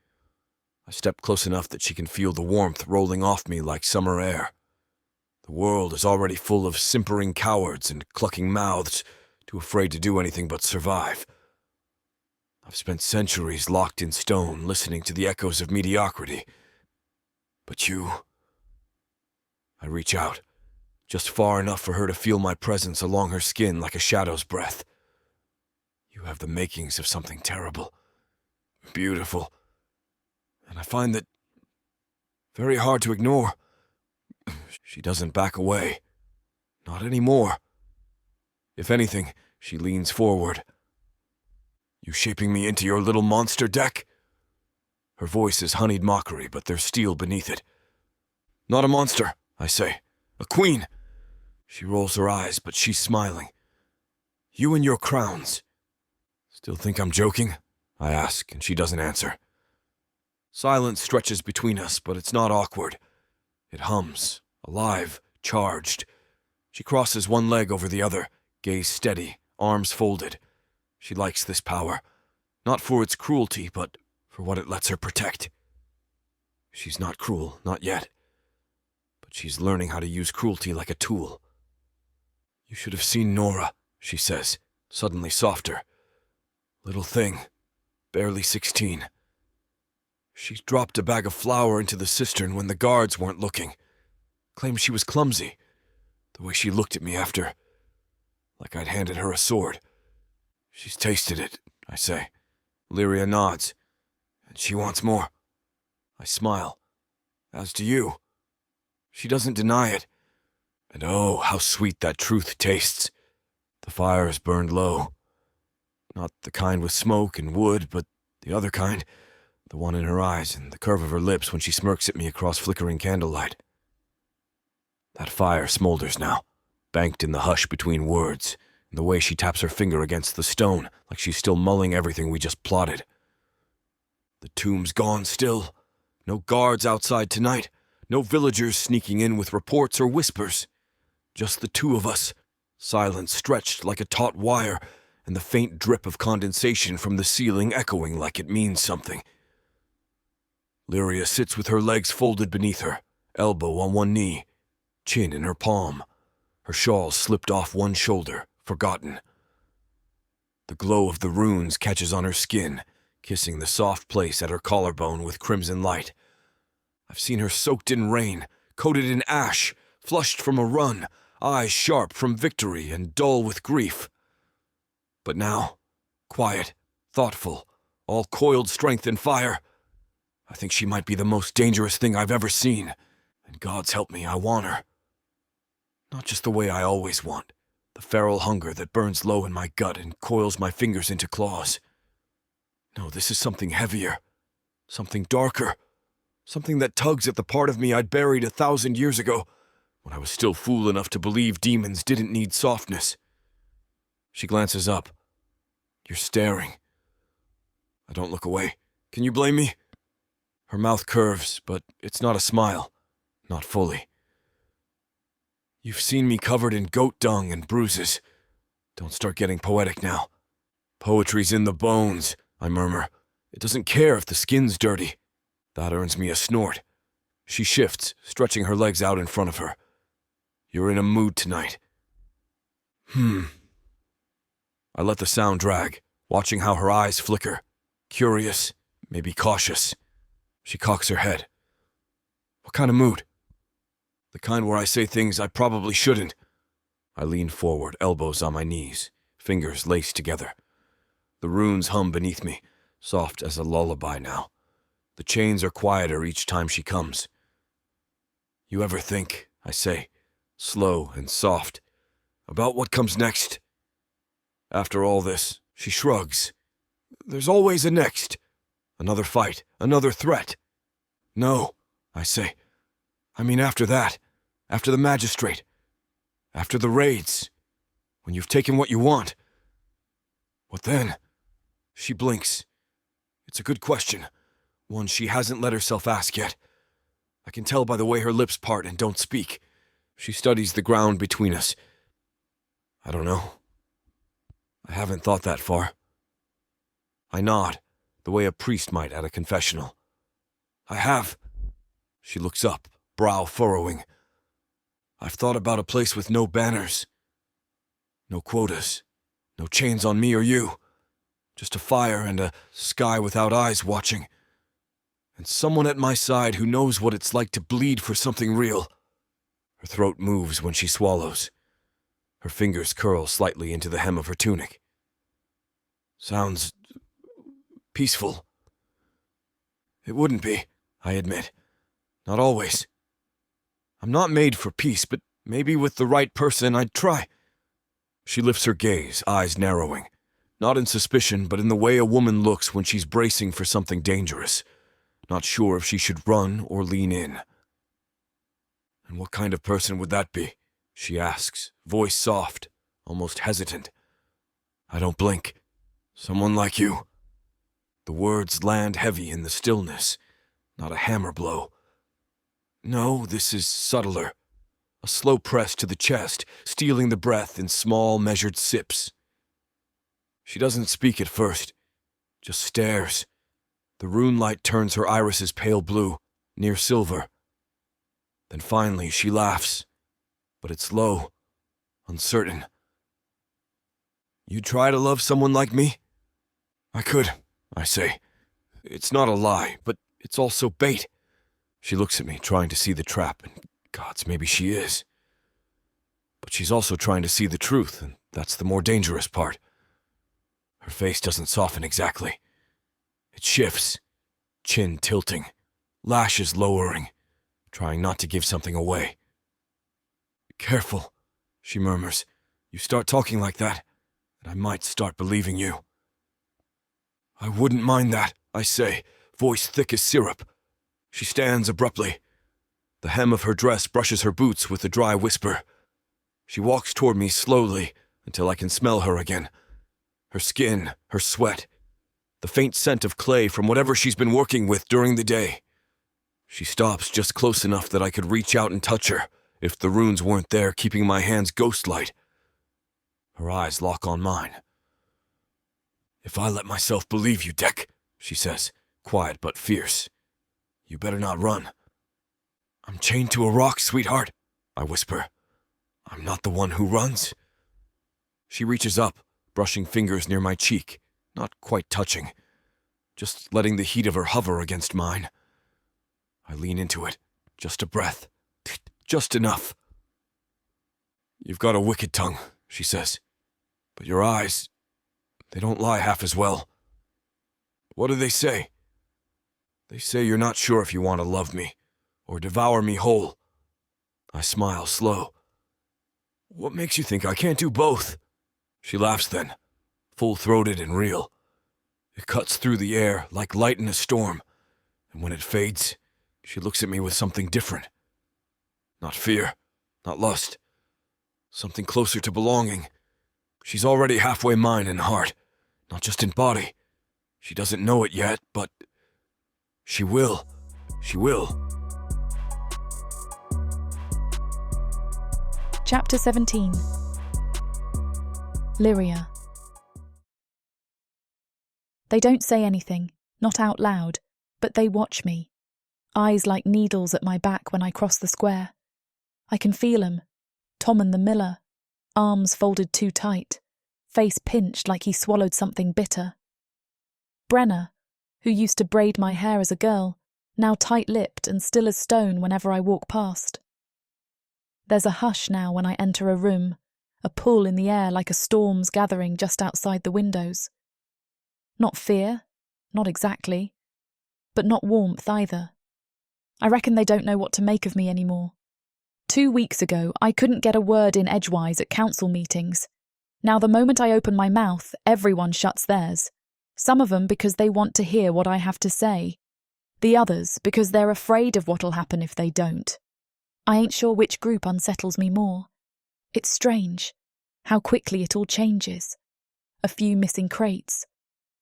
I step close enough that she can feel the warmth rolling off me like summer air. The world is already full of simpering cowards and clucking mouths, too afraid to do anything but survive. I've spent centuries locked in stone, listening to the echoes of mediocrity. But you... I reach out, just far enough for her to feel my presence along her skin like a shadow's breath. You have the makings of something terrible, beautiful, and I find that very hard to ignore. She doesn't back away. Not anymore. If anything, she leans forward. You shaping me into your little monster deck? Her voice is honeyed mockery, but there's steel beneath it. Not a monster, I say. A queen. She rolls her eyes, but she's smiling. You and your crowns. Still think I'm joking? I ask, and she doesn't answer. Silence stretches between us, but it's not awkward. It hums, alive, charged. She crosses one leg over the other, gaze steady, arms folded. She likes this power, not for its cruelty, but for what it lets her protect. She's not cruel, not yet. But she's learning how to use cruelty like a tool. You should have seen Nora, she says, suddenly softer. Little thing, barely 16. She dropped a bag of flour into the cistern when the guards weren't looking. Claimed she was clumsy. The way she looked at me after, like I'd handed her a sword. She's tasted it, I say. Lirya nods. And she wants more. I smile. As do you. She doesn't deny it. And oh, how sweet that truth tastes. The fire is burned low. Not the kind with smoke and wood, but the other kind. The one in her eyes and the curve of her lips when she smirks at me across flickering candlelight. That fire smolders now, banked in the hush between words, and the way she taps her finger against the stone, like she's still mulling everything we just plotted. The tomb's gone still. No guards outside tonight. No villagers sneaking in with reports or whispers. Just the two of us, silence stretched like a taut wire, and the faint drip of condensation from the ceiling echoing like it means something. Lirya sits with her legs folded beneath her, elbow on one knee, chin in her palm. Her shawl slipped off one shoulder, forgotten. The glow of the runes catches on her skin, kissing the soft place at her collarbone with crimson light. I've seen her soaked in rain, coated in ash, flushed from a run, eyes sharp from victory and dull with grief. But now, quiet, thoughtful, all coiled strength and fire, I think she might be the most dangerous thing I've ever seen, and God's help me, I want her. Not just the way I always want, the feral hunger that burns low in my gut and coils my fingers into claws. No, this is something heavier, something darker, something that tugs at the part of me I'd buried 1,000 years ago, when I was still fool enough to believe demons didn't need softness. She glances up. You're staring. I don't look away. Can you blame me? Her mouth curves, but it's not a smile. Not fully. You've seen me covered in goat dung and bruises. Don't start getting poetic now. Poetry's in the bones, I murmur. It doesn't care if the skin's dirty. That earns me a snort. She shifts, stretching her legs out in front of her. You're in a mood tonight. I let the sound drag, watching how her eyes flicker. Curious, maybe cautious. She cocks her head. What kind of mood? The kind where I say things I probably shouldn't. I lean forward, elbows on my knees, fingers laced together. The runes hum beneath me, soft as a lullaby now. The chains are quieter each time she comes. You ever think, I say, slow and soft, about what comes next? After all this, she shrugs. There's always a next. Another fight, another threat. No, I say. I mean after that, after the magistrate, after the raids, when you've taken what you want. What then? She blinks. It's a good question, one she hasn't let herself ask yet. I can tell by the way her lips part and don't speak. She studies the ground between us. I don't know. I haven't thought that far. I nod, the way a priest might at a confessional. I have. She looks up, brow furrowing. I've thought about a place with no banners. No quotas. No chains on me or you. Just a fire and a sky without eyes watching. And someone at my side who knows what it's like to bleed for something real. Her throat moves when she swallows. Her fingers curl slightly into the hem of her tunic. Sounds peaceful. It wouldn't be, I admit. Not always. I'm not made for peace, but maybe with the right person I'd try. She lifts her gaze, eyes narrowing. Not in suspicion, but in the way a woman looks when she's bracing for something dangerous. Not sure if she should run or lean in. And what kind of person would that be? She asks, voice soft, almost hesitant. I don't blink. Someone like you. The words land heavy in the stillness, not a hammer blow. No, this is subtler. A slow press to the chest, stealing the breath in small, measured sips. She doesn't speak at first, just stares. The rune light turns her irises pale blue, near silver. Then finally she laughs, but it's low, uncertain. You'd try to love someone like me? I could, I say. It's not a lie, but it's also bait. She looks at me, trying to see the trap, and gods, maybe she is. But she's also trying to see the truth, and that's the more dangerous part. Her face doesn't soften exactly. It shifts, chin tilting, lashes lowering, trying not to give something away. Careful, she murmurs. You start talking like that, and I might start believing you. I wouldn't mind that, I say, voice thick as syrup. She stands abruptly. The hem of her dress brushes her boots with a dry whisper. She walks toward me slowly until I can smell her again. Her skin, her sweat, the faint scent of clay from whatever she's been working with during the day. She stops just close enough that I could reach out and touch her, if the runes weren't there keeping my hands ghost-light. Her eyes lock on mine. If I let myself believe you, Dec, she says, quiet but fierce, you better not run. I'm chained to a rock, sweetheart, I whisper. I'm not the one who runs. She reaches up, brushing fingers near my cheek, not quite touching, just letting the heat of her hover against mine. I lean into it, just a breath, just enough. You've got a wicked tongue, she says, but your eyes, they don't lie half as well. What do they say? They say you're not sure if you want to love me, or devour me whole. I smile slow. What makes you think I can't do both? She laughs then, full-throated and real. It cuts through the air like light in a storm, and when it fades, she looks at me with something different. Not fear, not lust. Something closer to belonging. She's already halfway mine in heart, not just in body. She doesn't know it yet, but she will. She will. Chapter 17. Lirya. They don't say anything, not out loud, but they watch me. Eyes like needles at my back when I cross the square. I can feel 'em. Tom and the miller. arms folded too tight, face pinched like he swallowed something bitter. Brenna, who used to braid my hair as a girl, now tight-lipped and still as stone whenever I walk past. There's a hush now when I enter a room, a pull in the air like a storm's gathering just outside the windows. Not fear, not exactly, but not warmth either. I reckon they don't know what to make of me anymore. 2 weeks ago, I couldn't get a word in edgewise at council meetings. Now the moment I open my mouth, everyone shuts theirs. Some of them because they want to hear what I have to say. The others because they're afraid of what'll happen if they don't. I ain't sure which group unsettles me more. It's strange how quickly it all changes. A few missing crates,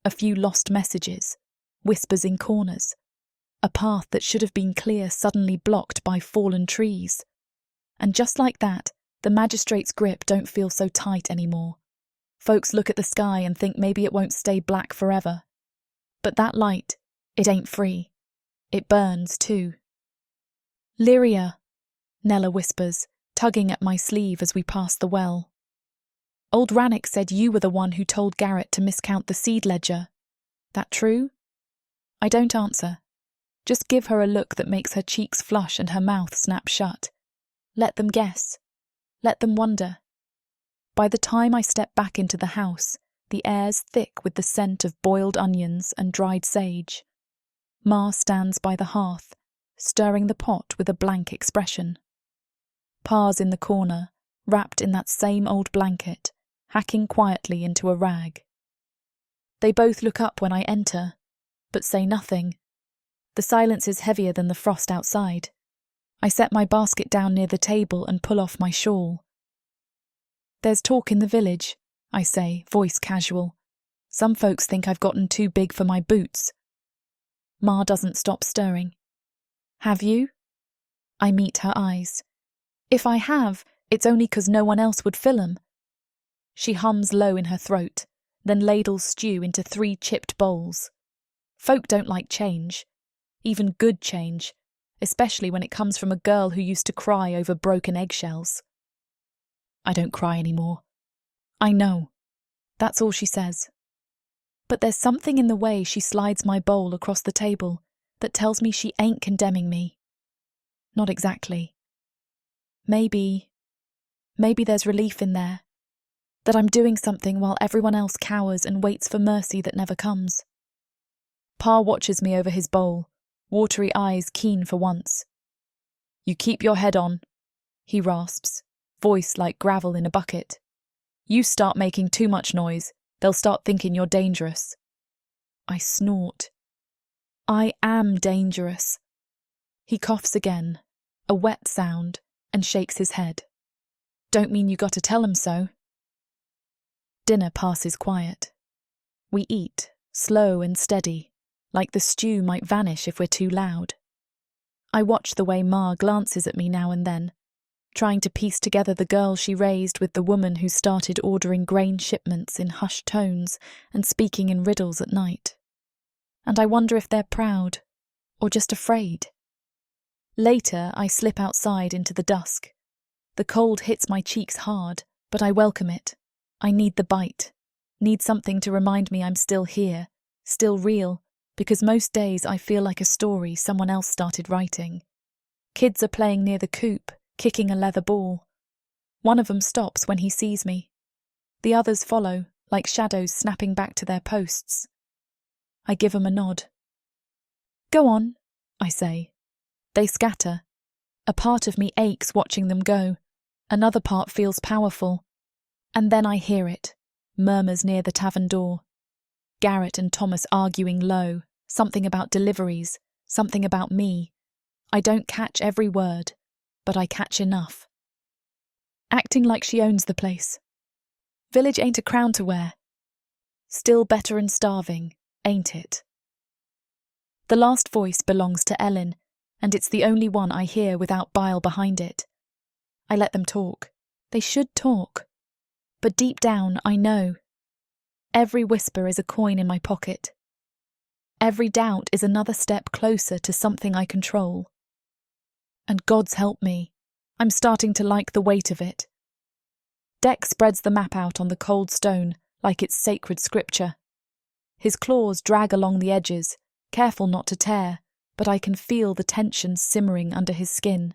a few lost messages, whispers in corners, a path that should have been clear suddenly blocked by fallen trees. And just like that, the magistrate's grip don't feel so tight anymore. Folks look at the sky and think maybe it won't stay black forever. But that light, it ain't free. It burns too. Lirya, Nella whispers, tugging at my sleeve as we pass the well. Old Rannick said you were the one who told Garrett to miscount the seed ledger. That true? I don't answer. Just give her a look that makes her cheeks flush and her mouth snap shut. Let them guess. Let them wonder. By the time I step back into the house, the air's thick with the scent of boiled onions and dried sage. Ma stands by the hearth, stirring the pot with a blank expression. Pa's in the corner, wrapped in that same old blanket, hacking quietly into a rag. They both look up when I enter, but say nothing. The silence is heavier than the frost outside. I set my basket down near the table and pull off my shawl. There's talk in the village, I say, voice casual. Some folks think I've gotten too big for my boots. Ma doesn't stop stirring. Have you? I meet her eyes. If I have, it's only 'cause no one else would fill 'em. She hums low in her throat, then ladles stew into 3 chipped bowls. Folk don't like change, even good change, especially when it comes from a girl who used to cry over broken eggshells. I don't cry anymore. I know. That's all she says. But there's something in the way she slides my bowl across the table that tells me she ain't condemning me. Not exactly. Maybe there's relief in there. That I'm doing something while everyone else cowers and waits for mercy that never comes. Pa watches me over his bowl, watery eyes keen for once. You keep your head on, he rasps, voice like gravel in a bucket. You start making too much noise, they'll start thinking you're dangerous. I snort. I am dangerous. He coughs again, a wet sound, and shakes his head. Don't mean you got to tell 'em so. Dinner passes quiet. We eat, slow and steady, like the stew might vanish if we're too loud. I watch the way Ma glances at me now and then, trying to piece together the girl she raised with the woman who started ordering grain shipments in hushed tones and speaking in riddles at night. And I wonder if they're proud, or just afraid. Later, I slip outside into the dusk. The cold hits my cheeks hard, but I welcome it. I need the bite, need something to remind me I'm still here, still real, because most days I feel like a story someone else started writing. Kids are playing near the coop, kicking a leather ball. One of them stops when he sees me. The others follow, like shadows snapping back to their posts. I give 'em a nod. Go on, I say. They scatter. A part of me aches watching them go. Another part feels powerful. And then I hear it, murmurs near the tavern door. Garrett and Thomas arguing low, something about deliveries, something about me. I don't catch every word, but I catch enough. Acting like she owns the place. Village ain't a crown to wear. Still better and starving, ain't it? The last voice belongs to Ellen, and it's the only one I hear without bile behind it. I let them talk. They should talk. But deep down, I know. Every whisper is a coin in my pocket. Every doubt is another step closer to something I control. And God's help me, I'm starting to like the weight of it. Dec spreads the map out on the cold stone like it's sacred scripture. His claws drag along the edges, careful not to tear, but I can feel the tension simmering under his skin.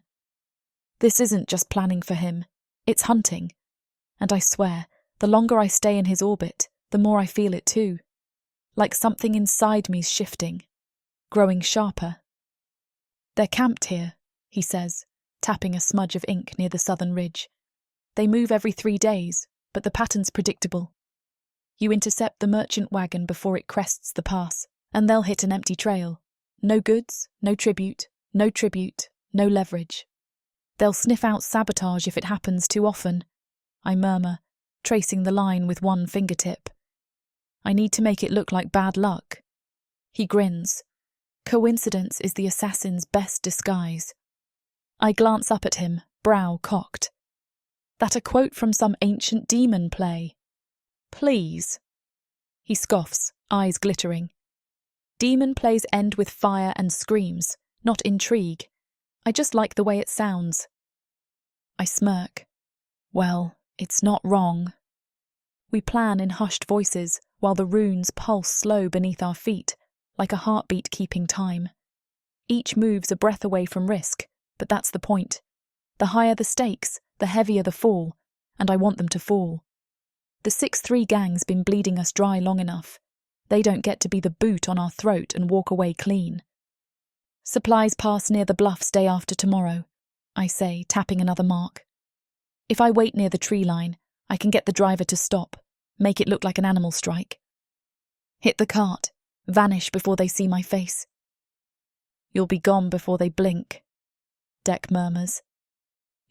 This isn't just planning for him, it's hunting. And I swear, the longer I stay in his orbit, the more I feel it too. Like something inside me's shifting, growing sharper. They're camped here, he says, tapping a smudge of ink near the southern ridge. They move every 3 days, but the pattern's predictable. You intercept the merchant wagon before it crests the pass, and they'll hit an empty trail. No goods, no tribute, no leverage. They'll sniff out sabotage if it happens too often, I murmur, tracing the line with one fingertip. I need to make it look like bad luck. He grins. Coincidence is the assassin's best disguise. I glance up at him, brow cocked. That a quote from some ancient demon play? Please. He scoffs, eyes glittering. Demon plays end with fire and screams, not intrigue. I just like the way it sounds. I smirk. Well, it's not wrong. We plan in hushed voices while the runes pulse slow beneath our feet, like a heartbeat keeping time. Each move's a breath away from risk, but that's the point. The higher the stakes, the heavier the fall, and I want them to fall. The 6-3 gang's been bleeding us dry long enough. They don't get to be the boot on our throat and walk away clean. Supplies pass near the bluffs day after tomorrow, I say, tapping another mark. If I wait near the tree line, I can get the driver to stop, make it look like an animal strike. Hit the cart, vanish before they see my face. You'll be gone before they blink, Dec murmurs.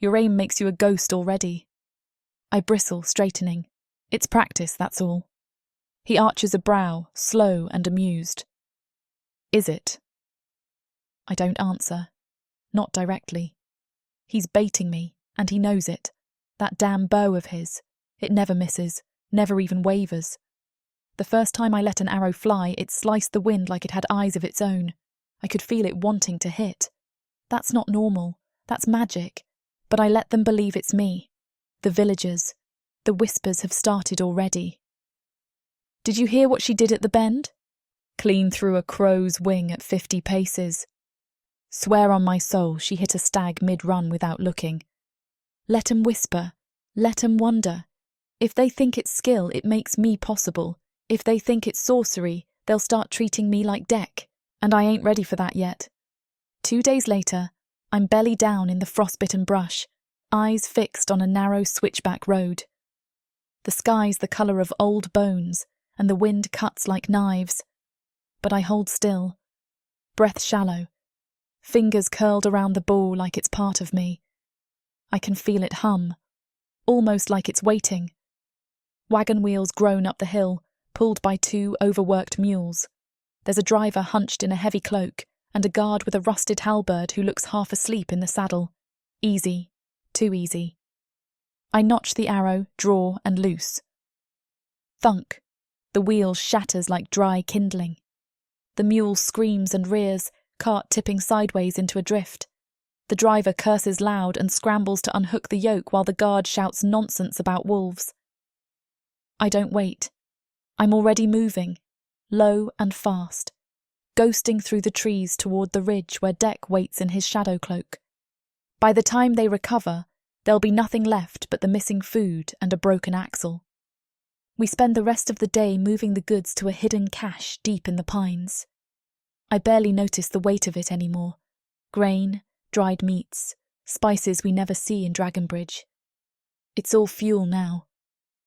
Your aim makes you a ghost already. I bristle, straightening. It's practice, that's all. He arches a brow, slow and amused. Is it? I don't answer. Not directly. He's baiting me, and he knows it. That damn bow of his. It never misses, never even wavers. The first time I let an arrow fly, it sliced the wind like it had eyes of its own. I could feel it wanting to hit. That's not normal. That's magic. But I let them believe it's me. The villagers. The whispers have started already. Did you hear what she did at the bend? Clean through a crow's wing at 50 paces. Swear on my soul she hit a stag mid-run without looking. Let 'em whisper. Let 'em wonder. If they think it's skill, it makes me possible. If they think it's sorcery, they'll start treating me like Dec, and I ain't ready for that yet. 2 days later, I'm belly down in the frostbitten brush, eyes fixed on a narrow switchback road. The sky's the colour of old bones, and the wind cuts like knives. But I hold still, breath shallow, fingers curled around the ball like it's part of me. I can feel it hum, almost like it's waiting. Wagon wheels groan up the hill, pulled by 2 overworked mules. There's a driver hunched in a heavy cloak, and a guard with a rusted halberd who looks half asleep in the saddle. Easy, too easy. I notch the arrow, draw, and loose. Thunk. The wheel shatters like dry kindling. The mule screams and rears, cart tipping sideways into a drift. The driver curses loud and scrambles to unhook the yoke while the guard shouts nonsense about wolves. I don't wait. I'm already moving, low and fast, ghosting through the trees toward the ridge where Dec waits in his shadow cloak. By the time they recover, there'll be nothing left but the missing food and a broken axle. We spend the rest of the day moving the goods to a hidden cache deep in the pines. I barely notice the weight of it anymore. Grain, dried meats, spices we never see in Dragonbridge. It's all fuel now.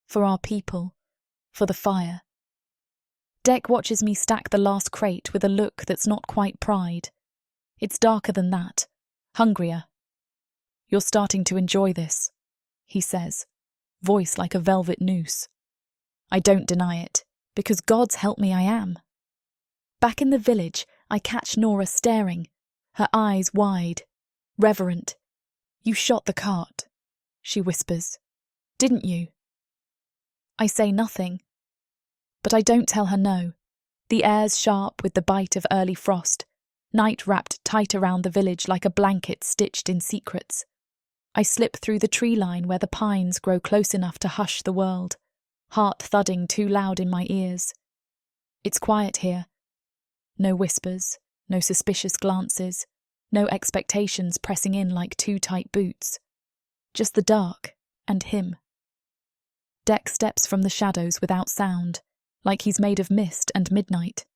For our people. For the fire. Dec watches me stack the last crate with a look that's not quite pride. It's darker than that. Hungrier. You're starting to enjoy this, he says, voice like a velvet noose. I don't deny it, because God's help me I am. Back in the village, I catch Nora staring, her eyes wide, reverent. You shot the cart, she whispers. Didn't you? I say nothing. But I don't tell her no. The air's sharp with the bite of early frost, night wrapped tight around the village like a blanket stitched in secrets. I slip through the tree line where the pines grow close enough to hush the world, heart thudding too loud in my ears. It's quiet here. No whispers, no suspicious glances, no expectations pressing in like too tight boots. Just the dark and him. Dec steps from the shadows without sound, like he's made of mist and midnight.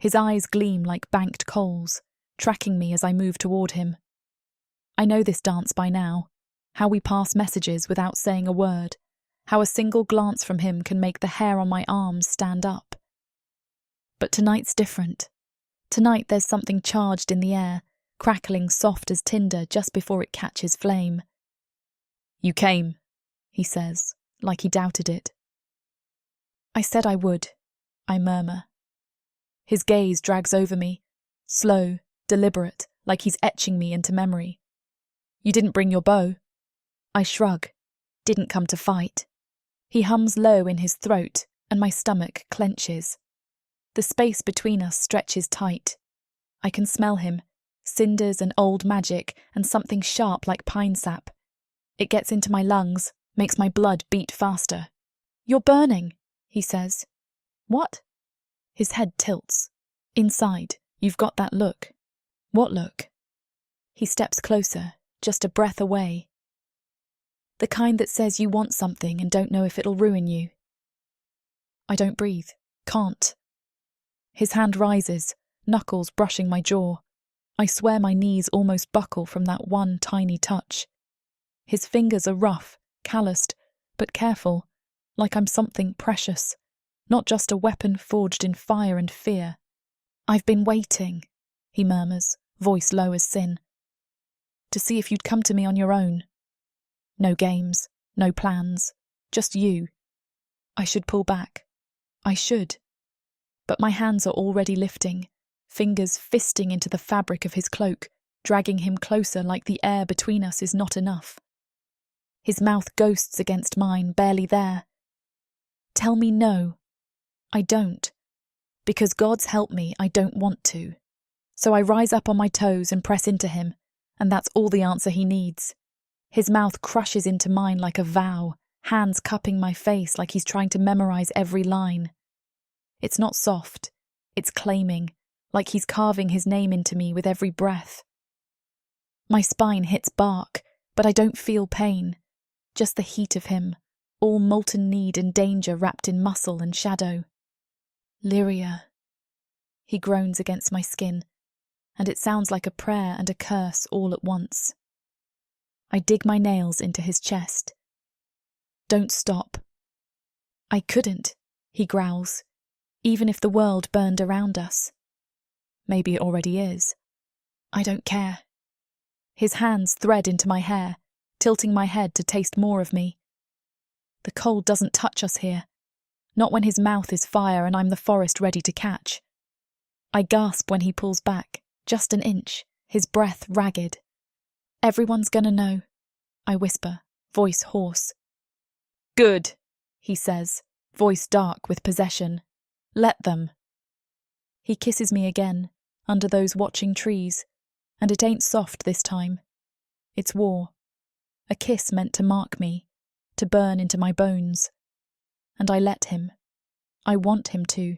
His eyes gleam like banked coals, tracking me as I move toward him. I know this dance by now, how we pass messages without saying a word, how a single glance from him can make the hair on my arms stand up. But tonight's different. Tonight there's something charged in the air, crackling soft as tinder just before it catches flame. "You came," he says, like he doubted it. "I said I would," I murmur. His gaze drags over me, slow, deliberate, like he's etching me into memory. "You didn't bring your bow?" I shrug. "Didn't come to fight." He hums low in his throat, and my stomach clenches. The space between us stretches tight. I can smell him, cinders and old magic, and something sharp like pine sap. It gets into my lungs, makes my blood beat faster. "You're burning," he says. "What?" His head tilts. "Inside, you've got that look." "What look?" He steps closer, just a breath away. "The kind that says you want something and don't know if it'll ruin you." I don't breathe. Can't. His hand rises, knuckles brushing my jaw. I swear my knees almost buckle from that one tiny touch. His fingers are rough, calloused, but careful, like I'm something precious, not just a weapon forged in fire and fear. "I've been waiting," he murmurs, voice low as sin. "To see if you'd come to me on your own. No games, no plans, just you." I should pull back. I should. But my hands are already lifting, fingers fisting into the fabric of his cloak, dragging him closer like the air between us is not enough. His mouth ghosts against mine, barely there. "Tell me no." I don't. Because God's help me, I don't want to. So I rise up on my toes and press into him, and that's all the answer he needs. His mouth crushes into mine like a vow, hands cupping my face like he's trying to memorize every line. It's not soft, it's claiming, like he's carving his name into me with every breath. My spine hits bark, but I don't feel pain, just the heat of him, all molten need and danger wrapped in muscle and shadow. "Lirya," he groans against my skin, and it sounds like a prayer and a curse all at once. I dig my nails into his chest. "Don't stop." "I couldn't," he growls, "even if the world burned around us." Maybe it already is. I don't care. His hands thread into my hair, tilting my head to taste more of me. The cold doesn't touch us here, not when his mouth is fire and I'm the forest ready to catch. I gasp when he pulls back, just an inch, his breath ragged. "Everyone's gonna know," I whisper, voice hoarse. "Good," he says, voice dark with possession. "Let them." He kisses me again, under those watching trees, and it ain't soft this time. It's war. A kiss meant to mark me, to burn into my bones. And I let him. I want him to.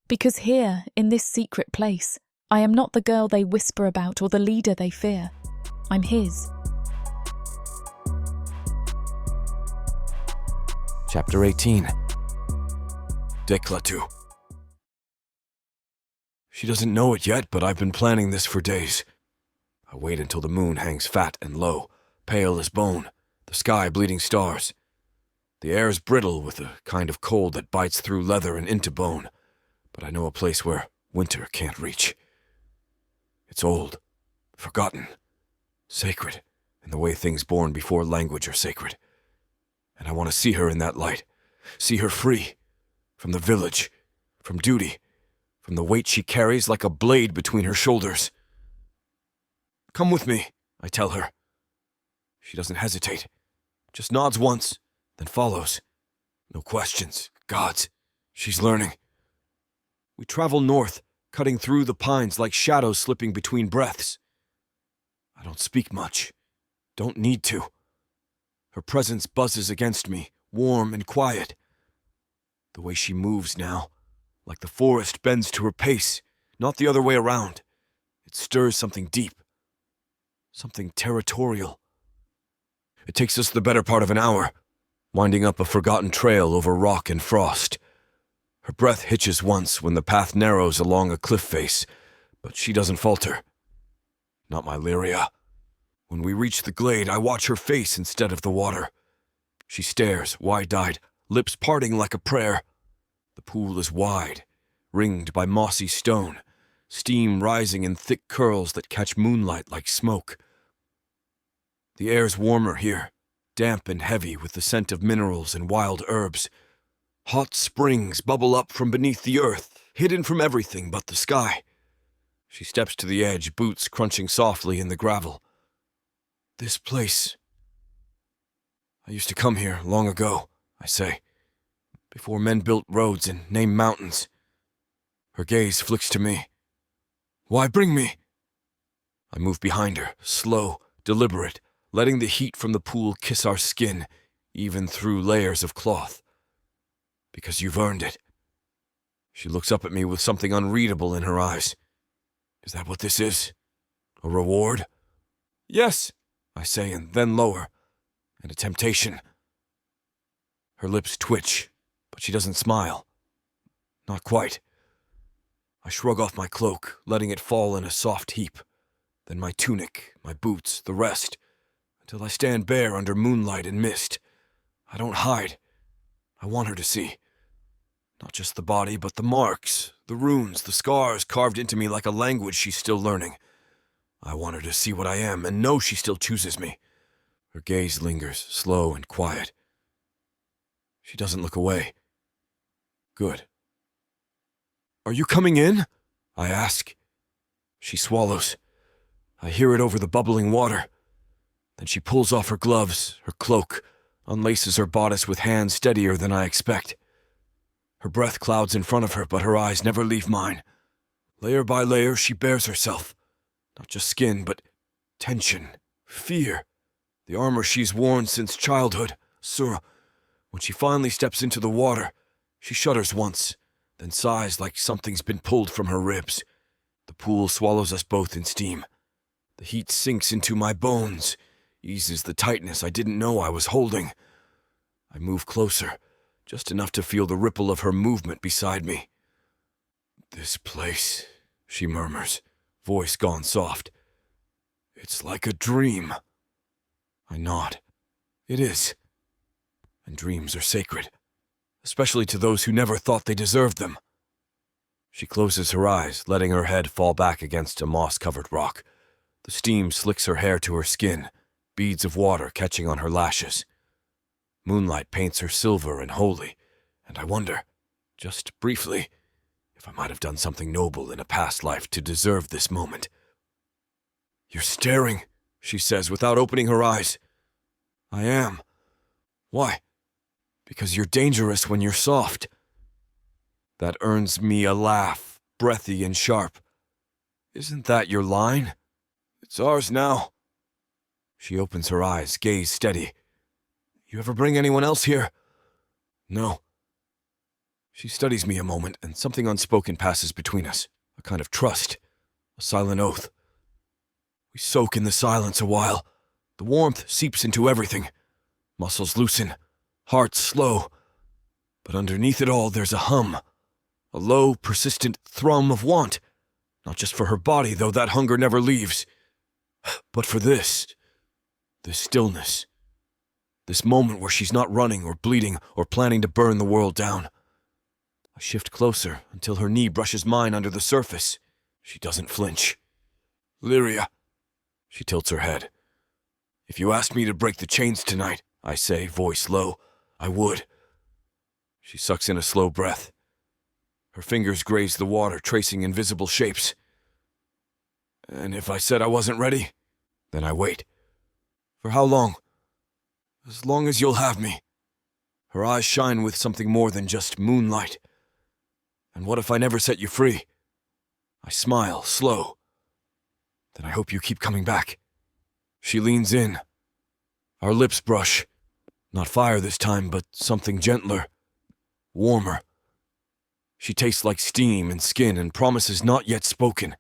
Because here, in this secret place, I am not the girl they whisper about or the leader they fear. I'm his. Chapter 18. Clatu. She doesn't know it yet, but I've been planning this for days. I wait until the moon hangs fat and low, pale as bone, the sky bleeding stars. The air is brittle with a kind of cold that bites through leather and into bone, but I know a place where winter can't reach. It's old, forgotten, sacred, in the way things born before language are sacred. And I want to see her in that light, see her free, from the village, from duty, from the weight she carries like a blade between her shoulders. "Come with me," I tell her. She doesn't hesitate, just nods once, then follows. No questions, gods, she's learning. We travel north, cutting through the pines like shadows slipping between breaths. I don't speak much, Don't need to. Her presence buzzes against me, warm and quiet. The way she moves now, like the forest bends to her pace, not the other way around. It stirs something deep, something territorial. It takes us the better part of an hour, winding up a forgotten trail over rock and frost. Her breath hitches once when the path narrows along a cliff face, but she doesn't falter. Not my Lirya. When we reach the glade, I watch her face instead of the water. She stares, wide-eyed, lips parting like a prayer. The pool is wide, ringed by mossy stone, steam rising in thick curls that catch moonlight like smoke. The air's warmer here, damp and heavy with the scent of minerals and wild herbs. Hot springs bubble up from beneath the earth, hidden from everything but the sky. She steps to the edge, boots crunching softly in the gravel. This place... I used to come here long ago, I say, before men built roads and named mountains. Her gaze flicks to me. Why bring me? I move behind her, slow, deliberate, letting the heat from the pool kiss our skin, even through layers of cloth. Because you've earned it. She looks up at me with something unreadable in her eyes. Is that what this is? A reward? Yes, I say, and then lower. And a temptation. Her lips twitch, but she doesn't smile. Not quite. I shrug off my cloak, letting it fall in a soft heap. Then my tunic, my boots, the rest, until I stand bare under moonlight and mist. I don't hide. I want her to see. Not just the body, but the marks, the runes, the scars carved into me like a language she's still learning. I want her to see what I am and know she still chooses me. Her gaze lingers, slow and quiet. She doesn't look away. Good. Are you coming in? I ask. She swallows. I hear it over the bubbling water. Then she pulls off her gloves, her cloak, unlaces her bodice with hands steadier than I expect. Her breath clouds in front of her, but her eyes never leave mine. Layer by layer, she bares herself. Not just skin, but tension, fear. The armor she's worn since childhood. So, when she finally steps into the water, she shudders once, then sighs like something's been pulled from her ribs. The pool swallows us both in steam. The heat sinks into my bones, eases the tightness I didn't know I was holding. I move closer, just enough to feel the ripple of her movement beside me. This place, she murmurs, voice gone soft. It's like a dream. I nod. It is. And dreams are sacred, especially to those who never thought they deserved them. She closes her eyes, letting her head fall back against a moss-covered rock. The steam slicks her hair to her skin, beads of water catching on her lashes. Moonlight paints her silver and holy, and I wonder, just briefly, if I might have done something noble in a past life to deserve this moment. You're staring, she says without opening her eyes. I am. Why? Because you're dangerous when you're soft. That earns me a laugh, breathy and sharp. Isn't that your line? It's ours now. She opens her eyes, gaze steady. You ever bring anyone else here? No. She studies me a moment, and something unspoken passes between us. A kind of trust. A silent oath. We soak in the silence a while. The warmth seeps into everything. Muscles loosen. Hearts slow. But underneath it all, there's a hum. A low, persistent thrum of want. Not just for her body, though that hunger never leaves. But for this. This stillness. This moment where she's not running or bleeding or planning to burn the world down. I shift closer until her knee brushes mine under the surface. She doesn't flinch. Lirya. She tilts her head. If you asked me to break the chains tonight, I say, voice low, I would. She sucks in a slow breath. Her fingers graze the water, tracing invisible shapes. And if I said I wasn't ready, then I wait. For how long? As long as you'll have me. Her eyes shine with something more than just moonlight. And what if I never set you free? I smile, slow. Then I hope you keep coming back. She leans in, Our lips brush. Not fire this time, but something gentler, warmer. She tastes like steam and skin and promises not yet spoken.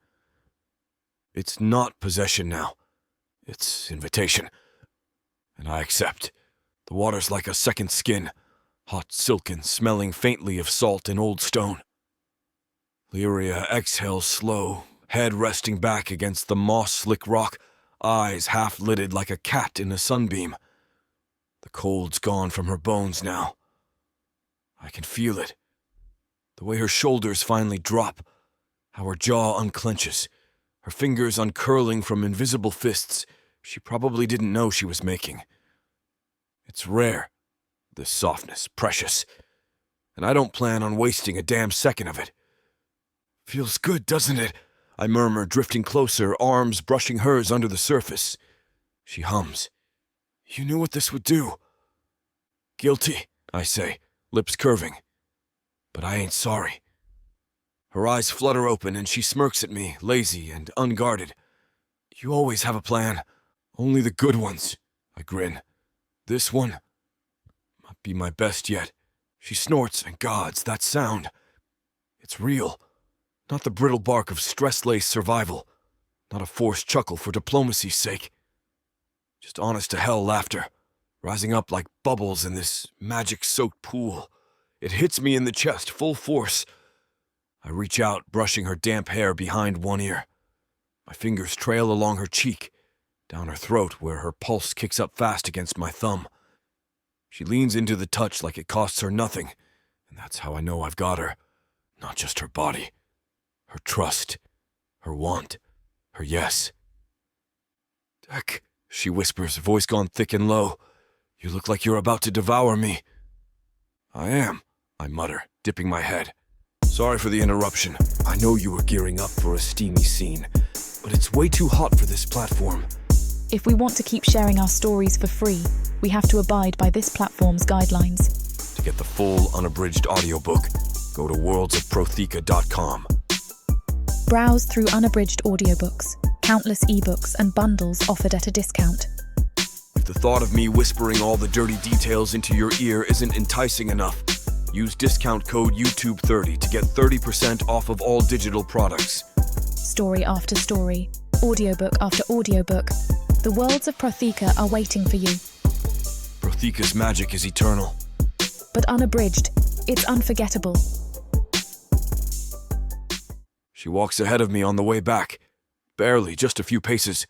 It's not possession now. It's invitation. And I accept. The water's like a second skin, hot, silken, smelling faintly of salt and old stone. Lirya exhales slow, head resting back against the moss-slick rock, eyes half-lidded like a cat in a sunbeam. The cold's gone from her bones now. I can feel it. The way her shoulders finally drop, how her jaw unclenches, her fingers uncurling from invisible fists she probably didn't know she was making. It's rare, this softness, precious, and I don't plan on wasting a damn second of it. Feels good, doesn't it? I murmur, drifting closer, arms brushing hers under the surface. She hums. You knew what this would do. Guilty, I say, lips curving. But I ain't sorry. Her eyes flutter open and she smirks at me, lazy and unguarded. You always have a plan. Only the good ones, I grin. This one might be my best yet. She snorts, and gods, that sound. It's real. Not the brittle bark of stress-laced survival. Not a forced chuckle for diplomacy's sake. Just honest-to-hell laughter, rising up like bubbles in this magic-soaked pool. It hits me in the chest, full force. I reach out, brushing her damp hair behind one ear. My fingers trail along her cheek, down her throat where her pulse kicks up fast against my thumb. She leans into the touch like it costs her nothing, and that's how I know I've got her. Not just her body. Her trust. Her want. Her yes. Deck, she whispers, voice gone thick and low. You look like you're about to devour me. I am, I mutter, dipping my head. Sorry for the interruption. I know you were gearing up for a steamy scene, but it's way too hot for this platform. If we want to keep sharing our stories for free, we have to abide by this platform's guidelines. To get the full, unabridged audiobook, go to worldsofprotheka.com. Browse through unabridged audiobooks, countless ebooks and bundles offered at a discount. If the thought of me whispering all the dirty details into your ear isn't enticing enough, use discount code YouTube30 to get 30% off of all digital products. Story after story, audiobook after audiobook, the Worlds of Protheka are waiting for you. Protheka's magic is eternal. But unabridged, it's unforgettable. She walks ahead of me on the way back. Barely, just a few paces.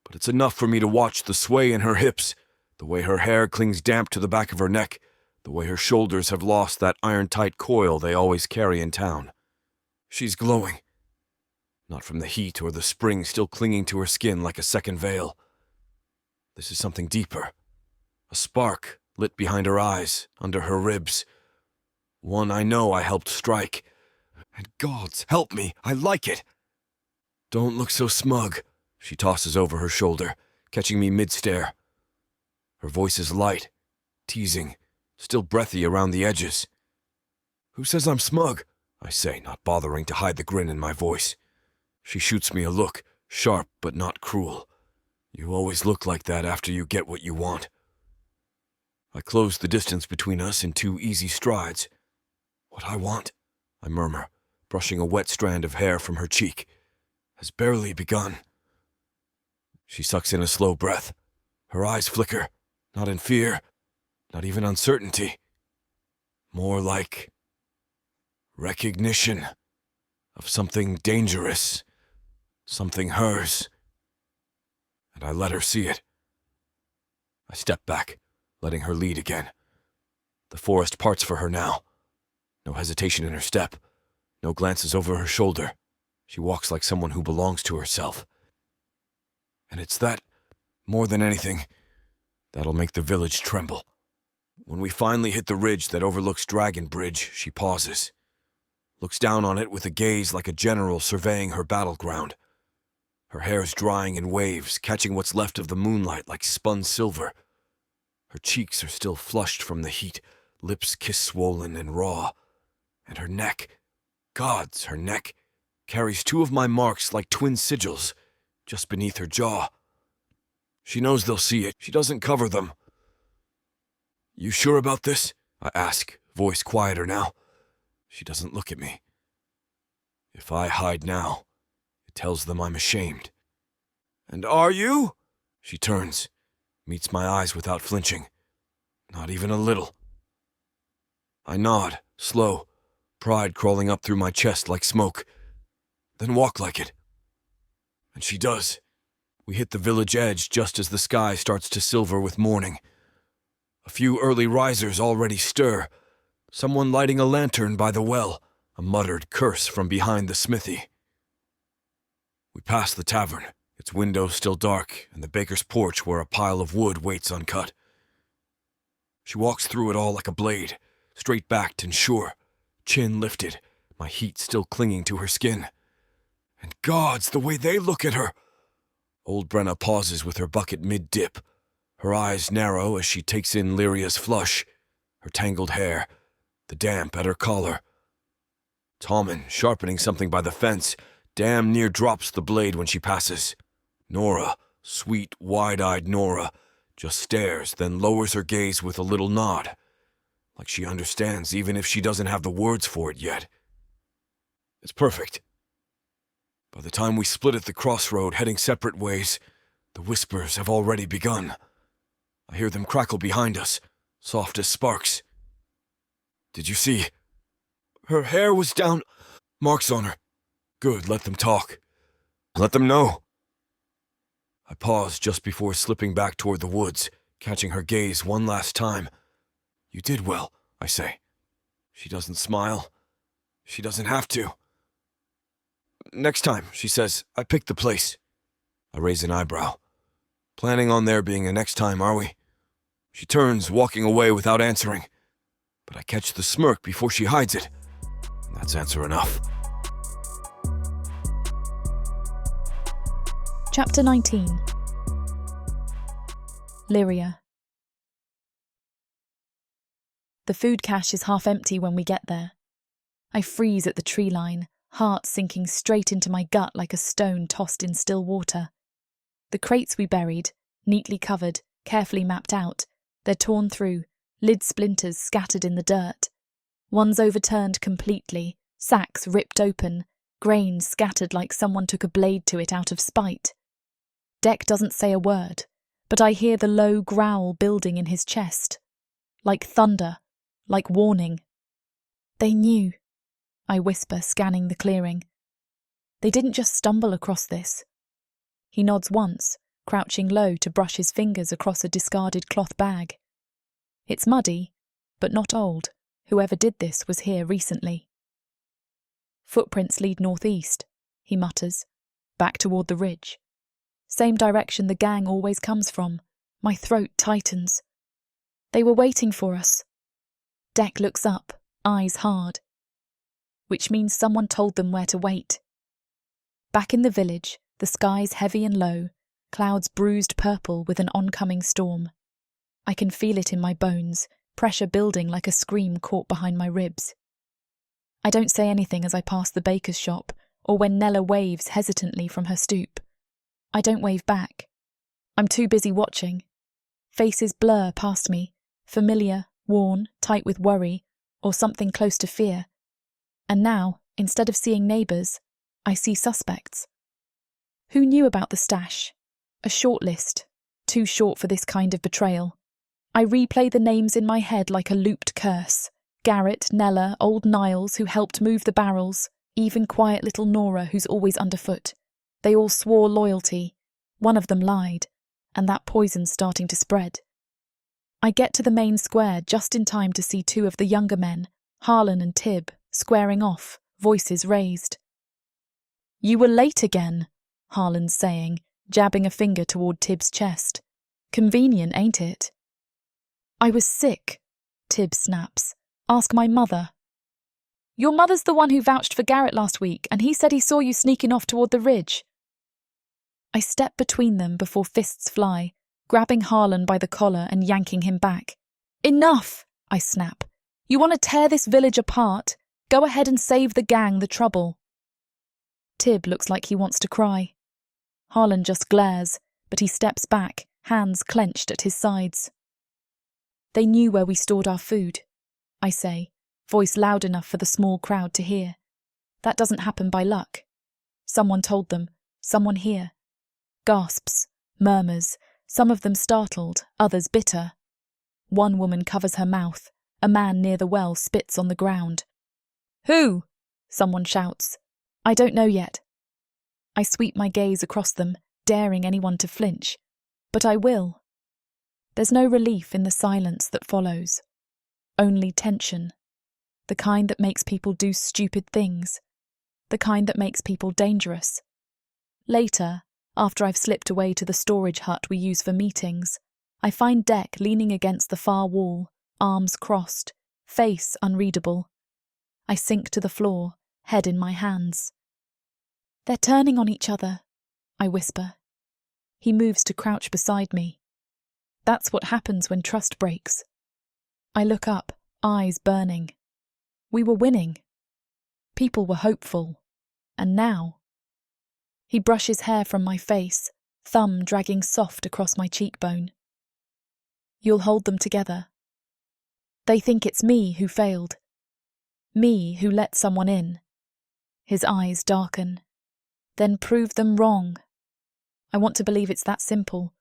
But it's enough for me to watch the sway in her hips, the way her hair clings damp to the back of her neck, the way her shoulders have lost that iron-tight coil they always carry in town. She's glowing. Not from the heat or the spring still clinging to her skin like a second veil. This is something deeper. A spark lit behind her eyes, under her ribs. One I know I helped strike. And gods, help me, I like it. Don't look so smug, she tosses over her shoulder, catching me mid-stare. Her voice is light, teasing, still breathy around the edges. Who says I'm smug? I say, not bothering to hide the grin in my voice. She shoots me a look, sharp but not cruel. You always look like that after you get what you want. I close the distance between us in 2 easy strides. What I want, I murmur, brushing a wet strand of hair from her cheek, has barely begun. She sucks in a slow breath. Her eyes flicker, not in fear, not even uncertainty. More like recognition of something dangerous, something hers. And I let her see it. I step back, letting her lead again. The forest parts for her now. No hesitation in her step, no glances over her shoulder. She walks like someone who belongs to herself. And it's that, more than anything, that'll make the village tremble. When we finally hit the ridge that overlooks Dragon Bridge, she pauses, looks down on it with a gaze like a general surveying her battleground. Her hair's drying in waves, catching what's left of the moonlight like spun silver. Her cheeks are still flushed from the heat, lips kiss-swollen and raw. And her neck, gods, her neck, carries 2 of my marks like twin sigils, just beneath her jaw. She knows they'll see it. She doesn't cover them. You sure about this? I ask, voice quieter now. She doesn't look at me. If I hide now, it tells them I'm ashamed. And are you? She turns, meets my eyes without flinching. Not even a little. I nod, slow, pride crawling up through my chest like smoke. Then walk like it. And she does. We hit the village edge just as the sky starts to silver with morning. A few early risers already stir. Someone lighting a lantern by the well, a muttered curse from behind the smithy. We pass the tavern, its windows still dark, and the baker's porch where a pile of wood waits uncut. She walks through it all like a blade, straight-backed and sure, chin lifted, my heat still clinging to her skin. And gods, the way they look at her! Old Brenna pauses with her bucket mid-dip, her eyes narrow as she takes in Lirya's flush, her tangled hair, the damp at her collar. Tommen, sharpening something by the fence, damn near drops the blade when she passes. Nora, sweet, wide-eyed Nora, just stares, then lowers her gaze with a little nod, like she understands even if she doesn't have the words for it yet. It's perfect. By the time we split at the crossroad, heading separate ways, the whispers have already begun. I hear them crackle behind us, soft as sparks. Did you see? Her hair was down. Marks on her. Good, let them talk. Let them know. I pause just before slipping back toward the woods, catching her gaze one last time. You did well, I say. She doesn't smile. She doesn't have to. Next time, she says, I picked the place. I raise an eyebrow. Planning on there being a next time, are we? She turns, walking away without answering. But I catch the smirk before she hides it. That's answer enough. Chapter 19. Lirya. The food cache is half empty when we get there. I freeze at the tree line, heart sinking straight into my gut like a stone tossed in still water. The crates we buried, neatly covered, carefully mapped out, they're torn through, lid splinters scattered in the dirt. One's overturned completely, sacks ripped open, grain scattered like someone took a blade to it out of spite. Deck doesn't say a word, but I hear the low growl building in his chest. Like thunder, like warning. They knew, I whisper, scanning the clearing. They didn't just stumble across this. He nods once, crouching low to brush his fingers across a discarded cloth bag. It's muddy, but not old. Whoever did this was here recently. Footprints lead northeast, he mutters, back toward the ridge. Same direction the gang always comes from. My throat tightens. They were waiting for us. Deck looks up, eyes hard. Which means someone told them where to wait. Back in the village, the sky's heavy and low, clouds bruised purple with an oncoming storm. I can feel it in my bones, pressure building like a scream caught behind my ribs. I don't say anything as I pass the baker's shop, or when Nella waves hesitantly from her stoop. I don't wave back. I'm too busy watching. Faces blur past me, familiar, worn, tight with worry, or something close to fear. And now, instead of seeing neighbours, I see suspects. Who knew about the stash? A short list, too short for this kind of betrayal. I replay the names in my head like a looped curse. Garrett, Nella, old Niles who helped move the barrels, even quiet little Nora who's always underfoot. They all swore loyalty. One of them lied, and that poison's starting to spread. I get to the main square just in time to see two of the younger men, Harlan and Tib, squaring off, voices raised. You were late again, Harlan's saying, jabbing a finger toward Tib's chest. Convenient, ain't it? I was sick, Tib snaps. Ask my mother. Your mother's the one who vouched for Garrett last week, and he said he saw you sneaking off toward the ridge. I step between them before fists fly, grabbing Harlan by the collar and yanking him back. Enough, I snap. You want to tear this village apart? Go ahead and save the gang the trouble. Tib looks like he wants to cry. Harlan just glares, but he steps back, hands clenched at his sides. They knew where we stored our food, I say, voice loud enough for the small crowd to hear. That doesn't happen by luck. Someone told them, someone here. Gasps, murmurs, some of them startled, others bitter. One woman covers her mouth. A man near the well spits on the ground. Who? Someone shouts. I don't know yet. I sweep my gaze across them, daring anyone to flinch. But I will. There's no relief in the silence that follows. Only tension. The kind that makes people do stupid things. The kind that makes people dangerous. Later, after I've slipped away to the storage hut we use for meetings, I find Dec leaning against the far wall, arms crossed, face unreadable. I sink to the floor, head in my hands. They're turning on each other, I whisper. He moves to crouch beside me. That's what happens when trust breaks. I look up, eyes burning. We were winning. People were hopeful. And now? He brushes hair from my face, thumb dragging soft across my cheekbone. You'll hold them together. They think it's me who failed. Me who let someone in. His eyes darken. Then prove them wrong. I want to believe it's that simple.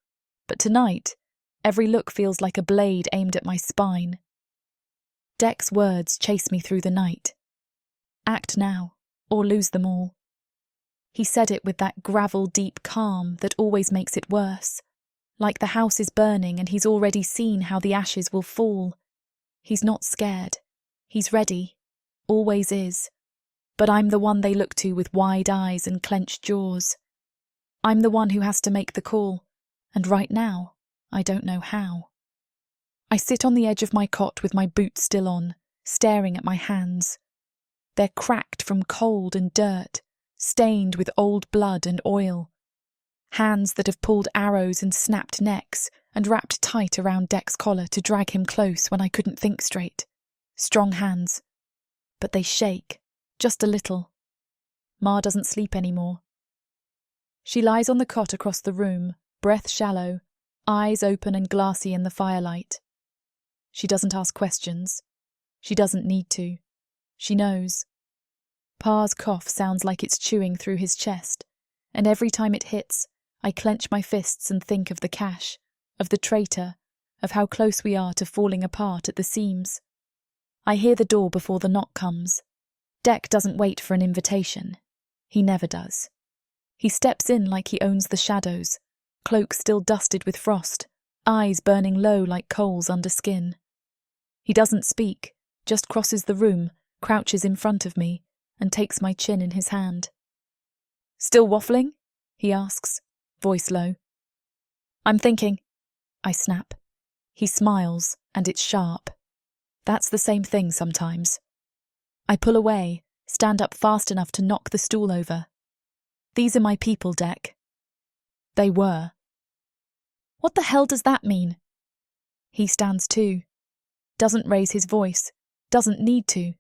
But tonight, every look feels like a blade aimed at my spine. Dec's words chase me through the night. Act now, or lose them all. He said it with that gravel-deep calm that always makes it worse. Like the house is burning and he's already seen how the ashes will fall. He's not scared. He's ready. Always is. But I'm the one they look to with wide eyes and clenched jaws. I'm the one who has to make the call. And right now, I don't know how. I sit on the edge of my cot with my boots still on, staring at my hands. They're cracked from cold and dirt, stained with old blood and oil. Hands that have pulled arrows and snapped necks and wrapped tight around Dec's collar to drag him close when I couldn't think straight. Strong hands. But they shake, just a little. Ma doesn't sleep anymore. She lies on the cot across the room, breath shallow, eyes open and glassy in the firelight. She doesn't ask questions. She doesn't need to. She knows. Pa's cough sounds like it's chewing through his chest, and every time it hits, I clench my fists and think of the cache, of the traitor, of how close we are to falling apart at the seams. I hear the door before the knock comes. Dec doesn't wait for an invitation. He never does. He steps in like he owns the shadows, cloak still dusted with frost, eyes burning low like coals under skin. He doesn't speak, just crosses the room, crouches in front of me, and takes my chin in his hand. Still waffling? He asks, voice low. I'm thinking. I snap. He smiles, and it's sharp. That's the same thing sometimes. I pull away, stand up fast enough to knock the stool over. These are my people, Dec. They were. What the hell does that mean? He stands too. Doesn't raise his voice. Doesn't need to.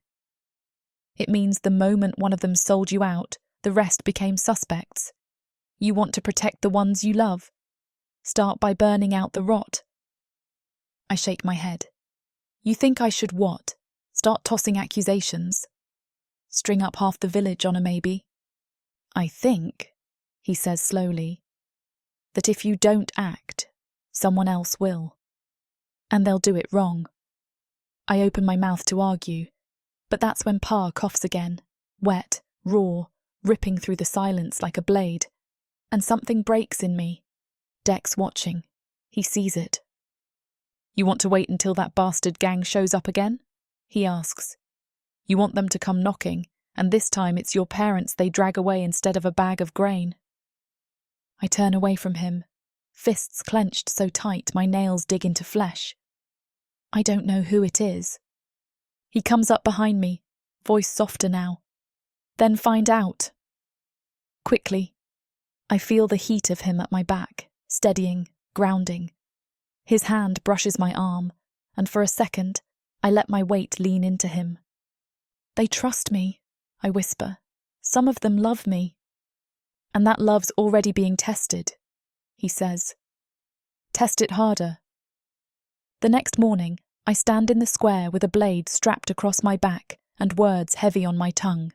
It means the moment one of them sold you out, the rest became suspects. You want to protect the ones you love. Start by burning out the rot. I shake my head. You think I should what? Start tossing accusations? String up half the village on a maybe? I think, he says slowly, that if you don't act, someone else will. And they'll do it wrong. I open my mouth to argue, but that's when Pa coughs again, wet, raw, ripping through the silence like a blade. And something breaks in me. Dec's watching. He sees it. You want to wait until that bastard gang shows up again? He asks. You want them to come knocking, and this time it's your parents they drag away instead of a bag of grain. I turn away from him, fists clenched so tight my nails dig into flesh. I don't know who it is. He comes up behind me, voice softer now. Then find out. Quickly. I feel the heat of him at my back, steadying, grounding. His hand brushes my arm, and for a second, I let my weight lean into him. They trust me, I whisper. Some of them love me. And that love's already being tested, he says. Test it harder. The next morning, I stand in the square with a blade strapped across my back and words heavy on my tongue.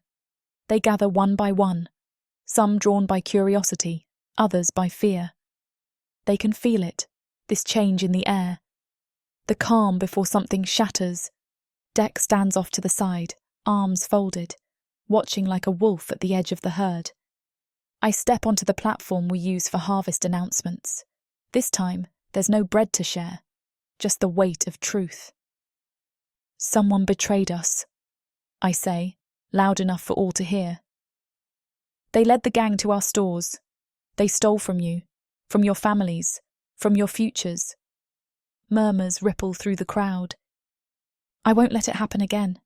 They gather one by one, some drawn by curiosity, others by fear. They can feel it, this change in the air. The calm before something shatters. Dec stands off to the side, arms folded, watching like a wolf at the edge of the herd. I step onto the platform we use for harvest announcements. This time, there's no bread to share, just the weight of truth. Someone betrayed us, I say, loud enough for all to hear. They led the gang to our stores. They stole from you, from your families, from your futures. Murmurs ripple through the crowd. I won't let it happen again.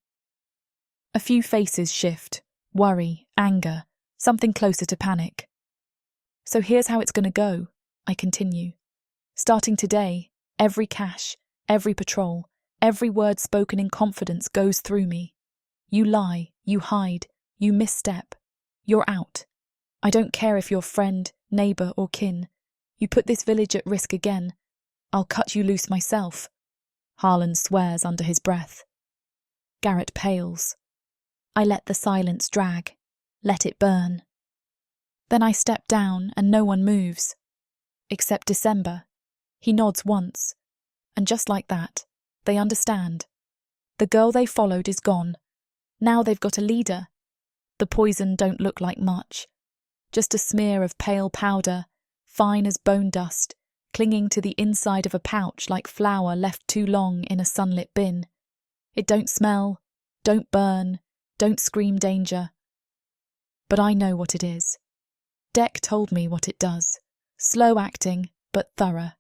A few faces shift, worry, anger, something closer to panic. So here's how it's going to go, I continue. Starting today, every cache, every patrol, every word spoken in confidence goes through me. You lie, you hide, you misstep. You're out. I don't care if you're friend, neighbour or kin. You put this village at risk again. I'll cut you loose myself. Harlan swears under his breath. Garrett pales. I let the silence drag. Let it burn. Then I step down and no one moves. Except December. He nods once. And just like that, they understand. The girl they followed is gone. Now they've got a leader. The poison don't look like much. Just a smear of pale powder, fine as bone dust, clinging to the inside of a pouch like flour left too long in a sunlit bin. It don't smell, don't burn, don't scream danger. But I know what it is. Dec told me what it does. Slow acting, but thorough.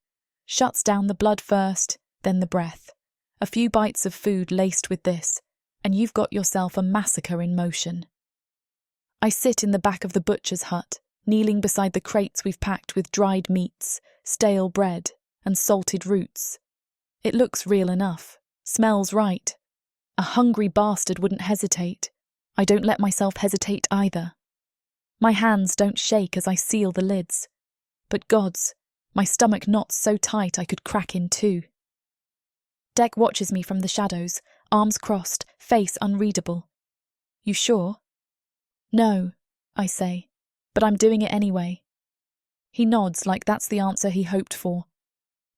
Shuts down the blood first, then the breath. A few bites of food laced with this, and you've got yourself a massacre in motion. I sit in the back of the butcher's hut, kneeling beside the crates we've packed with dried meats, stale bread, and salted roots. It looks real enough, smells right. A hungry bastard wouldn't hesitate. I don't let myself hesitate either. My hands don't shake as I seal the lids. But gods, my stomach knots so tight I could crack in two. Dec watches me from the shadows, arms crossed, face unreadable. You sure? No, I say, but I'm doing it anyway. He nods like that's the answer he hoped for.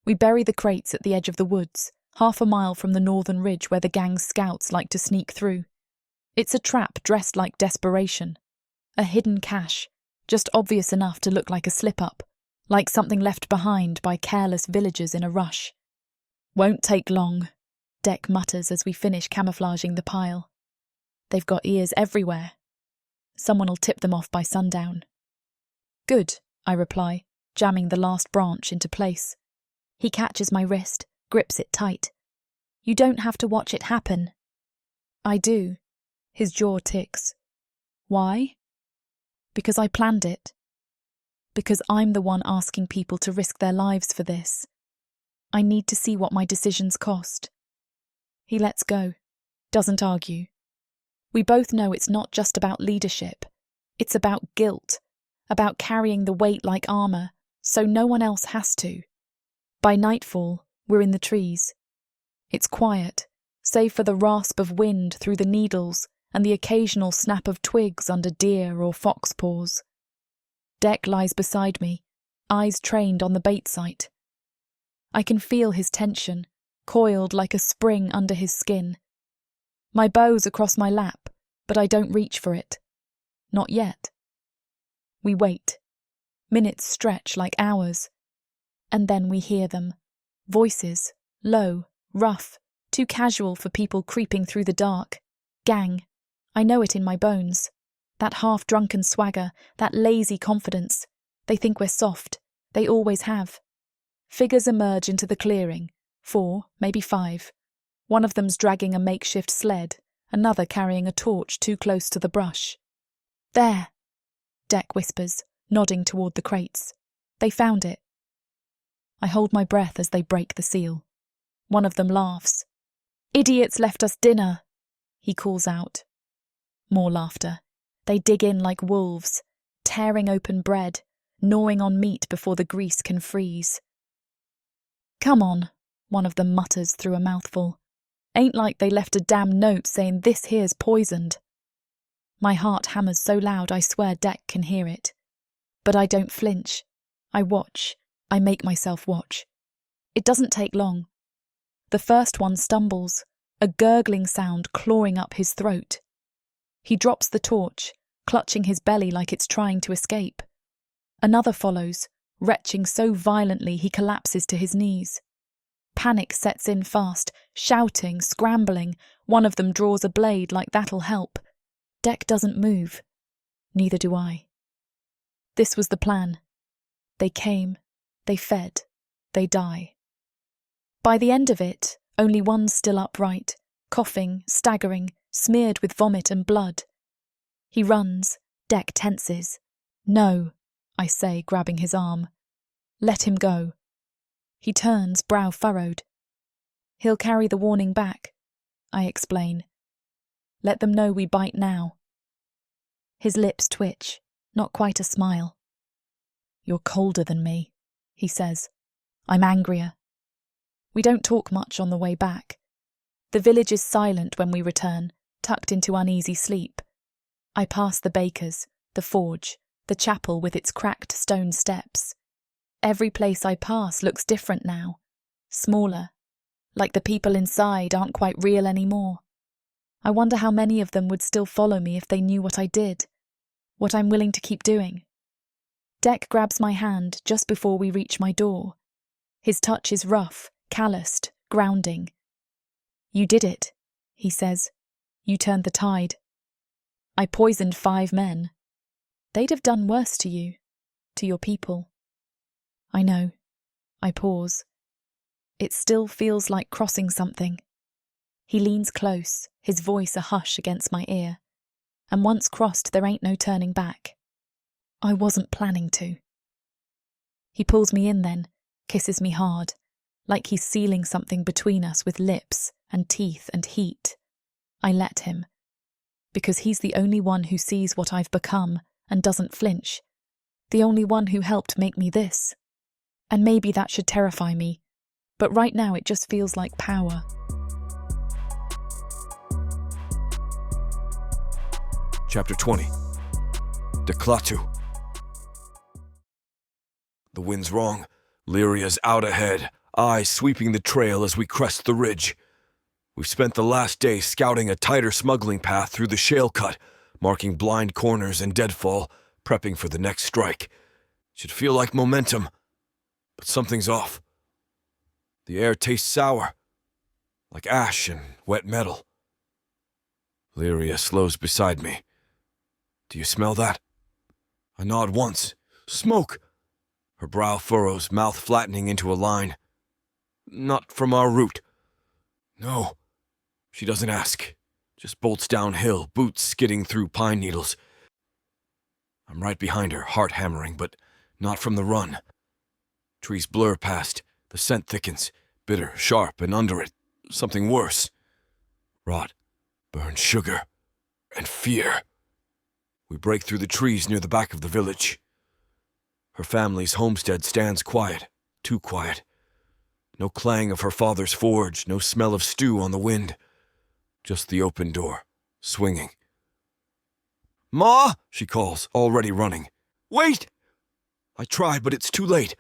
We bury the crates at the edge of the woods, half a mile from the northern ridge where the gang's scouts like to sneak through. It's a trap dressed like desperation. A hidden cache, just obvious enough to look like a slip-up, like something left behind by careless villagers in a rush. Won't take long, Dec mutters as we finish camouflaging the pile. They've got ears everywhere. Someone'll tip them off by sundown. Good, I reply, jamming the last branch into place. He catches my wrist, grips it tight. You don't have to watch it happen. I do. His jaw ticks. Why? Because I planned it. Because I'm the one asking people to risk their lives for this. I need to see what my decisions cost. He lets go, doesn't argue. We both know it's not just about leadership. It's about guilt, about carrying the weight like armour, so no one else has to. By nightfall, we're in the trees. It's quiet, save for the rasp of wind through the needles and the occasional snap of twigs under deer or fox paws. Dec lies beside me, eyes trained on the bait site. I can feel his tension, coiled like a spring under his skin. My bow's across my lap, but I don't reach for it. Not yet. We wait. Minutes stretch like hours. And then we hear them. Voices, low, rough, too casual for people creeping through the dark. Gang. I know it in my bones. That half-drunken swagger, that lazy confidence. They think we're soft. They always have. Figures emerge into the clearing. 4, maybe 5. One of them's dragging a makeshift sled, another carrying a torch too close to the brush. There, Dec whispers, nodding toward the crates. They found it. I hold my breath as they break the seal. One of them laughs. Idiots left us dinner, he calls out. More laughter. They dig in like wolves, tearing open bread, gnawing on meat before the grease can freeze. Come on, one of them mutters through a mouthful. Ain't like they left a damn note saying this here's poisoned. My heart hammers so loud I swear Dec can hear it. But I don't flinch. I watch. I make myself watch. It doesn't take long. The first one stumbles, a gurgling sound clawing up his throat. He drops the torch, clutching his belly like it's trying to escape. Another follows, retching so violently he collapses to his knees. Panic sets in fast, shouting, scrambling. One of them draws a blade like that'll help. Dec doesn't move. Neither do I. This was the plan. They came, they fed, they die. By the end of it, only one's still upright, coughing, staggering, smeared with vomit and blood. He runs, Dec tenses. No, I say, grabbing his arm. Let him go. He turns, brow furrowed. He'll carry the warning back, I explain. Let them know we bite now. His lips twitch, not quite a smile. You're colder than me, he says. I'm angrier. We don't talk much on the way back. The village is silent when we return, tucked into uneasy sleep. I pass the bakers, the forge, the chapel with its cracked stone steps. Every place I pass looks different now, smaller, like the people inside aren't quite real anymore. I wonder how many of them would still follow me if they knew what I did, what I'm willing to keep doing. Dec grabs my hand just before we reach my door. His touch is rough, calloused, grounding. You did it, he says. You turned the tide. I poisoned 5 men. They'd have done worse to you, to your people. I know. I pause. It still feels like crossing something. He leans close, his voice a hush against my ear. And once crossed, there ain't no turning back. I wasn't planning to. He pulls me in then, kisses me hard, like he's sealing something between us with lips and teeth and heat. I let him, because he's the only one who sees what I've become and doesn't flinch, the only one who helped make me this. And maybe that should terrify me, but right now it just feels like power. Chapter 20. Clatu. The wind's wrong. Liria's out ahead, eyes sweeping the trail as we crest the ridge. We've spent the last day scouting a tighter smuggling path through the shale cut, marking blind corners and deadfall, prepping for the next strike. Should feel like momentum, but something's off. The air tastes sour, like ash and wet metal. Liria slows beside me. Do you smell that? I nod once. Smoke! Her brow furrows, mouth flattening into a line. Not from our route. No. She doesn't ask. Just bolts downhill, boots skidding through pine needles. I'm right behind her, heart hammering, but not from the run. Trees blur past, the scent thickens, bitter, sharp, and under it, something worse. Rot, burned sugar, and fear. We break through the trees near the back of the village. Her family's homestead stands quiet, too quiet. No clang of her father's forge, no smell of stew on the wind. Just the open door, swinging. Ma, she calls, already running. Wait! I try, but it's too late.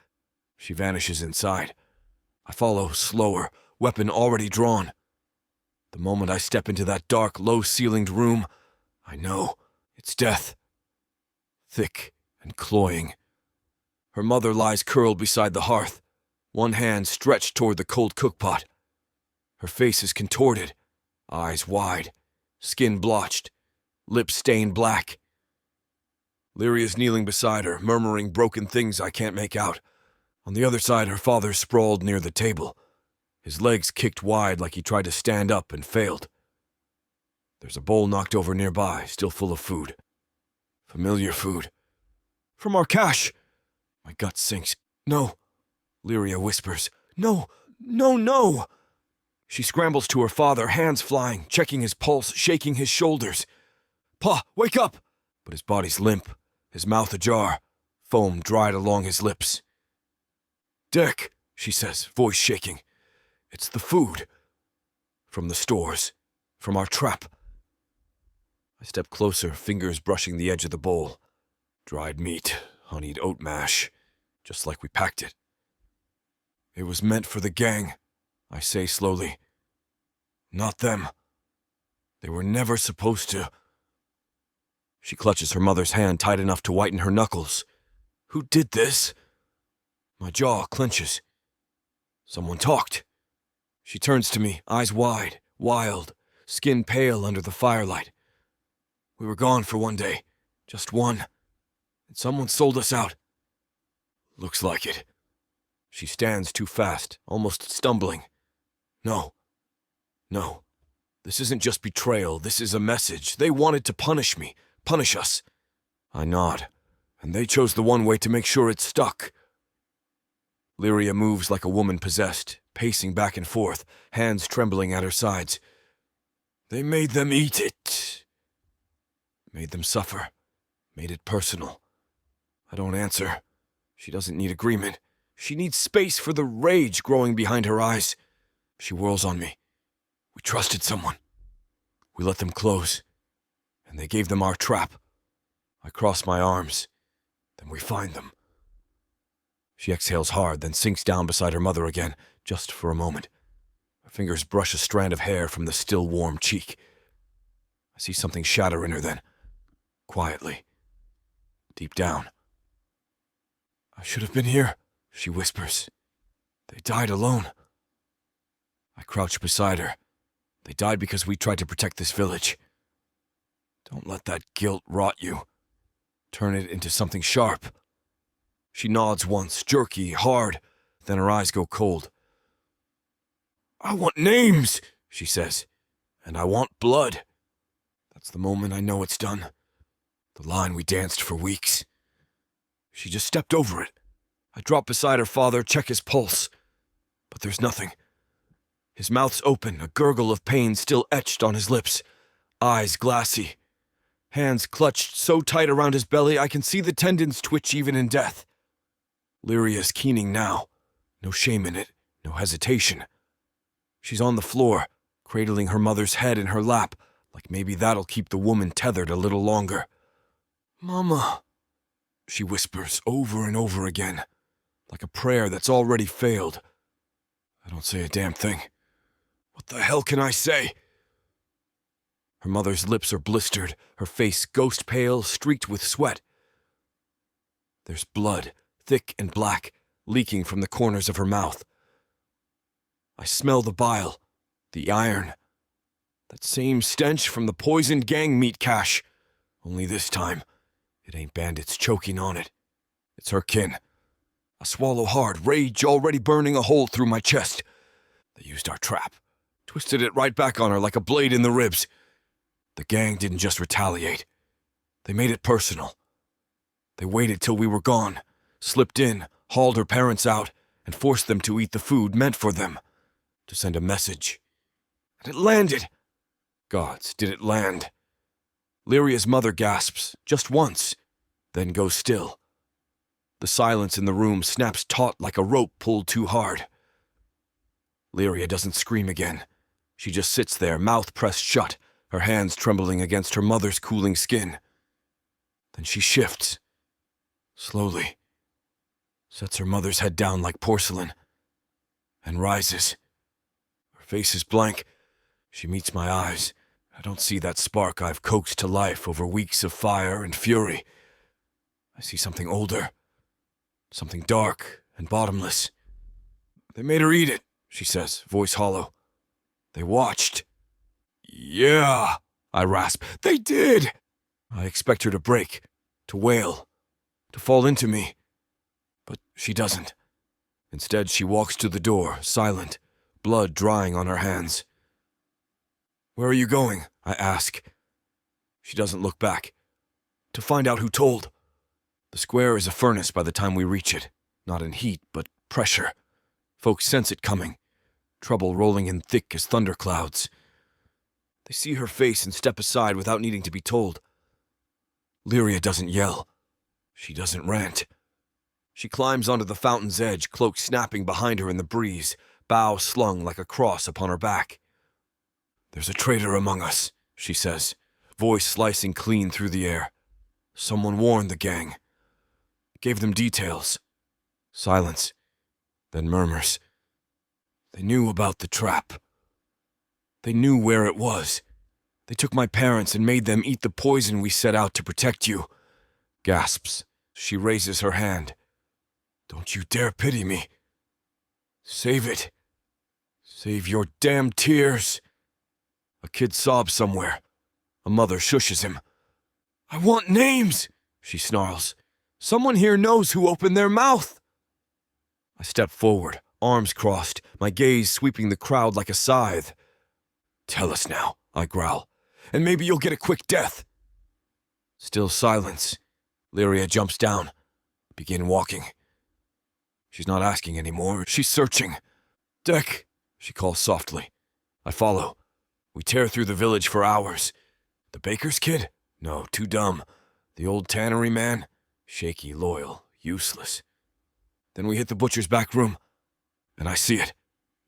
She vanishes inside. I follow, slower, weapon already drawn. The moment I step into that dark, low-ceilinged room, I know it's death. Thick and cloying. Her mother lies curled beside the hearth, one hand stretched toward the cold cookpot. Her face is contorted, eyes wide, skin blotched, lips stained black. Liria's kneeling beside her, murmuring broken things I can't make out. On the other side, her father sprawled near the table, his legs kicked wide like he tried to stand up and failed. There's a bowl knocked over nearby, still full of food. Familiar food. From our cache! My gut sinks. No, Liria whispers. No, no, no! She scrambles to her father, hands flying, checking his pulse, shaking his shoulders. Pa, wake up! But his body's limp, his mouth ajar, foam dried along his lips. Dec, she says, voice shaking. It's the food. From the stores. From our trap. I step closer, fingers brushing the edge of the bowl. Dried meat, honeyed oat mash, just like we packed it. It was meant for the gang, I say slowly. Not them. They were never supposed to. She clutches her mother's hand tight enough to whiten her knuckles. Who did this? My jaw clenches. Someone talked. She turns to me, eyes wide, wild, skin pale under the firelight. We were gone for one day, just one, and someone sold us out. Looks like it. She stands too fast, almost stumbling. No. This isn't just betrayal, this is a message. They wanted to punish me, punish us. I nod, and they chose the one way to make sure it stuck. Lirya moves like a woman possessed, pacing back and forth, hands trembling at her sides. They made them eat it. Made them suffer. Made it personal. I don't answer. She doesn't need agreement. She needs space for the rage growing behind her eyes. She whirls on me. We trusted someone. We let them close. And they gave them our trap. I cross my arms. Then we find them. She exhales hard, then sinks down beside her mother again, just for a moment. Her fingers brush a strand of hair from the still warm cheek. I see something shatter in her then. Quietly. Deep down. I should have been here, she whispers. They died alone. I crouch beside her. They died because we tried to protect this village. Don't let that guilt rot you. Turn it into something sharp. She nods once, jerky, hard, then her eyes go cold. I want names, she says, and I want blood. That's the moment I know it's done. The line we danced for weeks. She just stepped over it. I drop beside her father, check his pulse. But there's nothing. His mouth's open, a gurgle of pain still etched on his lips. Eyes glassy. Hands clutched so tight around his belly I can see the tendons twitch even in death. Liria's keening now. No shame in it, no hesitation. She's on the floor, cradling her mother's head in her lap, like maybe that'll keep the woman tethered a little longer. Mama, she whispers over and over again, like a prayer that's already failed. I don't say a damn thing. What the hell can I say? Her mother's lips are blistered, her face ghost pale, streaked with sweat. There's blood, thick and black, leaking from the corners of her mouth. I smell the bile, the iron, that same stench from the poisoned gang meat cache. Only this time, it ain't bandits choking on it. It's her kin. I swallow hard, rage already burning a hole through my chest. They used our trap, twisted it right back on her like a blade in the ribs. The gang didn't just retaliate. They made it personal. They waited till we were gone, slipped in, hauled her parents out, and forced them to eat the food meant for them, to send a message. And it landed. Gods, did it land? Liria's mother gasps, just once, then goes still. The silence in the room snaps taut like a rope pulled too hard. Lirya doesn't scream again. She just sits there, mouth pressed shut, her hands trembling against her mother's cooling skin. Then she shifts. Slowly. Sets her mother's head down like porcelain. And rises. Her face is blank. She meets my eyes. I don't see that spark I've coaxed to life over weeks of fire and fury. I see something older. Something dark and bottomless. They made her eat it, she says, voice hollow. They watched. Yeah, I rasp. They did! I expect her to break, to wail, to fall into me. But she doesn't. Instead, she walks to the door, silent, blood drying on her hands. Where are you going? I ask. She doesn't look back. To find out who told. The square is a furnace by the time we reach it. Not in heat, but pressure. Folks sense it coming. Trouble rolling in thick as thunderclouds. They see her face and step aside without needing to be told. Lirya doesn't yell. She doesn't rant. She climbs onto the fountain's edge, cloak snapping behind her in the breeze, bow slung like a cross upon her back. "There's a traitor among us," she says, voice slicing clean through the air. "Someone warned the gang. Gave them details." Silence, then murmurs. "They knew about the trap. They knew where it was. They took my parents and made them eat the poison we set out to protect you." Gasps. She raises her hand. "Don't you dare pity me. Save it. Save your damn tears." A kid sobs somewhere. A mother shushes him. "I want names," she snarls. "Someone here knows who opened their mouth." I step forward, arms crossed, my gaze sweeping the crowd like a scythe. "Tell us now," I growl, "and maybe you'll get a quick death." Still silence. Lirya jumps down. Begin walking. She's not asking anymore. She's searching. "Dec," she calls softly. I follow. We tear through the village for hours. The baker's kid? No, too dumb. The old tannery man? Shaky, loyal, useless. Then we hit the butcher's back room, and I see it.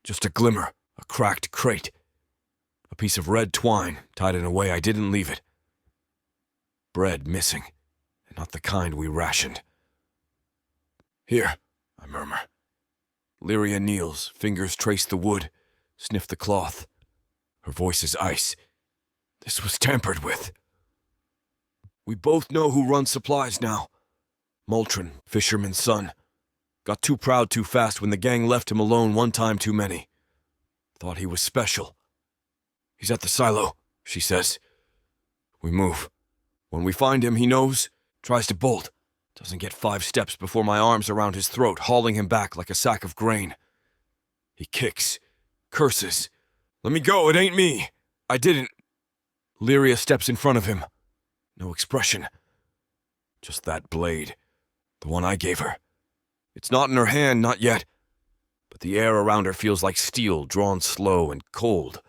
Just a glimmer, a cracked crate. A piece of red twine tied in a way I didn't leave it. Bread missing, and not the kind we rationed. "Here," I murmur. Lirya kneels, fingers trace the wood, sniff the cloth. Her voice is ice. "This was tampered with. We both know who runs supplies now. Moultron, fisherman's son. Got too proud too fast when the gang left him alone one time too many. Thought he was special. He's at the silo," she says. We move. When we find him, he knows, tries to bolt. Doesn't get 5 steps before my arm's around his throat, hauling him back like a sack of grain. He kicks, curses. "Let me go, it ain't me. I didn't." Lirya steps in front of him. No expression. Just that blade. The one I gave her. It's not in her hand, not yet. But the air around her feels like steel, drawn slow and cold.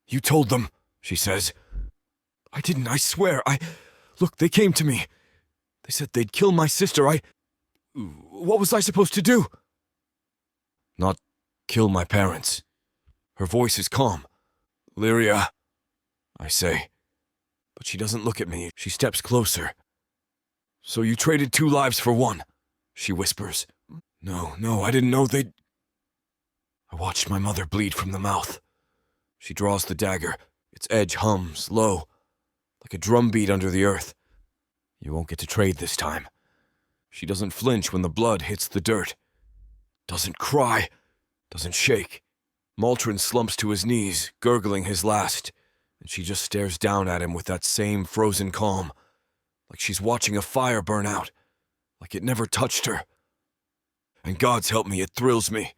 "You told them," she says. "I didn't, I swear. Look, they came to me. They said they'd kill my sister. What was I supposed to do?" "Not kill my parents." Her voice is calm. "Lirya," I say. But she doesn't look at me. She steps closer. "So you traded 2 lives for 1, she whispers. No, I didn't know they'd..." I watched my mother bleed from the mouth. She draws the dagger. Its edge hums, low, like a drumbeat under the earth. "You won't get to trade this time." She doesn't flinch when the blood hits the dirt. Doesn't cry. Doesn't shake. Moultron slumps to his knees, gurgling his last, and she just stares down at him with that same frozen calm, like she's watching a fire burn out, like it never touched her. And God's help me, it thrills me.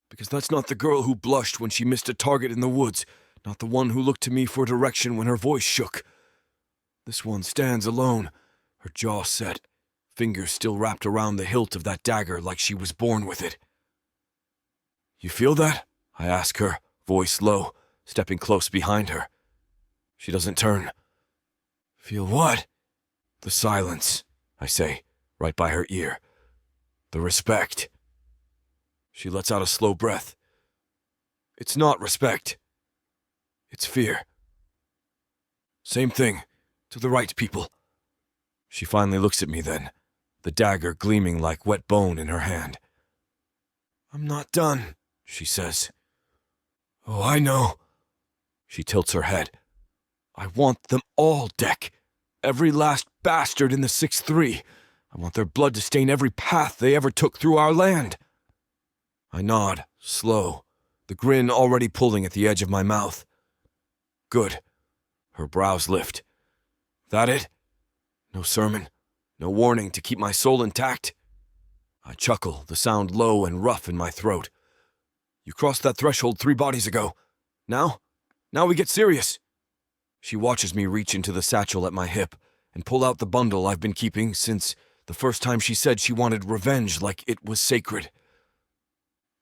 Because that's not the girl who blushed when she missed a target in the woods, not the one who looked to me for direction when her voice shook. This one stands alone, her jaw set, fingers still wrapped around the hilt of that dagger like she was born with it. "You feel that?" I ask her, voice low, stepping close behind her. She doesn't turn. "Feel what?" "The silence," I say, right by her ear. "The respect." She lets out a slow breath. "It's not respect. It's fear. Same thing, to the right people." She finally looks at me then, the dagger gleaming like wet bone in her hand. "I'm not done," she says. "Oh, I know." She tilts her head. "I want them all, Dec. Every last bastard in the 6-3. I want their blood to stain every path they ever took through our land." I nod, slow, the grin already pulling at the edge of my mouth. "Good." Her brows lift. "That it? No sermon? No warning to keep my soul intact?" I chuckle, the sound low and rough in my throat. "You crossed that threshold 3 bodies ago. Now we get serious." She watches me reach into the satchel at my hip and pull out the bundle I've been keeping since the first time she said she wanted revenge like it was sacred.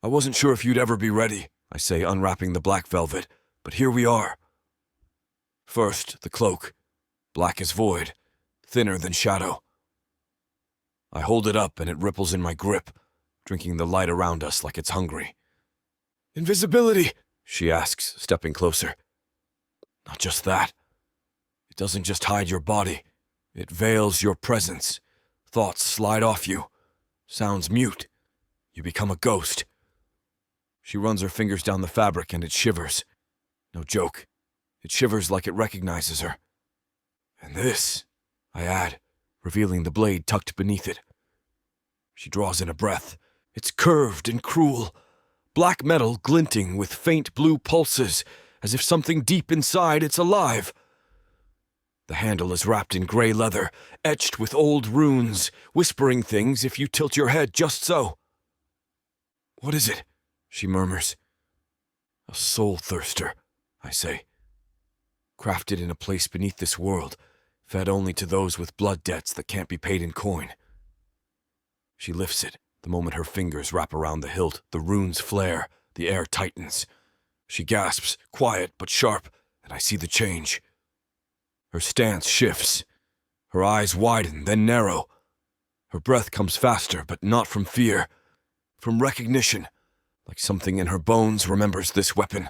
"I wasn't sure if you'd ever be ready," I say, unwrapping the black velvet, "but here we are." First, the cloak, black as void, thinner than shadow. I hold it up and it ripples in my grip, drinking the light around us like it's hungry. Invisibility, she asks, stepping closer. Not just that. It doesn't just hide your body. It veils your presence. Thoughts slide off you. Sounds mute. You become a ghost. She runs her fingers down the fabric and it shivers. No joke. It shivers like it recognizes her. And this, I add, revealing the blade tucked beneath it. She draws in a breath. It's curved and cruel. Black metal glinting with faint blue pulses, as if something deep inside it's alive. The handle is wrapped in gray leather, etched with old runes, whispering things if you tilt your head just so. What is it? She murmurs. A soul thirster, I say. Crafted in a place beneath this world, fed only to those with blood debts that can't be paid in coin. She lifts it. The moment her fingers wrap around the hilt, the runes flare, the air tightens. She gasps, quiet but sharp, and I see the change. Her stance shifts. Her eyes widen, then narrow. Her breath comes faster, but not from fear. From recognition, like something in her bones remembers this weapon.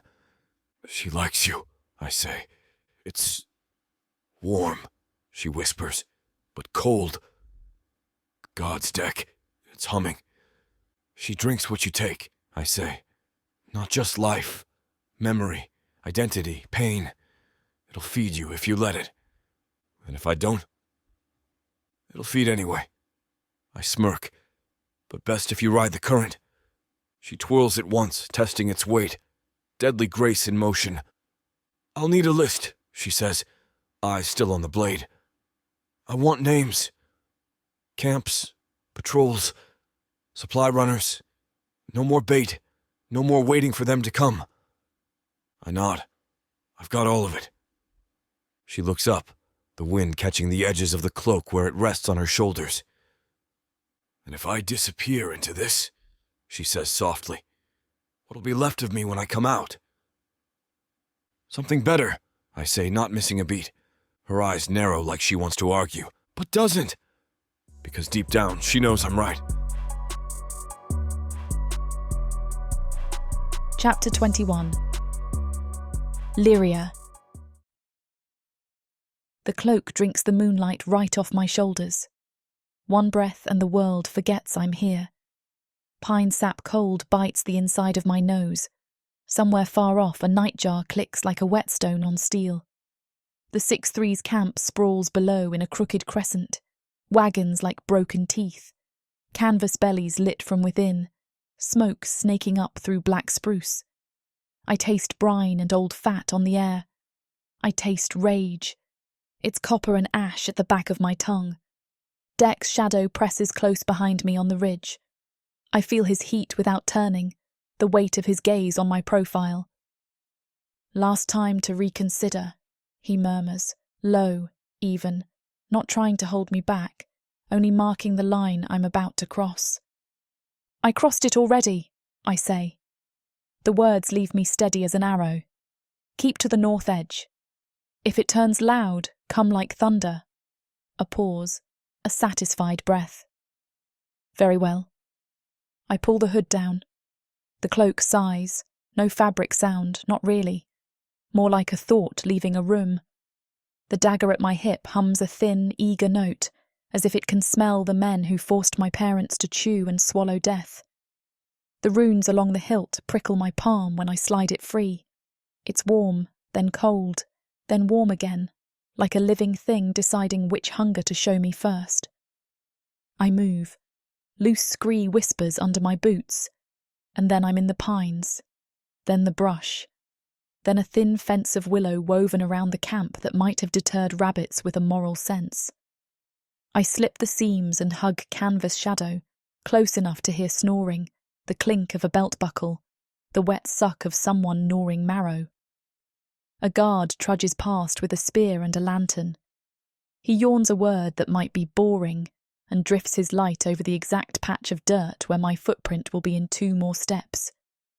She likes you, I say. It's warm, she whispers, but cold. God's deck, it's humming. She drinks what you take, I say. Not just life, memory, identity, pain. It'll feed you if you let it. And if I don't, it'll feed anyway. I smirk, but best if you ride the current. She twirls it once, testing its weight. Deadly grace in motion. I'll need a list, she says, eyes still on the blade. I want names. Camps, patrols, supply runners. No more bait. No more waiting for them to come. I nod. I've got all of it. She looks up, the wind catching the edges of the cloak where it rests on her shoulders. And if I disappear into this, she says softly, what'll be left of me when I come out? Something better, I say, not missing a beat. Her eyes narrow like she wants to argue, but doesn't. Because deep down, she knows I'm right. Chapter 21. Lirya. The cloak drinks the moonlight right off my shoulders. One breath and the world forgets I'm here. Pine sap cold bites the inside of my nose. Somewhere far off, a nightjar clicks like a whetstone on steel. The 6-3's camp sprawls below in a crooked crescent, wagons like broken teeth, canvas bellies lit from within, smoke snaking up through black spruce. I taste brine and old fat on the air. I taste rage. It's copper and ash at the back of my tongue. Deck's shadow presses close behind me on the ridge. I feel his heat without turning, the weight of his gaze on my profile. Last time to reconsider, he murmurs, low, even, not trying to hold me back, only marking the line I'm about to cross. I crossed it already, I say. The words leave me steady as an arrow. Keep to the north edge. If it turns loud, come like thunder. A pause, a satisfied breath. Very well. I pull the hood down. The cloak sighs, no fabric sound, not really. More like a thought leaving a room. The dagger at my hip hums a thin, eager note, as if it can smell the men who forced my parents to chew and swallow death. The runes along the hilt prickle my palm when I slide it free. It's warm, then cold, then warm again, like a living thing deciding which hunger to show me first. I move. Loose scree whispers under my boots, and then I'm in the pines, then the brush, then a thin fence of willow woven around the camp that might have deterred rabbits with a moral sense. I slip the seams and hug canvas shadow, close enough to hear snoring, the clink of a belt buckle, the wet suck of someone gnawing marrow. A guard trudges past with a spear and a lantern. He yawns a word that might be boring and drifts his light over the exact patch of dirt where my footprint will be in 2 more steps,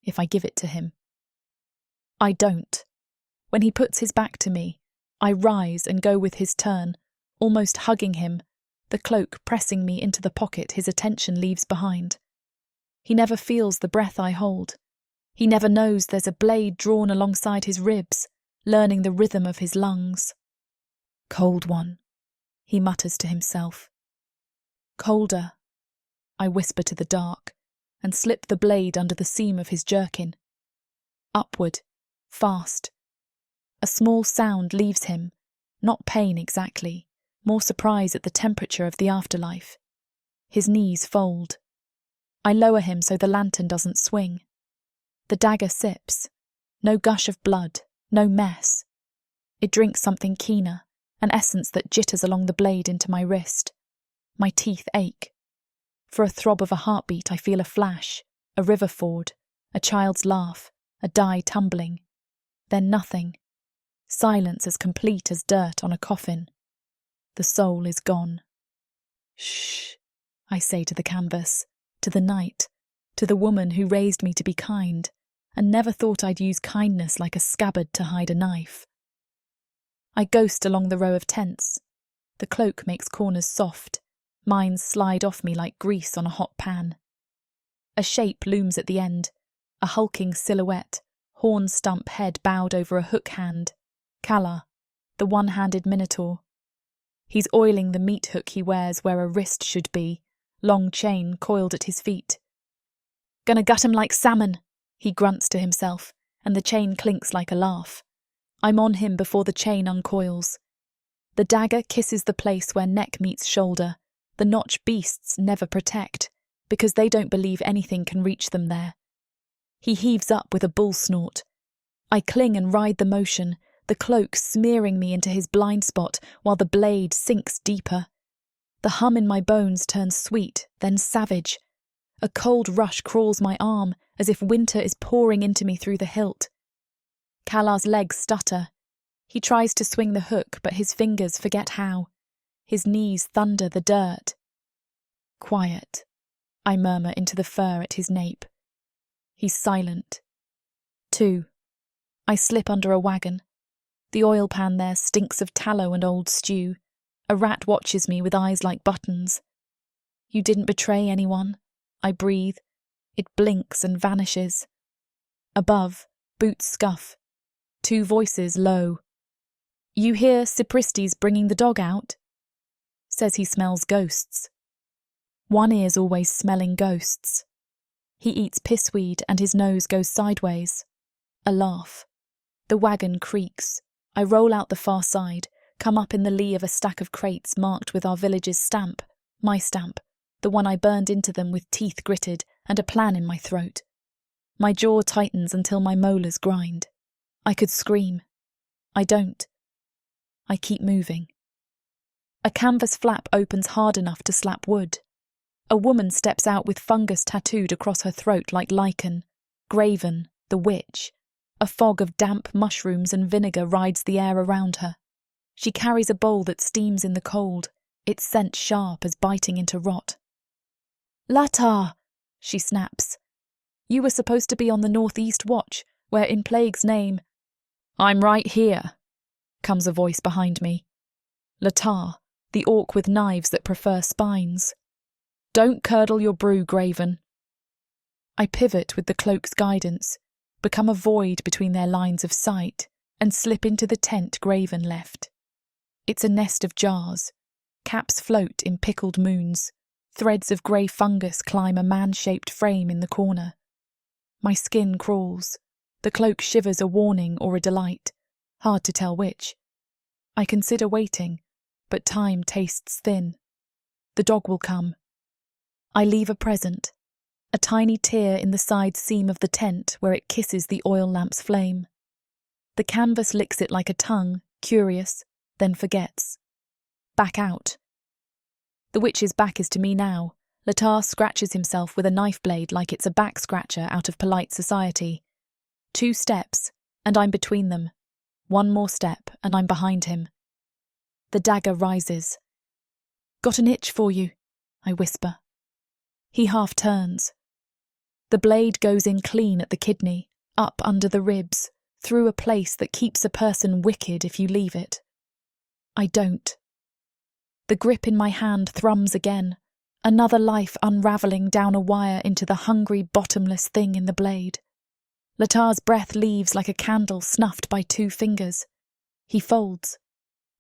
if I give it to him. I don't. When he puts his back to me, I rise and go with his turn, almost hugging him, the cloak pressing me into the pocket his attention leaves behind. He never feels the breath I hold. He never knows there's a blade drawn alongside his ribs, learning the rhythm of his lungs. "Cold one," he mutters to himself. "Colder," I whisper to the dark, and slip the blade under the seam of his jerkin. Upward, fast. A small sound leaves him, not pain exactly, more surprise at the temperature of the afterlife. His knees fold. I lower him so the lantern doesn't swing. The dagger sips. No gush of blood, no mess. It drinks something keener, an essence that jitters along the blade into my wrist. My teeth ache. For a throb of a heartbeat I feel a flash, a river ford, a child's laugh, a die tumbling. Then nothing. Silence as complete as dirt on a coffin. The soul is gone. "Shh," I say to the canvas, to the night, to the woman who raised me to be kind, and never thought I'd use kindness like a scabbard to hide a knife. I ghost along the row of tents. The cloak makes corners soft. Mine slide off me like grease on a hot pan. A shape looms at the end, a hulking silhouette, horn stump head bowed over a hook hand. Kala, the one-handed minotaur. He's oiling the meat hook he wears where a wrist should be, long chain coiled at his feet. "Gonna gut him like salmon," he grunts to himself, and the chain clinks like a laugh. I'm on him before the chain uncoils. The dagger kisses the place where neck meets shoulder. The notch beasts never protect, because they don't believe anything can reach them there. He heaves up with a bull snort. I cling and ride the motion, the cloak smearing me into his blind spot while the blade sinks deeper. The hum in my bones turns sweet, then savage. A cold rush crawls my arm, as if winter is pouring into me through the hilt. Kala's legs stutter. He tries to swing the hook, but his fingers forget how. His knees thunder the dirt. "Quiet," I murmur into the fur at his nape. He's silent. 2. I slip under a wagon. The oil pan there stinks of tallow and old stew. A rat watches me with eyes like buttons. "You didn't betray anyone," I breathe. It blinks and vanishes. Above, boots scuff. 2 voices low. "You hear Cypristi's bringing the dog out?" Says he smells ghosts. One ear's always smelling ghosts. He eats pissweed and his nose goes sideways. A laugh. The wagon creaks. I roll out the far side, come up in the lee of a stack of crates marked with our village's stamp, my stamp, the one I burned into them with teeth gritted and a plan in my throat. My jaw tightens until my molars grind. I could scream. I don't. I keep moving. A canvas flap opens hard enough to slap wood. A woman steps out with fungus tattooed across her throat like lichen. Graven, the witch. A fog of damp mushrooms and vinegar rides the air around her. She carries a bowl that steams in the cold, its scent sharp as biting into rot. "Latar," she snaps. "You were supposed to be on the northeast watch, where in Plague's name—" "I'm right here," comes a voice behind me. Latar, the orc with knives that prefer spines. "Don't curdle your brew, Graven." I pivot with the cloak's guidance, become a void between their lines of sight, and slip into the tent Graven left. It's a nest of jars. Caps float in pickled moons. Threads of grey fungus climb a man-shaped frame in the corner. My skin crawls. The cloak shivers a warning or a delight. Hard to tell which. I consider waiting, but time tastes thin. The dog will come. I leave a present. A tiny tear in the side seam of the tent where it kisses the oil lamp's flame. The canvas licks it like a tongue, curious, then forgets. Back out. The witch's back is to me now. Latar scratches himself with a knife blade like it's a back scratcher out of polite society. 2 steps, and I'm between them. 1 more step, and I'm behind him. The dagger rises. "Got an itch for you," I whisper. He half turns. The blade goes in clean at the kidney, up under the ribs, through a place that keeps a person wicked if you leave it. I don't. The grip in my hand thrums again, another life unravelling down a wire into the hungry, bottomless thing in the blade. Latar's breath leaves like a candle snuffed by 2 fingers. He folds.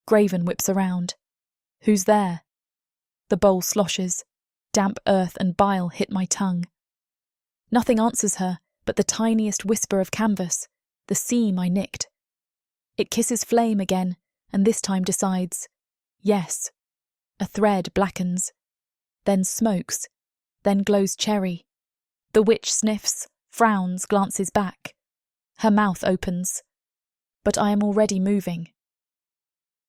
Graven whips around. Who's there? The bowl sloshes. Damp earth and bile hit my tongue. Nothing answers her but the tiniest whisper of canvas, the seam I nicked. It kisses flame again, and this time decides, yes. A thread blackens, then smokes, then glows cherry. The witch sniffs, frowns, glances back. Her mouth opens. But I am already moving.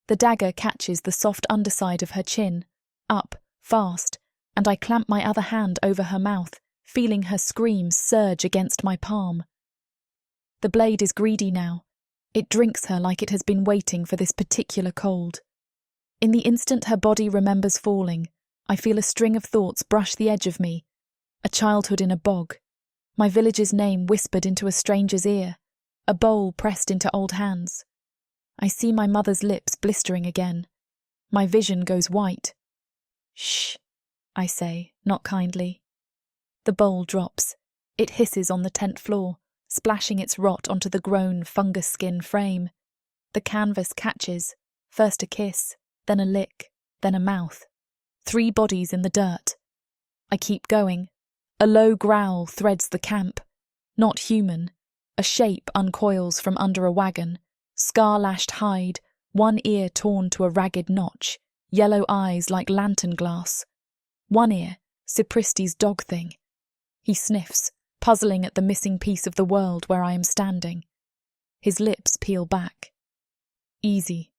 The dagger catches the soft underside of her chin, up, fast, and I clamp my other hand over her mouth, feeling her scream surge against my palm. The blade is greedy now. It drinks her like it has been waiting for this particular cold. In the instant her body remembers falling, I feel a string of thoughts brush the edge of me. A childhood in a bog. My village's name whispered into a stranger's ear. A bowl pressed into old hands. I see my mother's lips blistering again. My vision goes white. Shh, I say, not kindly. The bowl drops. It hisses on the tent floor, splashing its rot onto the grown fungus skin frame. The canvas catches, first a kiss, then a lick, then a mouth. 3 bodies in the dirt. I keep going. A low growl threads the camp. Not human. A shape uncoils from under a wagon. Scar-lashed hide, one ear torn to a ragged notch, yellow eyes like lantern glass. One ear, Cipristi's dog thing. He sniffs, puzzling at the missing piece of the world where I am standing. His lips peel back. Easy,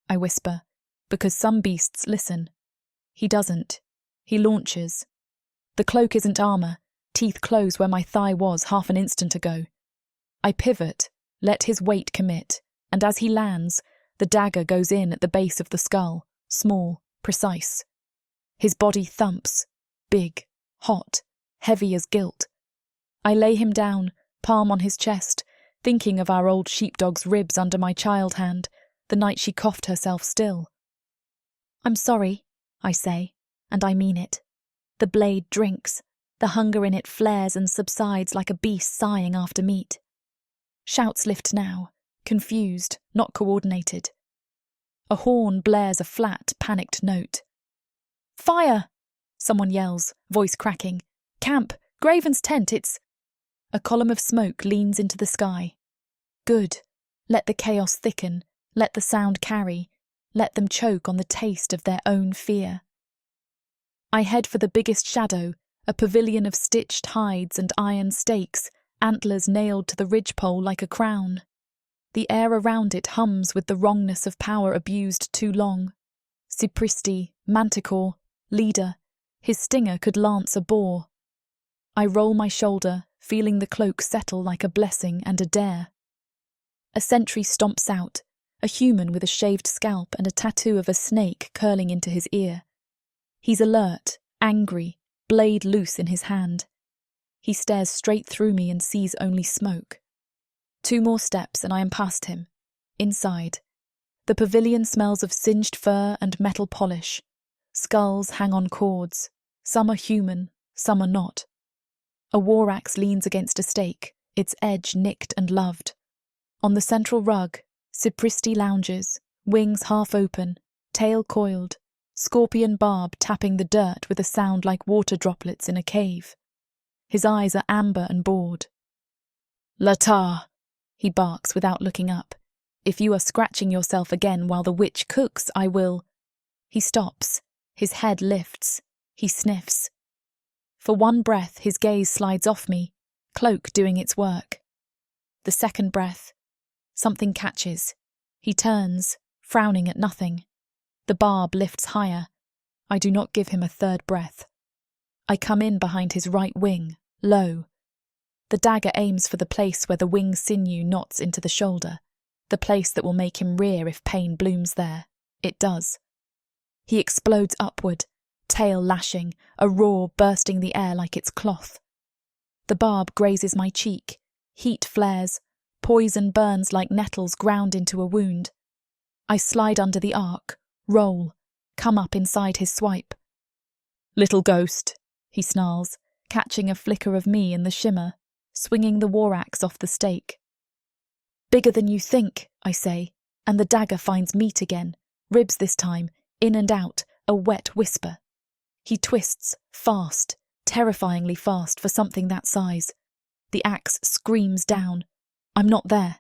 I whisper, because some beasts listen. He doesn't. He launches. The cloak isn't armour, teeth close where my thigh was half an instant ago. I pivot, let his weight commit, and as he lands, the dagger goes in at the base of the skull, small, precise. His body thumps, big, hot, heavy as guilt. I lay him down, palm on his chest, thinking of our old sheepdog's ribs under my child hand, the night she coughed herself still. I'm sorry, I say, and I mean it. The blade drinks. The hunger in it flares and subsides like a beast sighing after meat. Shouts lift now, confused, not coordinated. A horn blares a flat, panicked note. Fire! Someone yells, voice cracking. Camp! Graven's tent, it's... A column of smoke leans into the sky. Good. Let the chaos thicken. Let the sound carry. Let them choke on the taste of their own fear. I head for the biggest shadow, a pavilion of stitched hides and iron stakes, antlers nailed to the ridgepole like a crown. The air around it hums with the wrongness of power abused too long. Cipristi, manticore, leader, his stinger could lance a boar. I roll my shoulder, feeling the cloak settle like a blessing and a dare. A sentry stomps out, a human with a shaved scalp and a tattoo of a snake curling into his ear. He's alert, angry, blade loose in his hand. He stares straight through me and sees only smoke. 2 more steps and I am past him. Inside. The pavilion smells of singed fur and metal polish. Skulls hang on cords. Some are human, some are not. A war axe leans against a stake, its edge nicked and loved. On the central rug, Cipristi lounges, wings half open, tail coiled, scorpion barb tapping the dirt with a sound like water droplets in a cave. His eyes are amber and bored. Latar, he barks without looking up. If you are scratching yourself again while the witch cooks, I will... He stops. His head lifts. He sniffs. For one breath, his gaze slides off me, cloak doing its work. The second breath. Something catches. He turns, frowning at nothing. The barb lifts higher. I do not give him a third breath. I come in behind his right wing, low. The dagger aims for the place where the wing sinew knots into the shoulder, the place that will make him rear if pain blooms there. It does. He explodes upward, tail lashing, a roar bursting the air like it's cloth. The barb grazes my cheek, heat flares, poison burns like nettles ground into a wound. I slide under the arc, roll, come up inside his swipe. "Little ghost," he snarls, catching a flicker of me in the shimmer, swinging the war axe off the stake. "Bigger than you think," I say, and the dagger finds meat again, ribs this time, in and out, a wet whisper. He twists, fast, terrifyingly fast for something that size. The axe screams down. I'm not there.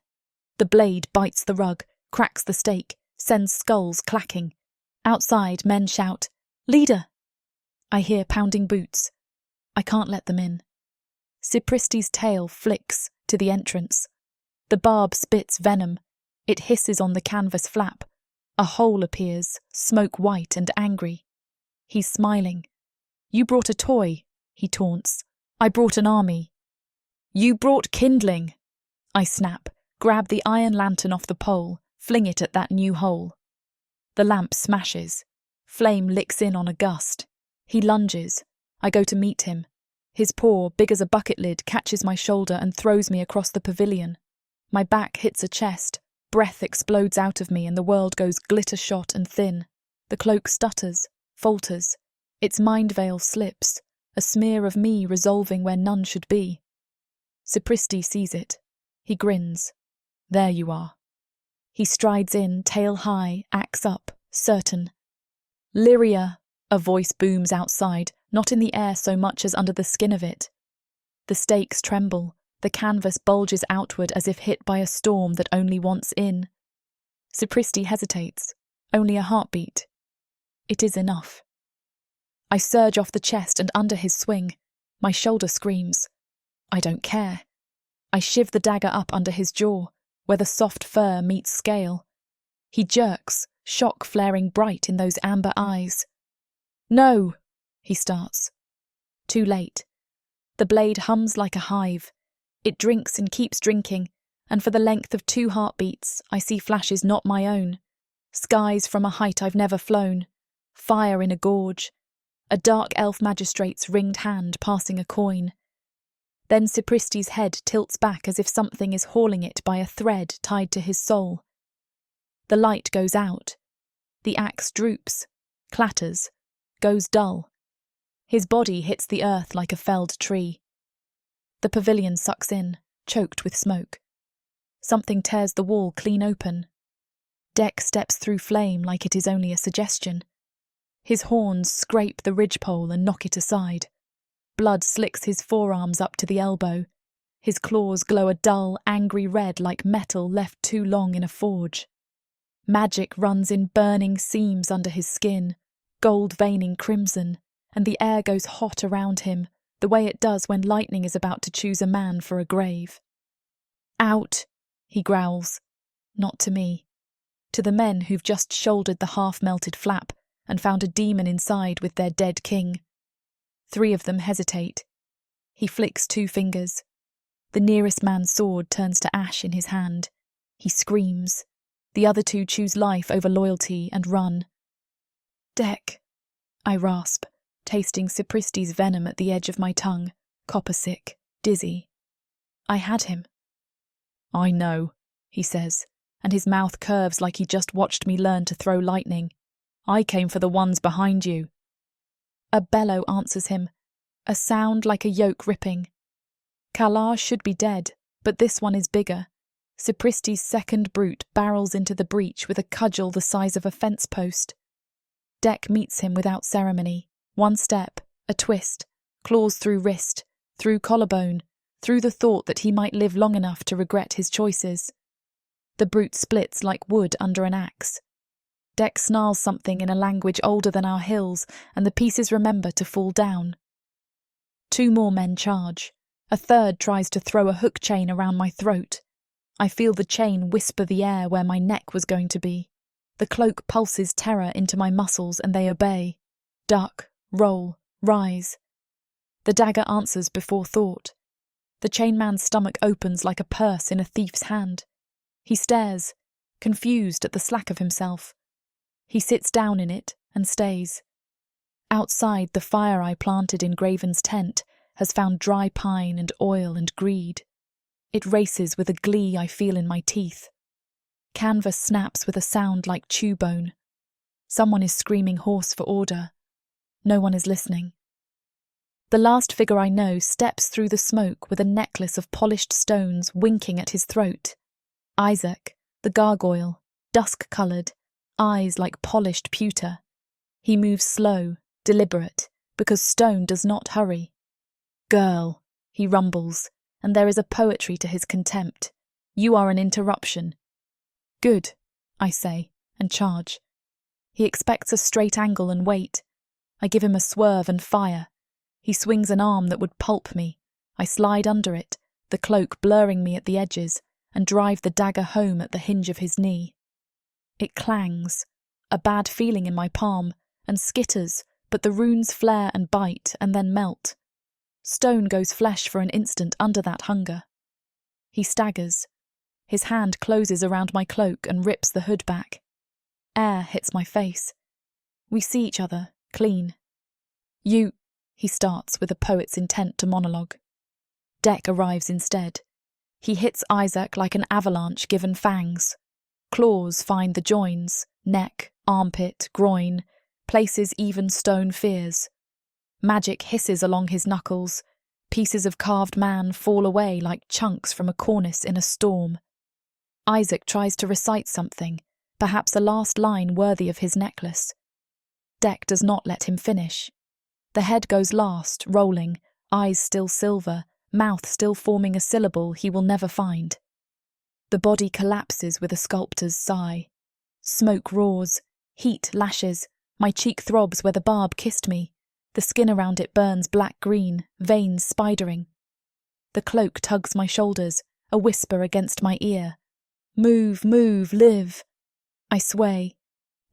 The blade bites the rug, cracks the stake, sends skulls clacking. Outside, men shout, "Leader!" I hear pounding boots. I can't let them in. Cipristi's tail flicks to the entrance. The barb spits venom. It hisses on the canvas flap. A hole appears, smoke white and angry. He's smiling. "You brought a toy," he taunts. "I brought an army." "You brought kindling," I snap, grab the iron lantern off the pole, fling it at that new hole. The lamp smashes. Flame licks in on a gust. He lunges. I go to meet him. His paw, big as a bucket lid, catches my shoulder and throws me across the pavilion. My back hits a chest. Breath explodes out of me and the world goes glitter-shot and thin. The cloak stutters, falters. Its mind veil slips, a smear of me resolving where none should be. Cipristi sees it. He grins. "There you are." He strides in, tail high, axe up, certain. "Lirya," a voice booms outside, not in the air so much as under the skin of it. The stakes tremble. The canvas bulges outward as if hit by a storm that only wants in. Cipristi hesitates. Only a heartbeat. It is enough. I surge off the chest and under his swing. My shoulder screams. I don't care. I shiv the dagger up under his jaw, where the soft fur meets scale. He jerks, shock flaring bright in those amber eyes. "No!" he starts. Too late. The blade hums like a hive. It drinks and keeps drinking, and for the length of 2 heartbeats, I see flashes not my own. Skies from a height I've never flown. Fire in a gorge. A dark elf magistrate's ringed hand passing a coin. Then Cipristi's head tilts back as if something is hauling it by a thread tied to his soul. The light goes out. The axe droops, clatters, goes dull. His body hits the earth like a felled tree. The pavilion sucks in, choked with smoke. Something tears the wall clean open. Dec steps through flame like it is only a suggestion. His horns scrape the ridgepole and knock it aside. Blood slicks his forearms up to the elbow. His claws glow a dull, angry red like metal left too long in a forge. Magic runs in burning seams under his skin, gold veining crimson, and the air goes hot around him, the way it does when lightning is about to choose a man for a grave. "Out," he growls. Not to me. To the men who've just shouldered the half-melted flap and found a demon inside with their dead king. 3 of them hesitate. He flicks 2 fingers. The nearest man's sword turns to ash in his hand. He screams. The other 2 choose life over loyalty and run. "Dec," I rasp, tasting Cipristi's venom at the edge of my tongue, copper-sick, dizzy. I had him. "I know," he says, and his mouth curves like he just watched me learn to throw lightning. "I came for the ones behind you." A bellow answers him, a sound like a yoke ripping. Kalar should be dead, but this one is bigger. Cipristi's second brute barrels into the breach with a cudgel the size of a fence post. Dec meets him without ceremony. 1 step, a twist, claws through wrist, through collarbone, through the thought that he might live long enough to regret his choices. The brute splits like wood under an axe. Dec snarls something in a language older than our hills, and the pieces remember to fall down. 2 more men charge. A third tries to throw a hook chain around my throat. I feel the chain whisper the air where my neck was going to be. The cloak pulses terror into my muscles and they obey. Duck, roll, rise. The dagger answers before thought. The chainman's stomach opens like a purse in a thief's hand. He stares, confused at the slack of himself. He sits down in it and stays. Outside, the fire I planted in Graven's tent has found dry pine and oil and greed. It races with a glee I feel in my teeth. Canvas snaps with a sound like chew bone. Someone is screaming hoarse for order. No one is listening. The last figure I know steps through the smoke with a necklace of polished stones winking at his throat. Isaac, the gargoyle, dusk-coloured, eyes like polished pewter. He moves slow, deliberate, because stone does not hurry. Girl, he rumbles, and there is a poetry to his contempt. You are an interruption. Good, I say, and charge. He expects a straight angle and weight. I give him a swerve and fire. He swings an arm that would pulp me. I slide under it, the cloak blurring me at the edges, and drive the dagger home at the hinge of his knee. It clangs, a bad feeling in my palm, and skitters, but the runes flare and bite and then melt. Stone goes flesh for an instant under that hunger. He staggers. His hand closes around my cloak and rips the hood back. Air hits my face. We see each other, clean. You, he starts with a poet's intent to monologue. Dec arrives instead. He hits Isaac like an avalanche given fangs. Claws find the joins, neck, armpit, groin, places even stone fears. Magic hisses along his knuckles. Pieces of carved man fall away like chunks from a cornice in a storm. Isaac tries to recite something, perhaps a last line worthy of his necklace. Dec does not let him finish. The head goes last, rolling, eyes still silver, mouth still forming a syllable he will never find. The body collapses with a sculptor's sigh. Smoke roars, heat lashes, my cheek throbs where the barb kissed me. The skin around it burns black-green, veins spidering. The cloak tugs my shoulders, a whisper against my ear. Move, move, live. I sway.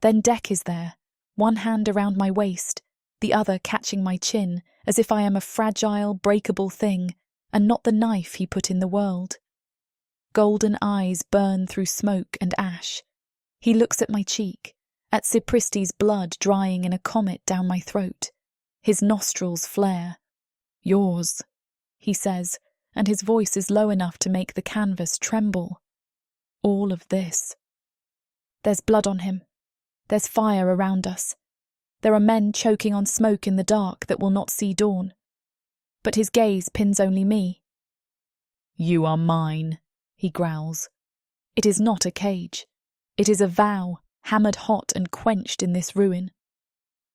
Then Dec is there, one hand around my waist, the other catching my chin, as if I am a fragile, breakable thing, and not the knife he put in the world. Golden eyes burn through smoke and ash. He looks at my cheek, at Cipristi's blood drying in a comet down my throat. His nostrils flare. Yours, he says, and his voice is low enough to make the canvas tremble. All of this. There's blood on him. There's fire around us. There are men choking on smoke in the dark that will not see dawn. But his gaze pins only me. You are mine, he growls. It is not a cage. It is a vow, hammered hot and quenched in this ruin.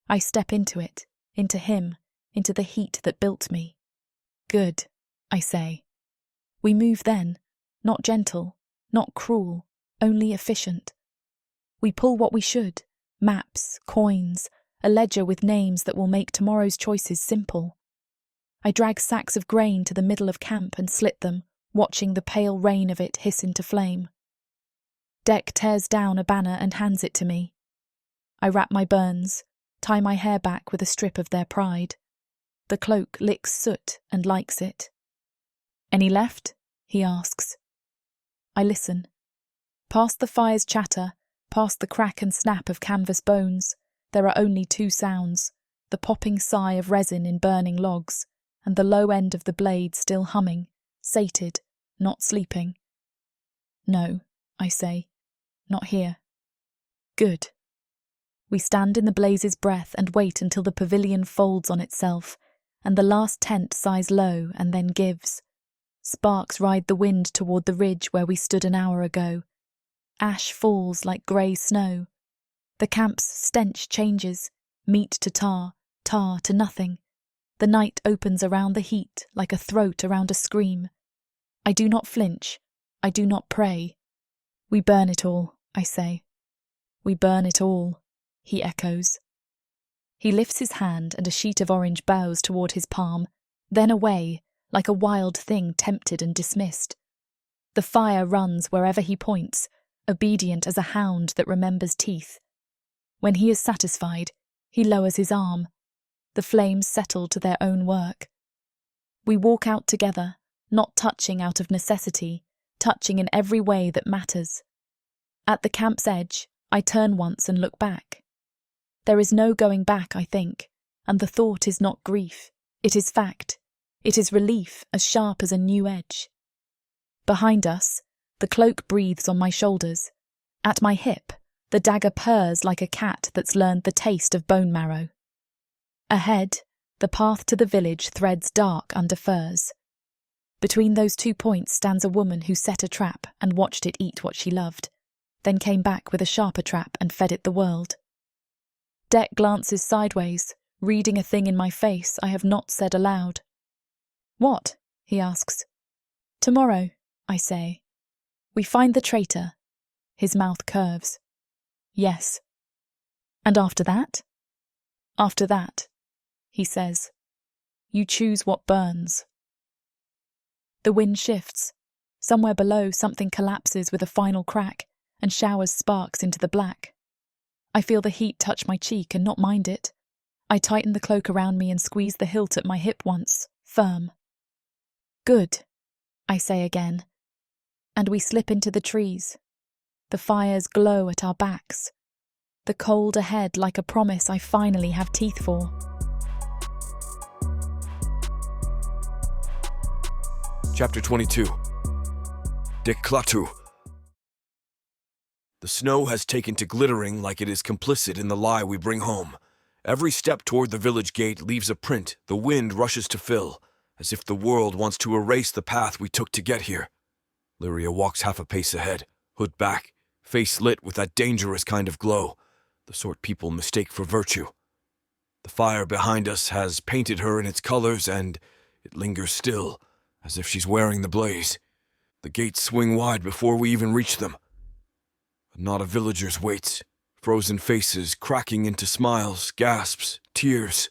I step into it, into him, into the heat that built me. Good, I say. We move then, not gentle, not cruel, only efficient. We pull what we should, maps, coins, a ledger with names that will make tomorrow's choices simple. I drag sacks of grain to the middle of camp and slit them, watching the pale rain of it hiss into flame. Dec tears down a banner and hands it to me. I wrap my burns, tie my hair back with a strip of their pride. The cloak licks soot and likes it. Any left? He asks. I listen. Past the fire's chatter, past the crack and snap of canvas bones, there are only two sounds, the popping sigh of resin in burning logs, and the low end of the blade still humming, sated, not sleeping. No, I say, not here. Good. We stand in the blaze's breath and wait until the pavilion folds on itself, and the last tent sighs low and then gives. Sparks ride the wind toward the ridge where we stood an hour ago. Ash falls like grey snow. The camp's stench changes, meat to tar, tar to nothing. The night opens around the heat like a throat around a scream. I do not flinch. I do not pray. We burn it all, I say. We burn it all, he echoes. He lifts his hand and a sheet of orange bows toward his palm, then away, like a wild thing tempted and dismissed. The fire runs wherever he points, obedient as a hound that remembers teeth. When he is satisfied, he lowers his arm. The flames settle to their own work. We walk out together, not touching out of necessity, touching in every way that matters. At the camp's edge, I turn once and look back. There is no going back, I think, and the thought is not grief. It is fact. It is relief as sharp as a new edge. Behind us, the cloak breathes on my shoulders. At my hip, The dagger purrs like a cat that's learned the taste of bone marrow. Ahead, the path to the village threads dark under firs. Between those 2 points stands a woman who set a trap and watched it eat what she loved, then came back with a sharper trap and fed it the world. Dec glances sideways, reading a thing in my face I have not said aloud. "What?" he asks. "Tomorrow," I say. "We find the traitor." His mouth curves. "Yes." "And after that?" "After that," he says, "you choose what burns." The wind shifts. Somewhere below, something collapses with a final crack and showers sparks into the black. I feel the heat touch my cheek and not mind it. I tighten the cloak around me and squeeze the hilt at my hip once, firm. "Good," I say again. And we slip into the trees. The fires glow at our backs. The cold ahead like a promise I finally have teeth for. Chapter 22. Clatu. The snow has taken to glittering like it is complicit in the lie we bring home. Every step toward the village gate leaves a print the wind rushes to fill, as if the world wants to erase the path we took to get here. Lirya walks half a pace ahead, hood back, face lit with that dangerous kind of glow, the sort people mistake for virtue. The fire behind us has painted her in its colors, and it lingers still, as if she's wearing the blaze. The gates swing wide before we even reach them. A knot of villagers waits, frozen faces cracking into smiles, gasps, tears.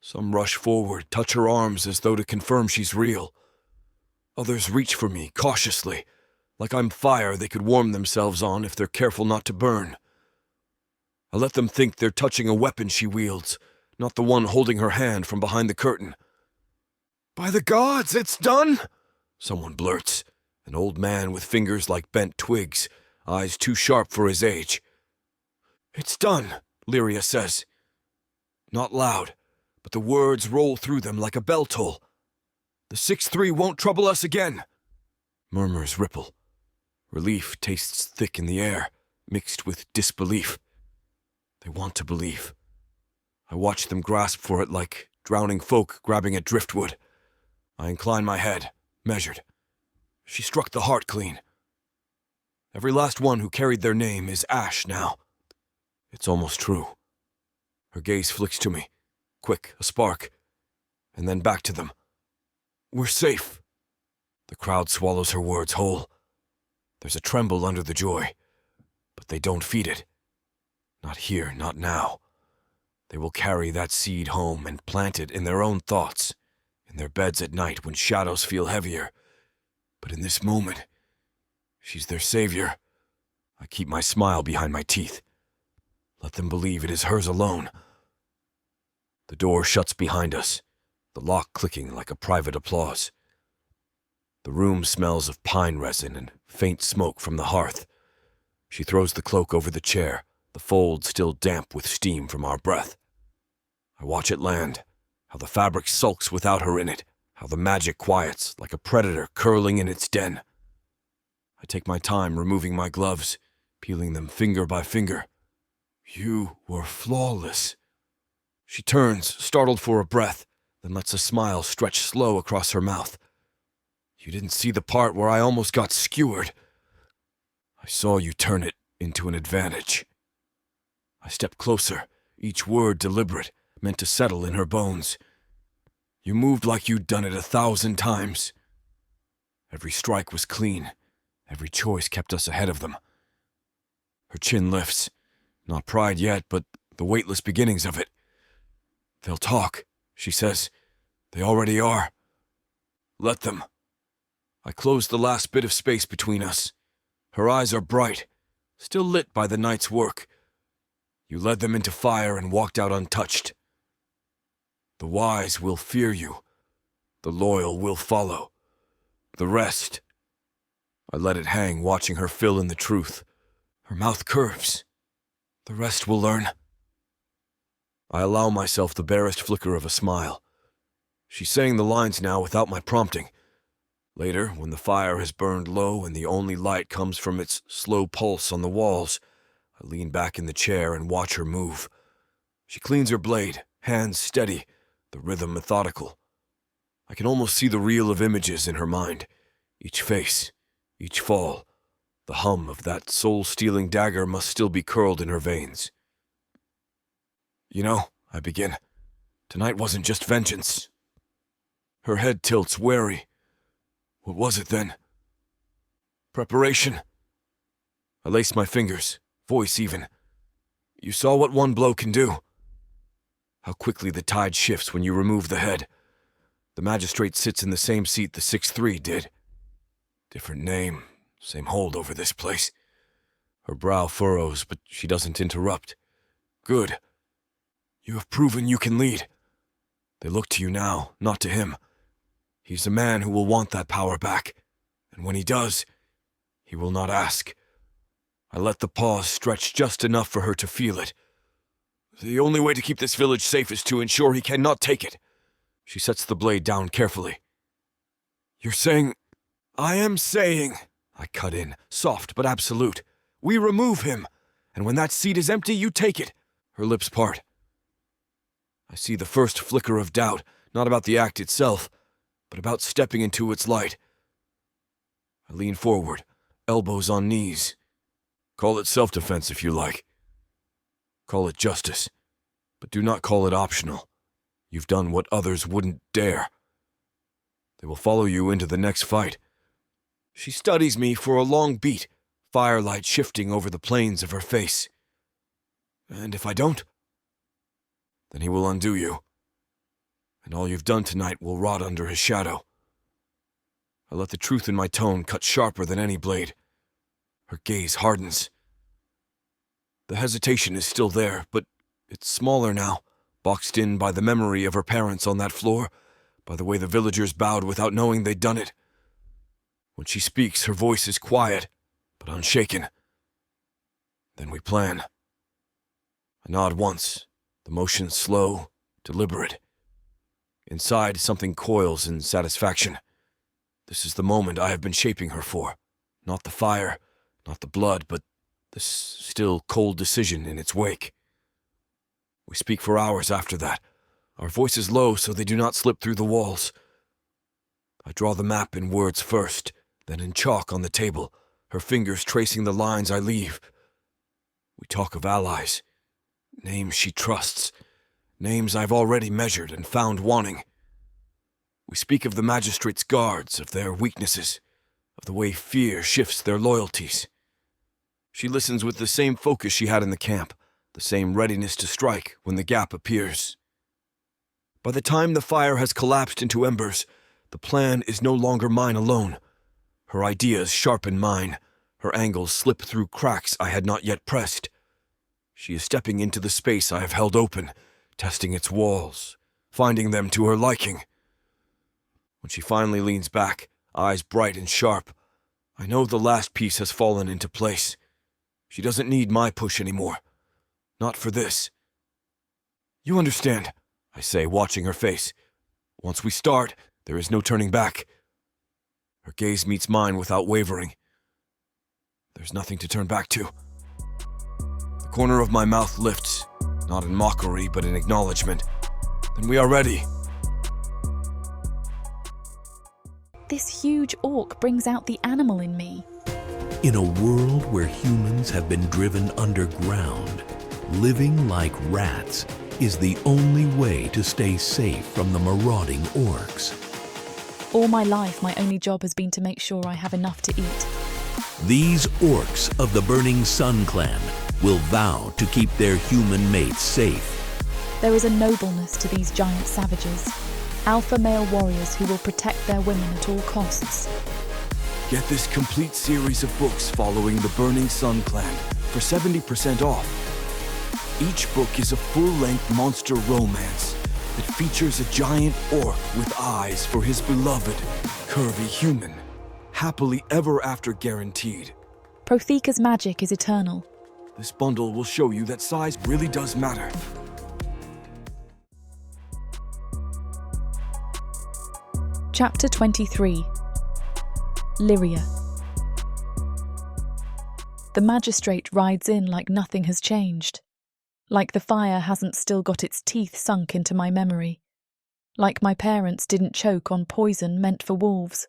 Some rush forward, touch her arms as though to confirm she's real. Others reach for me, cautiously, like I'm fire they could warm themselves on if they're careful not to burn. I let them think they're touching a weapon she wields, not the one holding her hand from behind the curtain. "By the gods, it's done!" Someone blurts, an old man with fingers like bent twigs, eyes too sharp for his age. "It's done," Lirya says. Not loud, but the words roll through them like a bell toll. "The 6-3 won't trouble us again." Murmurs ripple. Relief tastes thick in the air, mixed with disbelief. They want to believe. I watch them grasp for it like drowning folk grabbing at driftwood. I incline my head, measured. She struck the heart clean. Every last one who carried their name is ash now. It's almost true. Her gaze flicks to me, quick, a spark, and then back to them. "We're safe." The crowd swallows her words whole. There's a tremble under the joy, but they don't feed it. Not here, not now. They will carry that seed home and plant it in their own thoughts, in their beds at night when shadows feel heavier. But in this moment, she's their savior. I keep my smile behind my teeth. Let them believe it is hers alone. The door shuts behind us, the lock clicking like a private applause. The room smells of pine resin and faint smoke from the hearth. She throws the cloak over the chair, the folds still damp with steam from our breath. I watch it land, how the fabric sulks without her in it, how the magic quiets like a predator curling in its den. I take my time removing my gloves, peeling them finger by finger. "You were flawless." She turns, startled for a breath, then lets a smile stretch slow across her mouth. "You didn't see the part where I almost got skewered. I saw you turn it into an advantage." I step closer, each word deliberate, meant to settle in her bones. "You moved like you'd done it 1,000 times." Every strike was clean. Every choice kept us ahead of them. Her chin lifts. Not pride yet, but the weightless beginnings of it. "They'll talk," she says. "They already are." "Let them." I close the last bit of space between us. Her eyes are bright, still lit by the night's work. "You led them into fire and walked out untouched. The wise will fear you. The loyal will follow. The rest..." I let it hang, watching her fill in the truth. Her mouth curves. "The rest will learn." I allow myself the barest flicker of a smile. She's saying the lines now without my prompting. Later, when the fire has burned low and the only light comes from its slow pulse on the walls, I lean back in the chair and watch her move. She cleans her blade, hands steady, the rhythm methodical. I can almost see the reel of images in her mind. Each face, each fall. The hum of that soul-stealing dagger must still be curled in her veins. You know, I begin, tonight wasn't just vengeance. Her head tilts, wary. What was it then? Preparation. I lace my fingers, voice even. You saw what one blow can do. How quickly the tide shifts when you remove the head. The magistrate sits in the same seat the 6'3" did. Different name, same hold over this place. Her brow furrows, but she doesn't interrupt. Good. You have proven you can lead. They look to you now, not to him. He's a man who will want that power back, and when he does, he will not ask. I let the pause stretch just enough for her to feel it. The only way to keep this village safe is to ensure he cannot take it. She sets the blade down carefully. You're saying... I am saying, I cut in, soft but absolute. We remove him, and when that seat is empty, you take it. Her lips part. I see the first flicker of doubt, not about the act itself, but about stepping into its light. I lean forward, elbows on knees. Call it self-defense if you like. Call it justice, but do not call it optional. You've done what others wouldn't dare. They will follow you into the next fight. She studies me for a long beat, firelight shifting over the planes of her face. And if I don't, then he will undo you. And all you've done tonight will rot under his shadow. I let the truth in my tone cut sharper than any blade. Her gaze hardens. The hesitation is still there, but it's smaller now, boxed in by the memory of her parents on that floor, by the way the villagers bowed without knowing they'd done it. When she speaks, her voice is quiet, but unshaken. Then we plan. I nod once, the motion slow, deliberate. Inside, something coils in satisfaction. This is the moment I have been shaping her for. Not the fire, not the blood, but this still cold decision in its wake. We speak for hours after that, our voices low so they do not slip through the walls. I draw the map in words first, then in chalk on the table, her fingers tracing the lines I leave. We talk of allies, names she trusts, names I've already measured and found wanting. We speak of the magistrate's guards, of their weaknesses, of the way fear shifts their loyalties. She listens with the same focus she had in the camp, the same readiness to strike when the gap appears. By the time the fire has collapsed into embers, the plan is no longer mine alone. Her ideas sharpen mine, her angles slip through cracks I had not yet pressed. She is stepping into the space I have held open, testing its walls, finding them to her liking. When she finally leans back, eyes bright and sharp, I know the last piece has fallen into place. She doesn't need my push anymore. Not for this. You understand, I say, watching her face. Once we start, there is no turning back. Her gaze meets mine without wavering. There's nothing to turn back to. The corner of my mouth lifts, not in mockery, but in acknowledgement. Then we are ready. This huge orc brings out the animal in me. In a world where humans have been driven underground, living like rats is the only way to stay safe from the marauding orcs. All my life, my only job has been to make sure I have enough to eat. These orcs of the Burning Sun clan will vow to keep their human mates safe. There is a nobleness to these giant savages, alpha male warriors who will protect their women at all costs. Get this complete series of books following the Burning Sun clan for 70% off. Each book is a full-length monster romance that features a giant orc with eyes for his beloved, curvy human. Happily ever after guaranteed. Protheka's magic is eternal. This bundle will show you that size really does matter. Chapter 23. Lirya. The magistrate rides in like nothing has changed. Like the fire hasn't still got its teeth sunk into my memory. Like my parents didn't choke on poison meant for wolves.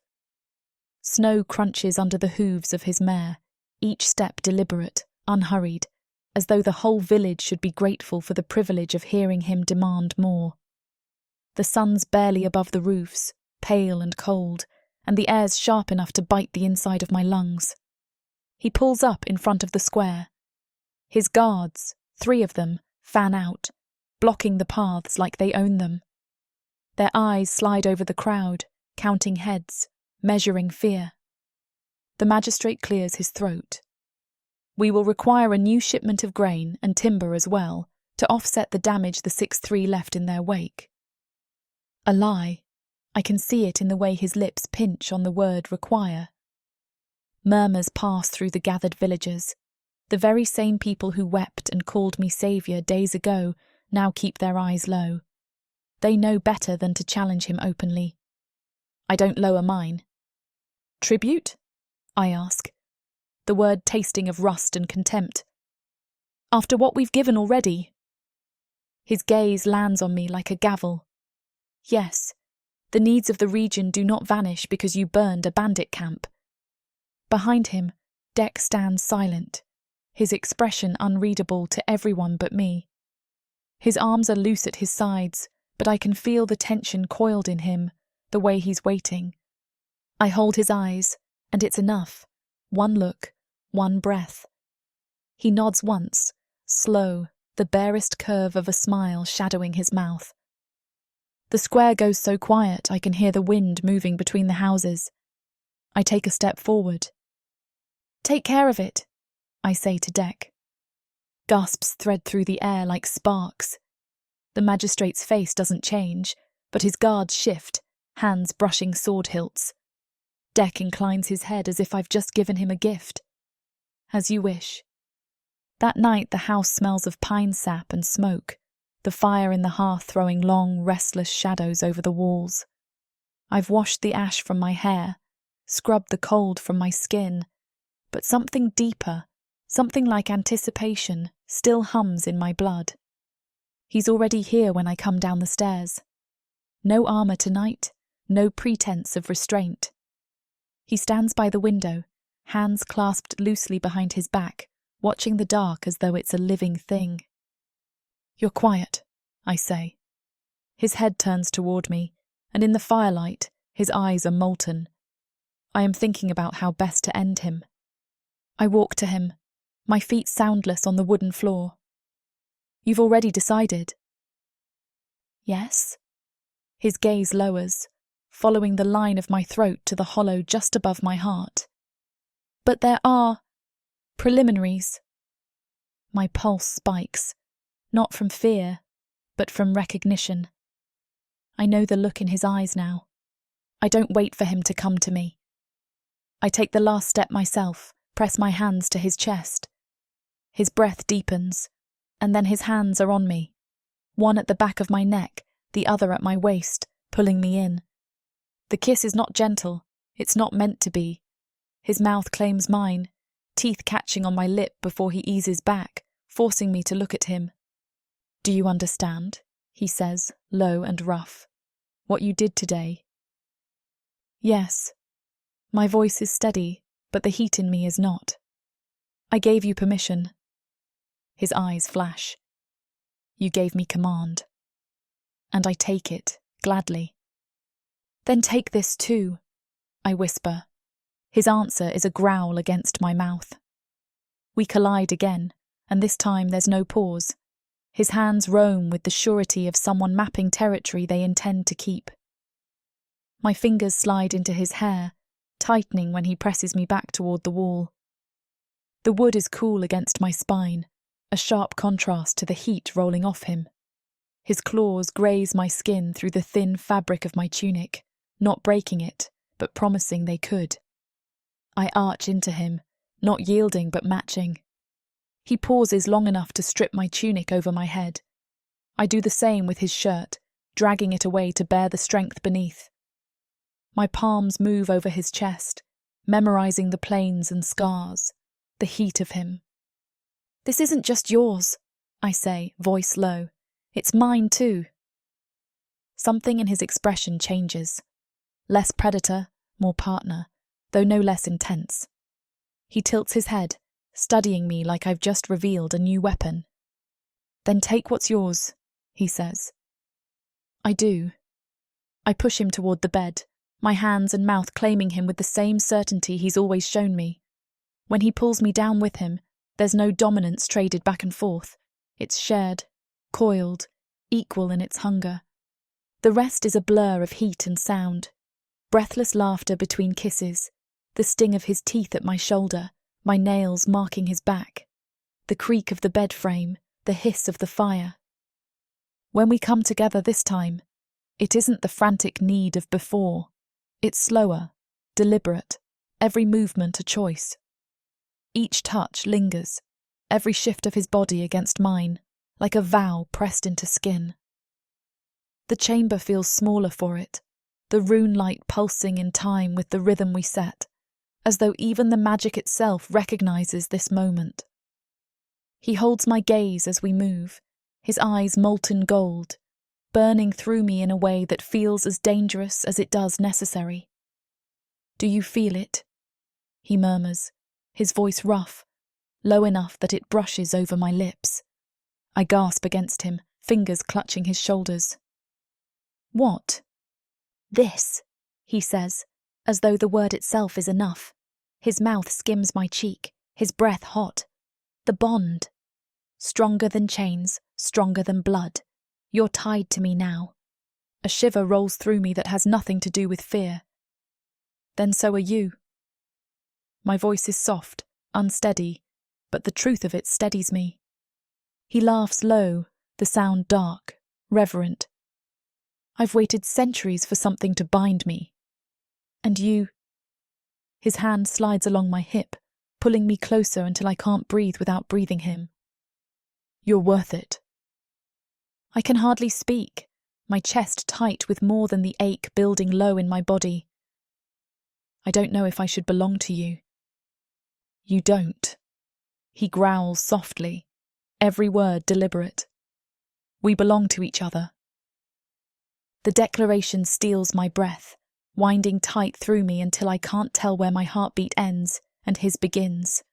Snow crunches under the hooves of his mare, each step deliberate, unhurried, as though the whole village should be grateful for the privilege of hearing him demand more. The sun's barely above the roofs, pale and cold, and the air's sharp enough to bite the inside of my lungs. He pulls up in front of the square. His guards, 3 of them, fan out, blocking the paths like they own them. Their eyes slide over the crowd, counting heads, measuring fear. The magistrate clears his throat. We will require a new shipment of grain and timber as well, to offset the damage the 6-3 left in their wake. A lie. I can see it in the way his lips pinch on the word require. Murmurs pass through the gathered villagers. The very same people who wept and called me saviour days ago now keep their eyes low. They know better than to challenge him openly. I don't lower mine. Tribute? I ask, the word tasting of rust and contempt. After what we've given already? His gaze lands on me like a gavel. Yes, the needs of the region do not vanish because you burned a bandit camp. Behind him, Dec stands silent, his expression unreadable to everyone but me. His arms are loose at his sides, but I can feel the tension coiled in him, the way he's waiting. I hold his eyes, and it's enough. One look, one breath. He nods once, slow, the barest curve of a smile shadowing his mouth. The square goes so quiet I can hear the wind moving between the houses. I take a step forward. Take care of it, I say to Dec. Gasps thread through the air like sparks. The magistrate's face doesn't change, but his guards shift, hands brushing sword hilts. Dec inclines his head as if I've just given him a gift. As you wish. That night the house smells of pine sap and smoke, the fire in the hearth throwing long, restless shadows over the walls. I've washed the ash from my hair, scrubbed the cold from my skin, but something deeper, something like anticipation, still hums in my blood. He's already here when I come down the stairs. No armour tonight, no pretense of restraint. He stands by the window, hands clasped loosely behind his back, watching the dark as though it's a living thing. You're quiet, I say. His head turns toward me, and in the firelight, his eyes are molten. I am thinking about how best to end him. I walk to him, my feet soundless on the wooden floor. You've already decided. Yes. His gaze lowers, following the line of my throat to the hollow just above my heart. But there are preliminaries. My pulse spikes, not from fear, but from recognition. I know the look in his eyes now. I don't wait for him to come to me. I take the last step myself, press my hands to his chest. His breath deepens, and then his hands are on me, one at the back of my neck, the other at my waist, pulling me in. The kiss is not gentle, it's not meant to be. His mouth claims mine, teeth catching on my lip before he eases back, forcing me to look at him. Do you understand? He says, low and rough. What you did today? Yes. My voice is steady, but the heat in me is not. I gave you permission. His eyes flash. You gave me command. And I take it, gladly. Then take this too, I whisper. His answer is a growl against my mouth. We collide again, and this time there's no pause. His hands roam with the surety of someone mapping territory they intend to keep. My fingers slide into his hair, tightening when he presses me back toward the wall. The wood is cool against my spine, a sharp contrast to the heat rolling off him. His claws graze my skin through the thin fabric of my tunic, not breaking it, but promising they could. I arch into him, not yielding but matching. He pauses long enough to strip my tunic over my head. I do the same with his shirt, dragging it away to bear the strength beneath. My palms move over his chest, memorizing the planes and scars, the heat of him. "This isn't just yours," I say, voice low. "It's mine too." Something in his expression changes. Less predator, more partner, though no less intense. He tilts his head, studying me like I've just revealed a new weapon. "Then take what's yours," he says. I do. I push him toward the bed, my hands and mouth claiming him with the same certainty he's always shown me. When he pulls me down with him, there's no dominance traded back and forth. It's shared, coiled, equal in its hunger. The rest is a blur of heat and sound. Breathless laughter between kisses, the sting of his teeth at my shoulder, my nails marking his back, the creak of the bed frame, the hiss of the fire. When we come together this time, it isn't the frantic need of before. It's slower, deliberate, every movement a choice. Each touch lingers, every shift of his body against mine, like a vow pressed into skin. The chamber feels smaller for it, the rune light pulsing in time with the rhythm we set, as though even the magic itself recognizes this moment. He holds my gaze as we move, his eyes molten gold, burning through me in a way that feels as dangerous as it does necessary. "Do you feel it?" he murmurs, his voice rough, low enough that it brushes over my lips. I gasp against him, fingers clutching his shoulders. "What?" "This," he says, as though the word itself is enough. His mouth skims my cheek, his breath hot. "The bond. Stronger than chains, stronger than blood. You're tied to me now." A shiver rolls through me that has nothing to do with fear. "Then so are you." My voice is soft, unsteady, but the truth of it steadies me. He laughs low, the sound dark, reverent. "I've waited centuries for something to bind me. And you..." His hand slides along my hip, pulling me closer until I can't breathe without breathing him. "You're worth it." I can hardly speak, my chest tight with more than the ache building low in my body. "I don't know if I should belong to you." "You don't." He growls softly, every word deliberate. "We belong to each other." The declaration steals my breath, winding tight through me until I can't tell where my heartbeat ends and his begins.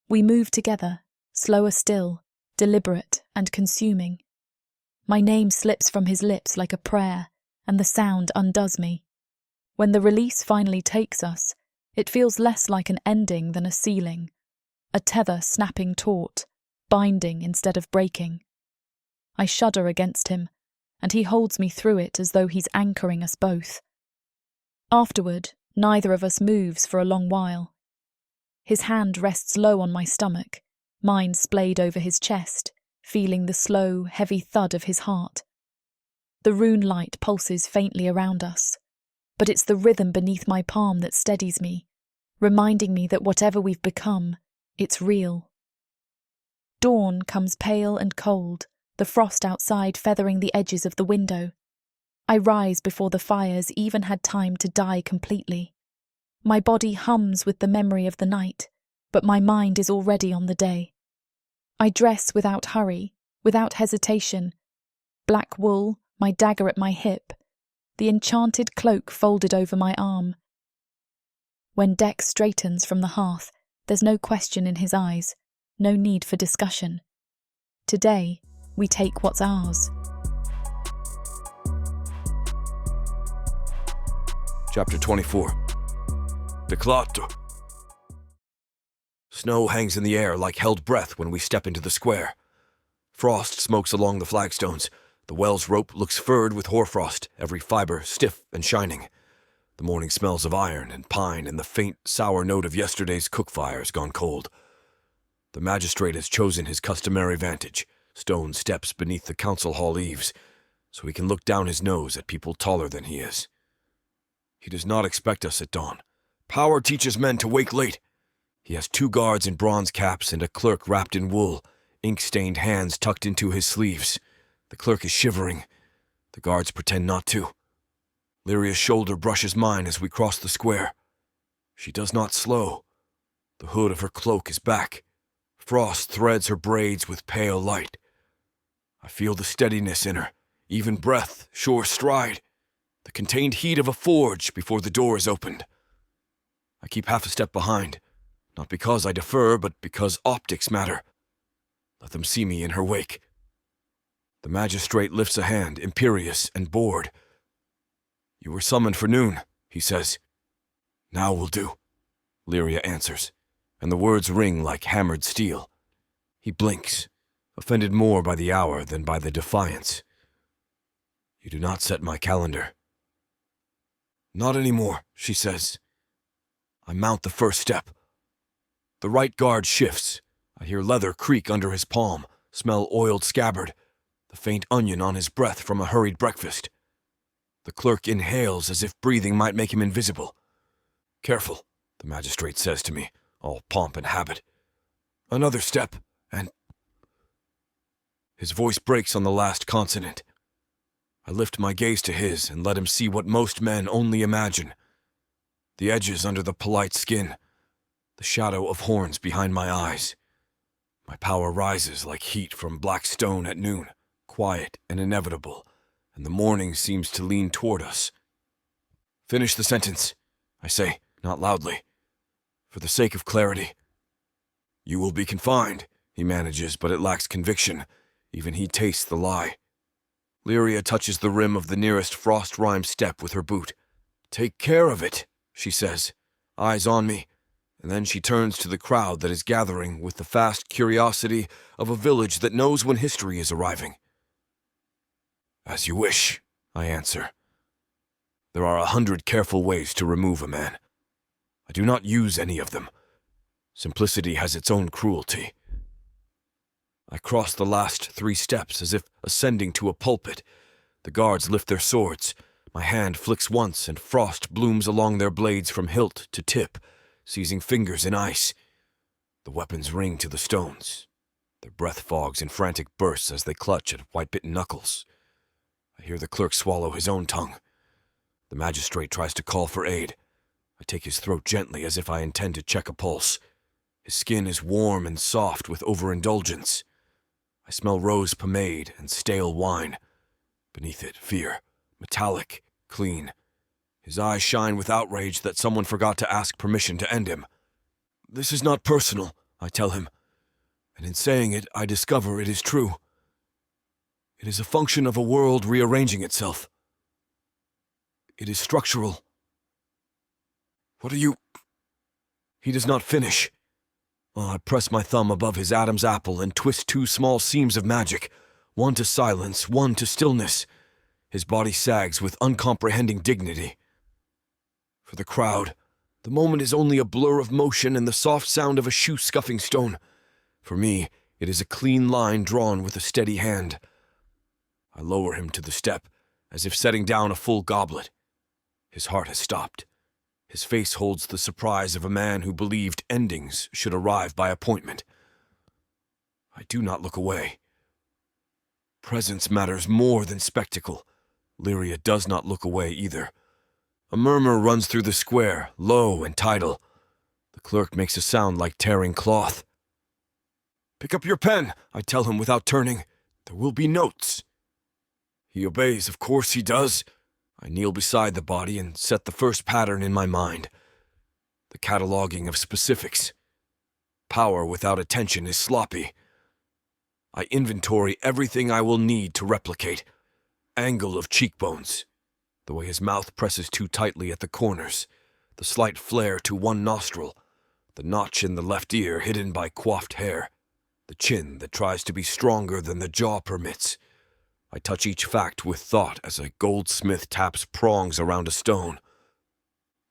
We move together, slower still, deliberate and consuming. My name slips from his lips like a prayer, and the sound undoes me. When the release finally takes us, it feels less like an ending than a sealing, a tether snapping taut, binding instead of breaking. I shudder against him, and he holds me through it as though he's anchoring us both. Afterward, neither of us moves for a long while. His hand rests low on my stomach, mine splayed over his chest, feeling the slow, heavy thud of his heart. The rune light pulses faintly around us, but it's the rhythm beneath my palm that steadies me, reminding me that whatever we've become, it's real. Dawn comes pale and cold, the frost outside feathering the edges of the window. I rise before the fires even had time to die completely. My body hums with the memory of the night, but my mind is already on the day. I dress without hurry, without hesitation. Black wool, my dagger at my hip, the enchanted cloak folded over my arm. When Deck straightens from the hearth, there's no question in his eyes, no need for discussion. Today, we take what's ours. Chapter 24. Clatu. Snow hangs in the air like held breath when we step into the square. Frost smokes along the flagstones. The well's rope looks furred with hoarfrost, every fiber stiff and shining. The morning smells of iron and pine and the faint, sour note of yesterday's cook fires gone cold. The magistrate has chosen his customary vantage, stone steps beneath the council hall eaves, so he can look down his nose at people taller than he is. He does not expect us at dawn. Power teaches men to wake late. He has 2 guards in bronze caps and a clerk wrapped in wool, ink-stained hands tucked into his sleeves. The clerk is shivering. The guards pretend not to. Liria's shoulder brushes mine as we cross the square. She does not slow. The hood of her cloak is back. Frost threads her braids with pale light. I feel the steadiness in her, even breath, sure stride, the contained heat of a forge before the door is opened. I keep half a step behind, not because I defer, but because optics matter. Let them see me in her wake. The magistrate lifts a hand, imperious and bored. "You were summoned for noon," he says. "Now will do," Lirya answers, and the words ring like hammered steel. He blinks, offended more by the hour than by the defiance. "You do not set my calendar." "Not anymore," she says. I mount the first step. The right guard shifts. I hear leather creak under his palm, smell oiled scabbard, the faint onion on his breath from a hurried breakfast. The clerk inhales as if breathing might make him invisible. "Careful," the magistrate says to me, all pomp and habit. "Another step, and—" His voice breaks on the last consonant. I lift my gaze to his and let him see what most men only imagine. The edges under the polite skin, the shadow of horns behind my eyes. My power rises like heat from black stone at noon, quiet and inevitable, and the morning seems to lean toward us. "Finish the sentence," I say, not loudly, for the sake of clarity. "You will be confined," he manages, but it lacks conviction. Even he tastes the lie. Liria touches the rim of the nearest frost-rimed step with her boot. "Take care of it," she says, eyes on me, and then she turns to the crowd that is gathering with the fast curiosity of a village that knows when history is arriving. "As you wish," I answer. There are 100 careful ways to remove a man. I do not use any of them. Simplicity has its own cruelty. I cross the last 3 steps as if ascending to a pulpit. The guards lift their swords. My hand flicks once and frost blooms along their blades from hilt to tip, seizing fingers in ice. The weapons ring to the stones. Their breath fogs in frantic bursts as they clutch at white-bitten knuckles. I hear the clerk swallow his own tongue. The magistrate tries to call for aid. I take his throat gently as if I intend to check a pulse. His skin is warm and soft with overindulgence. I smell rose pomade and stale wine. Beneath it, fear, metallic, clean. His eyes shine with outrage that someone forgot to ask permission to end him. "This is not personal," I tell him, and in saying it, I discover it is true. It is a function of a world rearranging itself. It is structural. "What are you—" He does not finish. I press my thumb above his Adam's apple and twist 2 small seams of magic, one to silence, one to stillness. His body sags with uncomprehending dignity. For the crowd, the moment is only a blur of motion and the soft sound of a shoe scuffing stone. For me, it is a clean line drawn with a steady hand. I lower him to the step, as if setting down a full goblet. His heart has stopped. His face holds the surprise of a man who believed endings should arrive by appointment. I do not look away. Presence matters more than spectacle. Lirya does not look away either. A murmur runs through the square, low and tidal. The clerk makes a sound like tearing cloth. "Pick up your pen," I tell him without turning. "There will be notes." He obeys, of course he does. I kneel beside the body and set the first pattern in my mind. The cataloging of specifics. Power without attention is sloppy. I inventory everything I will need to replicate. Angle of cheekbones. The way his mouth presses too tightly at the corners. The slight flare to one nostril. The notch in the left ear hidden by coiffed hair. The chin that tries to be stronger than the jaw permits. I touch each fact with thought as a goldsmith taps prongs around a stone.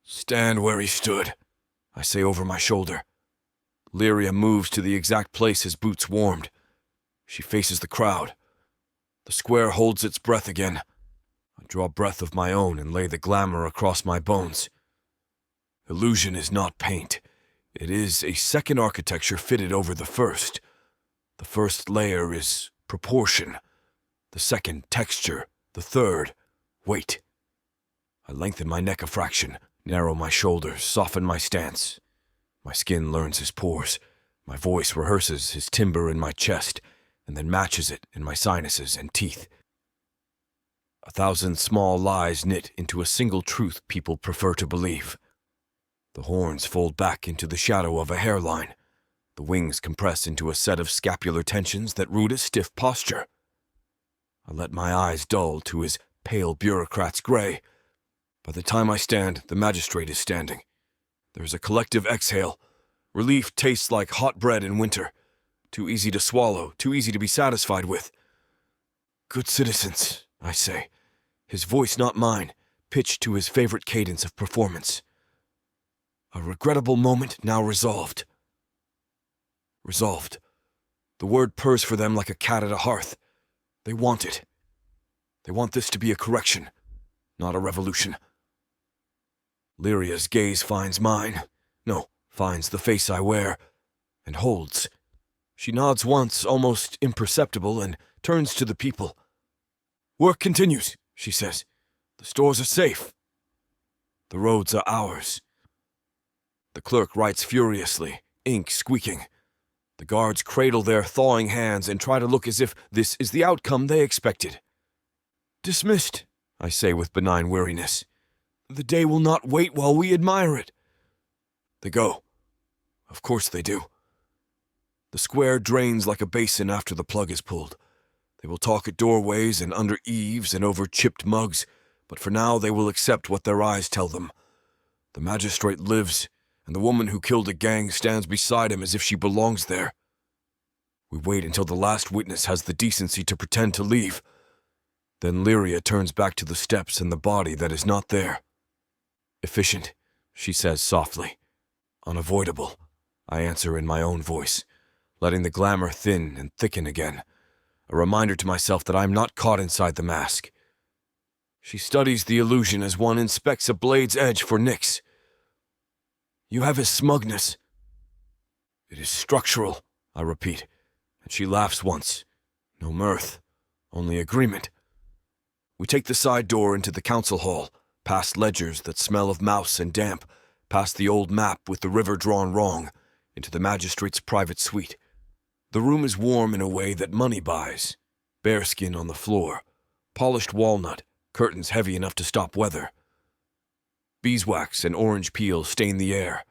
"Stand where he stood," I say over my shoulder. Lirya moves to the exact place his boots warmed. She faces the crowd. The square holds its breath again. I draw breath of my own and lay the glamour across my bones. Illusion is not paint. It is a second architecture fitted over the first. The first layer is proportion. The second, texture. The third, weight. I lengthen my neck a fraction, narrow my shoulders, soften my stance. My skin learns his pores. My voice rehearses his timbre in my chest, and then matches it in my sinuses and teeth. 1,000 small lies knit into a single truth people prefer to believe. The horns fold back into the shadow of a hairline. The wings compress into a set of scapular tensions that root a stiff posture. I let my eyes dull to his pale bureaucrat's gray. By the time I stand, the magistrate is standing. There is a collective exhale. Relief tastes like hot bread in winter. Too easy to swallow, too easy to be satisfied with. Good citizens, I say, his voice not mine, pitched to his favorite cadence of performance. A regrettable moment now resolved. Resolved. The word purrs for them like a cat at a hearth. They want it. They want this to be a correction, not a revolution. Liria's gaze finds mine. No, finds the face I wear, and holds. She nods once, almost imperceptible, and turns to the people. Work continues, she says. The stores are safe. The roads are ours. The clerk writes furiously, ink squeaking. The guards cradle their thawing hands and try to look as if this is the outcome they expected. Dismissed, I say with benign weariness. The day will not wait while we admire it. They go. Of course they do. The square drains like a basin after the plug is pulled. They will talk at doorways and under eaves and over chipped mugs, but for now they will accept what their eyes tell them. The magistrate lives, and the woman who killed a gang stands beside him as if she belongs there. We wait until the last witness has the decency to pretend to leave. Then Lirya turns back to the steps and the body that is not there. Efficient, she says softly. Unavoidable, I answer in my own voice, letting the glamour thin and thicken again, a reminder to myself that I am not caught inside the mask. She studies the illusion as one inspects a blade's edge for nicks. You have his smugness. It is structural, I repeat, and she laughs once. No mirth, only agreement. We take the side door into the council hall, past ledgers that smell of mouse and damp, past the old map with the river drawn wrong, into the magistrate's private suite. The room is warm in a way that money buys. Bearskin on the floor, polished walnut, curtains heavy enough to stop weather. Beeswax and orange peel stain the air.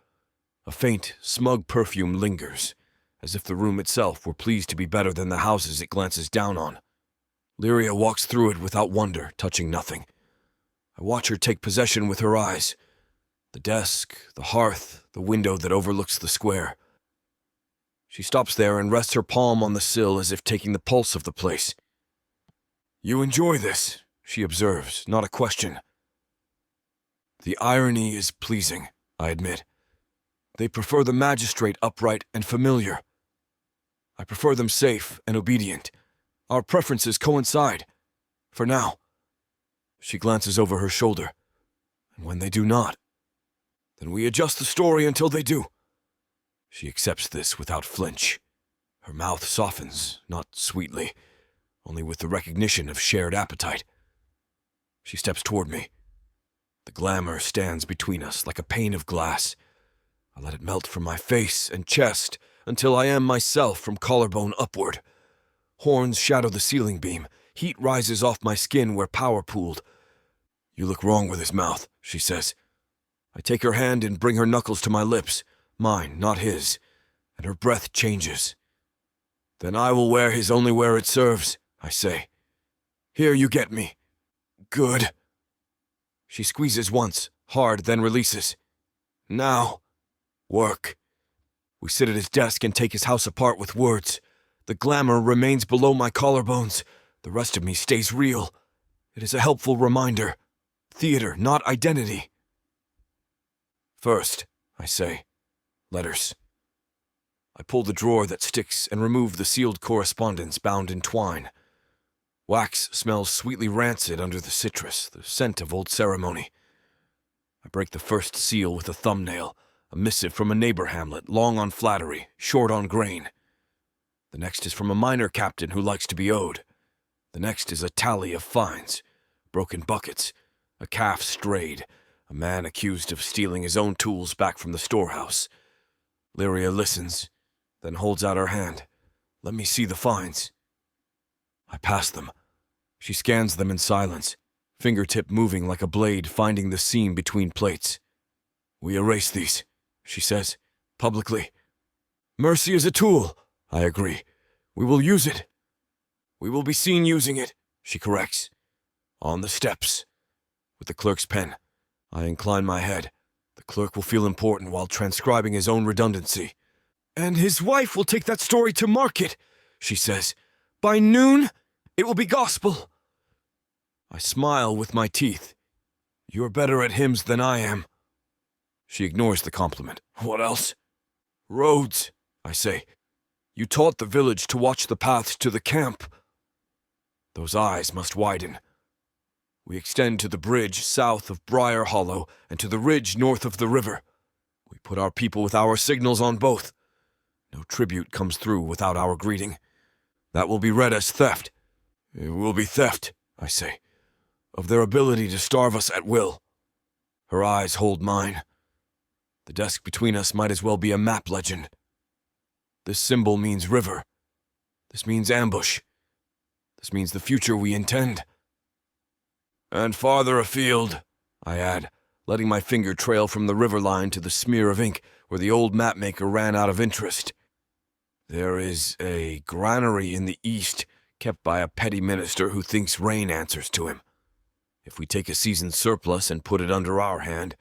A faint, smug perfume lingers, as if the room itself were pleased to be better than the houses it glances down on. Lirya walks through it without wonder, touching nothing. I watch her take possession with her eyes. The desk, the hearth, the window that overlooks the square. She stops there and rests her palm on the sill as if taking the pulse of the place. You enjoy this, she observes, not a question. The irony is pleasing, I admit. They prefer the magistrate upright and familiar. I prefer them safe and obedient. Our preferences coincide. For now. She glances over her shoulder. And when they do not, then we adjust the story until they do. She accepts this without flinch. Her mouth softens, not sweetly, only with the recognition of shared appetite. She steps toward me. The glamour stands between us like a pane of glass. I let it melt from my face and chest until I am myself from collarbone upward. Horns shadow the ceiling beam. Heat rises off my skin where power pooled. You look wrong with his mouth, she says. I take her hand and bring her knuckles to my lips, mine, not his, and her breath changes. Then I will wear his only where it serves, I say. Here you get me. Good. She squeezes once, hard, then releases. Now, work. We sit at his desk and take his house apart with words. The glamour remains below my collarbones. The rest of me stays real. It is a helpful reminder. Theater, not identity. First, I say, letters. I pull the drawer that sticks and remove the sealed correspondence bound in twine. Wax smells sweetly rancid under the citrus, the scent of old ceremony. I break the first seal with a thumbnail, a missive from a neighbor hamlet, long on flattery, short on grain. The next is from a miner captain who likes to be owed. The next is a tally of fines, broken buckets, a calf strayed, a man accused of stealing his own tools back from the storehouse. Lirya listens, then holds out her hand. Let me see the fines. I pass them. She scans them in silence, fingertip moving like a blade finding the seam between plates. We erase these, she says, publicly. Mercy is a tool, I agree. We will use it. We will be seen using it, she corrects. On the steps. With the clerk's pen, I incline my head. The clerk will feel important while transcribing his own redundancy. And his wife will take that story to market, she says. By noon, it will be gospel. I smile with my teeth. You're better at hymns than I am. She ignores the compliment. What else? Roads, I say. You taught the village to watch the paths to the camp. Those eyes must widen. We extend to the bridge south of Briar Hollow and to the ridge north of the river. We put our people with our signals on both. No tribute comes through without our greeting. That will be read as theft. It will be theft, I say, of their ability to starve us at will. Her eyes hold mine. The desk between us might as well be a map legend. This symbol means river. This means ambush. This means the future we intend. And farther afield, I add, letting my finger trail from the river line to the smear of ink where the old mapmaker ran out of interest. There is a granary in the east kept by a petty minister who thinks rain answers to him. If we take a season's surplus and put it under our hand,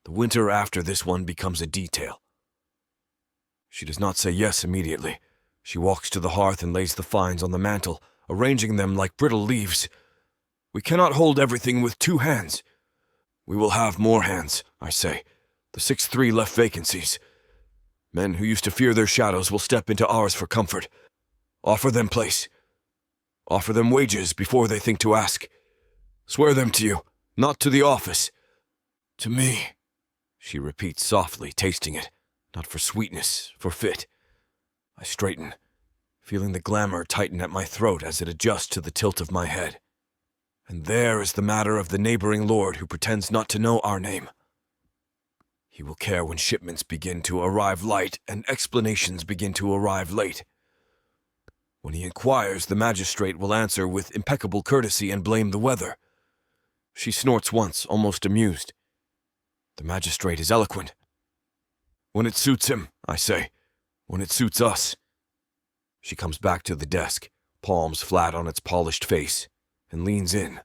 the winter after this one becomes a detail. She does not say yes immediately. She walks to the hearth and lays the fines on the mantel, arranging them like brittle leaves. We cannot hold everything with 2 hands. We will have more hands, I say. The 6-3 left vacancies. Men who used to fear their shadows will step into ours for comfort. Offer them place. Offer them wages before they think to ask. Swear them to you, not to the office. To me, she repeats softly, tasting it, not for sweetness, for fit. I straighten, feeling the glamour tighten at my throat as it adjusts to the tilt of my head. And there is the matter of the neighboring lord who pretends not to know our name. He will care when shipments begin to arrive light and explanations begin to arrive late. When he inquires, the magistrate will answer with impeccable courtesy and blame the weather. She snorts once, almost amused. The magistrate is eloquent. When it suits him, I say. When it suits us. She comes back to the desk, palms flat on its polished face, and leans in,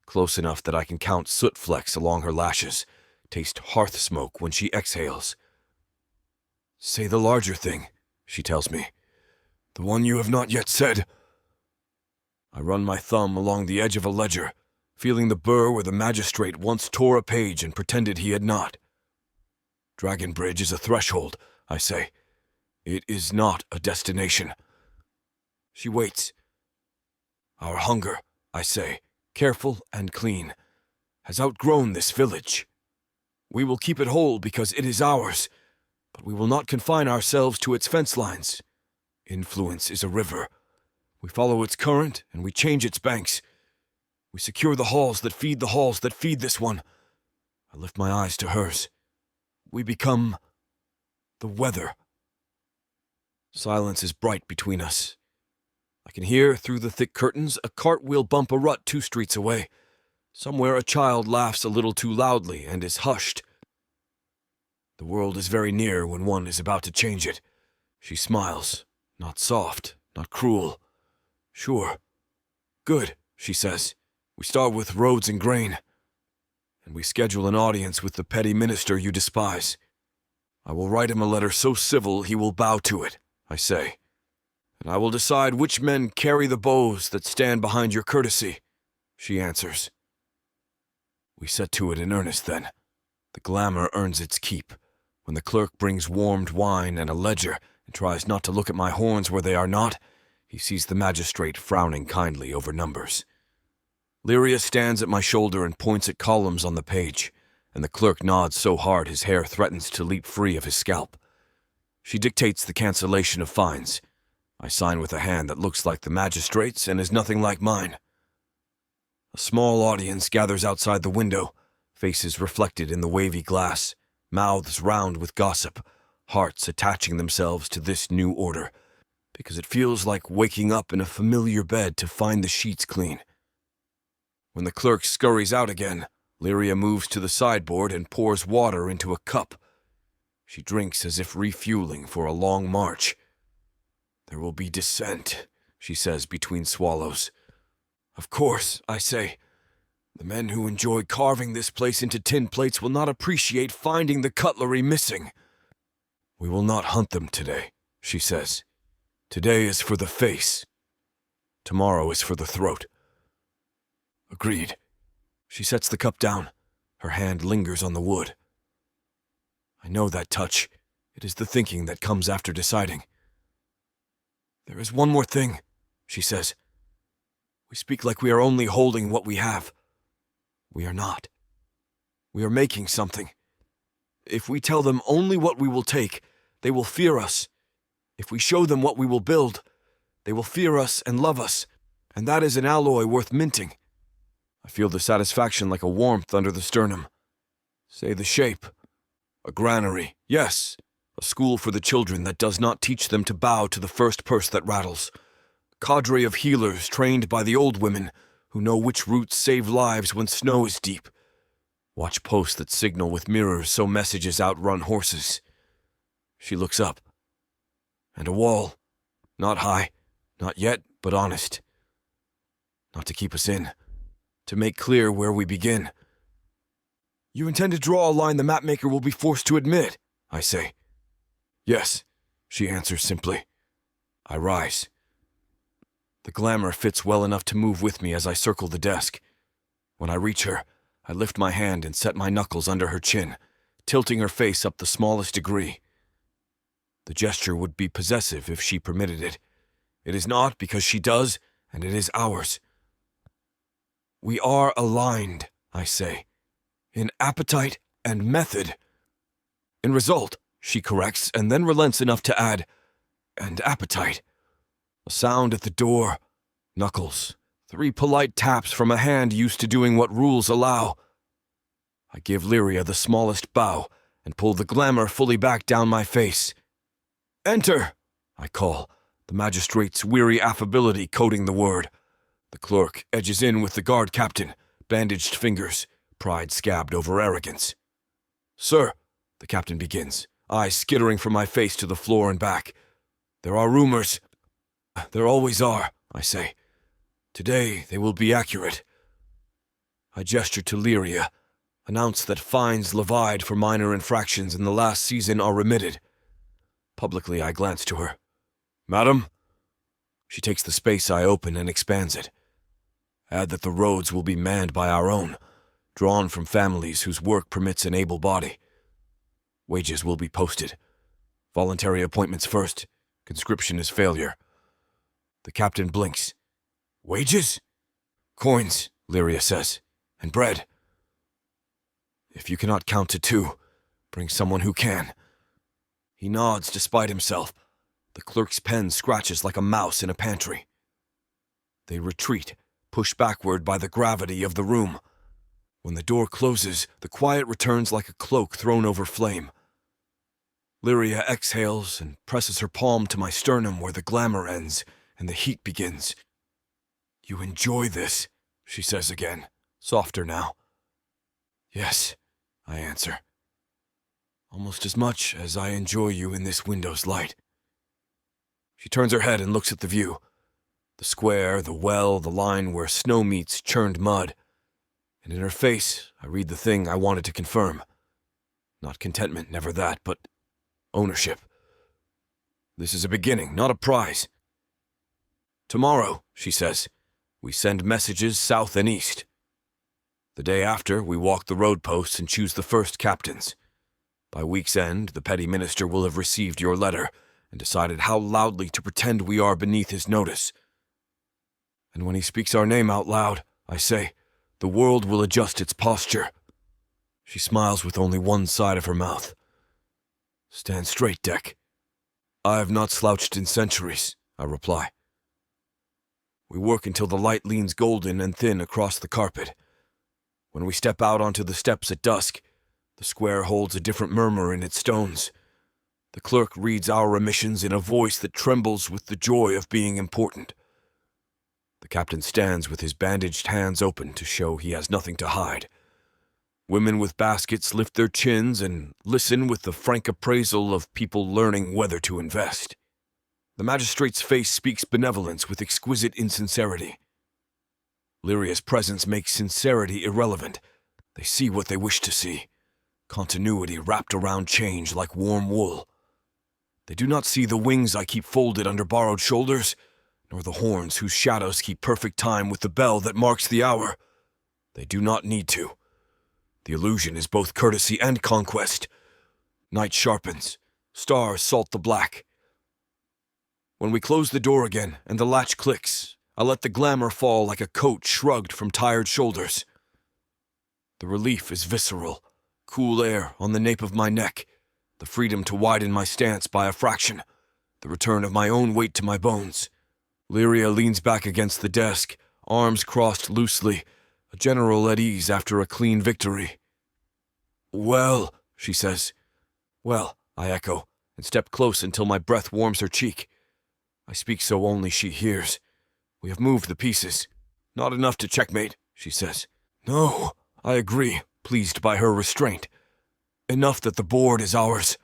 close enough that I can count soot flecks along her lashes, taste hearth smoke when she exhales. Say the larger thing, she tells me. The one you have not yet said. I run my thumb along the edge of a ledger, feeling the burr where the magistrate once tore a page and pretended he had not. Dragon Bridge is a threshold, I say. It is not a destination. She waits. Our hunger, I say, careful and clean, has outgrown this village. We will keep it whole because it is ours, but we will not confine ourselves to its fence lines. Influence is a river. We follow its current and we change its banks. We secure the halls that feed the halls that feed this one. I lift my eyes to hers. We become the weather. Silence is bright between us. I can hear through the thick curtains a cartwheel bump a rut 2 streets away. Somewhere a child laughs a little too loudly and is hushed. The world is very near when one is about to change it. She smiles, not soft, not cruel. Sure. Good, she says. We start with roads and grain. And we schedule an audience with the petty minister you despise. I will write him a letter so civil he will bow to it, I say. And I will decide which men carry the bows that stand behind your courtesy, she answers. We set to it in earnest then. The glamour earns its keep. When the clerk brings warmed wine and a ledger and tries not to look at my horns where they are not, he sees the magistrate frowning kindly over numbers. Lirya stands at my shoulder and points at columns on the page, and the clerk nods so hard his hair threatens to leap free of his scalp. She dictates the cancellation of fines. I sign with a hand that looks like the magistrate's and is nothing like mine. A small audience gathers outside the window, faces reflected in the wavy glass, mouths round with gossip, hearts attaching themselves to this new order, because it feels like waking up in a familiar bed to find the sheets clean. When the clerk scurries out again, Lirya moves to the sideboard and pours water into a cup. She drinks as if refueling for a long march. "There will be dissent," she says between swallows. "Of course," I say. "The men who enjoy carving this place into tin plates will not appreciate finding the cutlery missing." "We will not hunt them today," she says. "Today is for the face. Tomorrow is for the throat." "Agreed." She sets the cup down. Her hand lingers on the wood. I know that touch. It is the thinking that comes after deciding. "There is one more thing," she says. "We speak like we are only holding what we have. We are not. We are making something. If we tell them only what we will take, they will fear us. If we show them what we will build, they will fear us and love us, and that is an alloy worth minting." I feel the satisfaction like a warmth under the sternum. "Say the shape." "A granary, yes. A school for the children that does not teach them to bow to the first purse that rattles. A cadre of healers trained by the old women who know which roots save lives when snow is deep. Watch posts that signal with mirrors so messages outrun horses." She looks up. "And a wall. Not high, not yet, but honest. Not to keep us in. To make clear where we begin." "You intend to draw a line the mapmaker will be forced to admit," I say. "Yes," she answers simply. I rise. The glamour fits well enough to move with me as I circle the desk. When I reach her, I lift my hand and set my knuckles under her chin, tilting her face up the smallest degree. The gesture would be possessive if she permitted it. It is not, because she does, and it is ours. "We are aligned," I say, "in appetite and method." "In result," she corrects, and then relents enough to add, "and appetite." A sound at the door. Knuckles. 3 polite taps from a hand used to doing what rules allow. I give Lirya the smallest bow and pull the glamour fully back down my face. "Enter," I call, the magistrate's weary affability coating the word. The clerk edges in with the guard captain, bandaged fingers, pride scabbed over arrogance. "Sir," the captain begins, eyes skittering from my face to the floor and back. "There are rumors." "There always are," I say. "Today they will be accurate." I gesture to Liria, announce that fines levied for minor infractions in the last season are remitted. Publicly I glance to her. "Madam?" She takes the space I open and expands it. Add that the roads will be manned by our own, drawn from families whose work permits an able body. Wages will be posted. Voluntary appointments first. Conscription is failure. The captain blinks. "Wages?" "Coins," Liria says, "and bread. If you cannot count to 2, bring someone who can." He nods despite himself. The clerk's pen scratches like a mouse in a pantry. They retreat, pushed backward by the gravity of the room. When the door closes, the quiet returns like a cloak thrown over flame. Liria exhales and presses her palm to my sternum where the glamour ends and the heat begins. "You enjoy this," she says again, softer now. "Yes," I answer. "Almost as much as I enjoy you in this window's light." She turns her head and looks at the view. The square, the well, the line where snow meets churned mud. And in her face, I read the thing I wanted to confirm. Not contentment, never that, but ownership. This is a beginning, not a prize. "Tomorrow," she says, "we send messages south and east. The day after, we walk the road posts and choose the first captains. By week's end, the petty minister will have received your letter and decided how loudly to pretend we are beneath his notice. And when he speaks our name out loud, I say, the world will adjust its posture." She smiles with only one side of her mouth. "Stand straight, Dec." "I have not slouched in centuries," I reply. We work until the light leans golden and thin across the carpet. When we step out onto the steps at dusk, the square holds a different murmur in its stones. The clerk reads our remissions in a voice that trembles with the joy of being important. The captain stands with his bandaged hands open to show he has nothing to hide. Women with baskets lift their chins and listen with the frank appraisal of people learning whether to invest. The magistrate's face speaks benevolence with exquisite insincerity. Liria's presence makes sincerity irrelevant. They see what they wish to see. Continuity wrapped around change like warm wool. They do not see the wings I keep folded under borrowed shoulders, nor the horns whose shadows keep perfect time with the bell that marks the hour. They do not need to. The illusion is both courtesy and conquest. Night sharpens. Stars salt the black. When we close the door again and the latch clicks, I let the glamour fall like a coat shrugged from tired shoulders. The relief is visceral. Cool air on the nape of my neck. The freedom to widen my stance by a fraction. The return of my own weight to my bones. Lirya leans back against the desk, arms crossed loosely, a general at ease after a clean victory. "Well," she says. "Well," I echo, and step close until my breath warms her cheek. I speak so only she hears. "We have moved the pieces. Not enough to checkmate," she says. "No," I agree, pleased by her restraint. "Enough that the board is ours."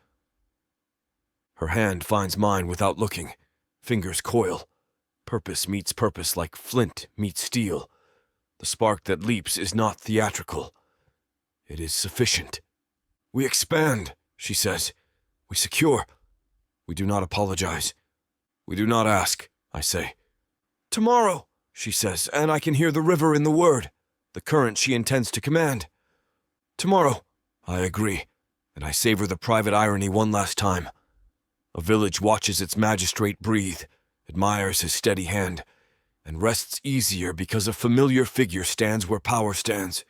Her hand finds mine without looking. Fingers coil. Purpose meets purpose like flint meets steel. The spark that leaps is not theatrical. It is sufficient. "We expand," she says. "We secure. We do not apologize. We do not ask," I say. "Tomorrow," she says, and I can hear the river in the word, the current she intends to command. "Tomorrow," I agree, and I savor the private irony one last time. A village watches its magistrate breathe, admires his steady hand, and rests easier because a familiar figure stands where power stands.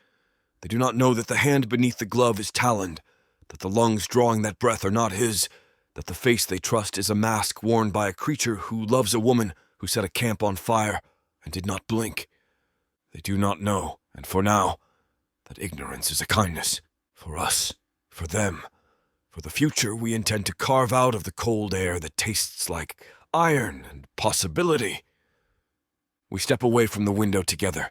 They do not know that the hand beneath the glove is taloned, that the lungs drawing that breath are not his, that the face they trust is a mask worn by a creature who loves a woman who set a camp on fire and did not blink. They do not know, and for now, that ignorance is a kindness. For us, for them, for the future we intend to carve out of the cold air that tastes like iron and possibility. We step away from the window together.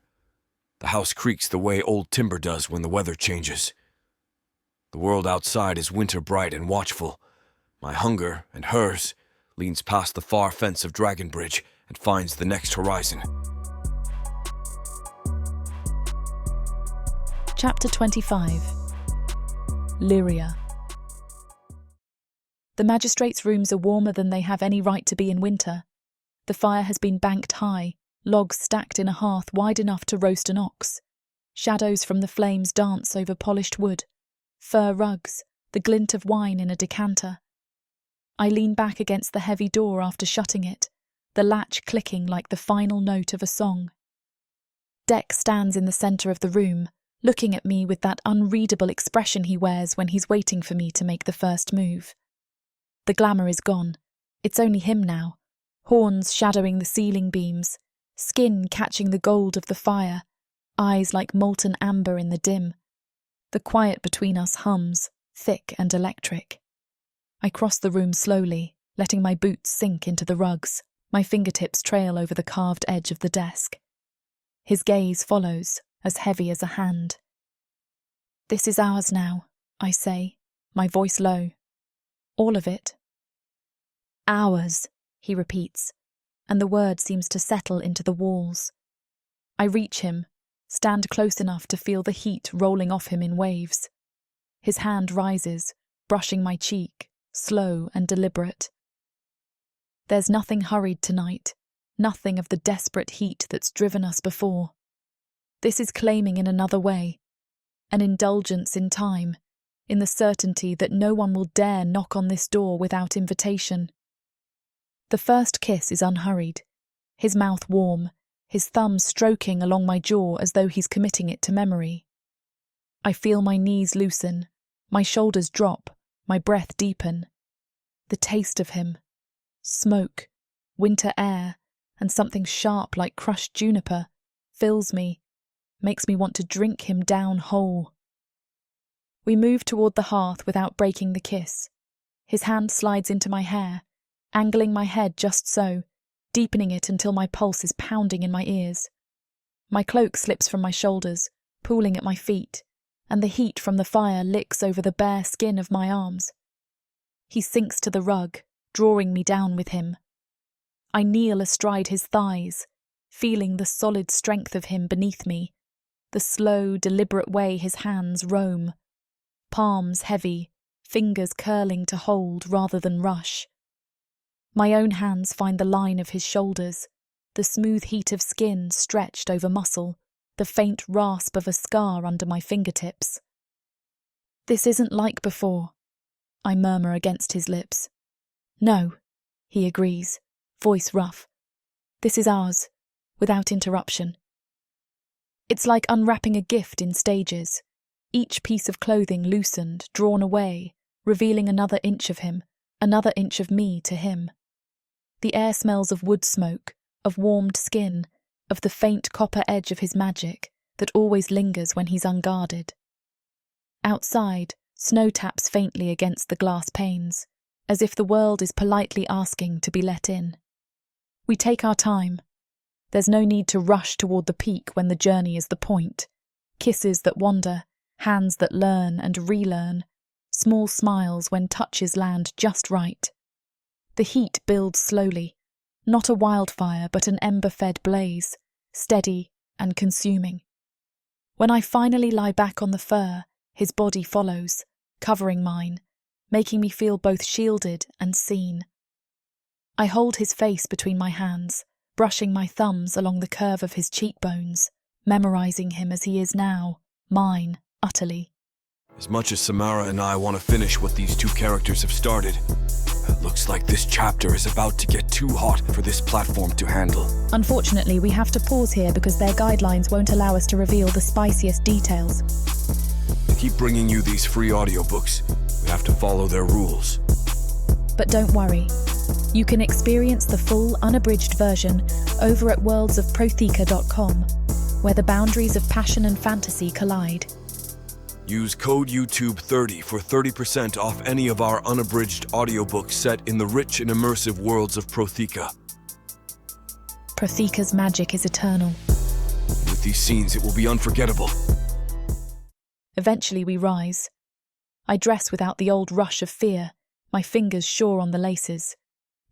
The house creaks the way old timber does when the weather changes. The world outside is winter bright and watchful. My hunger, and hers, leans past the far fence of Dragonbridge and finds the next horizon. Chapter 25. Lirya. The magistrates' rooms are warmer than they have any right to be in winter. The fire has been banked high, logs stacked in a hearth wide enough to roast an ox. Shadows from the flames dance over polished wood, fur rugs, the glint of wine in a decanter. I lean back against the heavy door after shutting it, the latch clicking like the final note of a song. Dec stands in the centre of the room, looking at me with that unreadable expression he wears when he's waiting for me to make the first move. The glamour is gone. It's only him now, horns shadowing the ceiling beams, skin catching the gold of the fire, eyes like molten amber in the dim. The quiet between us hums, thick and electric. I cross the room slowly, letting my boots sink into the rugs, my fingertips trail over the carved edge of the desk. His gaze follows, as heavy as a hand. "This is ours now," I say, my voice low. "All of it." "Ours," he repeats, and the word seems to settle into the walls. I reach him, stand close enough to feel the heat rolling off him in waves. His hand rises, brushing my cheek, slow and deliberate. There's nothing hurried tonight, nothing of the desperate heat that's driven us before. This is claiming in another way, an indulgence in time, in the certainty that no one will dare knock on this door without invitation. The first kiss is unhurried, his mouth warm, his thumb stroking along my jaw as though he's committing it to memory. I feel my knees loosen, my shoulders drop, my breath deepen. The taste of him, smoke, winter air, and something sharp like crushed juniper, fills me, makes me want to drink him down whole. We move toward the hearth without breaking the kiss. His hand slides into my hair, angling my head just so, deepening it until my pulse is pounding in my ears. My cloak slips from my shoulders, pooling at my feet, and the heat from the fire licks over the bare skin of my arms. He sinks to the rug, drawing me down with him. I kneel astride his thighs, feeling the solid strength of him beneath me, the slow, deliberate way his hands roam, palms heavy, fingers curling to hold rather than rush. My own hands find the line of his shoulders, the smooth heat of skin stretched over muscle, the faint rasp of a scar under my fingertips. "This isn't like before," I murmur against his lips. "No," he agrees, voice rough. "This is ours, without interruption." It's like unwrapping a gift in stages, each piece of clothing loosened, drawn away, revealing another inch of him, another inch of me to him. The air smells of wood smoke, of warmed skin, of the faint copper edge of his magic that always lingers when he's unguarded. Outside, snow taps faintly against the glass panes, as if the world is politely asking to be let in. We take our time. There's no need to rush toward the peak when the journey is the point. Kisses that wander, hands that learn and relearn, small smiles when touches land just right. The heat builds slowly, not a wildfire but an ember-fed blaze, steady and consuming. When I finally lie back on the fur, his body follows, covering mine, making me feel both shielded and seen. I hold his face between my hands, brushing my thumbs along the curve of his cheekbones, memorizing him as he is now, mine, utterly. As much as Samara and I want to finish what these two characters have started, it looks like this chapter is about to get too hot for this platform to handle. Unfortunately, we have to pause here because their guidelines won't allow us to reveal the spiciest details. They keep bringing you these free audiobooks. We have to follow their rules. But don't worry. You can experience the full, unabridged version over at worldsofprotheka.com, where the boundaries of passion and fantasy collide. Use code YouTube30 for 30% off any of our unabridged audiobooks set in the rich and immersive worlds of Protheka. Protheka's magic is eternal. With these scenes, it will be unforgettable. Eventually we rise. I dress without the old rush of fear, my fingers sure on the laces.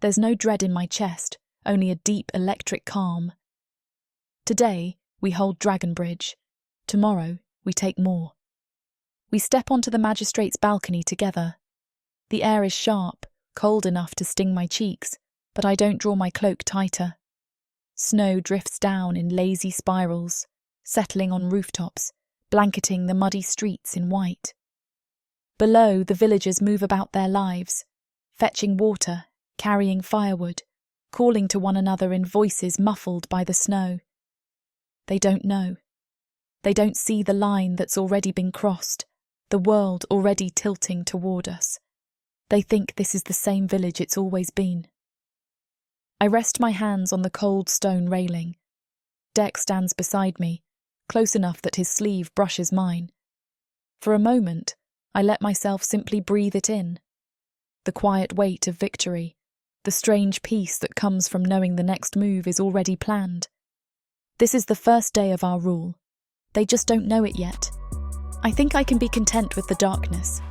There's no dread in my chest, only a deep electric calm. Today, we hold Dragon Bridge. Tomorrow, we take more. We step onto the magistrate's balcony together. The air is sharp, cold enough to sting my cheeks, but I don't draw my cloak tighter. Snow drifts down in lazy spirals, settling on rooftops, blanketing the muddy streets in white. Below, the villagers move about their lives, fetching water, carrying firewood, calling to one another in voices muffled by the snow. They don't know. They don't see the line that's already been crossed, the world already tilting toward us. They think this is the same village it's always been. I rest my hands on the cold stone railing. Deck stands beside me, close enough that his sleeve brushes mine. For a moment, I let myself simply breathe it in. The quiet weight of victory, the strange peace that comes from knowing the next move is already planned. This is the first day of our rule. They just don't know it yet. I think I can be content with the darkness,